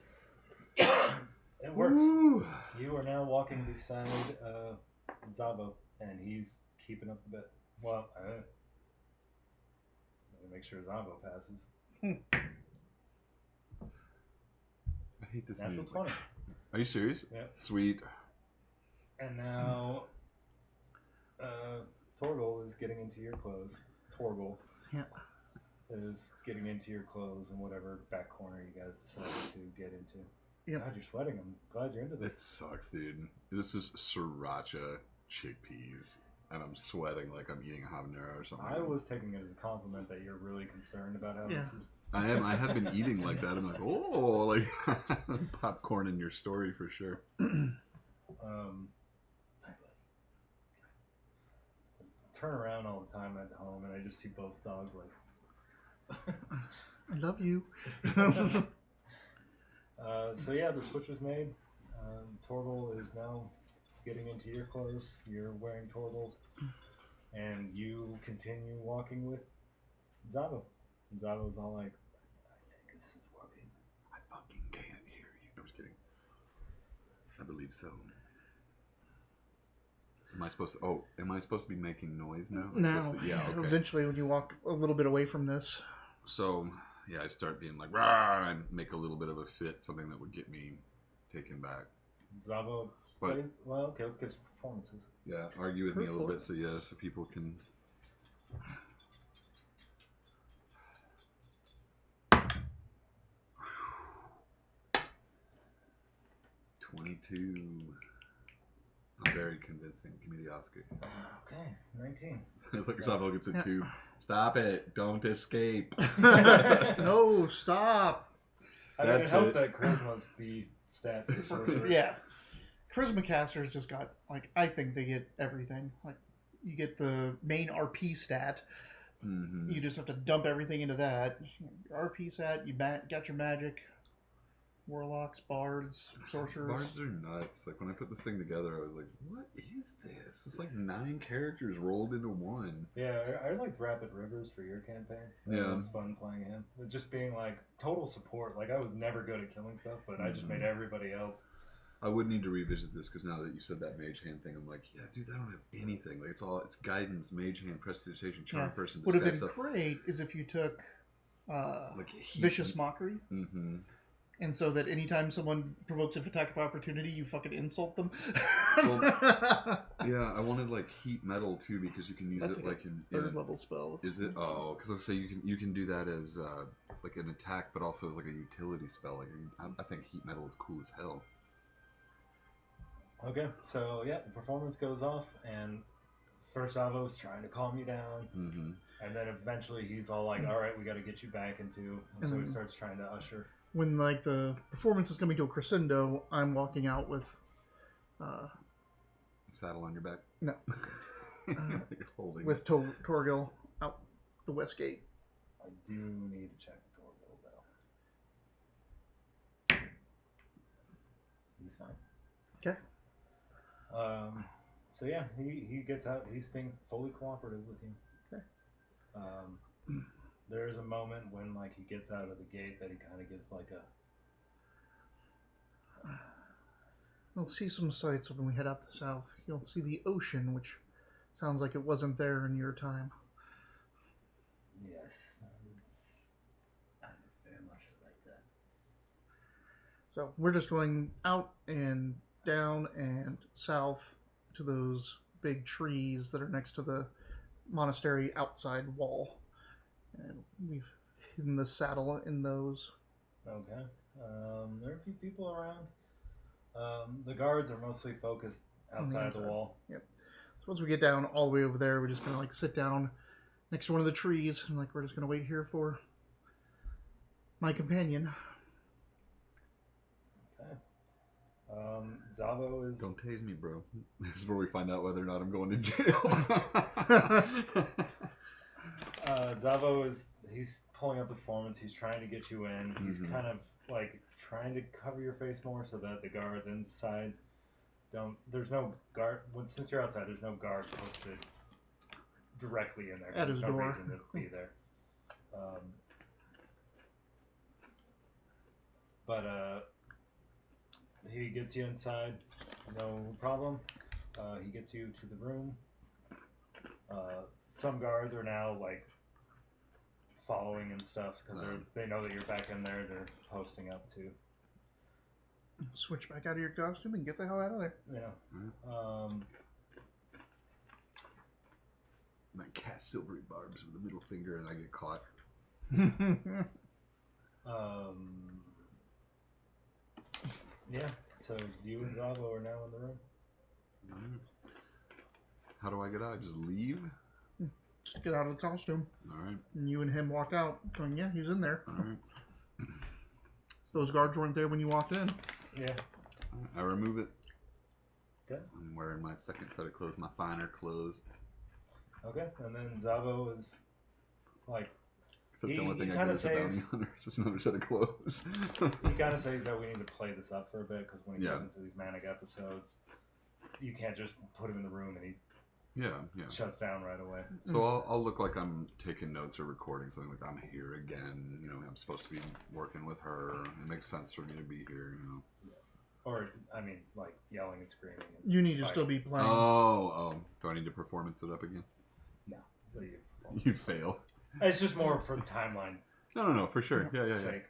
It works. Woo! You are now walking beside Zabo, and he's keeping up a bit. Well, let me make sure Zabo passes. I hate this Natural name. 20. Are you serious? Yeah. Sweet. And now, Torgal is getting into your clothes. Torgal is getting into your clothes in whatever back corner you guys decided to get into. Yep. God, you're sweating. I'm glad you're into It this. sucks, dude. This is sriracha chickpeas, and I'm sweating like I'm eating a habanero or something. I was taking it as a compliment that you're really concerned about how this is. I am. I have been eating like that. I'm like, oh, like popcorn in your story for sure. Turn around all the time at home, and I just see both dogs like. I love you. So yeah, the switch was made. Torgal is now getting into your clothes. You're wearing Torgal's, and you continue walking with Zabo. And Zabo's all like, "I think this is working." I fucking can't hear you. No, I'm just kidding. I believe so. Am I supposed to? Oh, am I supposed to be making noise now? Now, Yeah. Okay. eventually, when you walk a little bit away from this. So, yeah, I start being like, "Rah!" and I make a little bit of a fit, something that would get me taken back. Zabo plays. Well, okay, let's get some performances. Yeah, argue with me a little bit, so yeah, so people can. $22. I'm very convincing. Give me the Oscar. Okay, 19. It's like Sabo gets a 2. Stop it! Don't escape. No, stop. I mean, it That's helps it. that charisma's the stat for sorcerers. Yeah. Charisma casters just got, like, I think they get everything. Like, you get the main RP stat. Mm-hmm. You just have to dump everything into that. Your RP stat, you got your magic. Warlocks, bards, sorcerers. Bards are nuts. Like when I put this thing together, I was like, "What is this? It's like 9 characters rolled into one." Yeah, I liked Rapid Rivers for your campaign. Yeah. It was fun playing him. It just being like total support. Like I was never good at killing stuff, but I just made everybody else. I would need to revisit this because now that you said that mage hand thing, I'm like, yeah, dude, I don't have anything. Like it's guidance, mage hand, prestidigitation, charm person. Would have been stuff. great is if you took Like vicious mockery. Mm-hmm. And so that anytime someone provokes an attack of opportunity, you fucking insult them. Yeah, I wanted like heat metal too because you can use That's it like like in third level spell. Is it? Oh, because I say you can do that as like an attack, but also as like a utility spell. Like I think heat metal is cool as hell. Okay, so yeah, the performance goes off, and first Avo's trying to calm you down, Mm-hmm. and then eventually he's all like, "All right, we got to get you back into," and so he starts trying to usher. When like the performance is coming to a crescendo, I'm walking out with Saddle on your back? No. You're holding With Torgil out the west gate. I do need to check Torville, though. He's fine. Okay. So yeah, he gets out. He's being fully cooperative with you. Okay. There is a moment when like he gets out of the gate that he kind of gives like a. We'll see some sights when we head out the south. You'll see the ocean, which sounds like it wasn't there in your time. Yes, I very much like that. So we're just going out and down and south to those big trees that are next to the monastery outside wall. And we've hidden the saddle in those. Okay. There are a few people around. The guards are mostly focused outside the wall. Yep. So once we get down all the way over there, we're just gonna like sit down next to one of the trees and like we're just gonna wait here for my companion. Okay. Zavo is. Don't tase me, bro. This is where we find out whether or not I'm going to jail. Zavo is. He's pulling up the performance. He's trying to get you in. He's kind of like trying to cover your face more so that the guards inside don't. There's no guard. Since you're outside, there's no guard posted directly in there. At his there's no door. reason to be there. But he gets you inside, no problem. He gets you to the room. Some guards are now like following and stuff because they know that you're back in there. They're posting up too. Switch back out of your costume and get the hell out of there. Yeah. And I cast silvery barbs with the middle finger and I get caught. Yeah. So you and Zavo are now in the room. How do I get out? I just leave? Just get out of the costume. Alright. And you and him walk out going, yeah, he's in there. Alright. Those guards weren't there when you walked in. Yeah. I remove it. Okay. I'm wearing my second set of clothes, my finer clothes. Okay. And then Zavo is like. That's the only thing I kinda get as a bounty hunter. It's just another set of clothes. He kind of says that we need to play this up for a bit because when he Yeah. goes into these manic episodes, you can't just put him in the room and he Yeah. shuts down right away. So I'll look like I'm taking notes or recording something like I'm here again. You know, I'm supposed to be working with her. It makes sense for me to be here. You know. Or I mean, like yelling and screaming. And You need to fighting. still be playing. Oh. Do I need to performance it up again? No. So You fail. it's just more for the timeline No, for sure. Yeah. sake.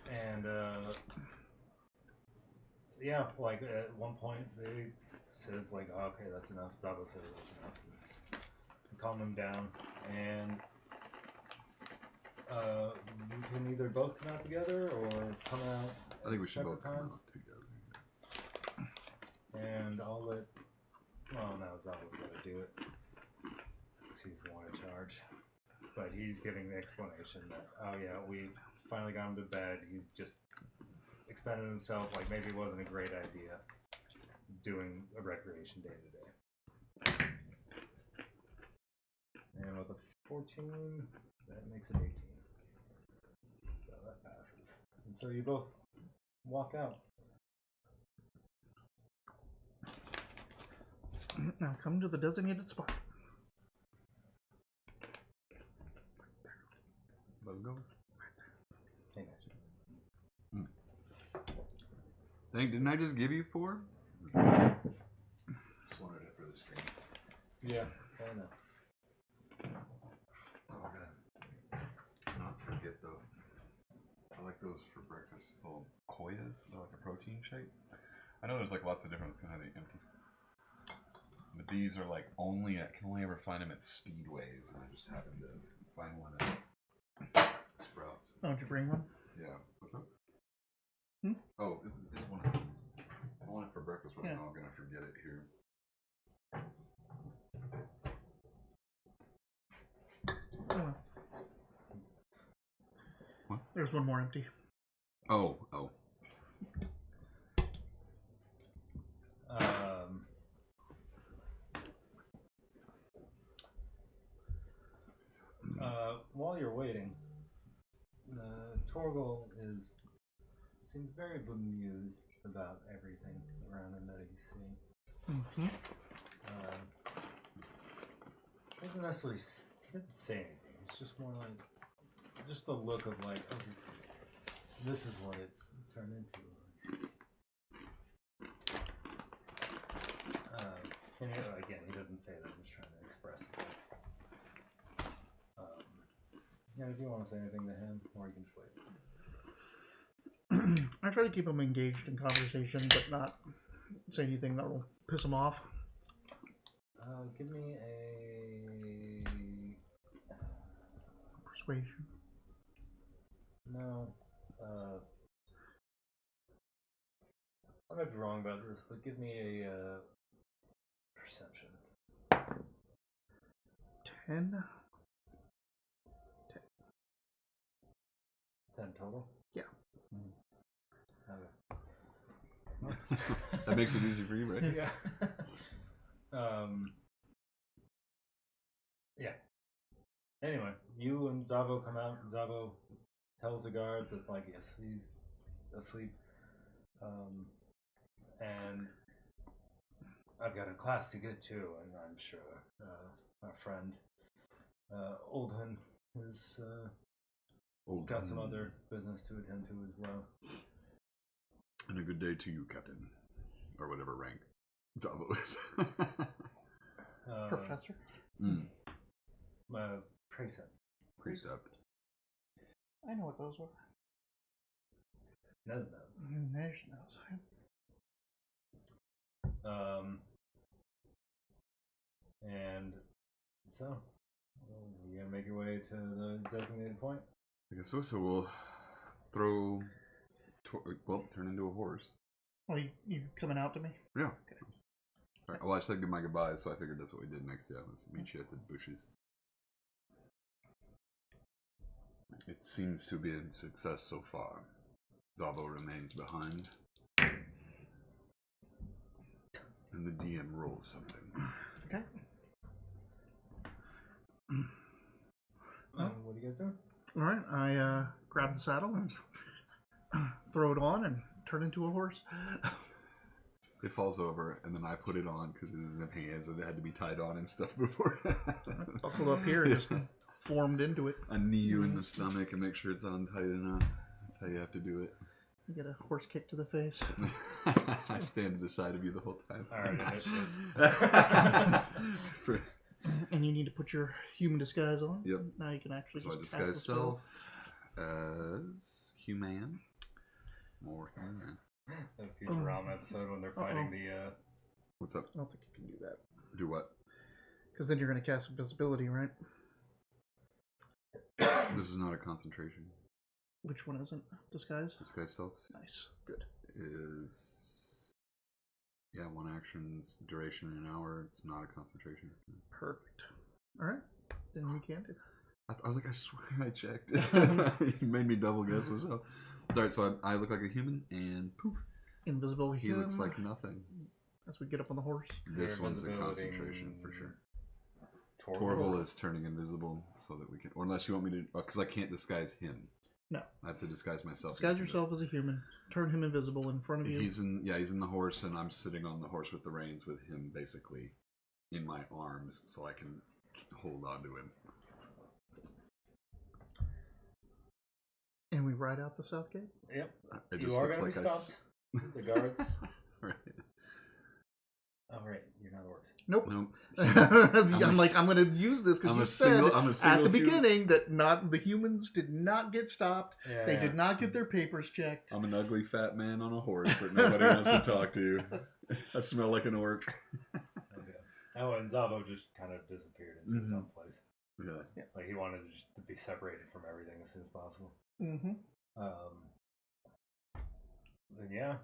And yeah, like at one point they says like, oh, okay, that's enough. Zabo says that's enough. And calm them down, and you can either both come out together or come out. I think we at should both separate come times. out together. And I'll let. Well, no, Zabo's gonna do it. 'Cause he's the one in charge. But he's giving the explanation that, oh yeah, we finally got him to bed. He's just expended himself. Like maybe it wasn't a great idea doing a recreation day to day. And with a 14, that makes it 18. So that passes. And so you both walk out. Now come to the designated spot. Let it go. Hey, nice. Didn't I just give you 4? Just wanted it for the screen. Yeah, I know. Oh, I gotta not forget though. I like those for breakfast. It's all koyas. They're like a protein shake. I know there's like lots of different ones. Can I have the empties? But these are like only I can only ever find them at Speedways, and I just happened to find one at Sprouts. Oh, did you bring one? Yeah. What's up? Hmm? Oh, it's one of these. I want it for breakfast, but Yeah. now I'm gonna forget it here. Oh, What? there's one more empty. Oh. while you're waiting, Torgal seems very bemused about everything around him that he's seeing. Mm-hmm. Doesn't necessarily he didn't say anything. It's just more like just the look of like, okay, this is what it's turned into. And again, he doesn't say that. I'm just trying to express that. If you want to say anything to him, or you can just wait. I try to keep him engaged in conversation, but not say anything that will piss him off. Give me a Persuasion. no. I might be wrong about this, but give me a perception. 10. 10 total. Yeah. Okay. That makes it easy for you, right? Yeah. Yeah. Anyway, you and Zavo come out. Zavo tells the guards it's like, yes, he's asleep. And I've got a class to get to, and I'm sure my friend Oldhun has got some other business to attend to as well. And a good day to you, Captain. Or whatever rank Davo is. Professor? Precept. Precept. I know what those were. Nez. Nesh knows. And so, you gonna make your way to the designated point? I guess so. So we'll turn into a horse. Oh, you coming out to me? Yeah. Okay. All right. Well, I said my goodbyes, so I figured that's what we did next. Yeah, let's meet you at the bushes. It seems to be a success so far. Zavo remains behind. And the DM rolls something. Okay. What do you guys do? All right. I grab the saddle and throw it on and turn into a horse. It falls over, and then I put it on because it doesn't have hands, and it had to be tied on and stuff before. Buckled up here and just formed into it. A knee you in the stomach and make sure it's on tight enough. That's how you have to do it. You get a horse kick to the face. I stand to the side of you the whole time. Alright, initiatives. And you need to put your human disguise on. Yep. Now you can actually So I just cast the disguise spell. self as human. More human. The Futurama episode when they're fighting the What's up? I don't think you can do that. Do what? Because then you're going to cast invisibility, right? This is not a concentration. Which one isn't? Disguise? Disguise self Nice. Good. is... Yeah, one action's duration in an hour. It's not a concentration. Perfect. All right. Then we can do. I was like, I swear I checked. You made me double guess myself. Alright, so I look like a human, and poof. Invisible He looks like nothing. As we get up on the horse. This one's a invisibility concentration, for sure. Torval. Torval is turning invisible so that we can... Or unless you want me to... Because I can't disguise him. No. I have to disguise myself. Disguise yourself as a human. Turn him invisible in front of you. He's in the horse, and I'm sitting on the horse with the reins with him basically in my arms so I can hold on to him. And we ride out the south gate? Yep. It You just are looks going to be like stopped. The guards. Right. Oh, right. You're not the worst. Nope. Nope. I'm going to use this because you said at the beginning that the humans did not get stopped. Yeah, They did not get their papers checked. I'm an ugly fat man on a horse that nobody wants to talk to. I smell like an orc. Okay. Oh, and Zavo just kind of disappeared into his own place. Yeah. Like he wanted to just to be separated from everything as soon as possible. Mm-hmm. Then yeah.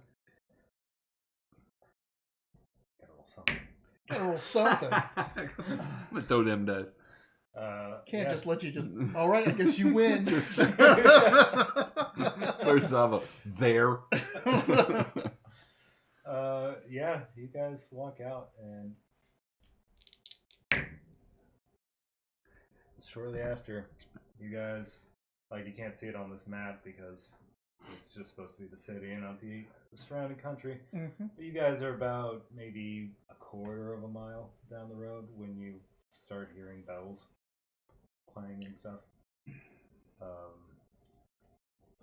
Got a little something. Or something. I'm gonna throw them dice. Can't Yeah. just let you just. All right, I guess you win. Where's Zava? There. Yeah, you guys walk out and shortly after, you guys, like, you can't see it on this map because it's just supposed to be the city and not the surrounding country. Mm-hmm. But you guys are about maybe a quarter of a mile down the road when you start hearing bells playing and stuff.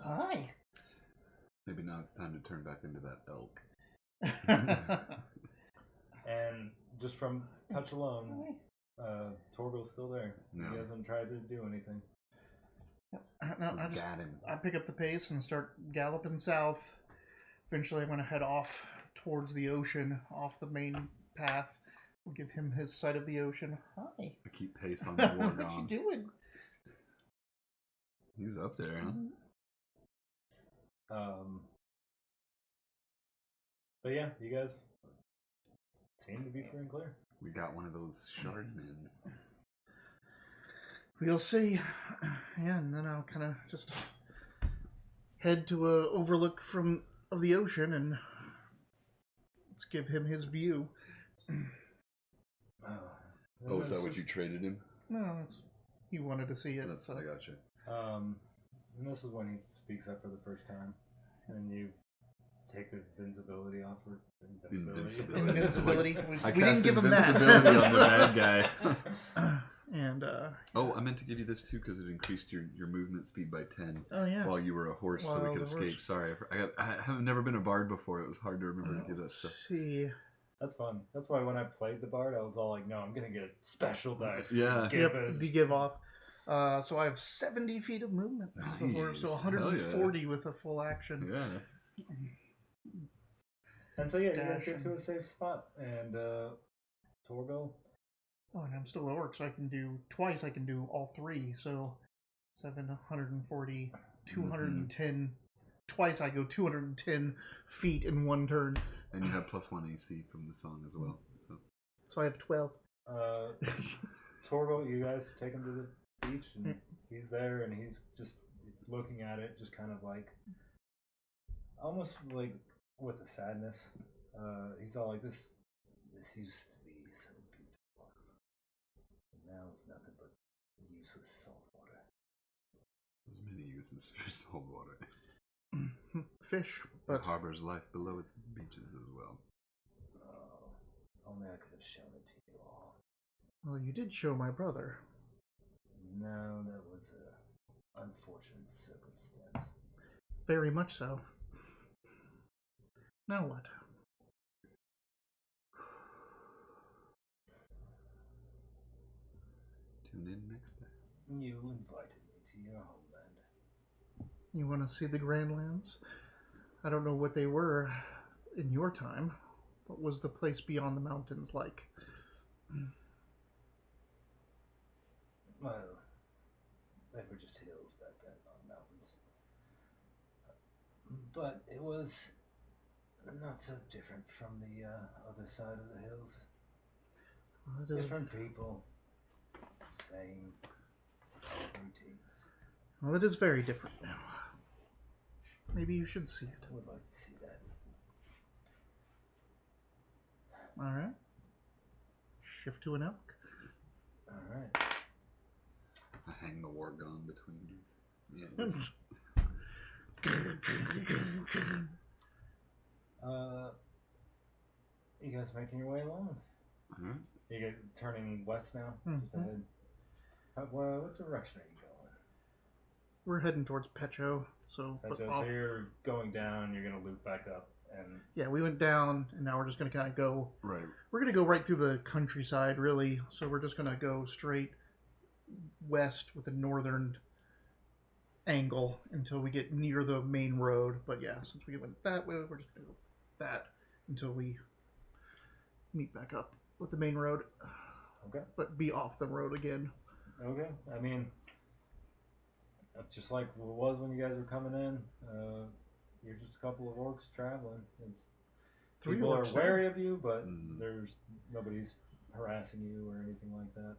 Hi. Maybe now it's time to turn back into that elk. And just from touch alone, Torgal's still there. No. He hasn't tried to do anything. No, We got him. I pick up the pace and start galloping south. Eventually, I'm going to head off towards the ocean, off the main path. We'll give him his sight of the ocean. Hi. I keep pace on the war What you gone. doing? He's up there, huh? But yeah, you guys seem to be free and clear. We got one of those shard men. We'll see. Yeah, and then I'll kind of just head to a overlook of the ocean and let's give him his view. Oh, is that what you traded him? No, he wanted to see it. That's, So. I got you. And this is when he speaks up for the first time, and you take the invincibility off, or Invincibility. I We didn't cast give him invincibility that. on the bad guy. And Oh, I meant to give you this too because it increased your movement speed by 10 oh yeah, while you were a horse, so While we I could was a escape. horse. Sorry, I have never been a bard before. It was hard to remember to give that let's stuff. see. That's fun. That's why when I played the bard, I was all like, "No, I'm gonna get special dice." to Yeah. give Yep, us- the give off. So I have 70 feet of movement as a horse, so Nice. 140 with a full action. Yeah. And so yeah, you guys Dash get to and- a safe spot, and Torgo. Oh, and I'm still at work, so I can do twice. I can do all three. So 740, 210. Twice I go 210 feet in one turn. And you have +1 AC from the song as well. So I have 12. Torgo, you guys take him to the beach, and he's there, and he's just looking at it, just kind of like, almost like with a sadness. He's all like, this used to be so beautiful, and now it's nothing but useless salt water. There's many uses for salt water. Fish, It but harbors life below its beaches as well. Oh, only I could have shown it to you all. well, you did show my brother. No, that was a unfortunate circumstance. Very much so. Now what? Tune in next time. You invited me to your homeland. You want to see the Grand Lands? I don't know what they were in your time. What was the place beyond the mountains like? Well, they were just hills back then, not mountains. But it was not so different from the other side of the hills. Well, it is, Different people, same routines. well, it is very different now. Maybe you should see it. I would like to see that. All right. Shift to an elk. All right. I hang the war gun between you. Yeah. You guys making your way along? Alright. You guys turning west now? Just Mhm. ahead. What direction are you going? We're heading towards Pecho, so but So you're going down. You're gonna loop back up, and yeah, we went down, and now we're just gonna kind of go. Right. We're gonna go right through the countryside, really. So we're just gonna go straight west with a northern angle until we get near the main road. But yeah, since we went that way, we're just gonna go that until we meet back up with the main road. okay. But be off the road again. Okay, I mean, that's just like it was when you guys were coming in. You're just a couple of orcs traveling. It's Three people are orcs now. wary of you, but Mhm. there's nobody's harassing you or anything like that.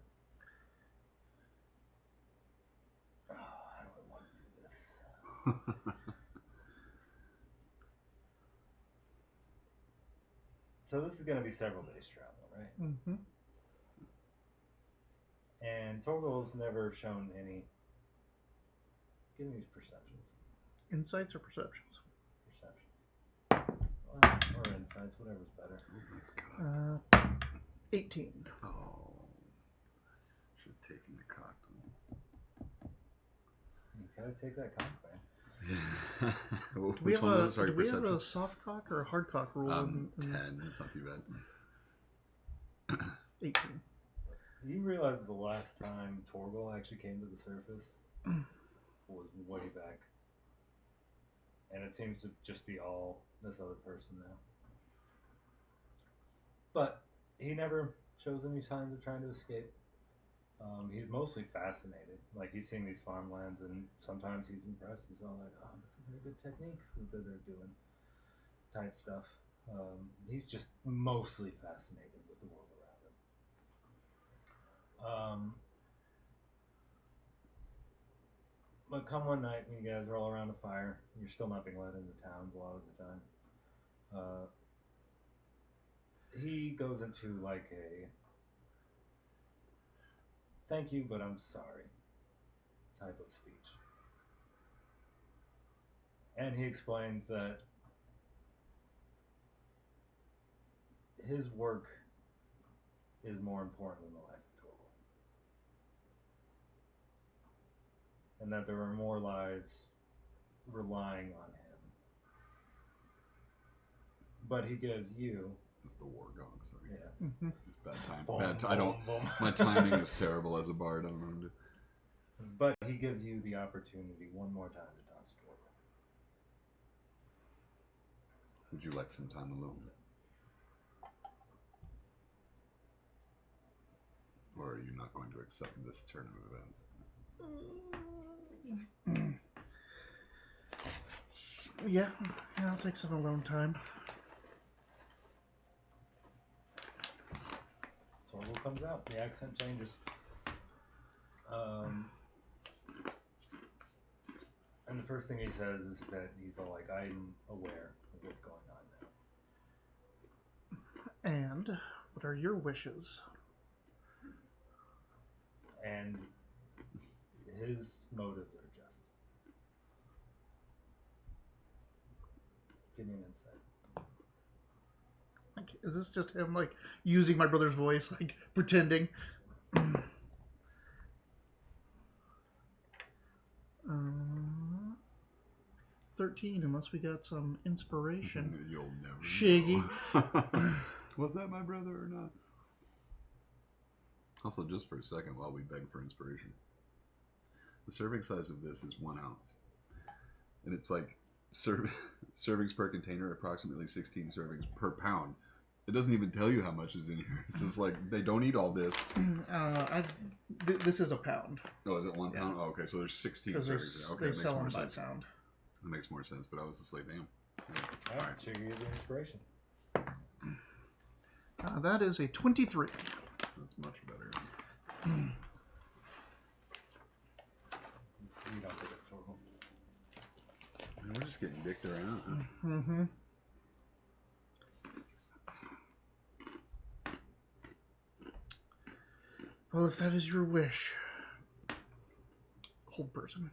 Oh, how do I want to do this? So this is going to be several days travel, right? Mm-hmm. And Torgal's never shown any. Give me these perceptions. Insights or perceptions? Perception. Well, or insights, whatever's better. That's cocked. 18. Oh. Should have taken the cocked You gotta take that cock back. one. Well, Do we which have one a was it? Sorry, do we have perception? a soft cock or a hard cock rule? in 10. this? It's not too bad. 18. You realize the last time Torgal actually came to the surface was way back. And it seems to just be all this other person now. But he never shows any signs of trying to escape. He's mostly fascinated. Like, he's seeing these farmlands, and sometimes he's impressed. He's all like, oh, this is a very good technique that they're doing, type stuff. He's just mostly fascinated with the world around him. But come one night, when you guys are all around the fire, you're still not being let into towns a lot of the time. He goes into like a thank you, but I'm sorry type of speech. And he explains that his work is more important than the life of Torval. And that there are more lives relying on him. But he gives you... It's the war gong, sorry. Yeah. Mm-hmm. Bad time. Boom, Bad I don't. boom, boom. My timing is terrible as a bard. I don't know. What to do. But he gives you the opportunity one more time to talk to Torval. Would you like some time alone? Or are you not going to accept this turn of events? Yeah, I'll take some alone time. Torval comes out. The accent changes. And the first thing he says is that he's all like, I'm aware of what's going on now. And what are your wishes? And his motives are just. Give me an insight. Like, is this just him, like, using my brother's voice, like, pretending? 13, unless we got some inspiration. You'll never Shaggy. know. Was that my brother or not? Also, just for a second, while we beg for inspiration, the serving size of this is 1 ounce, and it's like servings per container, approximately 16 servings per pound. It doesn't even tell you how much is in here. It's just like they don't eat all this. This is a pound. Oh, is it 1 Yeah. pound? Oh, okay, so there's 16 Because servings. Okay, they that makes sell more them by sense. pound. That makes more sense. But I was just like, damn. Yeah. All right, so you get the inspiration. That is a 23. That's much better. You don't think it's Torval. Man, we're just getting dicked around. Huh? Mm-hmm. Well, if that is your wish, old person.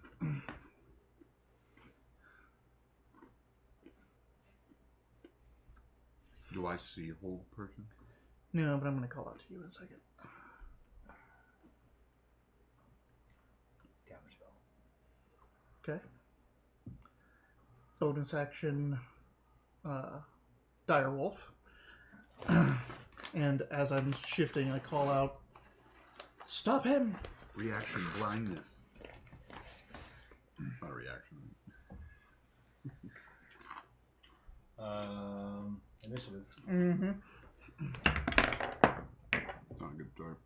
Do I see a whole person? No, but I'm going to call out to you in a second. Counterspell. Okay. Bonus action, Direwolf. And as I'm shifting, I call out, "Stop him!" Reaction blindness. It's not a reaction. Initiatives. Mm-hmm. Not a good start.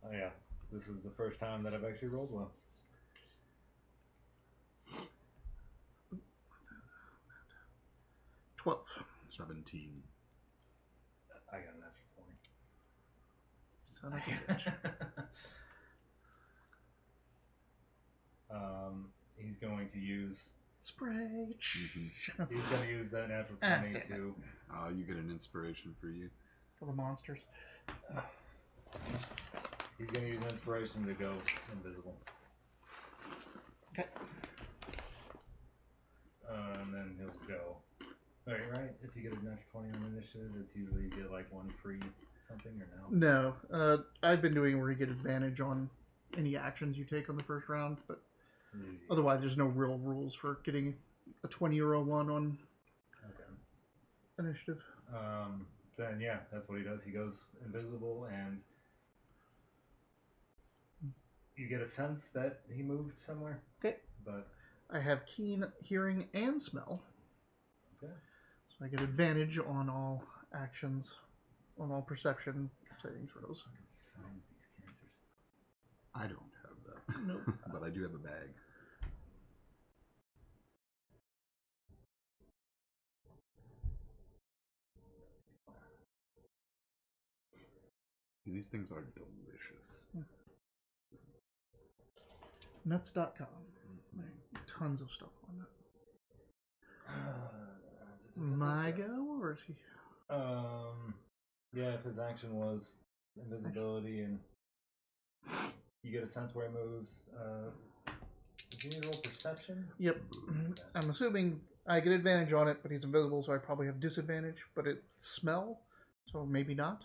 Oh yeah, this is the first time that I've actually rolled well. "12. 17. I got an extra Son of a bitch. 20. He's going to use. Spray. Mhm. He's going to use that natural Ah, 20 damn it. to. You get an inspiration for you. For the monsters. He's gonna use inspiration to go invisible. Okay. And then he'll go. Right? If you get a natural 20 on initiative, it's usually you get like one free something or no? No. I've been doing where you get advantage on any actions you take on the first round, but otherwise there's no real rules for getting a 20 or a 1 on initiative. Then yeah, that's what he does. He goes invisible, and you get a sense that he moved somewhere. Okay. But I have keen hearing and smell. Okay. So I get advantage on all actions, on all perception saving throws. Find these characters. I don't have that. Nope. But I do have a bag. These things are delicious. Nuts.com. Tons of stuff on that. My go, or is he? Yeah, if his action was invisibility and you get a sense where he moves, do you need to roll perception? Yep. I'm assuming I get advantage on it, but he's invisible, so I probably have disadvantage. But it's smell, so maybe not.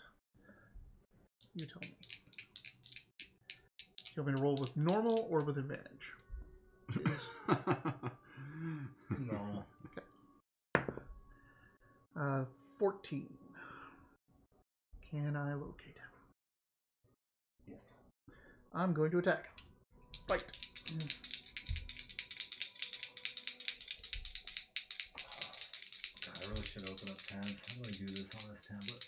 You tell me. You want me to roll with normal or with advantage? Normal. Okay. 14. Can I locate him? Yes. I'm going to attack. Fight. God, I really should open up tabs. How do I do this on this tablet?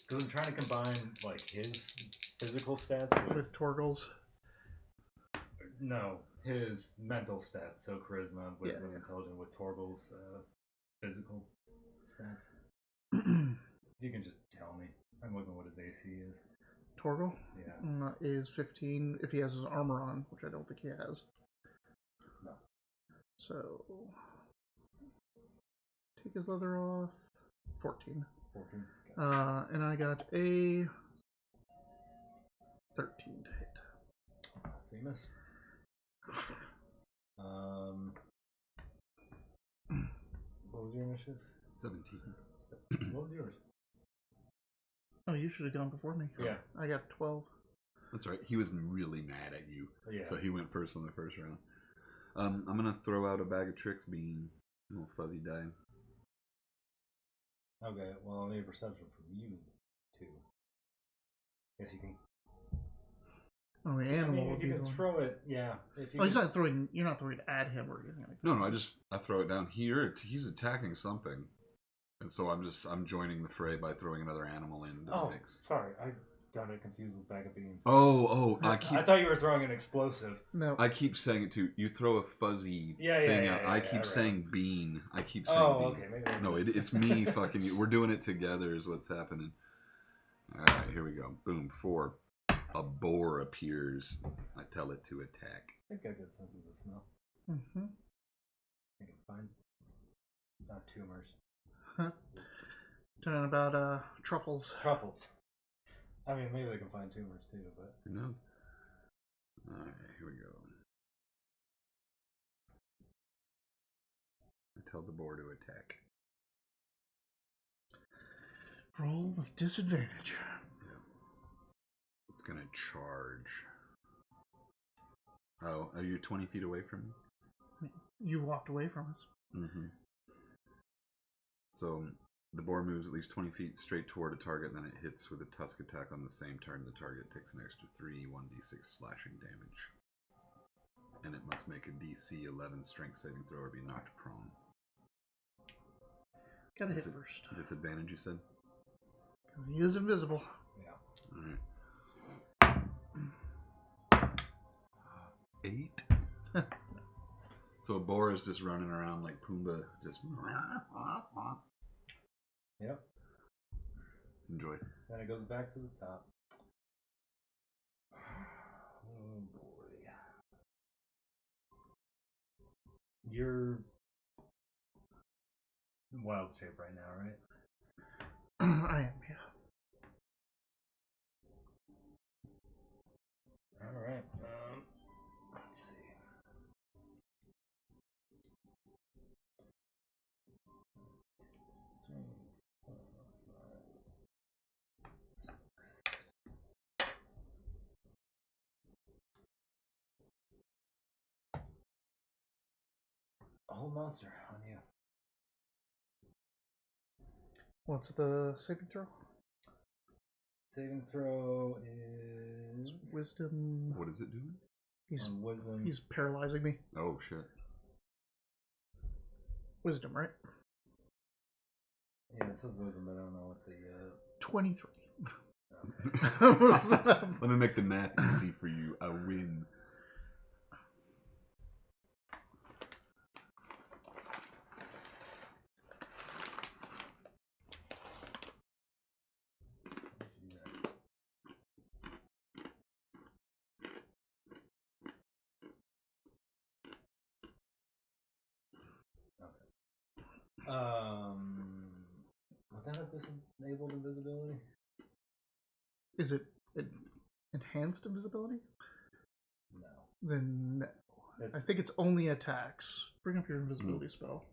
Because I'm trying to combine like his physical stats with Torgal's. No, his mental stats. So charisma, wisdom, Yeah. intelligence with Torgal's physical stats. You can just tell me. I'm looking what his AC is. Torgal? Yeah. Is 15 if he has his armor on, which I don't think he has. No. So take his leather off. 14. 14. Okay. And I got a 13 to hit. So you miss. What was your initiative? 17. What was yours? Oh, you should have gone before me. Yeah. I got 12. That's right. He was really mad at you. Yeah. So he went first on the first round. I'm going to throw out a bag of tricks being a little fuzzy die. Okay, well, I'll need a perception from you, too. Guess you can. Oh, the animal would be you the can one. throw it, yeah. If you Oh, he's not throwing. You're not throwing at him or anything like that. No, I throw it down here. He's attacking something. And so I'm joining the fray by throwing another animal into the mix. Sorry, I got it confused with bag of beans. I thought you were throwing an explosive. No. I keep saying it too. You throw a fuzzy thing out. I keep saying bean. I keep saying bean. Okay. Maybe No, it's me fucking you. We're doing it together is what's happening. Alright, here we go. Boom. 4. A boar appears. I tell it to attack. I think I get a sense of the smell. Mm-hmm. I can find tumors. Huh. Talking about truffles. Truffles. I mean, maybe they can find tumors too, but... Who knows? Alright, here we go. I tell the boar to attack. Roll with disadvantage. Yeah. It's gonna charge. Oh, are you 20 feet away from me? You walked away from us. Mm-hmm. So the boar moves at least 20 feet straight toward a target, and then it hits with a tusk attack on the same turn. The target takes an extra 1d6 slashing damage. And it must make a DC 11 strength saving throw or be knocked prone. Gotta hit first. Disadvantage, you said? Because he is invisible. Yeah. Alright. 8? So a boar is just running around like Pumbaa, just... Yep. Enjoy. Then it goes back to the top. Oh boy. You're wild shape right now, right? I am, yeah. monster on you. What's the saving throw? Saving throw is Wisdom. What is it doing? wisdom. He's paralyzing me. Oh shit. Wisdom, right? Yeah, it says wisdom, but I don't know what the 23. Let me make the math easy for you. I win. Would that have disabled invisibility? Is it enhanced invisibility? No. Then no. I think it's only attacks. Bring up your invisibility spell.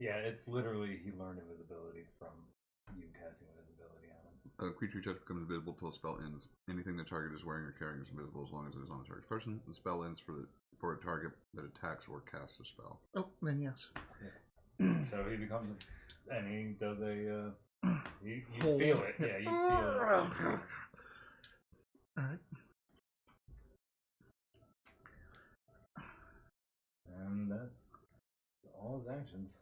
Yeah, it's literally he learned invisibility from you casting invisibility on him. A creature you touch becomes invisible till the spell ends. Anything the target is wearing or carrying is invisible as long as it is on the target's person. The spell ends for a target that attacks or casts a spell. Oh, then yes. Yeah. So he becomes, and he does a. You feel it, yeah. You feel it. All right. And that's all his actions.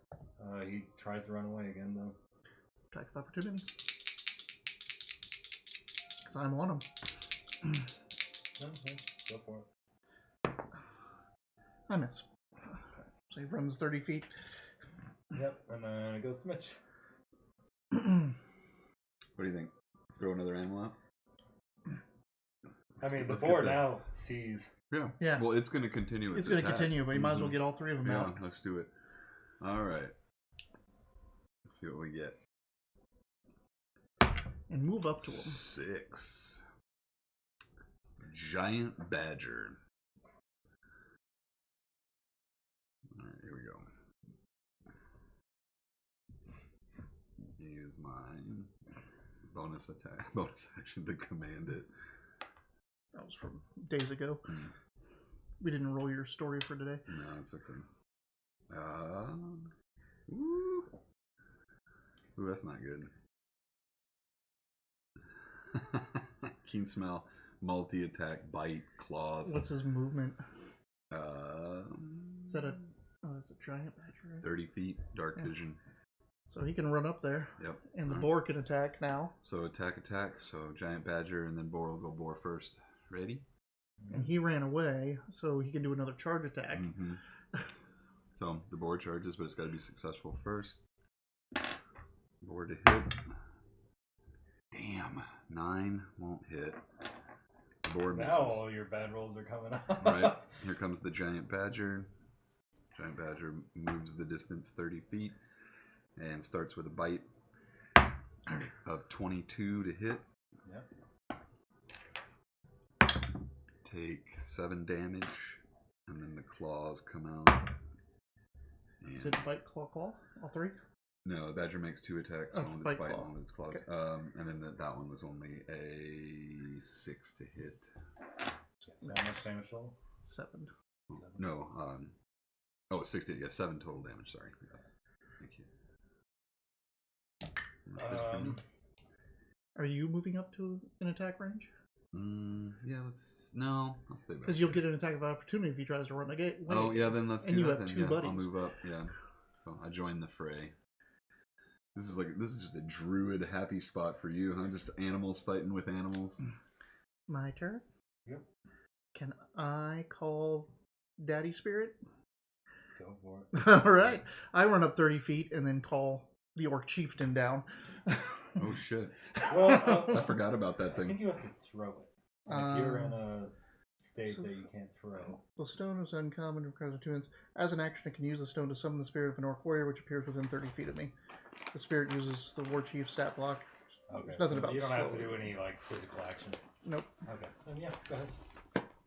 He tries to run away again, though. Attack of opportunity. Because I'm on him. Okay, go for it. I miss. So he runs 30 feet. Yep, and then it goes to Mitch. What do you think? Throw another animal out? I mean, the let's board get the- now sees. Yeah. Yeah. Well, it's going to continue. It's going to continue, but you might as well get all three of them Yeah, out. let's do it. All right. Let's see what we get. And move up to him. 6. Giant badger. All right, here we go. Use my bonus attack, bonus action to command it. That was from days ago. We didn't roll your story for today. No, it's okay. Ooh, that's not good. Keen smell, multi-attack, bite, claws. What's his movement? Is that a? Oh, it's a giant badger. Right? 30 feet, dark vision. So he can run up there. Yep. And the boar can attack now. So attack. So giant badger, and then boar will go boar first. Ready? And he ran away, so he can do another charge attack. Mm-hmm. So the boar charges, but it's got to be successful first. Boar to hit. Damn, 9 won't hit. Boar misses. Now all your bad rolls are coming up. Right. Here comes the giant badger. Giant badger moves the distance 30 feet and starts with a bite of 22 to hit. Yep. Take 7 damage, and then the claws come out. Is it bite, claw, claw? All three? No, the badger makes 2 attacks, Oh, one with bite, its bite, claw. one with its claws. Okay. And then that one was only a 6 to hit. So how much damage total? 7. No, 6 to hit. Yeah, 7 total damage. Sorry. Yes. Thank you. And that's it for me. Are you moving up to an attack range? Yeah, I'll stay back. Because you'll get an attack of opportunity if he tries to run the gate. Oh, yeah, then let's And do you that have then. 2 Yeah, buddies. I'll move up, yeah. So I join the fray. This is just a druid happy spot for you, huh? Just animals fighting with animals. My turn? Yep. Can I call Daddy Spirit? Go for it. All right. I run up 30 feet and then call the Orc Chieftain down. Oh, shit. Well, I forgot about that I thing. think you have to throw it. And if you're in a state that you can't throw. The stone is uncommon and requires attunements. As an action, it can use the stone to summon the spirit of an Orc warrior, which appears within 30 feet of me. The spirit uses the War Chief stat block. Okay. There's nothing about you don't have to slow. do any physical action. Nope. Okay. Then yeah, go ahead.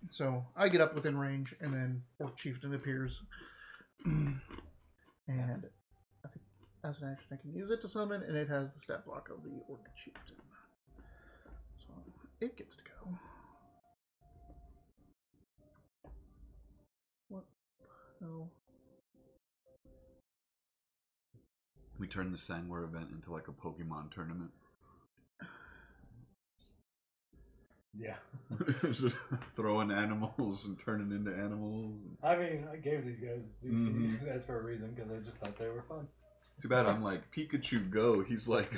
So I get up within range, and then Orc Chieftain appears. And I think as an action, I can use it to summon, and it has the stat block of the Orc Chieftain. So it gets to go. What? No. We turned the Sanguar event into like a Pokemon tournament. Yeah. Just throwing animals and turning into animals. I mean, I gave these guys for a reason because I just thought they were fun. Too bad I'm like, Pikachu, go. He's like,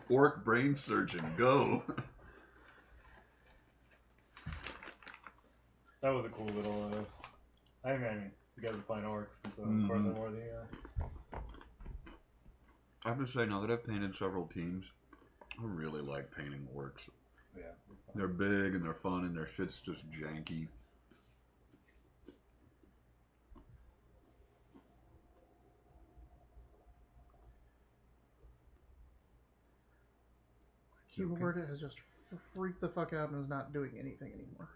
orc brain surgeon, go. That was a cool little. I mean, you guys are playing orcs, and so of course I wore the. I have to say, now that I've painted several teams, I really like painting orcs. Yeah. They're big and they're fun and their shit's just janky. Keyboard has just freaked the fuck out and is not doing anything anymore.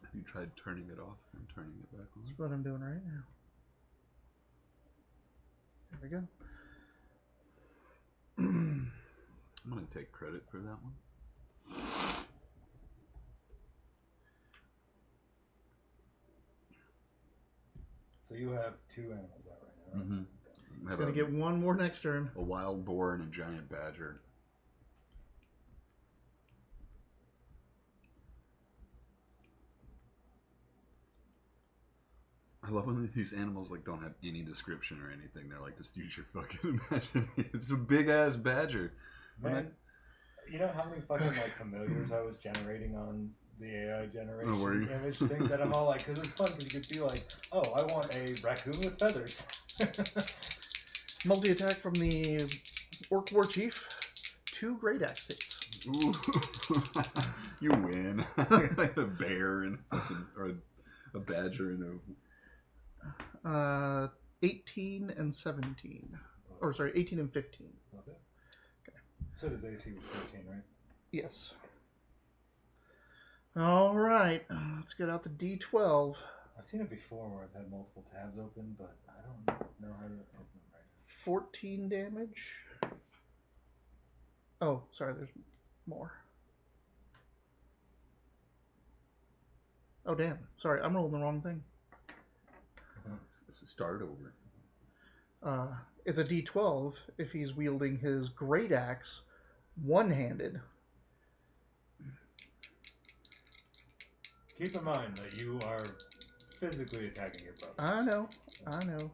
Have you tried turning it off and turning it back on? That's what I'm doing right now. There we go. I'm gonna take credit for that one. So you have 2 animals out right now, right? Mm-hmm. He's gonna get one more next turn. A wild boar and a giant badger. I love when these animals like don't have any description or anything. They're like, just use your fucking imagination. It's a big ass badger. Man, you know how many fucking like familiars I was generating on the AI generation image thing that I'm all like, because it's fun because you could be like, oh, I want a raccoon with feathers. Multi-attack from the Orc War Chief. 2 Great Axe hits. Ooh. You win. Like a bear and or a badger and a 18 and 17. Or sorry, 18 and 15. Okay. So his AC was 15, right? Yes. All right. Let's get out the D12. I've seen it before where I've had multiple tabs open, but I don't know how to open them right 14 damage. Oh, sorry, there's more. Oh, damn. Sorry, I'm rolling the wrong thing. It's a start over. It's a D12 if he's wielding his great axe one-handed. Keep in mind that you are physically attacking your brother. I know.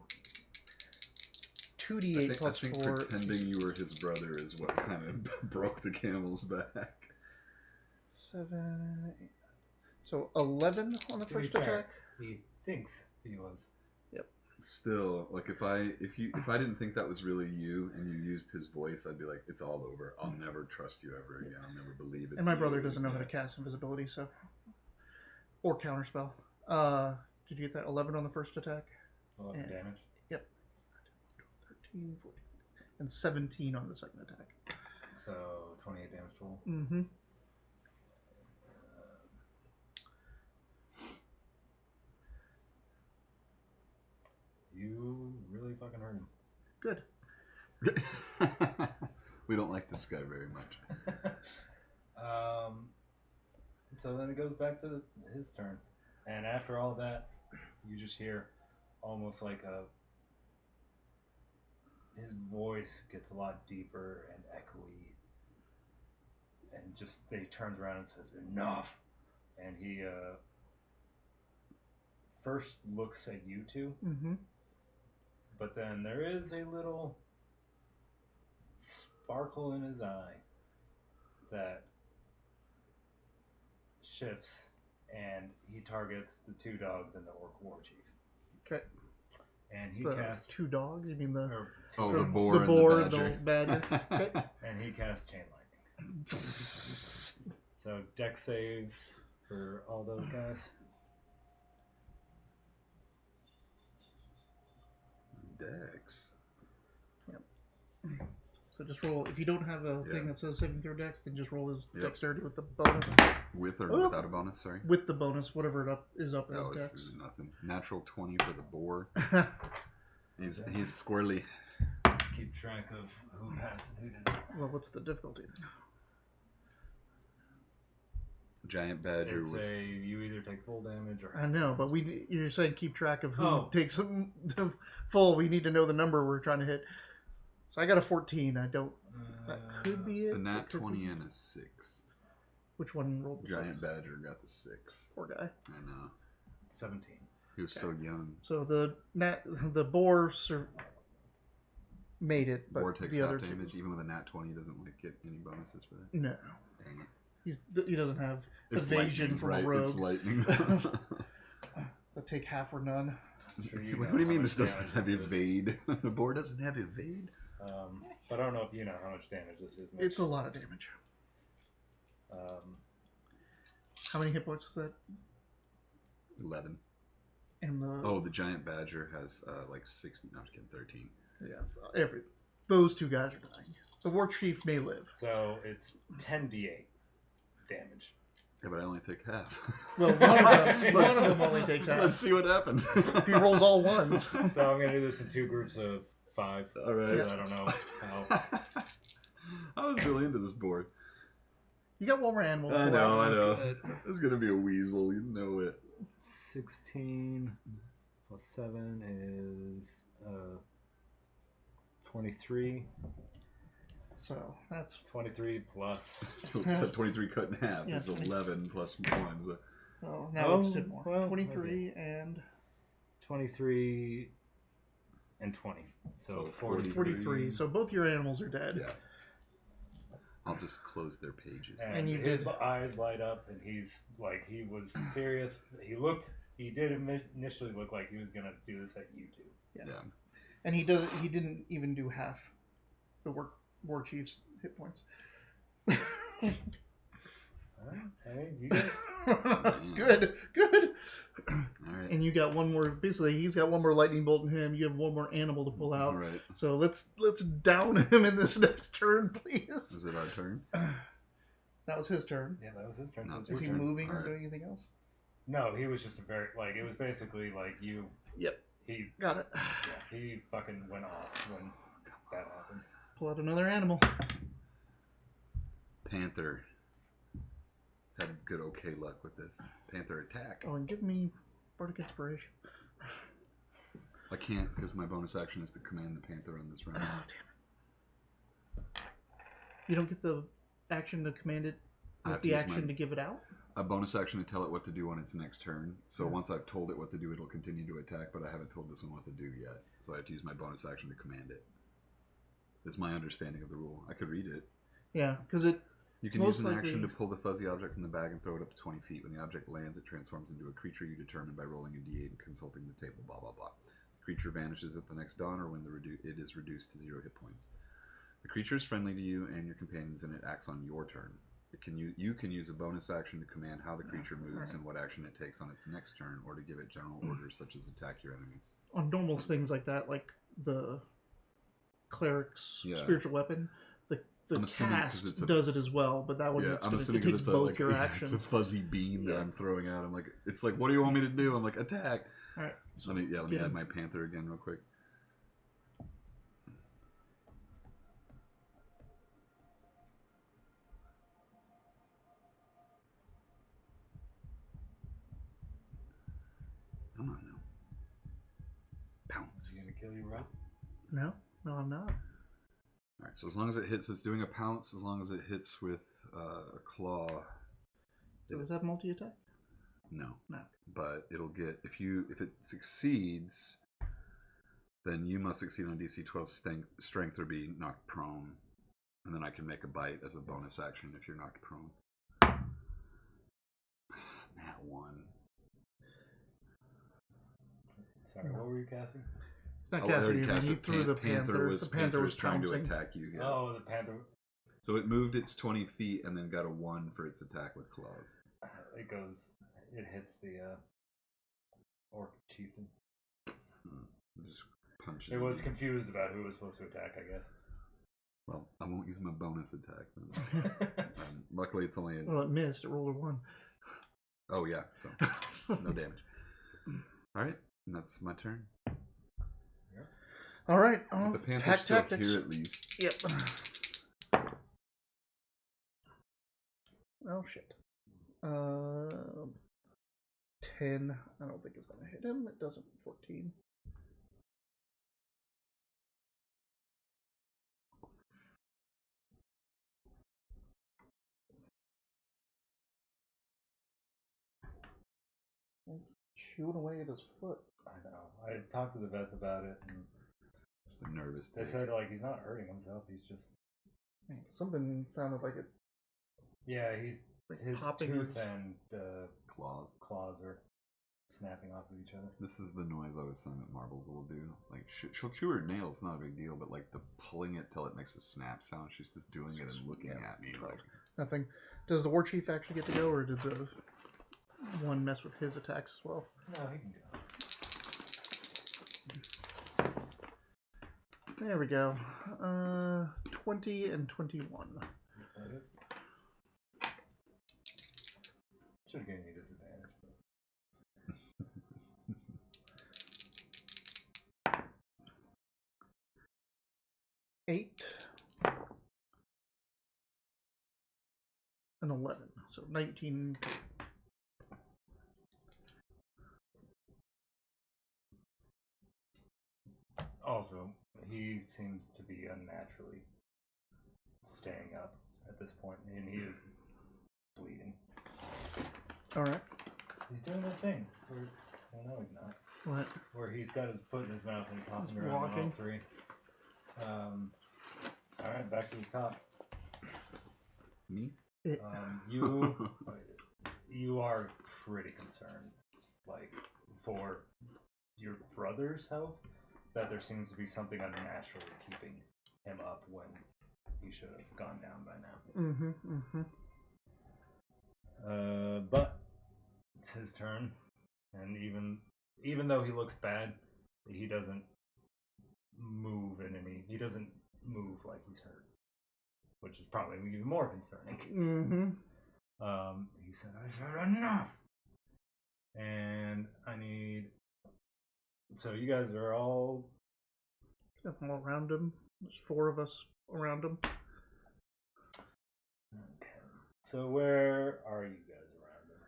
2d8 plus I think 4. pretending you were his brother is what kind of broke the camel's back. 7, 8. So 11 on the To be first fair, attack. He thinks he was. Yep. Still, like if I didn't think that was really you and you used his voice, I'd be like, it's all over. I'll never trust you ever again. I'll never believe it. And my brother doesn't know how to cast invisibility, so or counterspell. Did you get that 11 on the first attack? 11 damage. Yep. 13, 14, and 17 on the second attack. So 28 damage total. Mm-hmm. You really fucking hurt him. Good. We don't like this guy very much. So then it goes back to his turn. And after all that, you just hear almost like his voice gets a lot deeper and echoey. And just he turns around and says, "Enough!" And he first looks at you two. Mm-hmm. But then there is a little sparkle in his eye that shifts, and he targets the 2 dogs and the Orc War Chief. Okay. And he The casts 2 dogs? You mean the... or two Oh, the dogs. boar the and boar, the badger. Okay. And he casts Chain Lightning. So deck saves for all those guys. Dex. So just roll. If you don't have a thing Yeah. that says saving throw dex, then just roll his Yep. dexterity with the bonus. With or Oh. without a bonus, sorry. With the bonus, whatever is up No, as it's dex. nothing. Natural 20 for the boar. He's squirrely. Just keep track of who passed and who didn't. Well, what's the difficulty then? Giant Badger It's was. you either take full damage or. I know, but you're saying keep track of who Oh. takes the full. We need to know the number we're trying to hit. So I got a 14. I don't. That could be it. A nat It could 20 be. and a 6. Which one rolled the Giant 6? Badger got the 6. Poor guy. I know. 17. He was so young. So the boar made it, but Boar takes the half other damage. two, Even with a nat 20, he doesn't like get any bonuses for that. no. Dang it. He doesn't have It's evasion lightning, from right? a rogue. It's lightning. They'll take half or none. I'm sure you What know do you how mean much this doesn't damage have this is. evade? The board doesn't have evade? But I don't know if you know how much damage this is. Mitch. It's a lot of damage. How many hit points is that? 11. And the Oh, the Giant Badger has like 60. No, I'm just kidding. 13. yeah, those two guys are dying. The war chief may live. So it's 10d8 damage. Yeah, but I only take half. Well, one of them only takes half. Let's see what happens. If he rolls all ones. So I'm gonna do this in 2 groups of 5. All right. I don't know how. I was really into this board. You got one more animal. I know. It's gonna be a weasel. You know it. 16 plus 7 is 23. So that's 23 plus. So 23 cut in half Yeah, is 20. 11 plus 1. So now it's 10 more. well, 23 and 23 and 20. So 43. 43. So both your animals are dead. yeah. I'll just close their pages. And you his did- eyes light up, and he's like, he was serious. He did initially look like he was gonna do this at you two. Yeah. Yeah. And he didn't even do half the war chief's hit points. Hey, you guys. Good. All right. And you got one more. Basically, he's got one more lightning bolt in him. You have one more animal to pull out. All right. So let's down him in this next turn, please. Is it our turn? That was his turn. Yeah, that was his turn. No, So it's it's Is he your turn. moving or Alright. doing anything else? No, he was just a very it was basically like you. Yep. He Got it. he fucking went off when that happened. Pull out another animal. Panther. Had good okay luck with this. Panther attack. Oh, and give me Bardic Inspiration. I can't because my bonus action is to command the Panther on this round. Oh, damn it. You don't get the action to command it I with have to the use action my- to give it out? A bonus action to tell it what to do on its next turn. So Yeah. once I've told it what to do, it'll continue to attack, but I haven't told this one what to do yet. So I have to use my bonus action to command it. That's my understanding of the rule. I could read it. Yeah, because it. You can Most use an action to likely- pull the fuzzy object from the bag and throw it up to 20 feet. When the object lands, it transforms into a creature you determine by rolling a d8 and consulting the table, blah, blah, blah. The creature vanishes at the next dawn or when it is reduced to 0 hit points. The creature is friendly to you and your companions, and it acts on your turn. You can use a bonus action to command how the creature moves and what action it takes on its next turn, or to give it general orders such as attack your enemies. On normal things like that, like the cleric's Yeah. spiritual weapon, the I'm assuming 'cause cast it's a- does it as well, but that one Yeah, it's I'm gonna, assuming it 'cause takes it's both your it's actions. a fuzzy beam that Yeah. I'm throwing out. I'm like, it's like, what do you want me to do? I'm like, attack. All right. So Let me get add him. my Panther again real quick. Come on now. Is Pounce. he gonna kill you, Rob? No, I'm not. Alright, so as long as it hits, it's doing a pounce. As long as it hits with a claw, Does it have multi attack? no. No. But it'll get, if it succeeds, then you must succeed on DC 12 strength or be knocked prone. And then I can make a bite as a bonus action if you're knocked prone. Nat 1. Sorry, what were you casting? It's not Oh, I casting already anything. cast He it. threw the panther. The panther was trying to pouncing. attack you. Yeah. Oh, the panther. So it moved its 20 feet and then got a 1 for its attack with claws. It hits the orc chieftain. It just punches. It was him. confused about who was supposed to attack, I guess. Well, I won't use my bonus attack then. Luckily, it's only a... Well, it missed. It rolled a 1. Oh, yeah. So, no damage. Alright, and that's my turn. All right. The Panther's pack still tactics. here at least. Yep. Oh shit. Uh, 10. I don't think it's going to hit him. It doesn't. 14. It's chewing away at his foot. I know. I talked to the vets about it, and Just a nervous they tick. said like he's not hurting himself. He's just Something sounded like it. yeah. He's Like his popping tooth his- and Claws. are snapping off of each other. This is the noise I was saying that marbles will do. Like she'll chew her nails, not a big deal, but like the pulling it till it makes a snap sound, she's just doing it and looking at me. 12. Like, Nothing. Does the war chief actually get to go, or did the one mess with his attacks as well? No, he can go. There we go. 20 and 21. Should have given you disadvantage. But... 8 and 11. So 19. Also, he seems to be unnaturally staying up at this point, and he is bleeding. Alright. He's doing the thing. Where, well, no, he's not. What? Where he's got his foot in his mouth and tossing He's around on all walking. three. Alright, back to the top. me? You are pretty concerned, like, for your brother's health, that there seems to be something unnaturally keeping him up when he should have gone down by now. But it's his turn, and even though he looks bad, he doesn't move he doesn't move like he's hurt, which is probably even more concerning. He said, "I've heard enough," and I need. So you guys are all I'm all around him. There's 4 of us around him. okay. So where are you guys around him?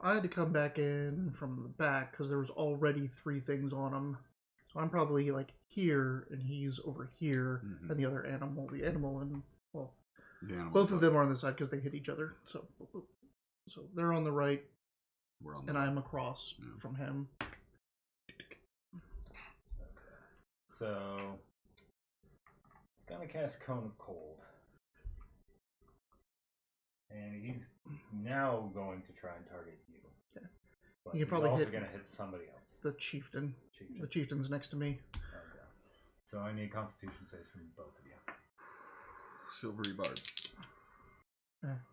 I had to come back in from the back because there was already 3 things on him. So I'm probably like here, and he's over here, and the other animal, and well, both of them are on the side because they hit each other. So they're on the right, We're on the and right. I'm across from him. So he's gonna cast Cone of Cold, and he's now going to try and target you. Okay. But He he's can probably also hit gonna hit somebody else. The chieftain. Chieftain. The chieftain's next to me. Okay. So I need Constitution saves from both of you. Silvery barb.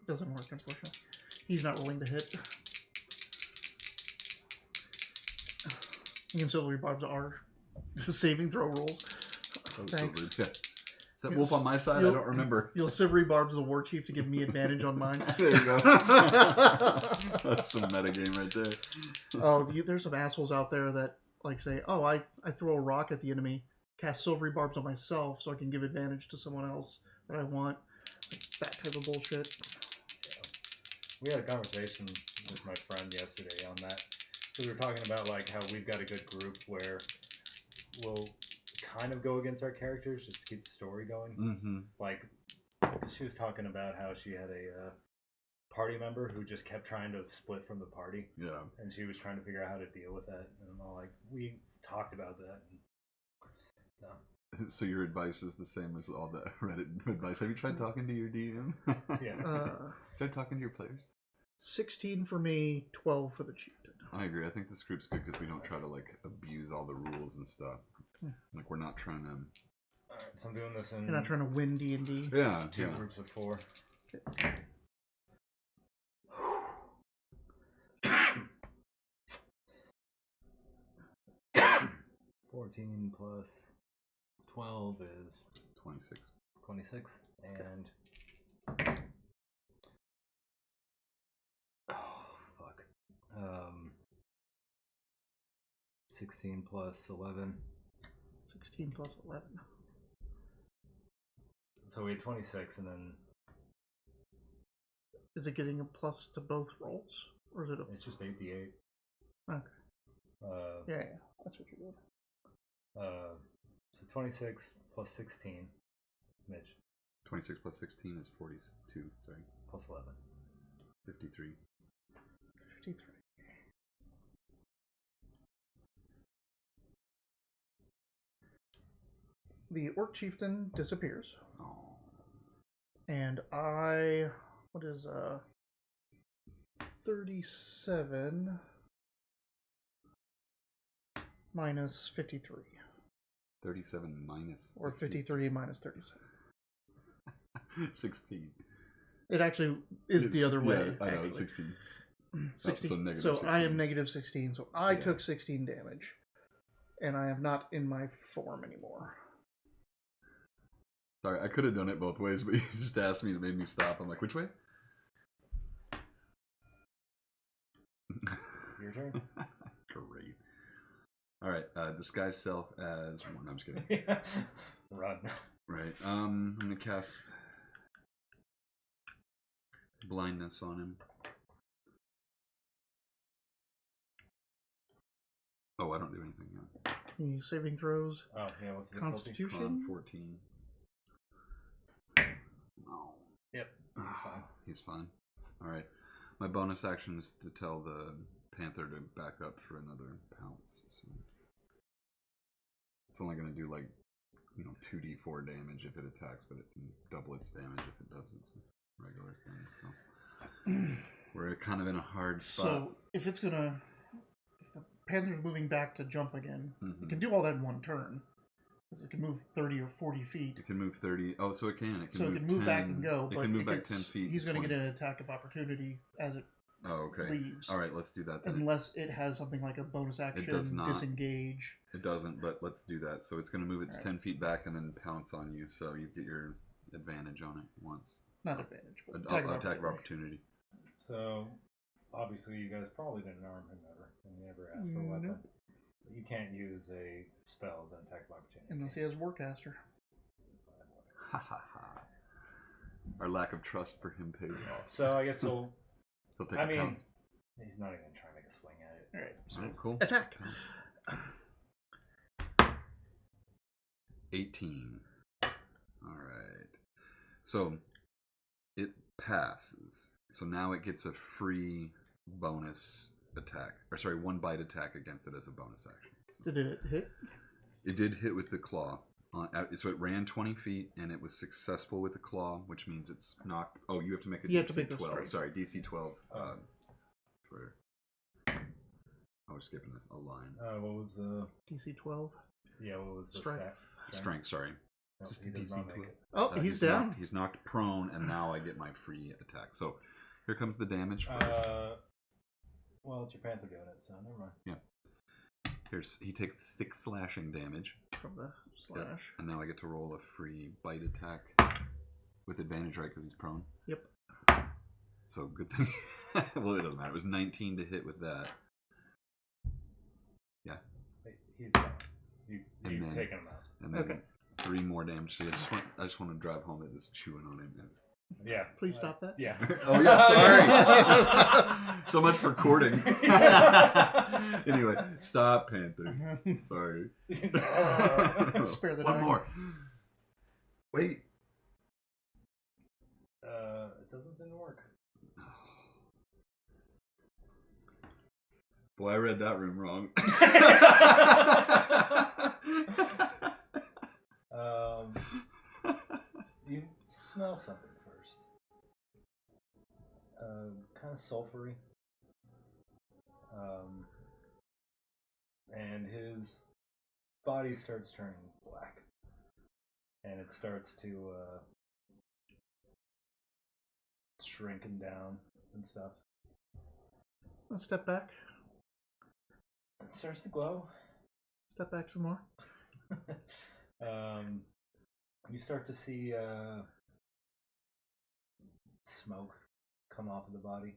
Doesn't work, unfortunately. He's not rolling to hit. And silvery barbs are saving throw rolls. Oh, Thanks. silvery. Yeah. Is that wolf on my side? I don't remember. You'll silvery barbs the war chief to give me advantage on mine. There you go. That's some metagame right there. Oh, there's some assholes out there that like say, "Oh, I throw a rock at the enemy, cast silvery barbs on myself, so I can give advantage to someone else that I want." Like, that type of bullshit. We had a conversation with my friend yesterday on that. So we were talking about like how we've got a good group where we'll kind of go against our characters just to keep the story going. Like, cause she was talking about how she had a party member who just kept trying to split from the party. Yeah. And she was trying to figure out how to deal with that. And I'm all like, we talked about that. And, no. So your advice is the same as all the Reddit advice. Have you tried talking to your DM? Yeah. Tried talking to your players? 16 for me, 12 for the chieftain. I agree. I think this group's good because we don't try to like abuse all the rules and stuff. Like we're not trying to. Alright, so I'm doing this in You're not trying to win D&D. Yeah. two groups of 4. 14 plus 12 is 26. 26, and oh fuck, 16 plus 11, 16 plus 11. so we had 26, and then Is it getting a plus to both rolls? Or is it a... It's just 8d8. Okay. Yeah, that's what you're doing. So 26 plus 16. Mitch. 26 plus 16 is 42, sorry. Plus 11. 53. 53. The Orc Chieftain disappears. Oh. And what is 37 minus 53. 37 minus... Or 53 minus 37. 16. It actually is the other way. Yeah, I know, actually. it's 16. 16. So negative So 16. I am negative 16. So I took 16 damage. And I am not in my form anymore. Sorry, I could have done it both ways, but you just asked me and it made me stop. I'm like, which way? Your turn? Great. Alright, disguise self as one. I'm just kidding. Run. Right. I'm gonna cast blindness on him. Oh, I don't do anything yet. Any saving throws? Oh, yeah, what's the difficulty? Constitution? Con 14. Oh. Yep, he's fine. He's fine. Alright. My bonus action is to tell the panther to back up for another pounce. So it's only going to do like, 2d4 damage if it attacks, but it can double its damage if it doesn't. It's a regular thing. So we're kind of in a hard spot. So if the panther's moving back to jump again, it can do all that in one turn. Because it can move 30 or 40 feet. It can move 30. Oh, so it can. It can So move it can move 10, back and go. It But can move back 10 feet. He's going to 20. get an attack of opportunity as it leaves. All right, let's do that then. Unless it has something like a bonus action, does not. disengage. It doesn't, but let's do that. So it's going to move its 10 feet back and then pounce on you. So you get your advantage on it once. Not advantage, but Attack of opportunity. So, obviously, you guys probably didn't arm him ever, and you never asked for a weapon. Nope. But you can't use a spell as an attack of opportunity. Unless he has Warcaster. Ha ha ha. Our lack of trust for him pays off. So I guess he'll take I a mean, pounce. he's not even trying to make a swing at it. Alright, so Oh, cool. attack. Pounce. 18. Alright. So it passes. So now it gets a free bonus attack. Or sorry, one bite attack against it as a bonus action. So Did it hit? it did hit with the claw. So it ran 20 feet and it was successful with the claw, which means it's knocked. Oh, you have to make a DC 12. Sorry, DC 12. I was skipping a line. What was the DC 12. Yeah, what was the Strength. Strength, sorry. No, Just he the does DC not make 12. it. Oh, he's down. He's knocked prone, and now I get my free attack. So here comes the damage first. Well, it's your panther doing it, so never mind. Yeah. He takes 6 slashing damage. From the slash. Yep. And now I get to roll a free bite attack with advantage, right? Because he's prone. Yep. So good thing. Well, it doesn't matter. It was 19 to hit with that. Yeah. He's down. You've then- taken him out. And then Okay. 3 more damage. So I just want to drive home that it's chewing on him. Yeah. Please stop that. Yeah. Oh yeah, sorry. So much for courting. Anyway, stop, Panther. Sorry. Spare the One dying. more. Wait. It doesn't seem to work. Boy, I read that room wrong. You smell something first. Kind of sulfury. And his body starts turning black. And it starts to shrinking down and stuff. Let's step back. It starts to glow. Step back some more. You start to see smoke come off of the body,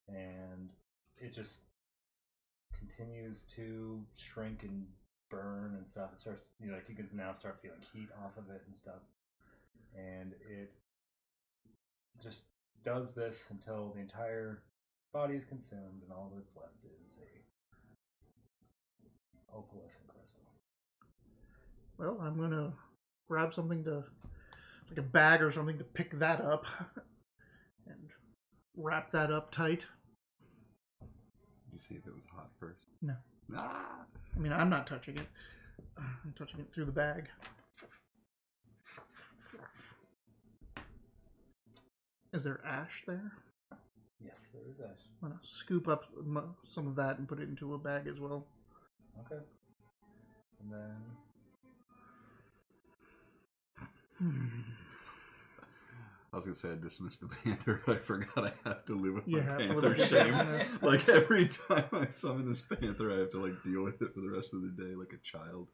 and it just continues to shrink and burn and stuff. It starts, you can now start feeling heat off of it and stuff, and it just does this until the entire body is consumed, and all that's left is a opalescent crystal. Well, I'm gonna grab something to, like a bag or something, to pick that up and wrap that up tight. Did you see if it was hot first? No. Ah! I mean, I'm not touching it. I'm touching it through the bag. Is there ash there? Yes, there is ash. I'm gonna scoop up some of that and put it into a bag as well. Okay. And then I was gonna say I dismissed the panther, but I forgot I have to live with You my have to live panther with your shame. panther. Like every time I summon this panther, I have to like deal with it for the rest of the day like a child.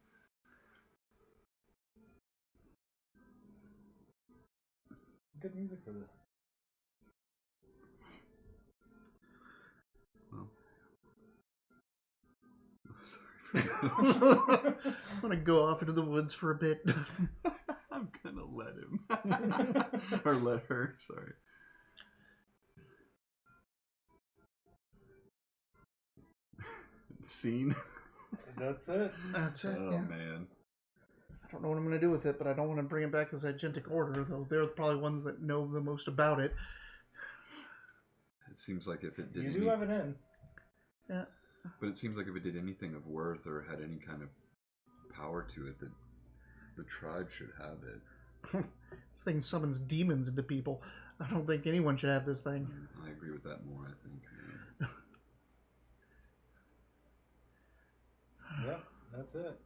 good music for this. Well, I'm gonna go off into the woods for a bit. I'm gonna let him or let her. Sorry. Scene. That's it. That's it. Oh Yeah. man. I don't know what I'm gonna do with it, but I don't want to bring it back to the Agentic Order, though they're probably ones that know the most about it. It seems like if it did You do have it in. Yeah. But it seems like if it did anything of worth or had any kind of power to it, that the tribe should have it. This thing summons demons into people. I don't think anyone should have this thing. I agree with that more, I think. Yep, that's it.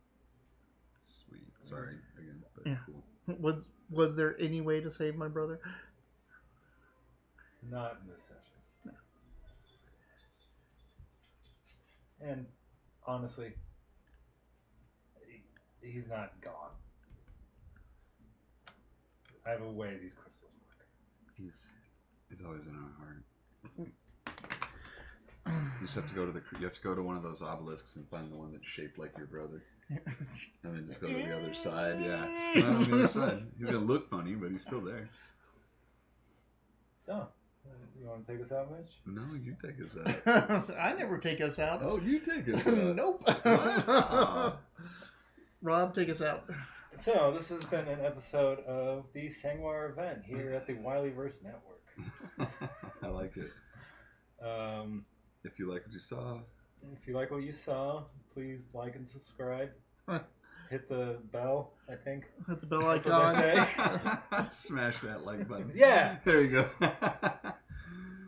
Sweet. Sorry again, but Yeah. cool. Was there any way to save my brother? Not in this session. No. And honestly, he's not gone. I have a way these crystals work. He's always in our heart. You just have to go to one of those obelisks and find the one that's shaped like your brother, and then just go to the other side. Yeah, just come out on the other side. He's gonna look funny, but he's still there. So, you want to take us out, Mitch? No, you take us out. I never take us out. Oh, you take us out. Nope. Wow. Rob, take us out. So, this has been an episode of the Sanguar event here at the Wileyverse Network. I like it. If you like what you saw, If you like what you saw, please like and subscribe. Hit the bell, I think. Hit the bell That's what they icon. say. smash that like button. Yeah. There you go.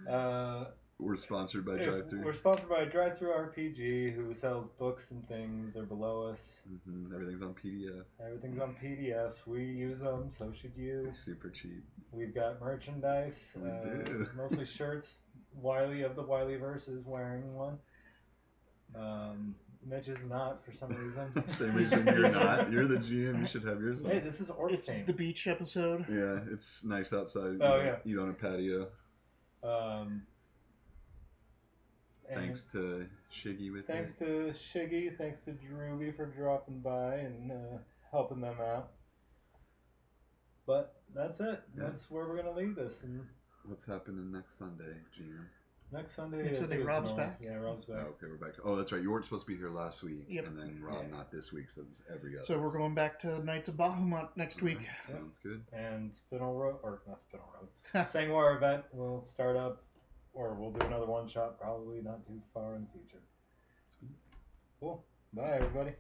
Uh, We're sponsored by DriveThru. We're sponsored by DriveThru RPG, who sells books and things. They're below us. Everything's on PDF. Everything's on PDFs. We use them, so should you. Super cheap. We've got merchandise. We do. Mostly shirts. Wiley of the Wileyverse is wearing one. Mitch is not, for some reason. Same reason you're not. You're the GM. You should have yours on. Hey, this is Orc It's Team. the beach episode. Yeah, it's nice outside. Oh, yeah. Eat on a patio. And Thanks to Shiggy with Thanks it. to Shiggy. Thanks to Drooby for dropping by and helping them out. But that's it. Yeah. That's where we're going to leave this. And What's happening next Sunday, GM? next Sunday, Next I Sunday, think it's Rob's normal. back. Yeah, Rob's Oh, back. okay, we're back. Oh, that's right. You weren't supposed to be here last week. Yep. And then Rob Yeah. not this week, so it was every other. So we're going back to Knights of Bahamut next week. Alright, sounds good. And Spinal Road, or not Spinal Road, Sanguar event will start up, or we'll do another one shot probably not too far in the future. Cool. Bye, everybody.